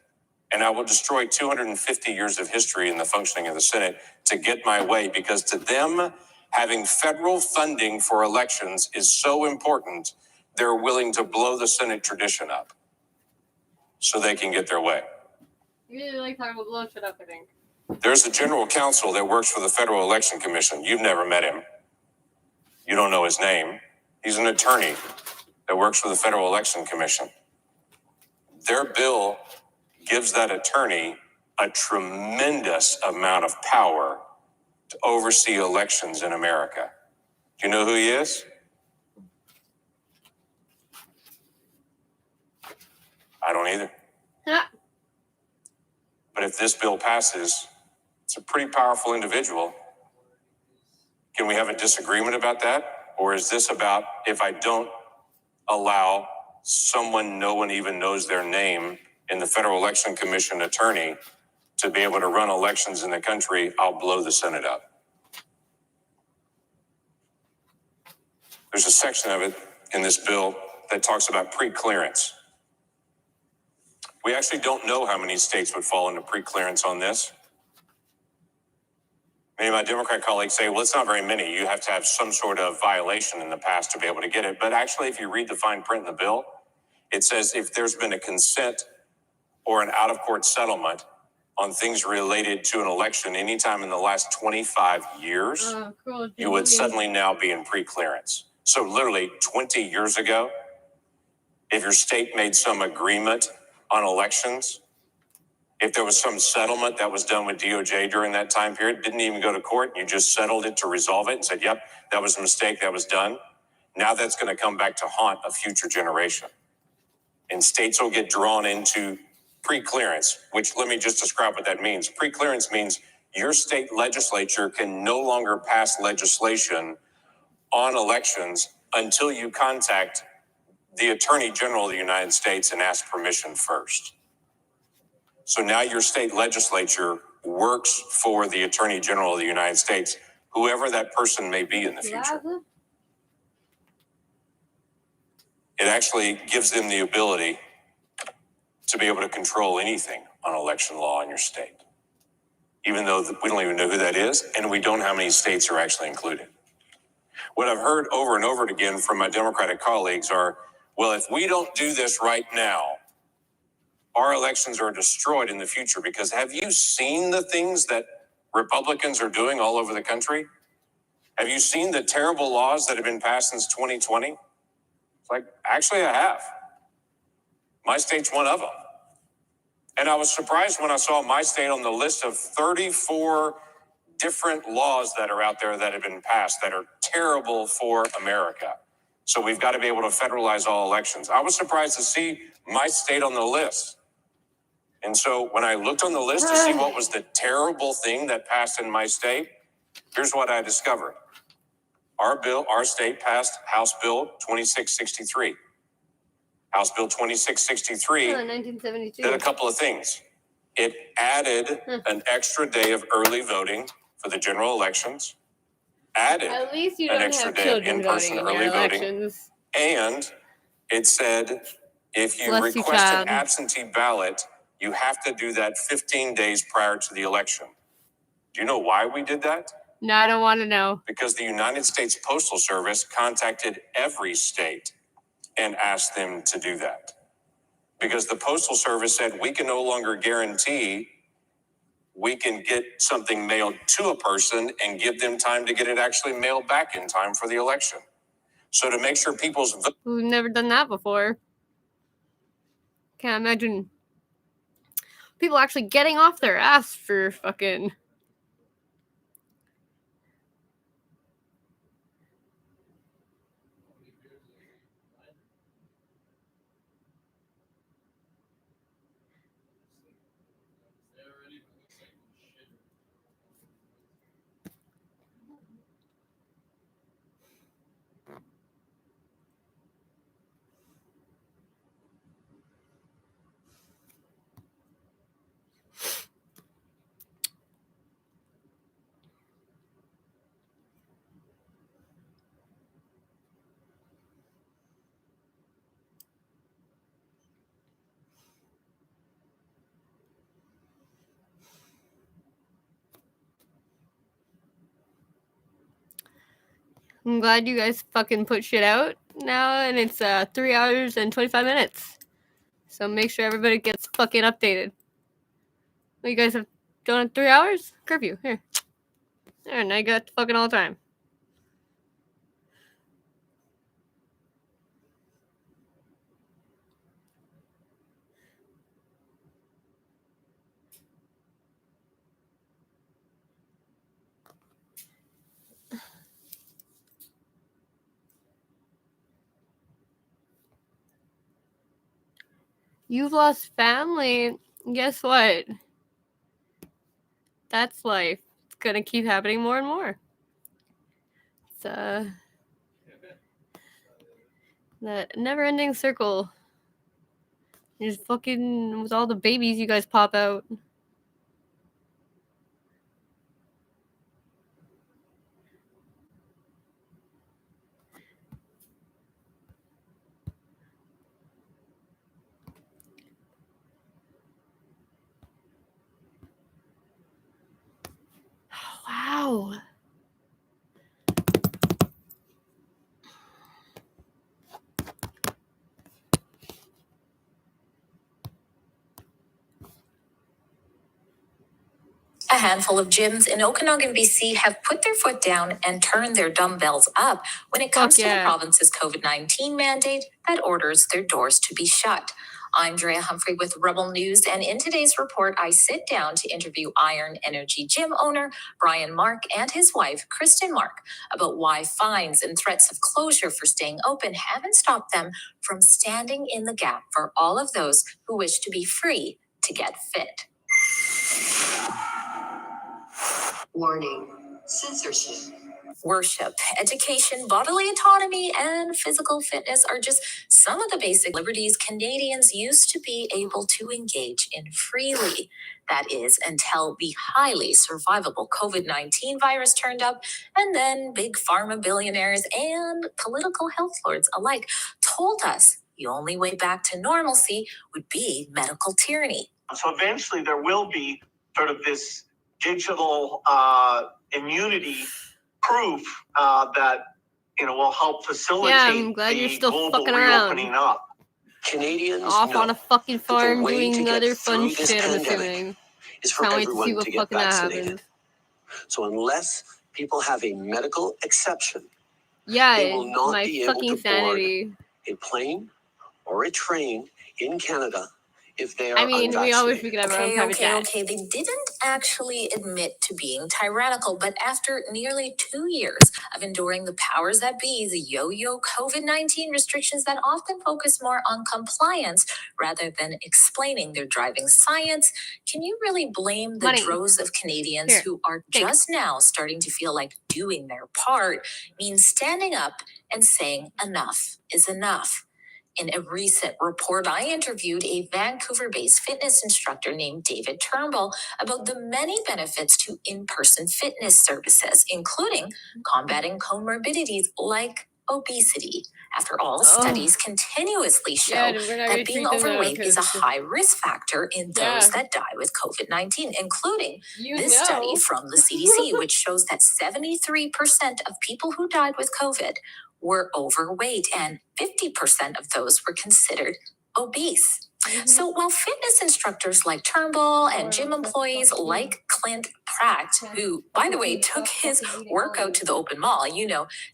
and I will destroy 250 years of history in the functioning of the Senate to get my way, because to them, having federal funding for elections is so important, they're willing to blow the Senate tradition up so they can get their way. You really like talking about blow shit up, I think. There's a general counsel that works for the Federal Election Commission. You've never met him. You don't know his name. He's an attorney that works for the Federal Election Commission. Their bill gives that attorney a tremendous amount of power to oversee elections in America. Do you know who he is? I don't either. But if this bill passes, it's a pretty powerful individual. Can we have a disagreement about that? Or is this about, if I don't allow someone no one even knows their name in the Federal Election Commission attorney to be able to run elections in the country, I'll blow the Senate up? There's a section of it in this bill that talks about pre-clearance. We actually don't know how many states would fall into pre-clearance on this. Many of my Democrat colleagues say, well, it's not very many. You have to have some sort of violation in the past to be able to get it. But actually, if you read the fine print in the bill, it says if there's been a consent or an out-of-court settlement on things related to an election anytime in the last 25 years, you would suddenly now be in pre-clearance. So literally 20 years ago, if your state made some agreement on elections, if there was some settlement that was done with DOJ during that time period, didn't even go to court, you just settled it to resolve it and said, yep, that was a mistake, that was done. Now that's going to come back to haunt a future generation. And states will get drawn into pre-clearance, which let me just describe what that means. Pre-clearance means your state legislature can no longer pass legislation on elections until you contact the Attorney General of the United States and ask permission first. So now your state legislature works for the Attorney General of the United States, whoever that person may be in the future. It actually gives them the ability to be able to control anything on election law in your state, even though we don't even know who that is, and we don't know how many states are actually included. What I've heard over and over again from my Democratic colleagues are, well, if we don't do this right now, our elections are destroyed in the future. Because have you seen the things that Republicans are doing all over the country? Have you seen the terrible laws that have been passed since 2020? It's like, actually, I have. My state's one of them. And I was surprised when I saw my state on the list of 34 different laws that are out there that have been passed that are terrible for America. So we've got to be able to federalize all elections. I was surprised to see my state on the list. And so when I looked on the list to see what was the terrible thing that passed in my state, here's what I discovered. Our state passed House Bill 2663. House Bill 2663 did a couple of things. It added an extra day of early voting for the general elections, added At least you an don't extra have day of children in-person voting in early your voting, elections. and it said if you Bless you, request child. an absentee ballot, you have to do that 15 days prior to the election. Do you know why we did that? No, I don't want to know. Because the United States Postal Service contacted every state and asked them to do that. Because the Postal Service said we can no longer guarantee we can get something mailed to a person and give them time to get it actually mailed back in time for the election. So to make sure people's vote. We've never done that before. Can't imagine people actually getting off their ass for fucking. I'm glad you guys fucking put shit out now, and it's 3 hours and 25 minutes. So make sure everybody gets fucking updated. What, you guys have done in 3 hours? Curfew, here. There, now you got fucking all the time. You've lost family. Guess what? That's life. It's gonna keep happening more and more. It's that never-ending circle. Just fucking with all the babies you guys pop out. Wow. A handful of gyms in Okanagan, BC have put their foot down and turned their dumbbells up when it comes to the province's COVID-19 mandate that orders their doors to be shut. I'm Drea Humphrey with Rebel News, and in today's report, I sit down to interview Iron Energy gym owner Brian Mark and his wife, Kristen Mark, about why fines and threats of closure for staying open haven't stopped them from standing in the gap for all of those who wish to be free to get fit. Warning, censorship. Worship, education, bodily autonomy, and physical fitness are just some of the basic liberties Canadians used to be able to engage in freely. That is, until the highly survivable COVID-19 virus turned up, and then big pharma billionaires and political health lords alike told us the only way back to normalcy would be medical tyranny. So eventually there will be sort of this digital immunity proof that will help facilitate I'm glad you're still global fucking around. reopening up. Canadians off know on a fucking farm way to doing get other fun through this shit, I'm pandemic assuming. is for Can't wait to see everyone what to get fucking that vaccinated. happens. So unless people have a medical exception, Yeah, they will not my be able fucking to sanity. board a plane or a train in Canada if they are I mean, we all wish we unvaccinated. could have our own private jet. Okay. They didn't actually admit to being tyrannical, but after nearly 2 years of enduring the powers that be, the yo-yo COVID-19 restrictions that often focus more on compliance rather than explaining their driving science, can you really blame the droves of Canadians who are just now starting to feel like doing their part means standing up and saying enough is enough? In a recent report, I interviewed a Vancouver-based fitness instructor named David Turnbull about the many benefits to in-person fitness services, including combating comorbidities like obesity. After all, studies continuously show that being overweight is a high risk factor in those that die with COVID-19, including this study from the CDC, which shows that 73% of people who died with COVID were overweight, and 50% of those were considered obese. So while fitness instructors like Turnbull and gym employees like Clint Pratt, who, by the way, took his workout to the open mall,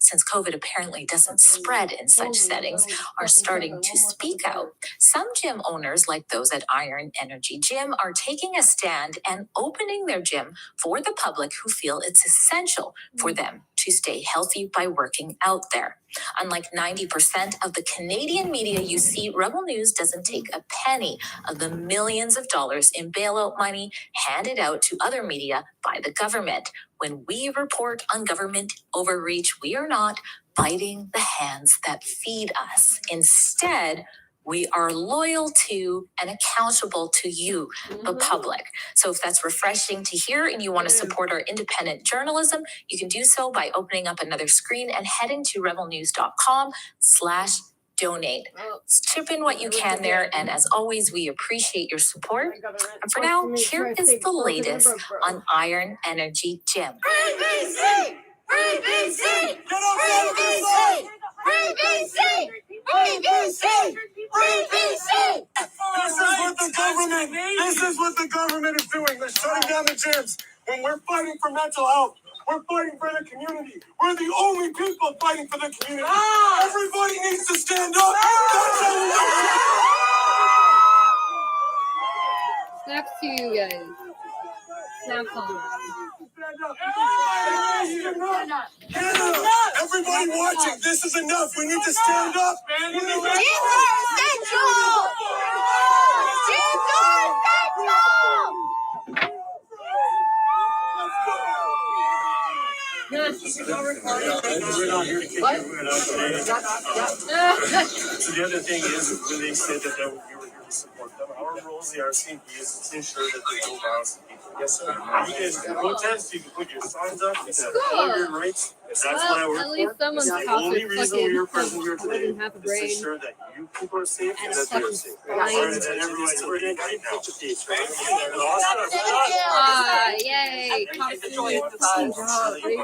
since COVID apparently doesn't spread in such settings, are starting to speak out, some gym owners like those at Iron Energy Gym are taking a stand and opening their gym for the public who feel it's essential for them to stay healthy by working out there. Unlike 90% of the Canadian media you see, Rebel News doesn't take a penny of the millions of dollars in bailout money handed out to other media by the government. When we report on government overreach, we are not biting the hands that feed us. Instead, we are loyal to and accountable to you, the public. So if that's refreshing to hear and you want to support our independent journalism, you can do so by opening up another screen and heading to rebelnews.com/donate. Chip in what you can there, and as always, we appreciate your support. And for now, here is the latest on Iron Energy Gym. BBC! Free BC! Free BC! Free BC! Free BC! Free BC! This is what the government is doing. They're shutting down the gyms. When we're fighting for mental health, we're fighting for the community. We're the only people fighting for the community. Everybody needs to stand up. That's how we do it. Snaps to you guys. Snaps on. Everybody watching, this is enough. We need to stand up. So the other thing is, when they said that we were here to support them, our role as the RCMP is to ensure that there's no violence to people. Yes, sir. You can protest, you can put your signs up, you can have all your rights. That's what I work at least for. someone's That's the talking only reason we are present here fucking today half a is to brain. ensure that you people are safe and that they are safe. Fine. And that everybody's working right now. Yay!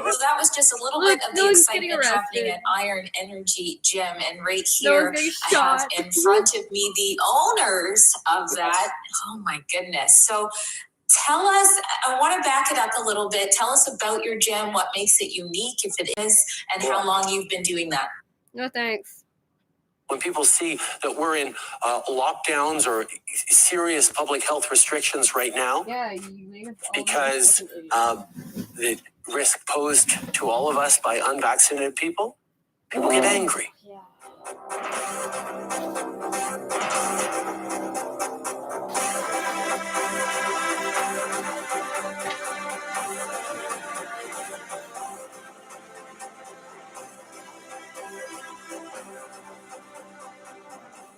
So that was just a little bit of the excitement happening at Iron Energy Gym, and right here I have in front of me the owners of that. Oh my goodness. So tell us, I want to back it up a little bit. Tell us about your gym, what makes it unique, if it is, and how long you've been doing that. No thanks. When people see that we're in lockdowns or serious public health restrictions right now, because the risk posed to all of us by unvaccinated people get angry.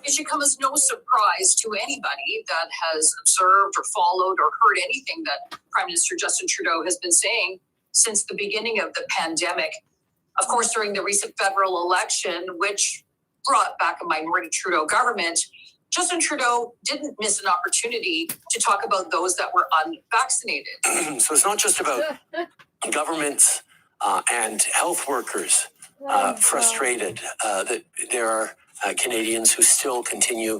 It should come as no surprise to anybody that has observed or followed or heard anything that Prime Minister Justin Trudeau has been saying since the beginning of the pandemic. Of course, during the recent federal election, which brought back a minority Trudeau government, Justin Trudeau didn't miss an opportunity to talk about those that were unvaccinated. So it's not just about governments and health workers frustrated that there are Canadians who still continue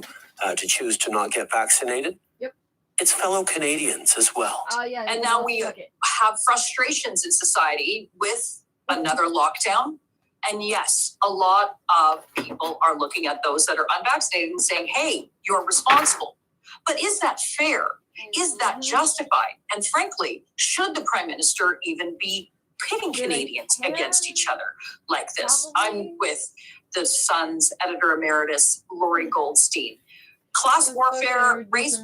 to choose to not get vaccinated. Yep. It's fellow Canadians as well. And now we have frustrations in society with another lockdown. And yes, a lot of people are looking at those that are unvaccinated and saying, hey, you're responsible. But is that fair? Is that justified? And frankly, should the Prime Minister even be pitting Canadians against each other like this? I'm with the Sun's editor emeritus, Lori Goldstein. Class warfare, race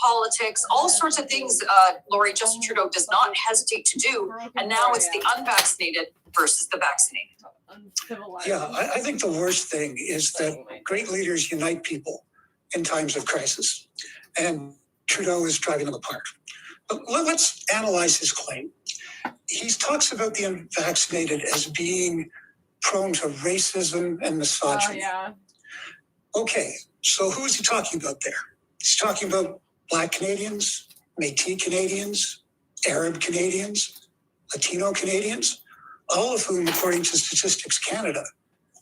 politics, all sorts of things, Lori, Justin Trudeau does not hesitate to do. And now it's the unvaccinated versus the vaccinated. Yeah, I think the worst thing is that great leaders unite people in times of crisis. And Trudeau is driving them apart. But let's analyze his claim. He talks about the unvaccinated as being prone to racism and misogyny. Okay, so who is he talking about there? He's talking about Black Canadians, Métis Canadians, Arab Canadians, Latino Canadians, all of whom, according to Statistics Canada,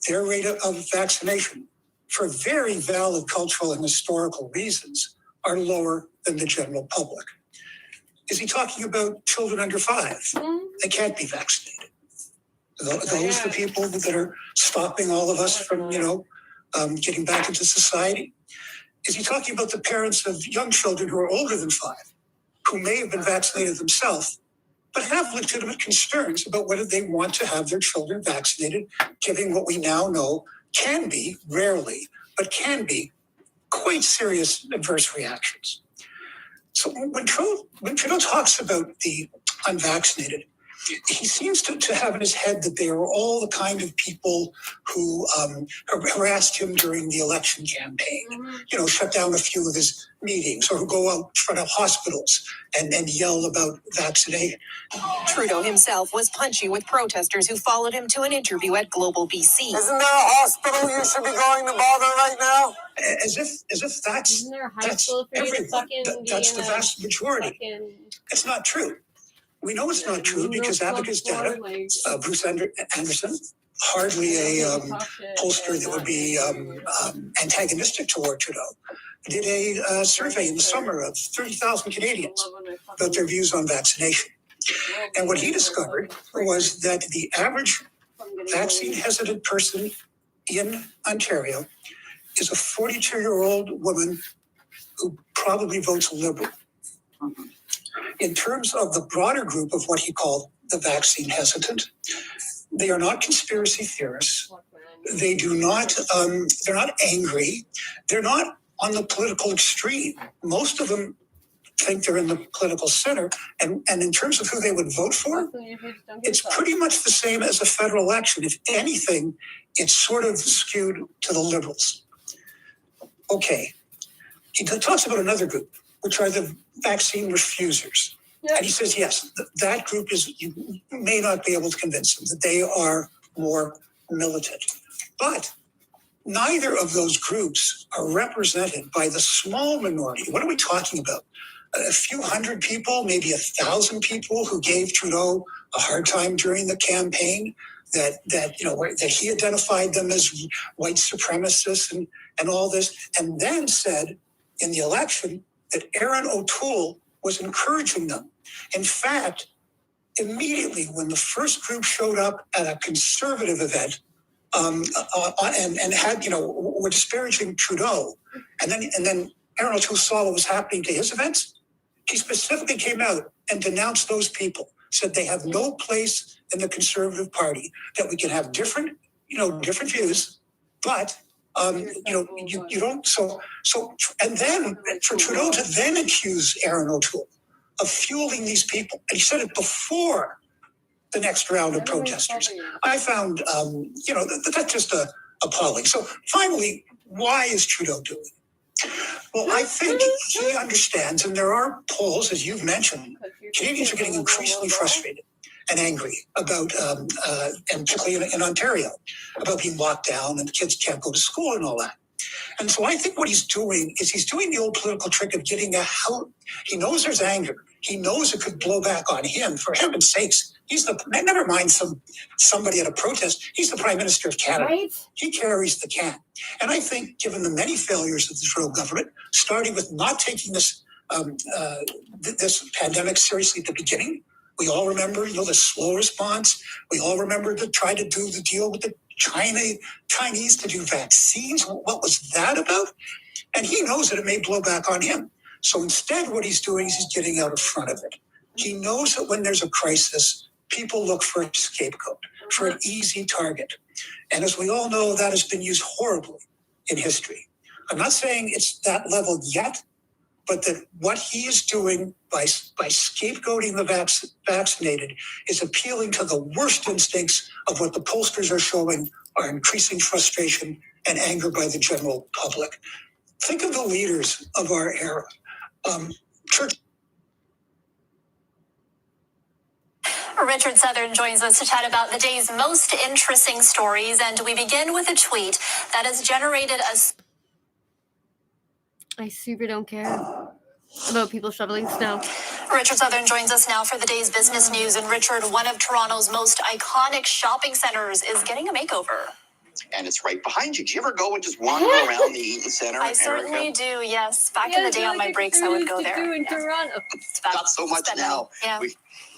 their rate of vaccination, for very valid cultural and historical reasons, are lower than the general public. Is he talking about children under 5? They can't be vaccinated. Those are the people that are stopping all of us from, getting back into society. Is he talking about the parents of young children who are older than 5, who may have been vaccinated themselves, but have legitimate concerns about whether they want to have their children vaccinated, given what we now know can be, rarely, but can be quite serious adverse reactions? So when Trudeau talks about the unvaccinated, he seems to have in his head that they are all the kind of people who harassed him during the election campaign, shut down a few of his meetings, or who go out in front of hospitals and yell about vaccination. Trudeau himself was punchy with protesters who followed him to an interview at Global BC. Isn't there a hospital you should be going to bother right now? As if that's everyone. That's the vast majority. It's not true. We know it's not true because Abacus data, Bruce Anderson, hardly a pollster that would be antagonistic toward Trudeau, did a survey in the summer of 30,000 Canadians about their views on vaccination. And what he discovered was that the average vaccine-hesitant person in Ontario is a 42-year-old woman who probably votes Liberal. In terms of the broader group of what he called the vaccine hesitant, they are not conspiracy theorists. They do not, they're not angry. They're not on the political extreme. Most of them think they're in the political center. And in terms of who they would vote for, it's pretty much the same as a federal election. If anything, it's sort of skewed to the Liberals. Okay. He talks about another group, which are the vaccine refusers. Yeah. And he says, yes, that group is, you may not be able to convince them that they are more militant. But neither of those groups are represented by the small minority. What are we talking about? A few hundred people, maybe 1,000 people who gave Trudeau a hard time during the campaign, that he identified them as white supremacists and all this, and then said in the election that Erin O'Toole was encouraging them. In fact, immediately when the first group showed up at a conservative event and had, were disparaging Trudeau, and then Erin O'Toole saw what was happening to his events, he specifically came out and denounced those people, said they have no place in the Conservative Party, that we can have different views, but you don't. So, and then for Trudeau to then accuse Erin O'Toole of fueling these people, and he said it before the next round of protesters. I found, that's just appalling. So finally, why is Trudeau doing it? Well, I think he understands, and there are polls, as you've mentioned, Canadians are getting increasingly frustrated and angry about, and particularly in Ontario, about being locked down and the kids can't go to school and all that. And so I think what he's doing is he's doing the old political trick of getting he knows there's anger. He knows it could blow back on him. For heaven's sakes, never mind somebody at a protest. He's the Prime Minister of Canada. Right? He carries the can. And I think, given the many failures of the Trudeau government, starting with not taking this pandemic seriously at the beginning, we all remember, the slow response. We all remember to try to do the deal with the Chinese to do vaccines. What was that about? And he knows that it may blow back on him. So instead, what he's doing is he's getting out in front of it. He knows that when there's a crisis, people look for a scapegoat, for an easy target. And as we all know, that has been used horribly in history. I'm not saying it's that level yet, but that what he is doing by scapegoating the vaccinated is appealing to the worst instincts of what the pollsters are showing are increasing frustration and anger by the general public. Think of the leaders of our era. Church. Richard Southern joins us to chat about the day's most interesting stories, and we begin with a tweet that has generated I super don't care about people shoveling snow. Richard Southern joins us now for the day's business news. And Richard, one of Toronto's most iconic shopping centers is getting a makeover. And it's right behind you. Do you ever go and just wander around the Eaton Center? I certainly do, yes. Back in the day on my breaks, I would go there. In Toronto. Not so much now. Yeah.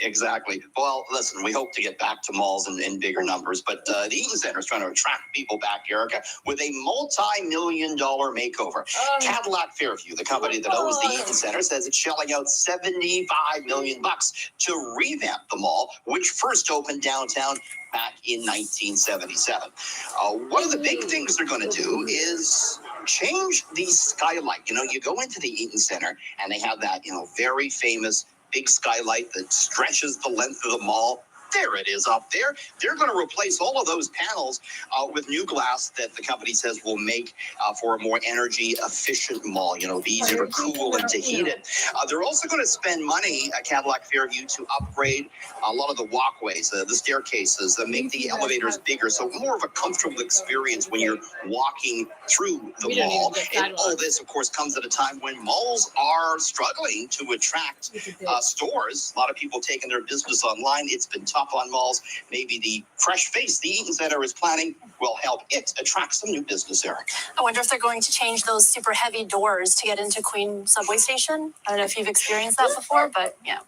Exactly. Well, listen, we hope to get back to malls in bigger numbers, but the Eaton Center is trying to attract people back, Erica, with a multi-million-dollar makeover. Cadillac Fairview, the company that owns the Eaton Center, says it's shelling out $75 million to revamp the mall, which first opened downtown back in 1977. One of the big things they're going to do is change the skylight. You go into the Eaton Center and they have that, very famous big skylight that stretches the length of the mall. There it is up there. They're going to replace all of those panels with new glass that the company says will make for a more energy efficient mall. You know, be easier to cool and to heat it. They're also going to spend money at Cadillac Fairview to upgrade a lot of the walkways, the staircases, make the elevators bigger, so more of a comfortable experience when you're walking through the mall. And all this, of course, comes at a time when malls are struggling to attract stores. A lot of people taking their business online. It's been tough on malls. Maybe the fresh face the Eaton Center is planning will help it attract some new business, Eric. I wonder if they're going to change those super heavy doors to get into Queen subway station. I don't know if you've experienced that before, but yeah.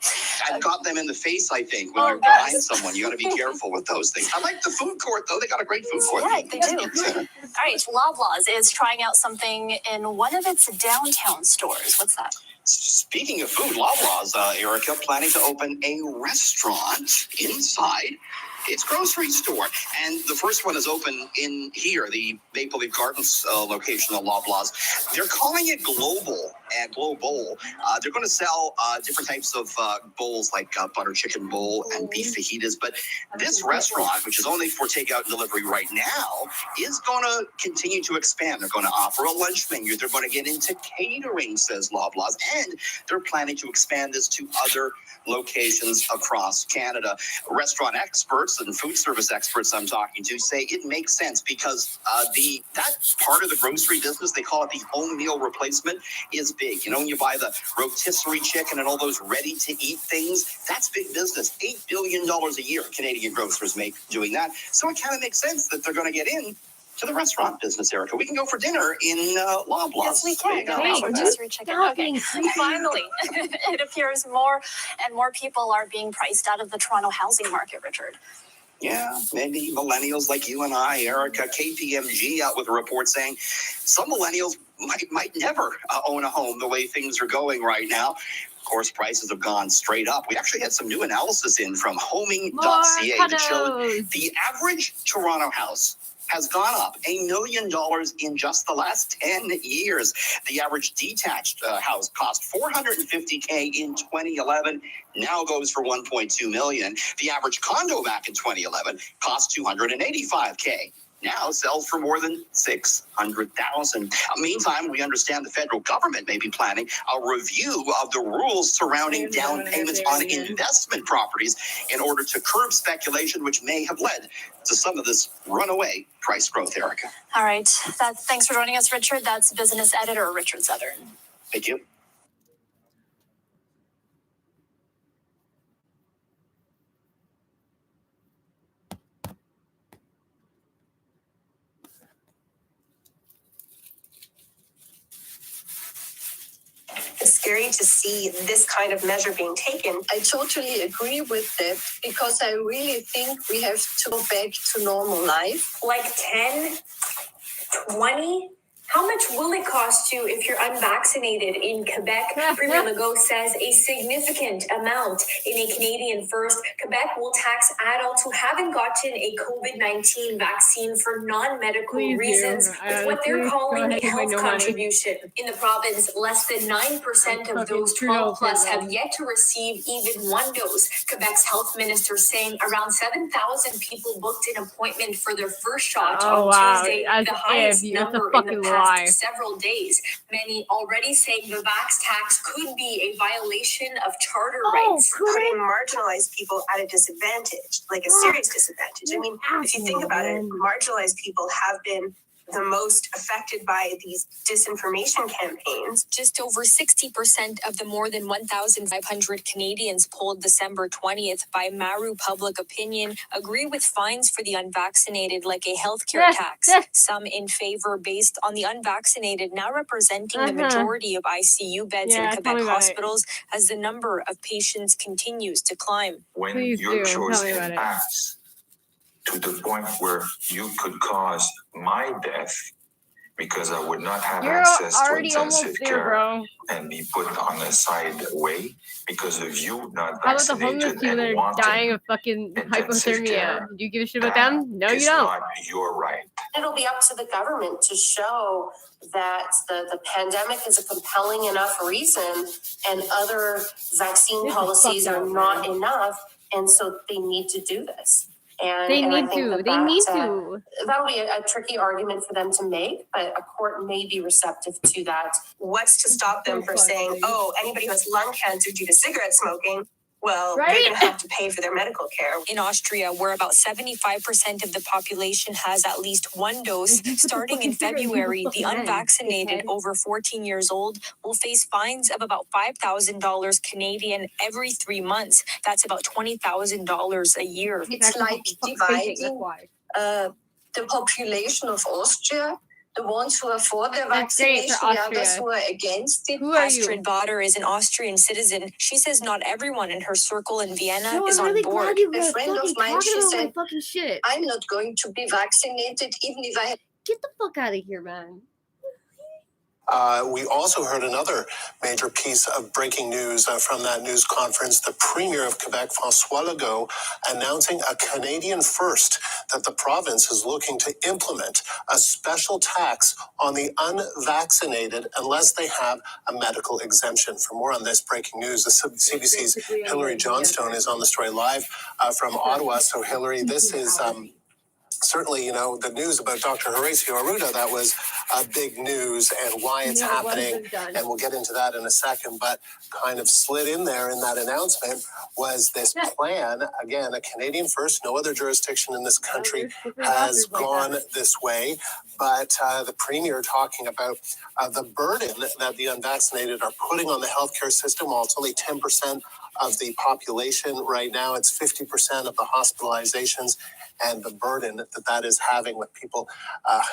I've got them in the face, I think, when you're behind someone. You got to be careful with those things. I like the food court, though. They got a great food court. Yeah, they do. All right, Loblaws is trying out something in one of its downtown stores. What's that? Speaking of food, Loblaws, Erica, planning to open a restaurant inside its grocery store. And the first one is open in here, the Maple Leaf Gardens location of Loblaws. They're calling it Global and Global. They're going to sell different types of bowls like butter chicken bowl and beef fajitas. But this restaurant, which is only for takeout and delivery right now, is going to continue to expand. They're going to offer a lunch menu. They're going to get into catering, says Loblaws. And they're planning to expand this to other locations across Canada. Restaurant experts and food service experts I'm talking to say it makes sense because that part of the grocery business, they call it the home meal replacement, is big. You know, when you buy the rotisserie chicken and all those ready-to-eat things, that's big business. $8 billion a year Canadian grocers make doing that. So it kind of makes sense that they're going to get in to the restaurant business, Erica. We can go for dinner in Loblaws. Yes, we can. Rotisserie chicken. Okay. Finally, it appears more and more people are being priced out of the Toronto housing market, Richard. Yeah, maybe millennials like you and I, Erica. KPMG out with a report saying some millennials might never own a home the way things are going right now. Of course, prices have gone straight up. We actually had some new analysis in from homing.ca that showed the average Toronto house has gone up $1 million in just the last 10 years. The average detached house cost $450K in 2011, now goes for $1.2 million. The average condo back in 2011 cost $285K. Now sells for more than $600,000. Meantime, we understand the federal government may be planning a review of the rules surrounding down payments on investment properties in order to curb speculation, which may have led to some of this runaway price growth, Erica. All right. Thanks for joining us, Richard. That's business editor Richard Southern. Thank you. It's scary to see this kind of measure being taken. I totally agree with that because I really think we have to go back to normal life. Like 10, 20? How much will it cost you if you're unvaccinated in Quebec? Premier Legault says a significant amount. In a Canadian first, Quebec will tax adults who haven't gotten a COVID-19 vaccine for non-medical reasons with what they're calling a health contribution. In the province, less than 9% of those 12 plus have yet to receive even one dose. Quebec's health minister saying around 7,000 people booked an appointment for their first shot on Tuesday, the highest number in the past several days. Many already saying the vax tax could be a violation of charter rights. Putting marginalized people at a disadvantage, like a serious disadvantage. I mean, if you think about it, marginalized people have been the most affected by these disinformation campaigns. Just over 60% of the more than 1,500 Canadians polled December 20th by Maru Public Opinion agree with fines for the unvaccinated like a healthcare tax. Some in favor based on the unvaccinated now representing the majority of ICU beds in Quebec hospitals as the number of patients continues to climb. When your choice can pass to the point where you could cause my death because I would not have access to intensive care and be put on a side way because of you not vaccinated and wanting dying of fucking hypothermia. Do you give a shit about them? No, you don't. Not your right. It'll be up to the government to show that the pandemic is a compelling enough reason and other vaccine policies are not enough And so they need to do this. And They I need think to. that They that, need to. That'll be a tricky argument for them to make, but a court may be receptive to that. What's to stop them from saying, oh, anybody who has lung cancer due to cigarette smoking, well, they're Right? going to have to pay for their medical care. In Austria, where about 75% of the population has at least one dose, starting in February, the unvaccinated over 14 years old will face fines of about $5,000 Canadian every 3 months. That's about $20,000 a year. It's like dividing the population of Austria. The ones who are for the vaccination, the others who are against it. Astrid Bader is an Austrian citizen. She says not everyone in her circle in Vienna is on board. A friend of mine, she said, fucking shit. I'm not going to be vaccinated even if I... Get the fuck out of here, man. We also heard another major piece of breaking news from that news conference. The Premier of Quebec, François Legault, announcing a Canadian first that the province is looking to implement a special tax on the unvaccinated unless they have a medical exemption. For more on this breaking news, the CBC's Hilary Johnstone is on the story live from Ottawa. So, Hilary, this is... certainly, you know, the news about Dr. Horacio Arruda, that was big news and why it's happening. And we'll get into that in a second. But kind of slid in there in that announcement was this plan. Again, a Canadian first. No other jurisdiction in this country has gone this way. But the Premier talking about the burden that the unvaccinated are putting on the healthcare system. While it's only 10% of the population right now, it's 50% of the hospitalizations. And the burden that is having with people,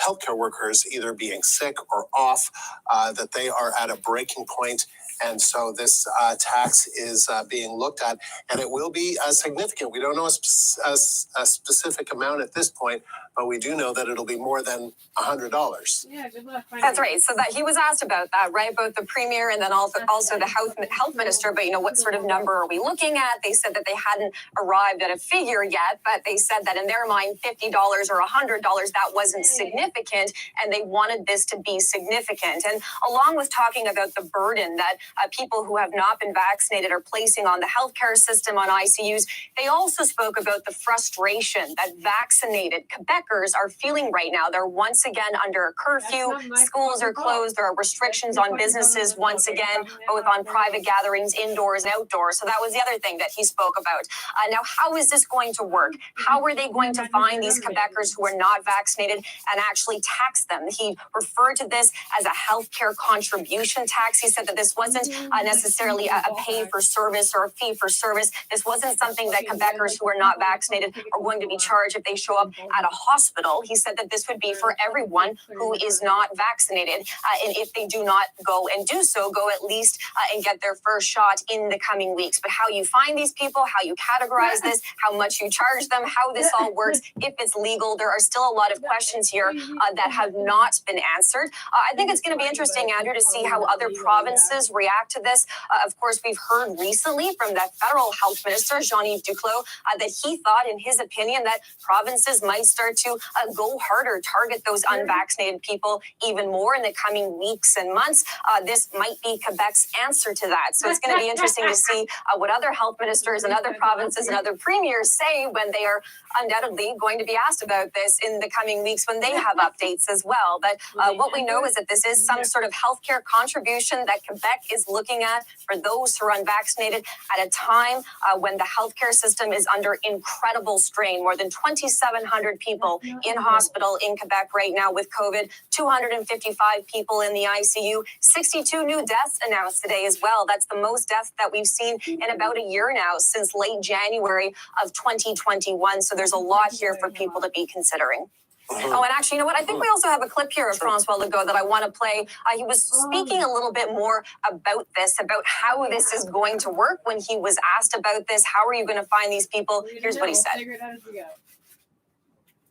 healthcare workers either being sick or off, that they are at a breaking point. And so this tax is being looked at, and it will be significant. We don't know a specific amount at this point, but we do know that it'll be more than $100. Yeah, good luck. That's right. So that he was asked about that, right? Both the Premier and then also the health minister. But, you know, what sort of number are we looking at? They said that they hadn't arrived at a figure yet, but they said that in their mind, $50 or $100, that wasn't significant, and they wanted this to be significant. And along with talking about the burden that people who have not been vaccinated are placing on the healthcare system, on ICUs, they also spoke about the frustration that vaccinated Quebecers are feeling right now. They're once again under a curfew. Schools are closed. There are restrictions on businesses once again, both on private gatherings, indoors and outdoors. So that was the other thing that he spoke about. Now, how is this going to work? How are they going to find these Quebecers who are not vaccinated and actually tax them? He referred to this as a healthcare contribution tax. He said that this wasn't necessarily a pay for service or a fee for service. This wasn't something that Quebecers who are not vaccinated are going to be charged if they show up at a hospital. He said that this would be for everyone who is not vaccinated. And if they do not go and do so, go at least and get their first shot in the coming weeks. But how you find these people, how you categorize this, how much you charge them, how this all works, if it's legal, there are still a lot of questions here that have not been answered. I think it's going to be interesting, Andrew, to see how other provinces react to this. Of course, we've heard recently from the federal health minister, Jean-Yves Duclos, that he thought, in his opinion, that provinces might start to go harder, target those unvaccinated people even more in the coming weeks and months. This might be Quebec's answer to that. So it's going to be interesting to see what other health ministers and other provinces and other premiers say when they are undoubtedly going to be asked about this in the coming weeks when they have updates as well. But what we know is that this is some sort of healthcare contribution that Quebec is looking at for those who are unvaccinated at a time when the healthcare system is under incredible strain. More than 2,700 people in hospital in Quebec right now with COVID, 255 people in the ICU, 62 new deaths announced today as well. That's the most deaths that we've seen in about a year now, since late January of 2021. So there's a lot here for people to be considering. Oh, and actually, you know what? I think we also have a clip here of François Legault that I want to play. He was speaking a little bit more about this, about how this is going to work when he was asked about this. How are you going to find these people? Here's what he said.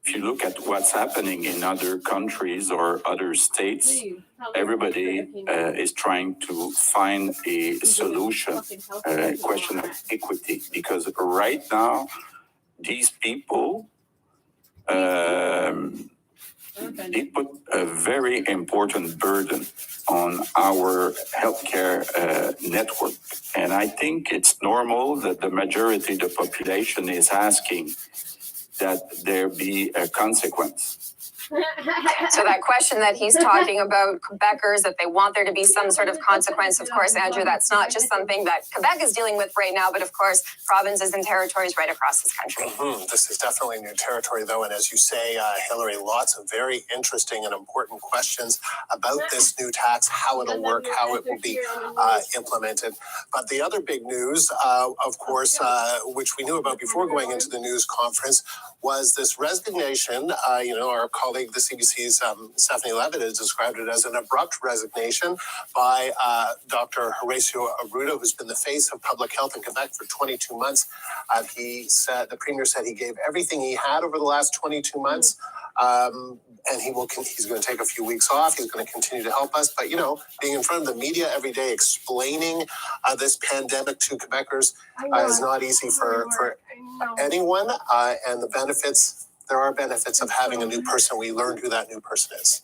If you look at what's happening in other countries or other states, everybody is trying to find a solution, a question of equity. Because right now, these people it put a very important burden on our healthcare network. And I think it's normal that the majority of the population is asking that there be a consequence. So that question that he's talking about, Quebecers, that they want there to be some sort of consequence, of course, Andrew, that's not just something that Quebec is dealing with right now, but of course, provinces and territories right across this country. This is definitely new territory, though, and as you say, Hillary, lots of very interesting and important questions about this new tax, how it'll work, how it will be implemented. But the other big news, of course, which we knew about before going into the news conference, was this resignation. Our colleague, the CBC's Stephanie Levitt, has described it as an abrupt resignation by Dr. Horacio Arruda, who's been the face of public health in Quebec for 22 months. He said, the premier said he gave everything he had over the last 22 months. And he's going to take a few weeks off. He's going to continue to help us. But, being in front of the media every day explaining this pandemic to Quebecers is not easy for anyone. And there are benefits of having a new person. We learned who that new person is.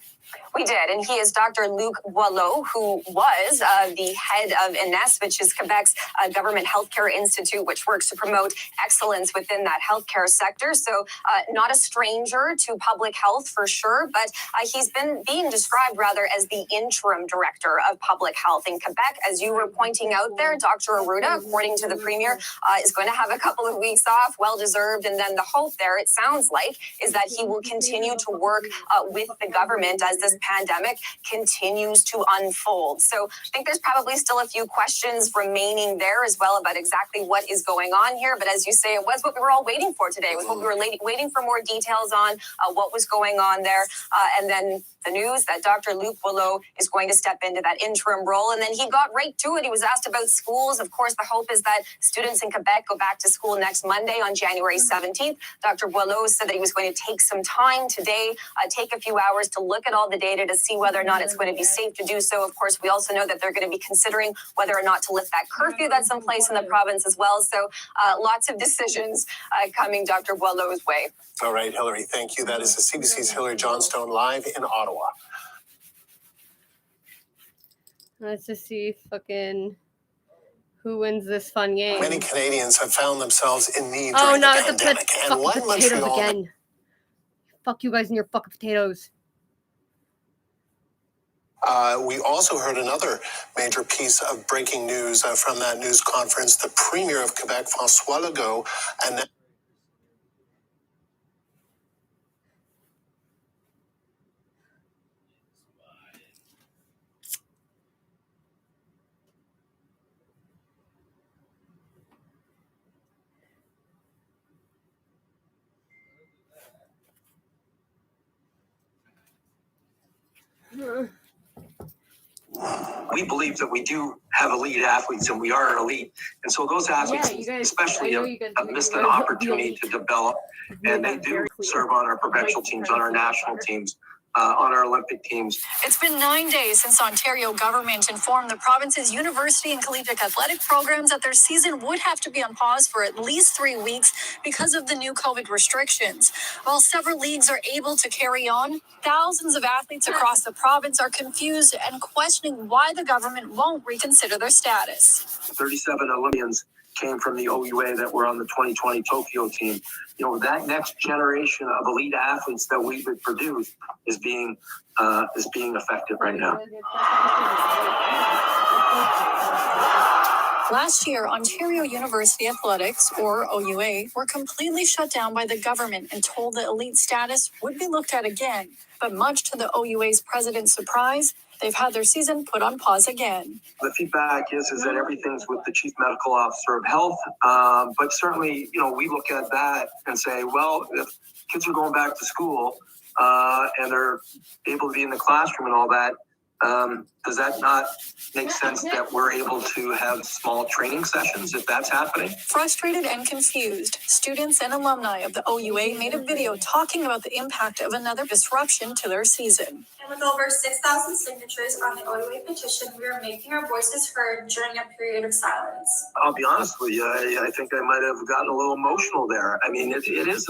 We did, and he is Dr. Luc Boileau, who was the head of INES, which is Quebec's government healthcare institute, which works to promote excellence within that healthcare sector. So not a stranger to public health for sure, but he's been being described rather as the interim director of public health in Quebec. As you were pointing out there, Dr. Arruda, according to the premier, is going to have a couple of weeks off, well-deserved, and then the hope there, it sounds like, is that he will continue to work with the government as this pandemic continues to unfold. So I think there's probably still a few questions remaining there as well about exactly what is going on here. But as you say, it was what we were all waiting for today. It was what we were waiting for more details on what was going on there. And then the news that Dr. Luc Boileau is going to step into that interim role. And then he got right to it. He was asked about schools. Of course, the hope is that students in Quebec go back to school next Monday on January 17th. Dr. Boileau said that he was going to take some time today, take a few hours to look at all the data to see whether or not it's going to be safe to do so. Of course, we also know that they're going to be considering whether or not to lift that curfew that's in place in the province as well. So lots of decisions coming Dr. Boileau's way. All right, Hillary, thank you. That is the CBC's Hillary Johnstone live in Ottawa. Let's just see who wins this fun game. Many Canadians have found themselves in need Oh, during no, the pandemic. And one Montreal again. Fuck you guys and your fucking potatoes. We also heard another major piece of breaking news from that news conference. The Premier of Quebec, François Legault, and we believe that we do have elite athletes and we are elite. And so those athletes especially have missed an opportunity to develop, and they do serve on our provincial teams, on our national teams, on our Olympic teams. It's been 9 days since Ontario government informed the province's university and collegiate athletic programs that their season would have to be on pause for at least 3 weeks because of the new COVID restrictions. While several leagues are able to carry on, thousands of athletes across the province are confused and questioning why the government won't reconsider their status. 37 Olympians came from the OUA that were on the 2020 Tokyo team. That next generation of elite athletes that we would produce is being affected right now. Last year, Ontario University Athletics, or OUA, were completely shut down by the government and told the elite status would be looked at again. But much to the OUA's president's surprise, they've had their season put on pause again. The feedback is that everything's with the chief medical officer of health. But certainly, we look at that and say, well, if kids are going back to school and they're able to be in the classroom and all that, Does that not make sense that we're able to have small training sessions if that's happening? Frustrated and confused, students and alumni of the OUA made a video talking about the impact of another disruption to their season. And with over 6,000 signatures on the OUA petition, we are making our voices heard during a period of silence. I'll be honest with you, I think I might have gotten a little emotional there. I mean, it is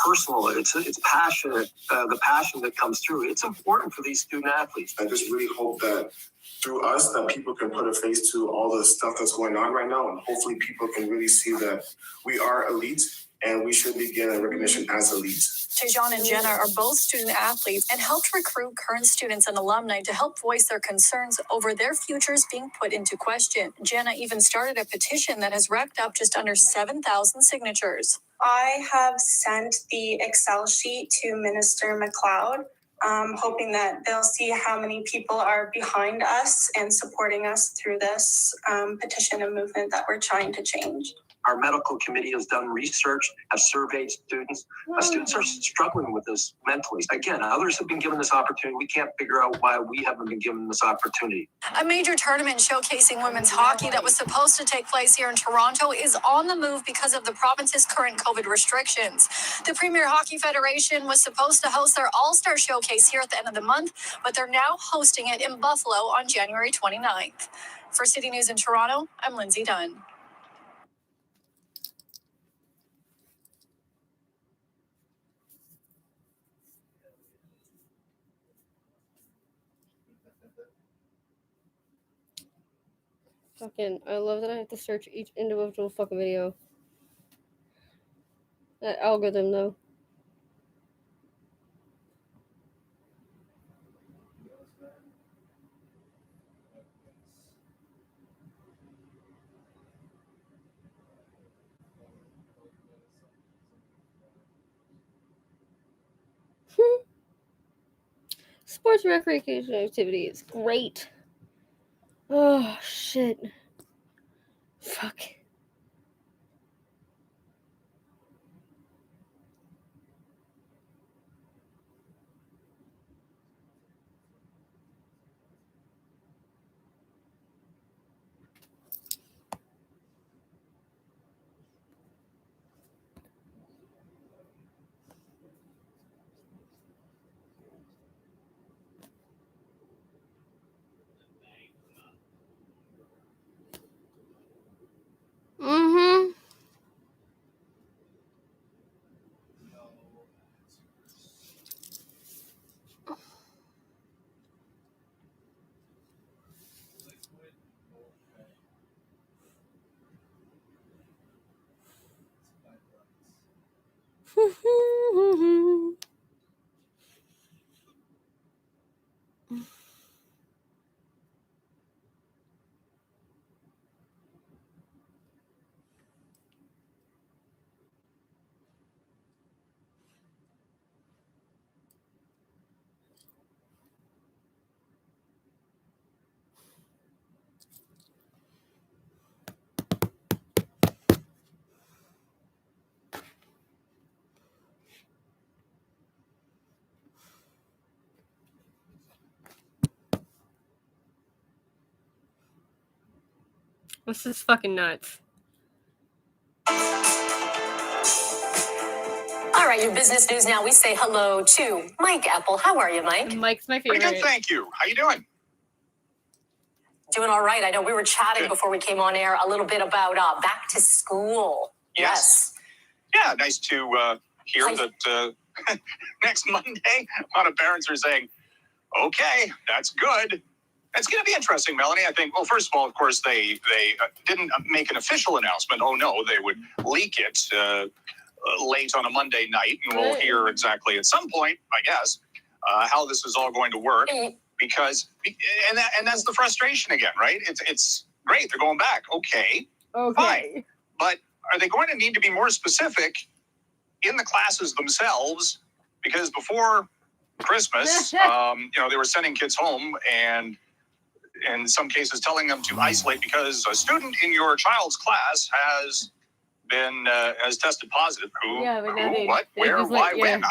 personal. It's passionate. The passion that comes through. It's important for these student athletes. I just really hope that through us that people can put a face to all the stuff that's going on right now, and hopefully people can really see that we are elite and we should be given recognition as elite. Tejan and Jenna are both student athletes and helped recruit current students and alumni to help voice their concerns over their futures being put into question. Jenna even started a petition that has racked up just under 7,000 signatures. I have sent the Excel sheet to Minister McLeod, hoping that they'll see how many people are behind us and supporting us through this petition and movement that we're trying to change. Our medical committee has done research, have surveyed students. Students are struggling with this mentally. Again, others have been given this opportunity. We can't figure out why we haven't been given this opportunity. A major tournament showcasing women's hockey that was supposed to take place here in Toronto is on the move because of the province's current COVID restrictions. The Premier Hockey Federation was supposed to host their All-Star Showcase here at the end of the month, but they're now hosting it in Buffalo on January 29th. For City News in Toronto, I'm Lindsay Dunn. Fucking, I love that I have to search each individual fucking video. That algorithm, though. Sports recreation activity is great. Oh, shit. Fuck. Mm-hmm. This is fucking nuts. All right, your business news now. We say hello to Mike Apple. How are you, Mike? Mike's my favorite. Pretty good, thank you. How you doing? Doing all right. I know we were chatting Good. before we came on air a little bit about back to school. Yes. Yeah, nice to hear that next Monday, a lot of parents are saying, okay, that's good. It's going to be interesting, Melanie. I think, well, first of all, of course, they didn't make an official announcement. Oh, no, they would leak it late on a Monday night, and we'll hear exactly at some point, I guess, how this is all going to work. Because, and that's the frustration again, right? It's great. They're going back. Okay. Fine. But are they going to need to be more specific in the classes themselves? Because before Christmas, they were sending kids home and in some cases telling them to isolate because a student in your child's class has has tested positive. Who? Yeah, but now they- What? they Where? just Why? let- When?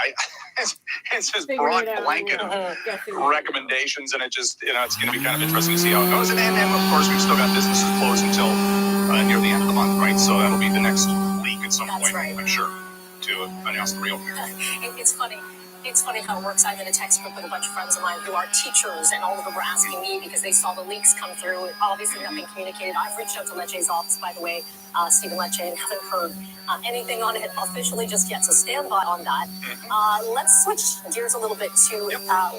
It's just Figured broad it out, blanket yeah. of recommendations, and it just, it's going to be kind of interesting to see how it goes. And of course, we've still got businesses closed until near the end of the month, right? So that'll be the next leak at some point, right. I'm sure, to announce the reopening. It's funny. It's funny how it works. I'm in a text group with a bunch of friends of mine who are teachers, and all of them were asking me because they saw the leaks come through. Obviously, nothing communicated. I've reached out to Lecce's office, by the way, Stephen Lecce, and haven't heard anything on it officially just yet. So stand by on that. Let's switch gears a little bit to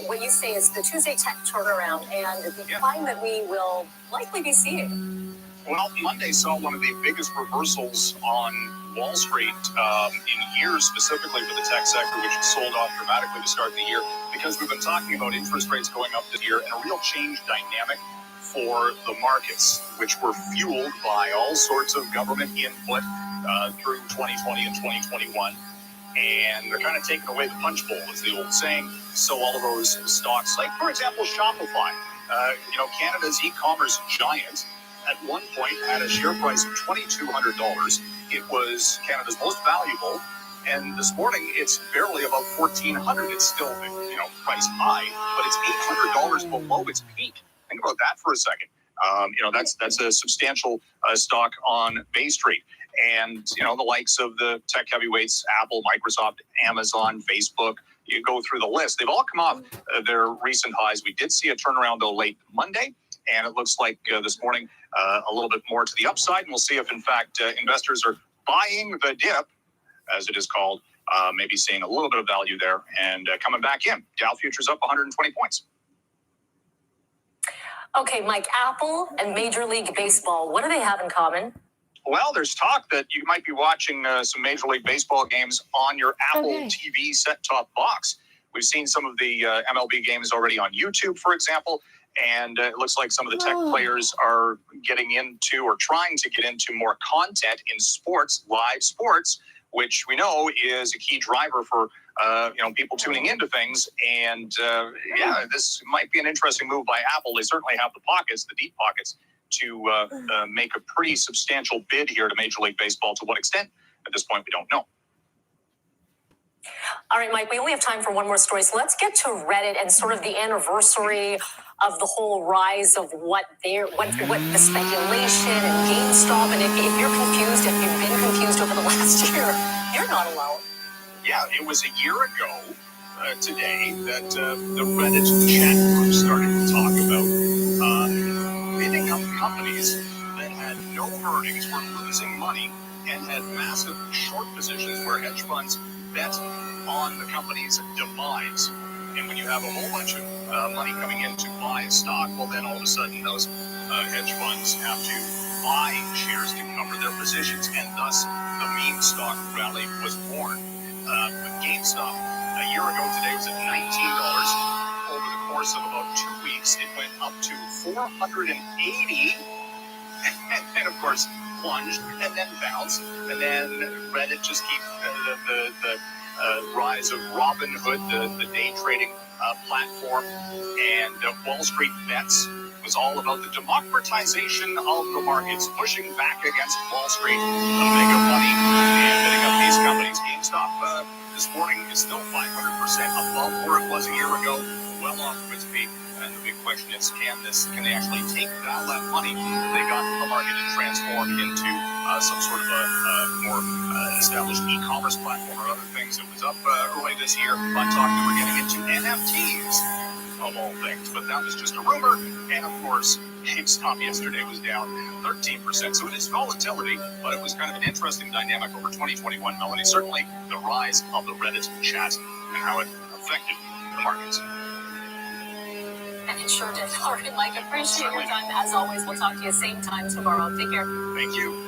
what you say is the Tuesday tech turnaround and the climb that we will likely be seeing. Well, Monday saw one of the biggest reversals on Wall Street in years, specifically for the tech sector, which sold off dramatically to start the year, because we've been talking about interest rates going up this year and a real change dynamic for the markets, which were fueled by all sorts of government input through 2020 and 2021. And they're kind of taking away the punch bowl, is the old saying. So all of those stocks, like, for example, Shopify, Canada's e-commerce giant, at one point had a share price of $2,200. It was Canada's most valuable, and this morning it's barely above $1,400. It's still, priced high, but it's $800 below its peak. Think about that for a second. That's a substantial stock on Bay Street. And, the likes of the tech heavyweights, Apple, Microsoft, Amazon, Facebook, you go through the list. They've all come off their recent highs. We did see a turnaround, though, late Monday, and it looks like this morning a little bit more to the upside. And we'll see if, in fact, investors are buying the dip, as it is called, maybe seeing a little bit of value there and coming back in. Dow futures up 120 points. Okay, Mike, Apple and Major League Baseball, what do they have in common? Well, there's talk that you might be watching some Major League Baseball games on your Apple TV set-top box. We've seen some of the MLB games already on YouTube, for example, and it looks like some of the tech players are getting into or trying to get into more content in sports, live sports, which we know is a key driver for people tuning into things. And this might be an interesting move by Apple. They certainly have the pockets, the deep pockets, to make a pretty substantial bid here to Major League Baseball. To what extent? At this point, we don't know. All right, Mike, we only have time for one more story. So let's get to Reddit and sort of the anniversary of the whole rise of what the speculation and GameStop. And if you're confused, if you've been confused over the last year, you're not alone. Yeah, it was a year ago today that the Reddit chat group started to talk about bidding up companies that had no earnings, were losing money, and had massive short positions where hedge funds bet on the company's demise. And when you have a whole bunch of money coming in to buy a stock, well, then all of a sudden those hedge funds have to buy shares to cover their positions, and thus the meme stock rally was born. GameStop a year ago today was at $19. Over the course of about 2 weeks, it went up to $480, and then, of course, plunged and then bounced, and then Reddit just keeps the rise of Robinhood, the day trading platform, and Wall Street Bets was all about the democratization of the markets, pushing back against Wall Street, the mega money, and bidding up these companies. GameStop this morning is still 500% above where it was a year ago, well off of its peak. And the big question is, can they actually take all that money they got from the market and transform into some sort of a more established e-commerce platform or other things? It was up early this year on talk that we're getting into NFTs, of all things. But that was just a rumor. And of course, GameStop yesterday was down 13%. So it is volatility, but it was kind of an interesting dynamic over 2021, Melanie. Certainly the rise of the Reddit chat and how it affected the markets. And it sure did. All right, Mike, appreciate your time. As always, we'll talk to you same time tomorrow. Take care. Thank you.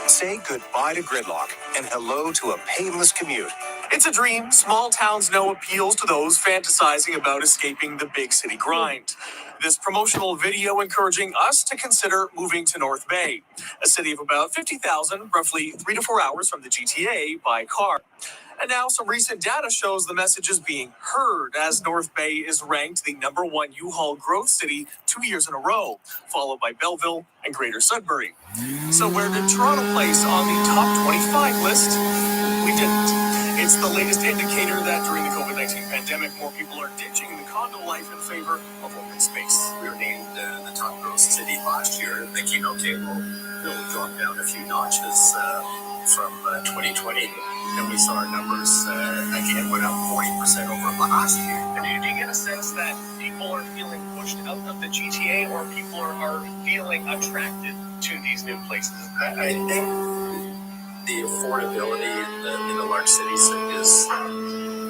Say goodbye to gridlock and hello to a painless commute. It's a dream small towns know appeals to those fantasizing about escaping the big city grind. This promotional video encouraging us to consider moving to North Bay, a city of about 50,000, roughly 3 to 4 hours from the GTA by car. And now some recent data shows the message is being heard as North Bay is ranked the #1 U-Haul growth city 2 years in a row, followed by Belleville and Greater Sudbury. So where did Toronto place on the top 25 list? We didn't. It's the latest indicator that during the COVID-19 pandemic, more people are ditching the condo life in favor of open space. We were named the top growth city last year, thinking, okay, we'll drop down a few notches from 2020. And we saw our numbers again went up 40% over last year. And do you get a sense that people are feeling pushed out of the GTA, or people are feeling attracted to these new places? I think the affordability in the large cities is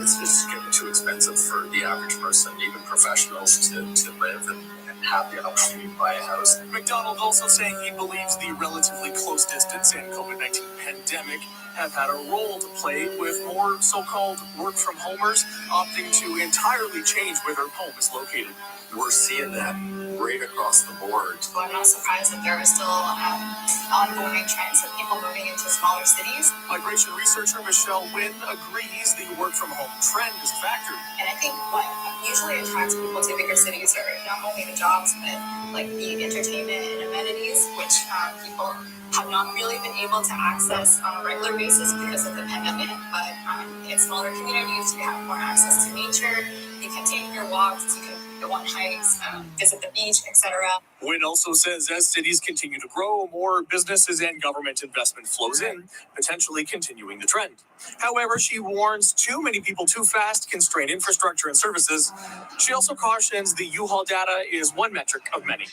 it's just getting too expensive for the average person, even professionals, to live and have the opportunity to buy a house. McDonald also saying he believes the relatively close distance and COVID-19 pandemic have had a role to play, with more so-called work-from-homers opting to entirely change where their home is located. We're seeing that right across the board. So I'm not surprised that there are still ongoing trends of people moving into smaller cities. Migration researcher Michelle Wynn agrees the work-from-home trend is a factor. And I think what usually attracts people to bigger cities are not only the jobs, but like the entertainment and amenities, which people have not really been able to access on a regular basis because of the pandemic. But in smaller communities, you have more access to nature. You can take your walks, you can go on hikes, visit the beach, etc. Wynn also says as cities continue to grow, more businesses and government investment flows in, potentially continuing the trend. However, she warns too many people too fast can strain infrastructure and services. She also cautions the U-Haul data is one metric of many.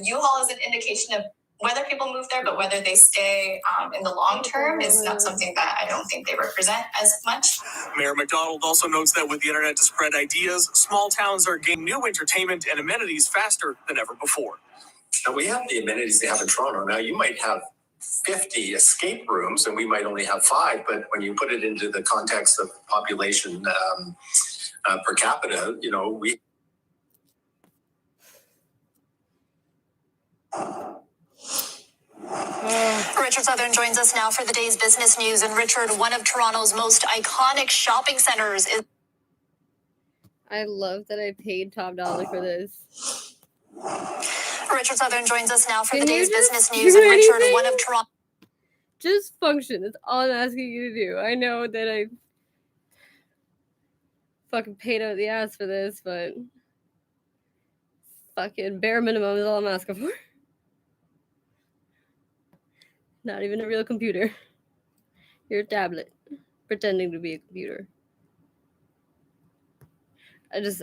U-Haul is an indication of whether people move there, but whether they stay in the long term is not something that I don't think they represent as much. Mayor McDonald also notes that with the internet to spread ideas, small towns are gaining new entertainment and amenities faster than ever before. Now we have the amenities they have in Toronto. Now you might have 50 escape rooms and we might only have 5, but when you put it into the context of population per capita, we... Richard Southern joins us now for the day's business news. And Richard, one of Toronto's most iconic shopping centers is... I love that I paid top dollar for this. Richard Southern joins us now for the day's business news. And Richard, one of Toronto... Just function. That's all I'm asking you to do. I know that I fucking paid out the ass for this, but fucking bare minimum is all I'm asking for. Not even a real computer. Your tablet. Pretending to be a computer.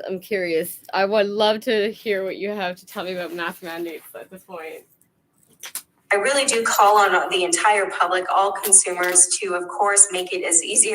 I'm curious. I would love to hear what you have to tell me about mask mandates at this point. I really do call on the entire public, all consumers, to, of course, make it as easy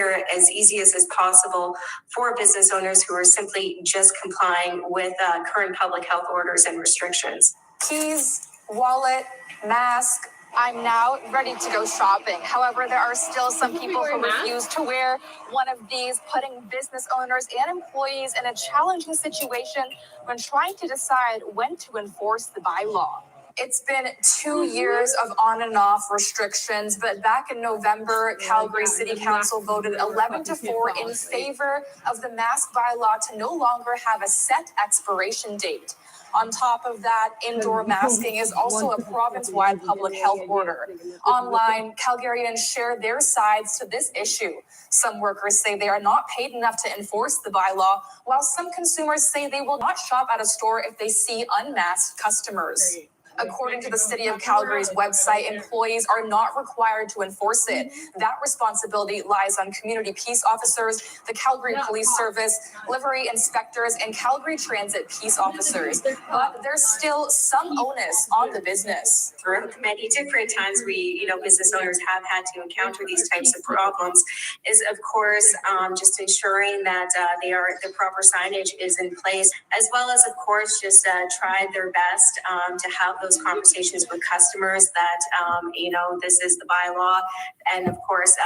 as possible for business owners who are simply just complying with current public health orders and restrictions. Keys, wallet, mask. I'm now ready to go shopping. However, there are still some people who refuse to wear one of these, putting business owners and employees in a challenging situation when trying to decide when to enforce the bylaw. It's been 2 years of on and off restrictions, but back in November, Calgary City Council voted 11-4 in favor of the mask bylaw to no longer have a set expiration date. On top of that, indoor masking is also a province-wide public health order. Online, Calgarians share their sides to this issue. Some workers say they are not paid enough to enforce the bylaw, while some consumers say they will not shop at a store if they see unmasked customers. According to the City of Calgary's website, employees are not required to enforce it. That responsibility lies on community peace officers, the Calgary Police Service, livery inspectors, and Calgary Transit peace officers. But there's still some onus on the business. Many different times business owners have had to encounter these types of problems is, of course, just ensuring that the proper signage is in place, as well as, of course, just try their best to have those conversations with customers that, this is the bylaw. And of course,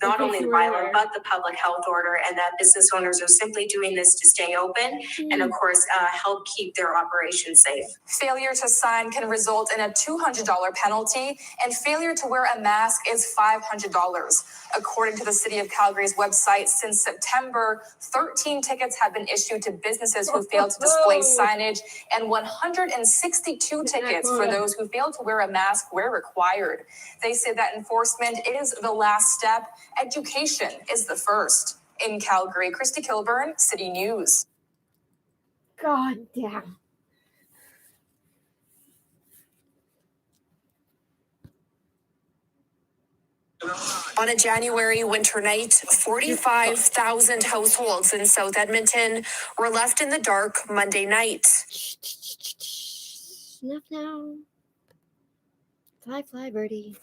not only the bylaw, but the public health order, and that business owners are simply doing this to stay open and, of course, help keep their operations safe. Failure to sign can result in a $200 penalty, and failure to wear a mask is $500. According to the City of Calgary's website, since September, 13 tickets have been issued to businesses who failed to display signage, and 162 tickets for those who failed to wear a mask were required. They say that enforcement is the last step. Education is the first. In Calgary, Christy Kilburn, City News. God damn. On a January winter night, 45,000 households in South Edmonton were left in the dark Monday night. Snuff now. Fly, fly, birdie.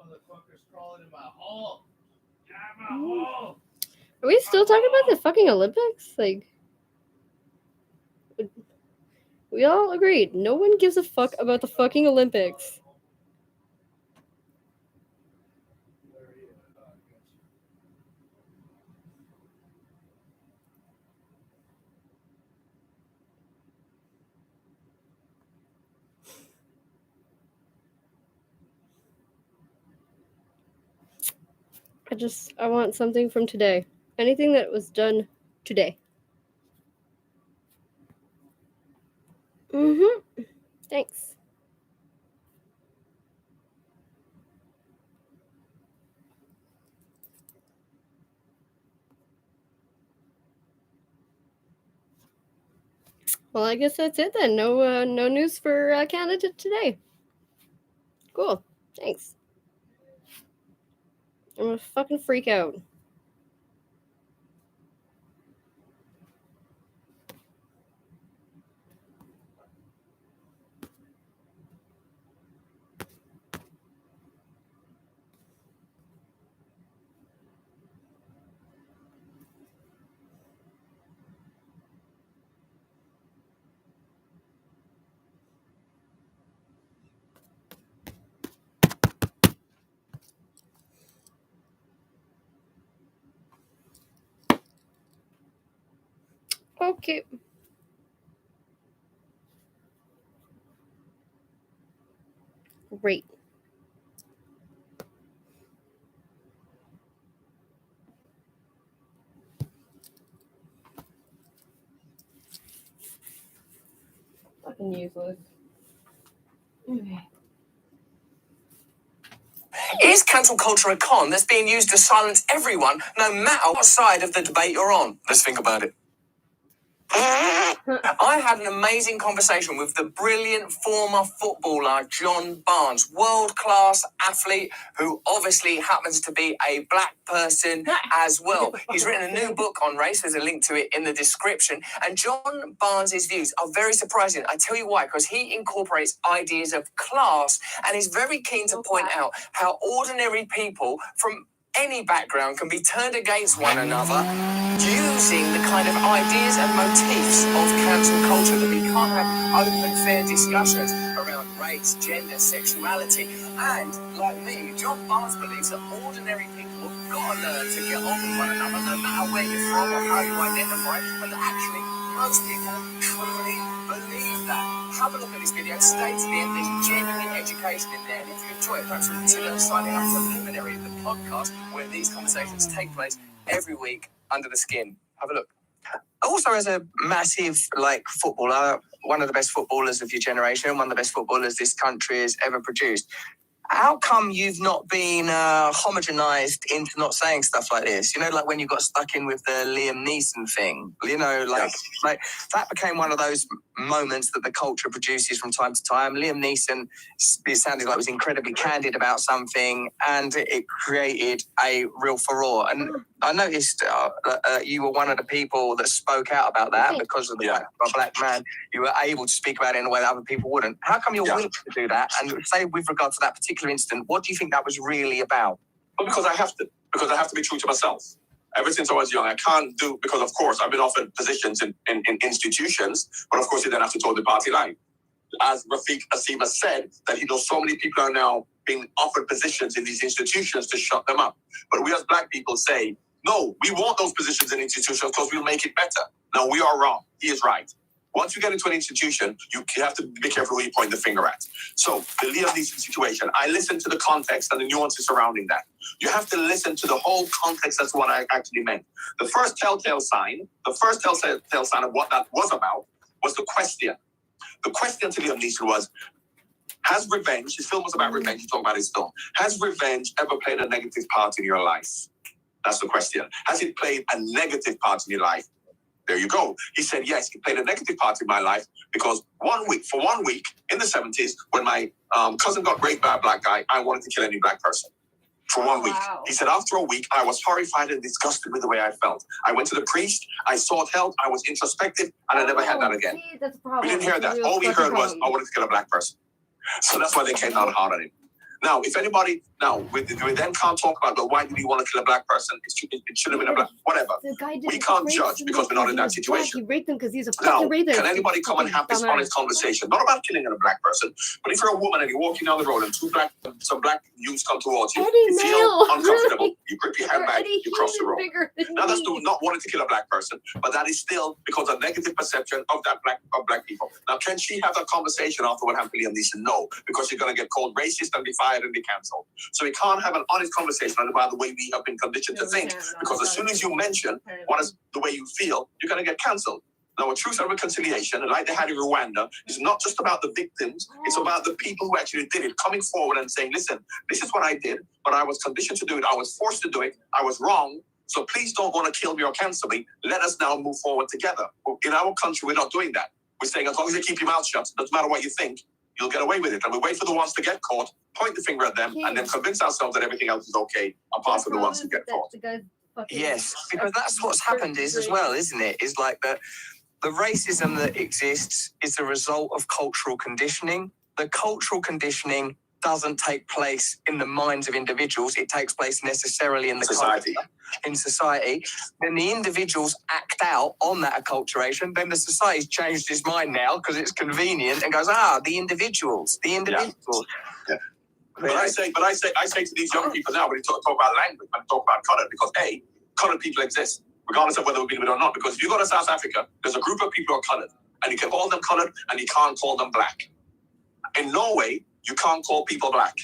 Motherfucker's crawling in my hole. Get out of my hole. Are we still talking about the fucking Olympics? Like, we all agreed. No one gives a fuck about the fucking Olympics. I want something from today. Anything that was done today. Mm-hmm. Thanks. Well, I guess that's it then. No news for Canada today. Cool. Thanks. I'm gonna fucking freak out. Okay. Great. Fucking useless. Okay. Is cancel culture a con that's being used to silence everyone, no matter what side of the debate you're on? Let's think about it. I had an amazing conversation with the brilliant former footballer John Barnes, world-class athlete who obviously happens to be a black person as well. He's written a new book on race. There's a link to it in the description. And John Barnes' views are very surprising. I tell you why, because he incorporates ideas of class and is very keen to point out how ordinary people from any background can be turned against one another using the kind of ideas and motifs of cancel culture that we can't have open, fair discussions around race, gender, sexuality. And, like me, John Barnes believes that ordinary people have got to learn to get on with one another no matter where you're from or how you identify, and that actually most people truly believe that. Have a look at this video, stay to the end, there's genuine education in there, and if you enjoy it, perhaps consider signing up to Luminary, the podcast where these conversations take place every week under the skin. Have a look. Also, as a massive, footballer, one of the best footballers of your generation, one of the best footballers this country has ever produced, how come you've not been homogenized into not saying stuff like this? You know, like when you got stuck in with the Liam Neeson thing, you know, like that became one of those moments that the culture produces from time to time. Liam Neeson, it sounded like, was incredibly candid about something, and it created a real furore. And I noticed you were one of the people that spoke out about that because of the fact of a black man. You were able to speak about it in a way that other people wouldn't. How come you're willing to do that? And say, with regard to that particular incident, what do you think that was really about? Well, because I have to be true to myself. Ever since I was young, I can't do, because of course I've been offered positions in institutions, but of course you then have to toe the party line. As Rafiq Asima said, that he knows so many people are now being offered positions in these institutions to shut them up. But we as black people say, no, we want those positions in institutions because we'll make it better. Now we are wrong. He is right. Once you get into an institution, you have to be careful who you point the finger at. So the Liam Neeson situation, I listened to the context and the nuances surrounding that. You have to listen to the whole context. That's what I actually meant. The first telltale sign of what that was about was the question. The question to Liam Neeson was, has revenge, his film was about revenge, you talk about his film, has revenge ever played a negative part in your life? That's the question. Has it played a negative part in your life? There you go. He said, yes, it played a negative part in my life because for 1 week in the 70s, when my cousin got raped by a black guy, I wanted to kill any black person. For 1 week. He said, after a week, I was horrified and disgusted with the way I felt. I went to the priest, I sought help, I was introspective, and I never had that again. See, that's a problem. We didn't hear that. All we heard was, I wanted to kill a black person. So that's why they came down hard on him. Now, if anybody, we then can't talk about, well, why did he want to kill a black person? It should have been a black, whatever. We can't judge because we're not in that situation. He raped him because he's a Now, fucking rapist. can anybody come and have this honest conversation? Not about killing a black person, but if you're a woman and you're walking down the road and some black youths come towards you, you feel uncomfortable, you grip your handbag, you cross the road. Now, that's not wanting to kill a black person, but that is still because of negative perception of black people. Now, can she have that conversation after what happened to Liam Neeson? No, because you're going to get called racist and be fired and be cancelled. So we can't have an honest conversation about the way we have been conditioned to think, because as soon as you mention what is the way you feel, you're going to get cancelled. Now, a truth and reconciliation, like they had in Rwanda, is not just about the victims, it's about the people who actually did it, coming forward and saying, listen, this is what I did, but I was conditioned to do it, I was forced to do it, I was wrong, so please don't want to kill me or cancel me, let us now move forward together. In our country, we're not doing that. We're saying, as long as you keep your mouth shut, doesn't matter what you think, you'll get away with it. And we wait for the ones to get caught, point the finger at them, and then convince ourselves that everything else is okay, apart from the ones who get caught. Yes, because that's what's happened as well, isn't it? Is like the racism that exists is the result of cultural conditioning. The cultural conditioning doesn't take place in the minds of individuals. It takes place necessarily in the society. In society. Then the individuals act out on that acculturation. Then the society's changed its mind now because it's convenient and goes, the individuals. Yeah. But I say to these young people now, when you talk about language and talk about colour, because coloured people exist, regardless of whether we believe it or not. Because if you go to South Africa, there's a group of people who are coloured, and you can call them coloured, and you can't call them black. In Norway, you can't call people black.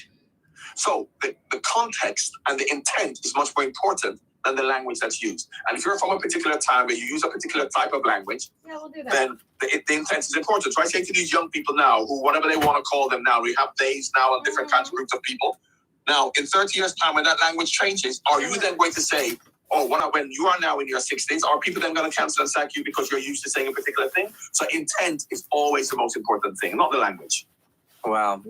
So the context and the intent is much more important than the language that's used. And if you're from a particular time where you use a particular type of language, we'll do that. Then the intent is important. So I say to these young people now, who whatever they want to call them now, we have days now and different kinds of groups of people. Now, in 30 years' time, when that language changes, are you then going to say, when you are now in your 60s, are people then going to cancel and sack you because you're used to saying a particular thing? So intent is always the most important thing, not the language. Wow.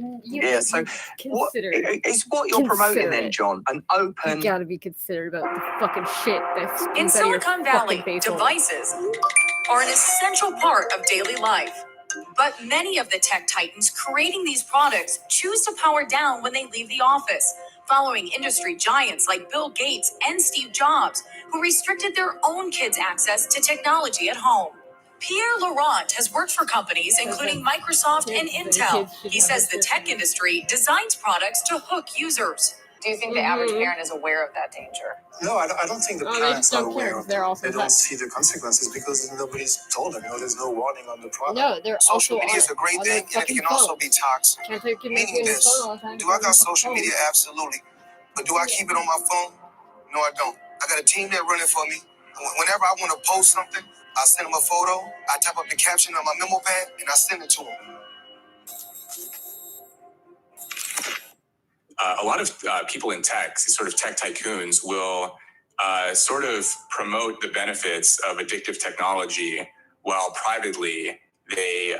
So what you're promoting then, John? An open... You gotta be considerate about the fucking shit that's in Silicon Valley, devices are an essential part of daily life. But many of the tech titans creating these products choose to power down when they leave the office, following industry giants like Bill Gates and Steve Jobs, who restricted their own kids' access to technology at home. Pierre Laurent has worked for companies including Microsoft and Intel. He says the tech industry designs products to hook users. Do you think the average parent is aware of that danger? No, I don't think the parents are aware of it. They don't also see the consequences because nobody's told them. There's no warning on the product. No, they're social also media is a great thing, and it can also be toxic. Meaning this: do I got social media? Absolutely. But do I keep it on my phone? No, I don't. I got a team that running for me. Whenever I want to post something, I send them a photo. I type up the caption on my memo pad, and I send it to them. A lot of people in tech, these sort of tech tycoons, will sort of promote the benefits of addictive technology while privately They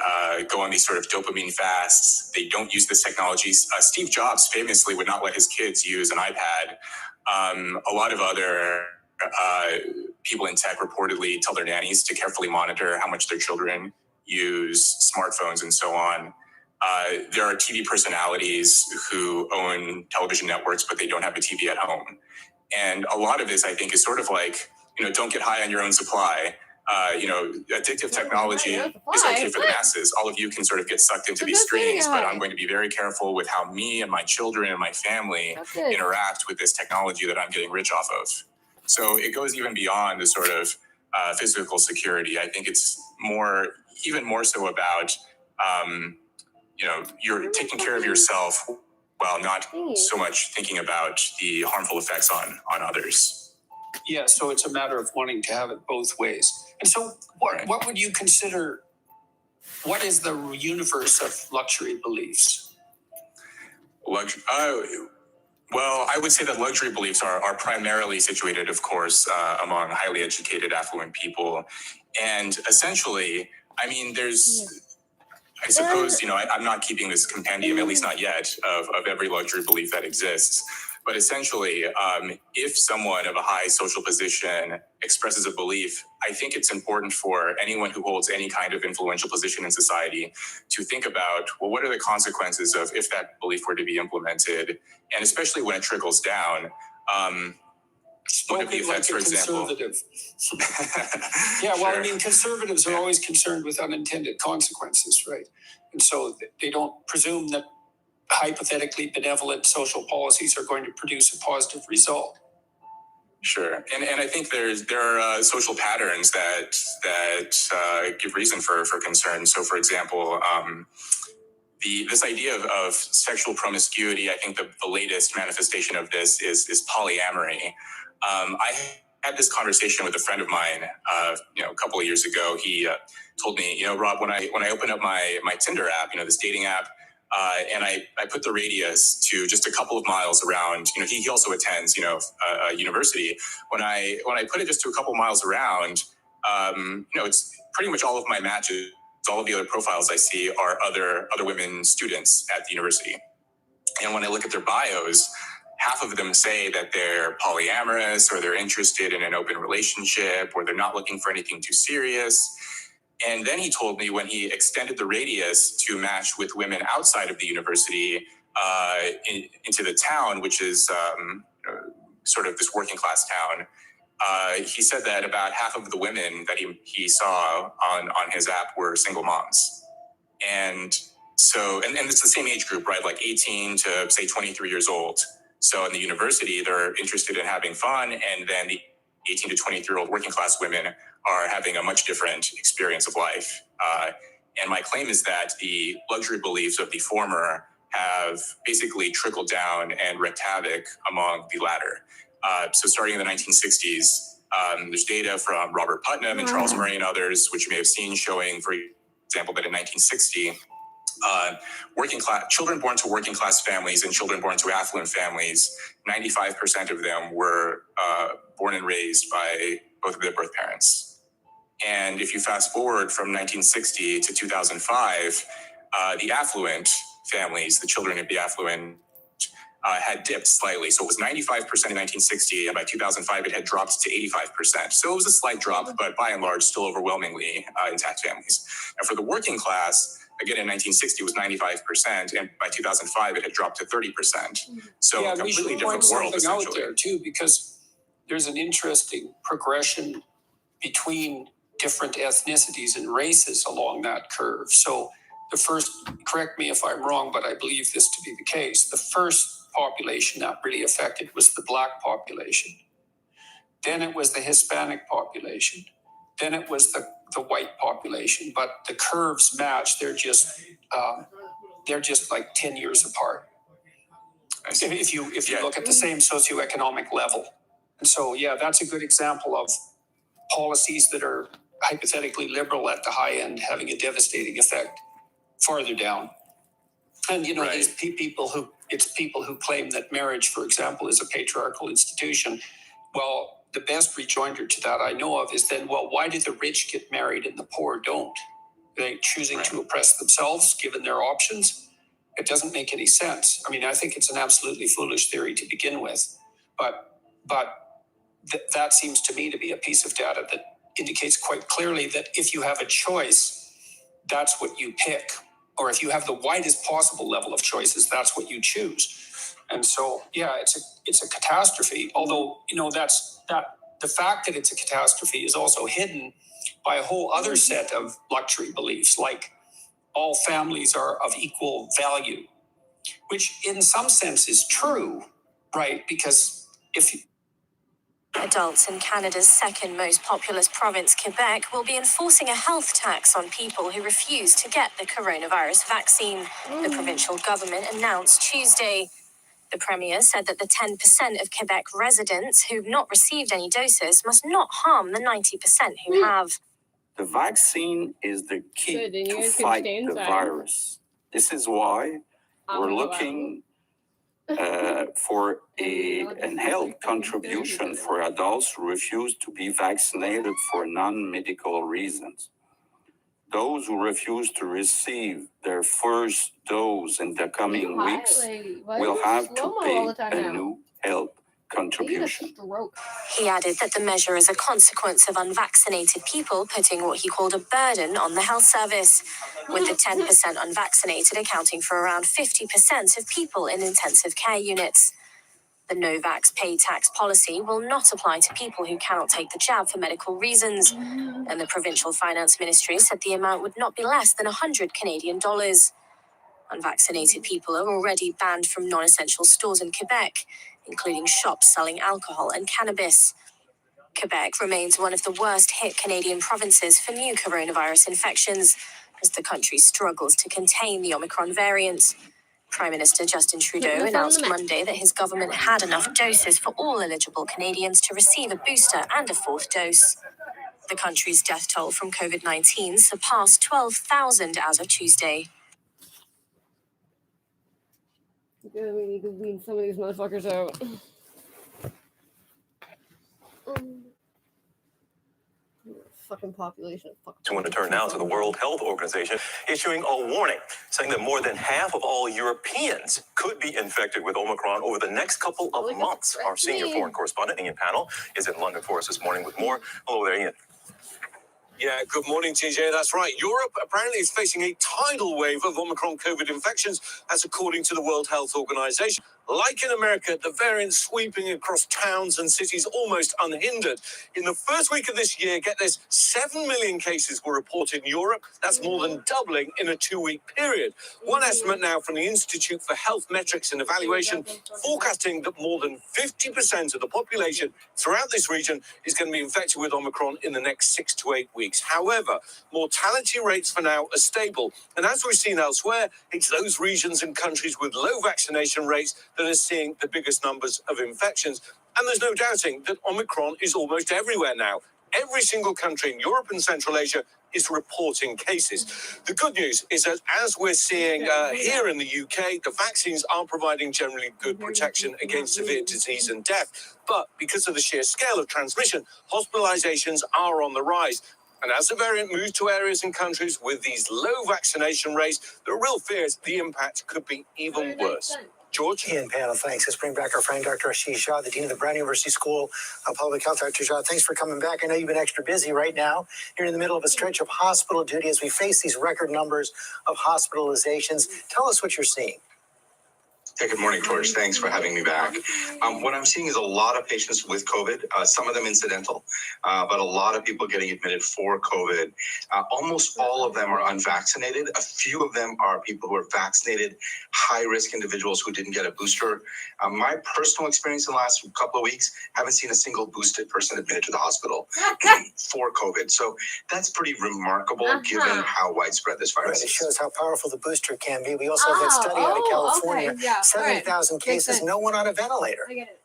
go on these sort of dopamine fasts. They don't use this technology. Steve Jobs famously would not let his kids use an iPad. A lot of other people in tech reportedly tell their nannies to carefully monitor how much their children use smartphones and so on. There are TV personalities who own television networks, but they don't have a TV at home. And a lot of this, I think, is sort of like, don't get high on your own supply. Addictive technology is okay for the masses. All of you can sort of get sucked into these screens, but I'm going to be very careful with how me and my children and my family interact with this technology that I'm getting rich off of. So it goes even beyond the sort of physical security. I think it's even more so about, you're taking care of yourself while not so much thinking about the harmful effects on others. Yeah, so it's a matter of wanting to have it both ways. And so what would you consider, what is the universe of luxury beliefs? Well, I would say that luxury beliefs are primarily situated, of course, among highly educated, affluent people. And essentially, I mean, I suppose, I'm not keeping this compendium, at least not yet, of every luxury belief that exists. But essentially, if someone of a high social position expresses a belief, I think it's important for anyone who holds any kind of influential position in society to think about, well, what are the consequences of if that belief were to be implemented? And especially when it trickles down, what are the effects, for example? Yeah, well, I mean, conservatives are always concerned with unintended consequences, right? And so they don't presume that hypothetically benevolent social policies are going to produce a positive result. Sure, and I think there are social patterns that give reason for concern. So, for example, this idea of sexual promiscuity, I think the latest manifestation of this is polyamory. I had this conversation with a friend of mine, a couple of years ago. He told me, Rob, when I open up my Tinder app, this dating app, and I put the radius to just a couple of miles around. He also attends, a university. When I put it just to a couple of miles around, it's pretty much all of my matches. All of the other profiles I see are other women students at the university. And when I look at their bios, half of them say that they're polyamorous or they're interested in an open relationship or they're not looking for anything too serious. And then he told me when he extended the radius to match with women outside of the university into the town, which is sort of this working class town, he said that about half of the women that he saw on his app were single moms. And so, and it's the same age group, right? Like 18 to say 23 years old. So in the university, they're interested in having fun. And then the 18 to 23-year-old working class women are having a much different experience of life. And my claim is that the luxury beliefs of the former have basically trickled down and wreaked havoc among the latter. So starting in the 1960s, there's data from Robert Putnam and Charles Murray and others, which you may have seen, showing, for example, that in 1960, working class children born to working class families and children born to affluent families, 95% of them were born and raised by both of their birth parents. And if you fast forward from 1960 to 2005, the affluent families, the children of the affluent, had dipped slightly. So it was 95% in 1960, and by 2005, it had dropped to 85%. So it was a slight drop, but by and large, still overwhelmingly intact families. And for the working class, again, in 1960, it was 95%, and by 2005, it had dropped to 30%. So a completely different world, essentially. Out there, too, because there's an interesting progression between different ethnicities and races along that curve. So the first, correct me if I'm wrong, but I believe this to be the case, the first population that really affected was the Black population. Then it was the Hispanic population. Then it was the white population. But the curves match. They're just like 10 years apart. If you look at the same socioeconomic level. And so, yeah, that's a good example of policies that are hypothetically liberal at the high end having a devastating effect farther down. And, these people who claim that marriage, for example, is a patriarchal institution. Well, the best rejoinder to that I know of is then, well, why do the rich get married and the poor don't? they choosing to oppress themselves given their options. It doesn't make any sense. I mean, I think it's an absolutely foolish theory to begin with, but that seems to me to be a piece of data that indicates quite clearly that if you have a choice, that's what you pick. Or if you have the widest possible level of choices, that's what you choose. And so, yeah, it's a catastrophe. Although, the fact that it's a catastrophe is also hidden by a whole other set of luxury beliefs, like all families are of equal value, which in some sense is true, right? Because if Adults in Canada's second most populous province, Quebec, will be enforcing a health tax on people who refuse to get the coronavirus vaccine, the provincial government announced Tuesday. The Premier said that the 10% of Quebec residents who've not received any doses must not harm the 90% who have. The vaccine is the key to fight the virus. This is why we're looking for an health contribution for adults who refuse to be vaccinated for non-medical reasons. Those who refuse to receive their first dose in the coming weeks will have to pay a new health contribution. He added that the measure is a consequence of unvaccinated people putting what he called a burden on the health service, with the 10% unvaccinated accounting for around 50% of people in intensive care units. The no-vax pay tax policy will not apply to people who cannot take the jab for medical reasons, and the provincial finance ministry said the amount would not be less than $100 Canadian. Unvaccinated people are already banned from non-essential stores in Quebec, including shops selling alcohol and cannabis. Quebec remains one of the worst-hit Canadian provinces for new coronavirus infections, as the country struggles to contain the Omicron variant. Prime Minister Justin Trudeau announced Monday that his government had enough doses for all eligible Canadians to receive a booster and a fourth dose. The country's death toll from COVID-19 surpassed 12,000 as of Tuesday. Good, we need to weed some of these motherfuckers out. Fucking population. I want to turn now to the World Health Organization issuing a warning, saying that more than half of all Europeans could be infected with Omicron over the next couple of months. Our senior foreign correspondent, Ian Pannell, is in London for us this morning with more. Hello there, Ian. Yeah, good morning, TJ. That's right. Europe apparently is facing a tidal wave of Omicron COVID infections, as according to the World Health Organization. Like in America, the variant sweeping across towns and cities almost unhindered. In the first week of this year, get this, 7 million cases were reported in Europe. That's more than doubling in a 2-week period. One estimate now from the Institute for Health Metrics and Evaluation forecasting that more than 50% of the population throughout this region is going to be infected with Omicron in the next 6 to 8 weeks. However, mortality rates for now are stable. And as we've seen elsewhere, it's those regions and countries with low vaccination rates that are seeing the biggest numbers of infections. And there's no doubting that Omicron is almost everywhere now. Every single country in Europe and Central Asia is reporting cases. The good news is that, as we're seeing here in the UK, the vaccines are providing generally good protection against severe disease and death. But because of the sheer scale of transmission, hospitalizations are on the rise. And as the variant moves to areas and countries with these low vaccination rates, the real fear is the impact could be even worse. George? Ian Pannell, thanks. Let's bring back our friend, Dr. Ashish Shah, the Dean of the Brown University School of Public Health. Dr. Shah, thanks for coming back. I know you've been extra busy right now. You're in the middle of a stretch of hospital duty as we face these record numbers of hospitalizations. Tell us what you're seeing. Yeah, good morning, George. Thanks for having me back. What I'm seeing is a lot of patients with COVID, some of them incidental, but a lot of people getting admitted for COVID. Almost all of them are unvaccinated. A few of them are people who are vaccinated, high-risk individuals who didn't get a booster. My personal experience in the last couple of weeks, haven't seen a single boosted person admitted to the hospital for COVID. So that's pretty remarkable given how widespread this virus is. It shows how powerful the booster can be. We also have that study out of California. Okay, yeah. 70,000 cases, no one on a ventilator. I get it.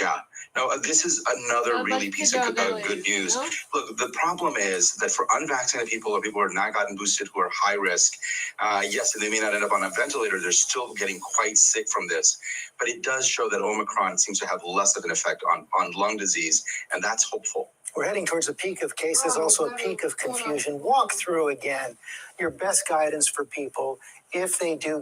Yeah, no, this is another really piece of good news. No? Look, the problem is that for unvaccinated people or people who have not gotten boosted, who are high risk, yes, they may not end up on a ventilator, they're still getting quite sick from this. But it does show that Omicron seems to have less of an effect on lung disease, and that's hopeful. We're heading towards a peak of cases, also a peak of confusion. Walk through again your best guidance for people if they do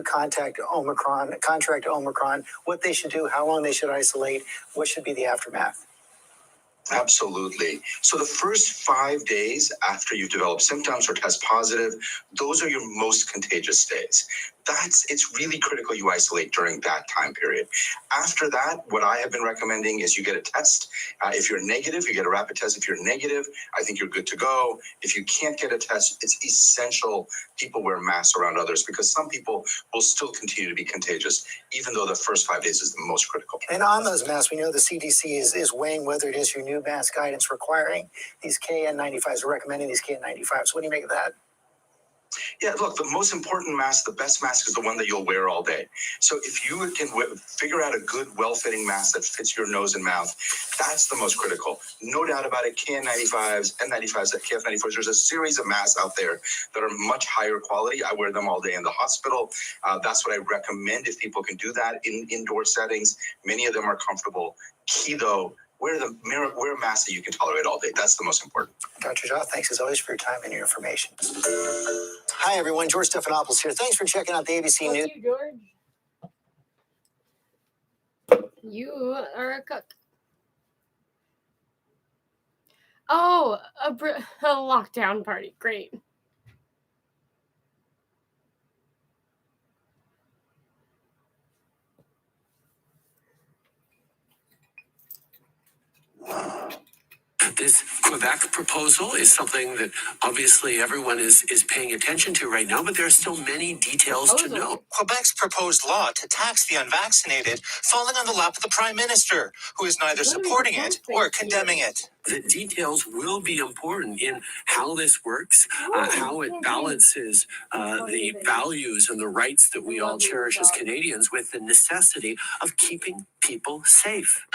contract Omicron, what they should do, how long they should isolate, what should be the aftermath. Absolutely. So the first 5 days after you've developed symptoms or test positive, those are your most contagious days. It's really critical you isolate during that time period. After that, what I have been recommending is you get a test. If you're negative, you get a rapid test. If you're negative, I think you're good to go. If you can't get a test, it's essential people wear masks around others because some people will still continue to be contagious, even though the first 5 days is the most critical. And on those masks, we know the CDC is weighing whether it is your new mask guidance requiring these KN95s, or recommending these KN95s. What do you make of that? Yeah, look, the most important mask, the best mask is the one that you'll wear all day. So if you can figure out a good, well-fitting mask that fits your nose and mouth, that's the most critical. No doubt about it, KN95s, N95s, KF94s, there's a series of masks out there that are much higher quality. I wear them all day in the hospital. That's what I recommend if people can do that in indoor settings. Many of them are comfortable. Key, though, wear a mask that you can tolerate all day. That's the most important. Dr. Jha, thanks as always for your time and your information. Hi, everyone. George Stephanopoulos here. Thanks for checking out the ABC News. You, George. You are a cook. Oh, a lockdown party. Great. This Quebec proposal is something that obviously everyone is paying attention to right now, but there are still many details to know. Quebec's proposed law to tax the unvaccinated falling on the lap of the Prime Minister, who is neither supporting it or condemning it. The details will be important in how this works, how it balances the values and the rights that we all cherish as Canadians with the necessity of keeping people safe.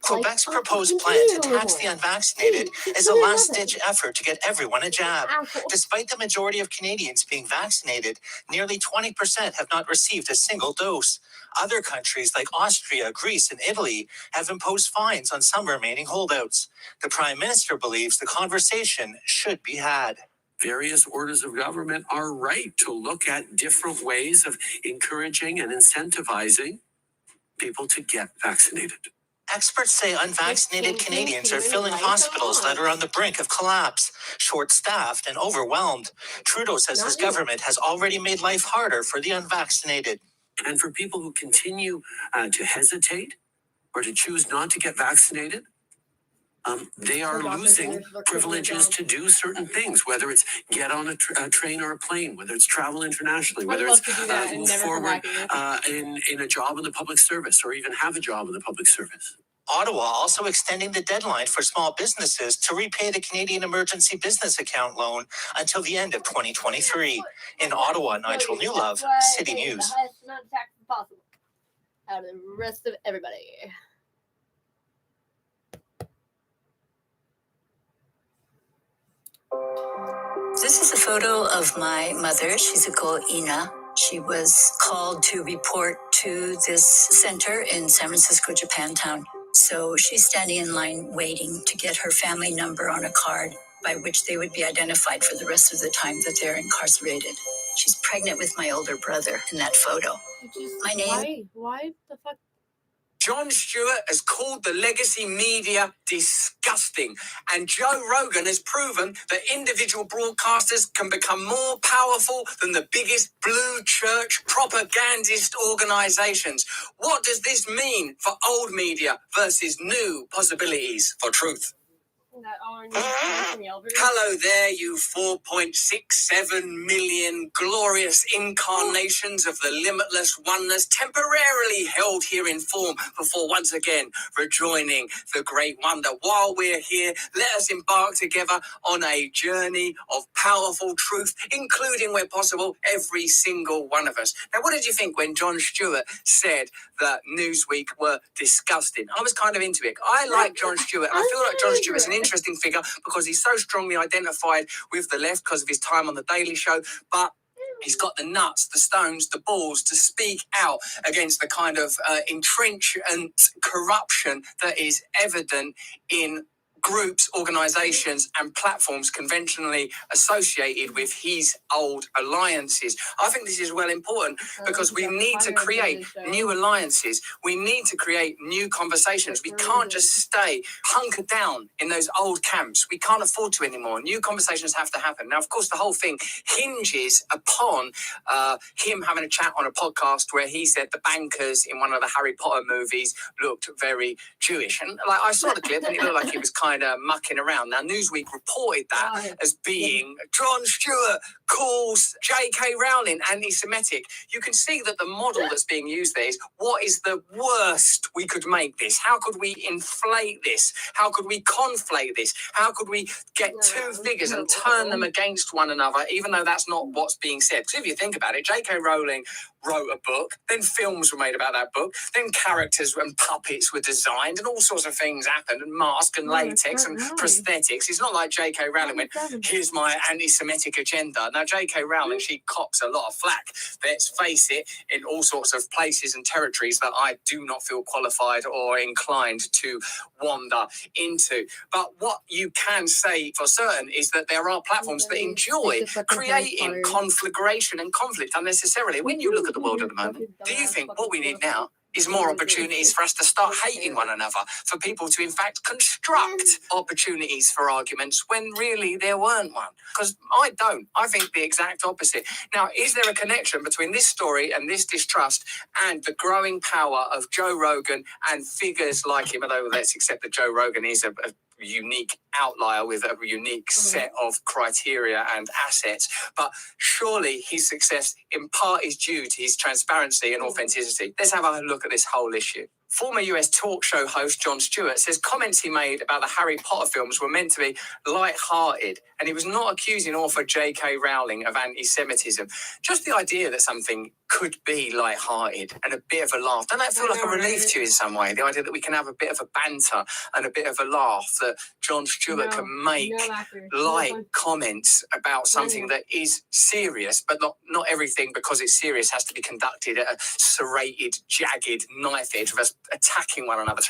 Quebec's proposed plan to tax the unvaccinated is a last-ditch effort to get everyone a jab. Despite the majority of Canadians being vaccinated, nearly 20% have not received a single dose. Other countries like Austria, Greece, and Italy have imposed fines on some remaining holdouts. The Prime Minister believes the conversation should be had. Various orders of government are right to look at different ways of encouraging and incentivizing people to get vaccinated. Experts say unvaccinated Canadians are filling hospitals that are on the brink of collapse, short-staffed and overwhelmed. Trudeau says his government has already made life harder for the unvaccinated. And for people who continue to hesitate or to choose not to get vaccinated, they are losing privileges to do certain things, whether it's get on a train or a plane, whether it's travel internationally, whether it's move forward in a job in the public service, or even have a job in the public service. Ottawa also extending the deadline for small businesses to repay the Canadian Emergency Business Account loan until the end of 2023. In Ottawa, Nigel Newlove, City News. Out of the rest of everybody. This is a photo of my mother. She's a ko Ina. She was called to report to this center in San Francisco, Japantown. So she's standing in line waiting to get her family number on a card by which they would be identified for the rest of the time that they're incarcerated. She's pregnant with my older brother in that photo. My name... Why the fuck? Jon Stewart has called the legacy media disgusting, and Joe Rogan has proven that individual broadcasters can become more powerful than the biggest blue church propagandist organizations. What does this mean for old media versus new possibilities for truth? Hello there, you 4.67 million glorious incarnations of the limitless oneness, temporarily held here in form before once again rejoining the great wonder. While we're here, let us embark together on a journey of powerful truth, including, where possible, every single one of us. Now, what did you think when Jon Stewart said that Newsweek were disgusting? I was kind of into it. I like Jon Stewart, and I feel like Jon Stewart's an interesting figure because he's so strongly identified with the left because of his time on The Daily Show. But He's got the nuts, the stones, the balls to speak out against the kind of entrenchment corruption that is evident in groups, organisations and platforms conventionally associated with his old alliances. I think this is well important because we need to create new alliances. We need to create new conversations. We can't just stay hunkered down in those old camps. We can't afford to anymore. New conversations have to happen. Now, of course, the whole thing hinges upon him having a chat on a podcast where he said the bankers in one of the Harry Potter movies looked very Jewish. And like I saw the clip and it looked like he was kind of mucking around. Now, Newsweek reported that as being Jon Stewart calls J.K. Rowling anti-Semitic. You can see that the model that's being used there is what is the worst we could make this? How could we inflate this? How could we conflate this? How could we get two figures and turn them against one another, even though that's not what's being said? Because if you think about it, J.K. Rowling wrote a book, then films were made about that book, then characters and puppets were designed, and all sorts of things happened, and masks and latex and prosthetics. It's not like J.K. Rowling went, here's my anti-Semitic agenda. Now, J.K. Rowling, she cops a lot of flack, let's face it, in all sorts of places and territories that I do not feel qualified or inclined to wander into. But what you can say for certain is that there are platforms that enjoy creating conflagration and conflict unnecessarily. When you look at the world at the moment, do you think what we need now is more opportunities for us to start hating one another, for people to in fact construct opportunities for arguments when really there weren't one? Because I don't. I think the exact opposite. Now, is there a connection between this story and this distrust and the growing power of Joe Rogan and figures like him? Although let's accept that Joe Rogan is a unique outlier with a unique set of criteria and assets, but surely his success in part is due to his transparency and authenticity. Let's have a look at this whole issue. Former US talk show host Jon Stewart says comments he made about the Harry Potter films were meant to be light-hearted, and he was not accusing author J.K. Rowling of anti-Semitism. Just the idea that something could be light-hearted and a bit of a laugh, doesn't that feel like a relief to you in some way? The idea that we can have a bit of a banter and a bit of a laugh, that Jon Stewart can make light comments about something that is serious, but not everything because it's serious has to be conducted at a serrated, jagged knife edge of us attacking one another.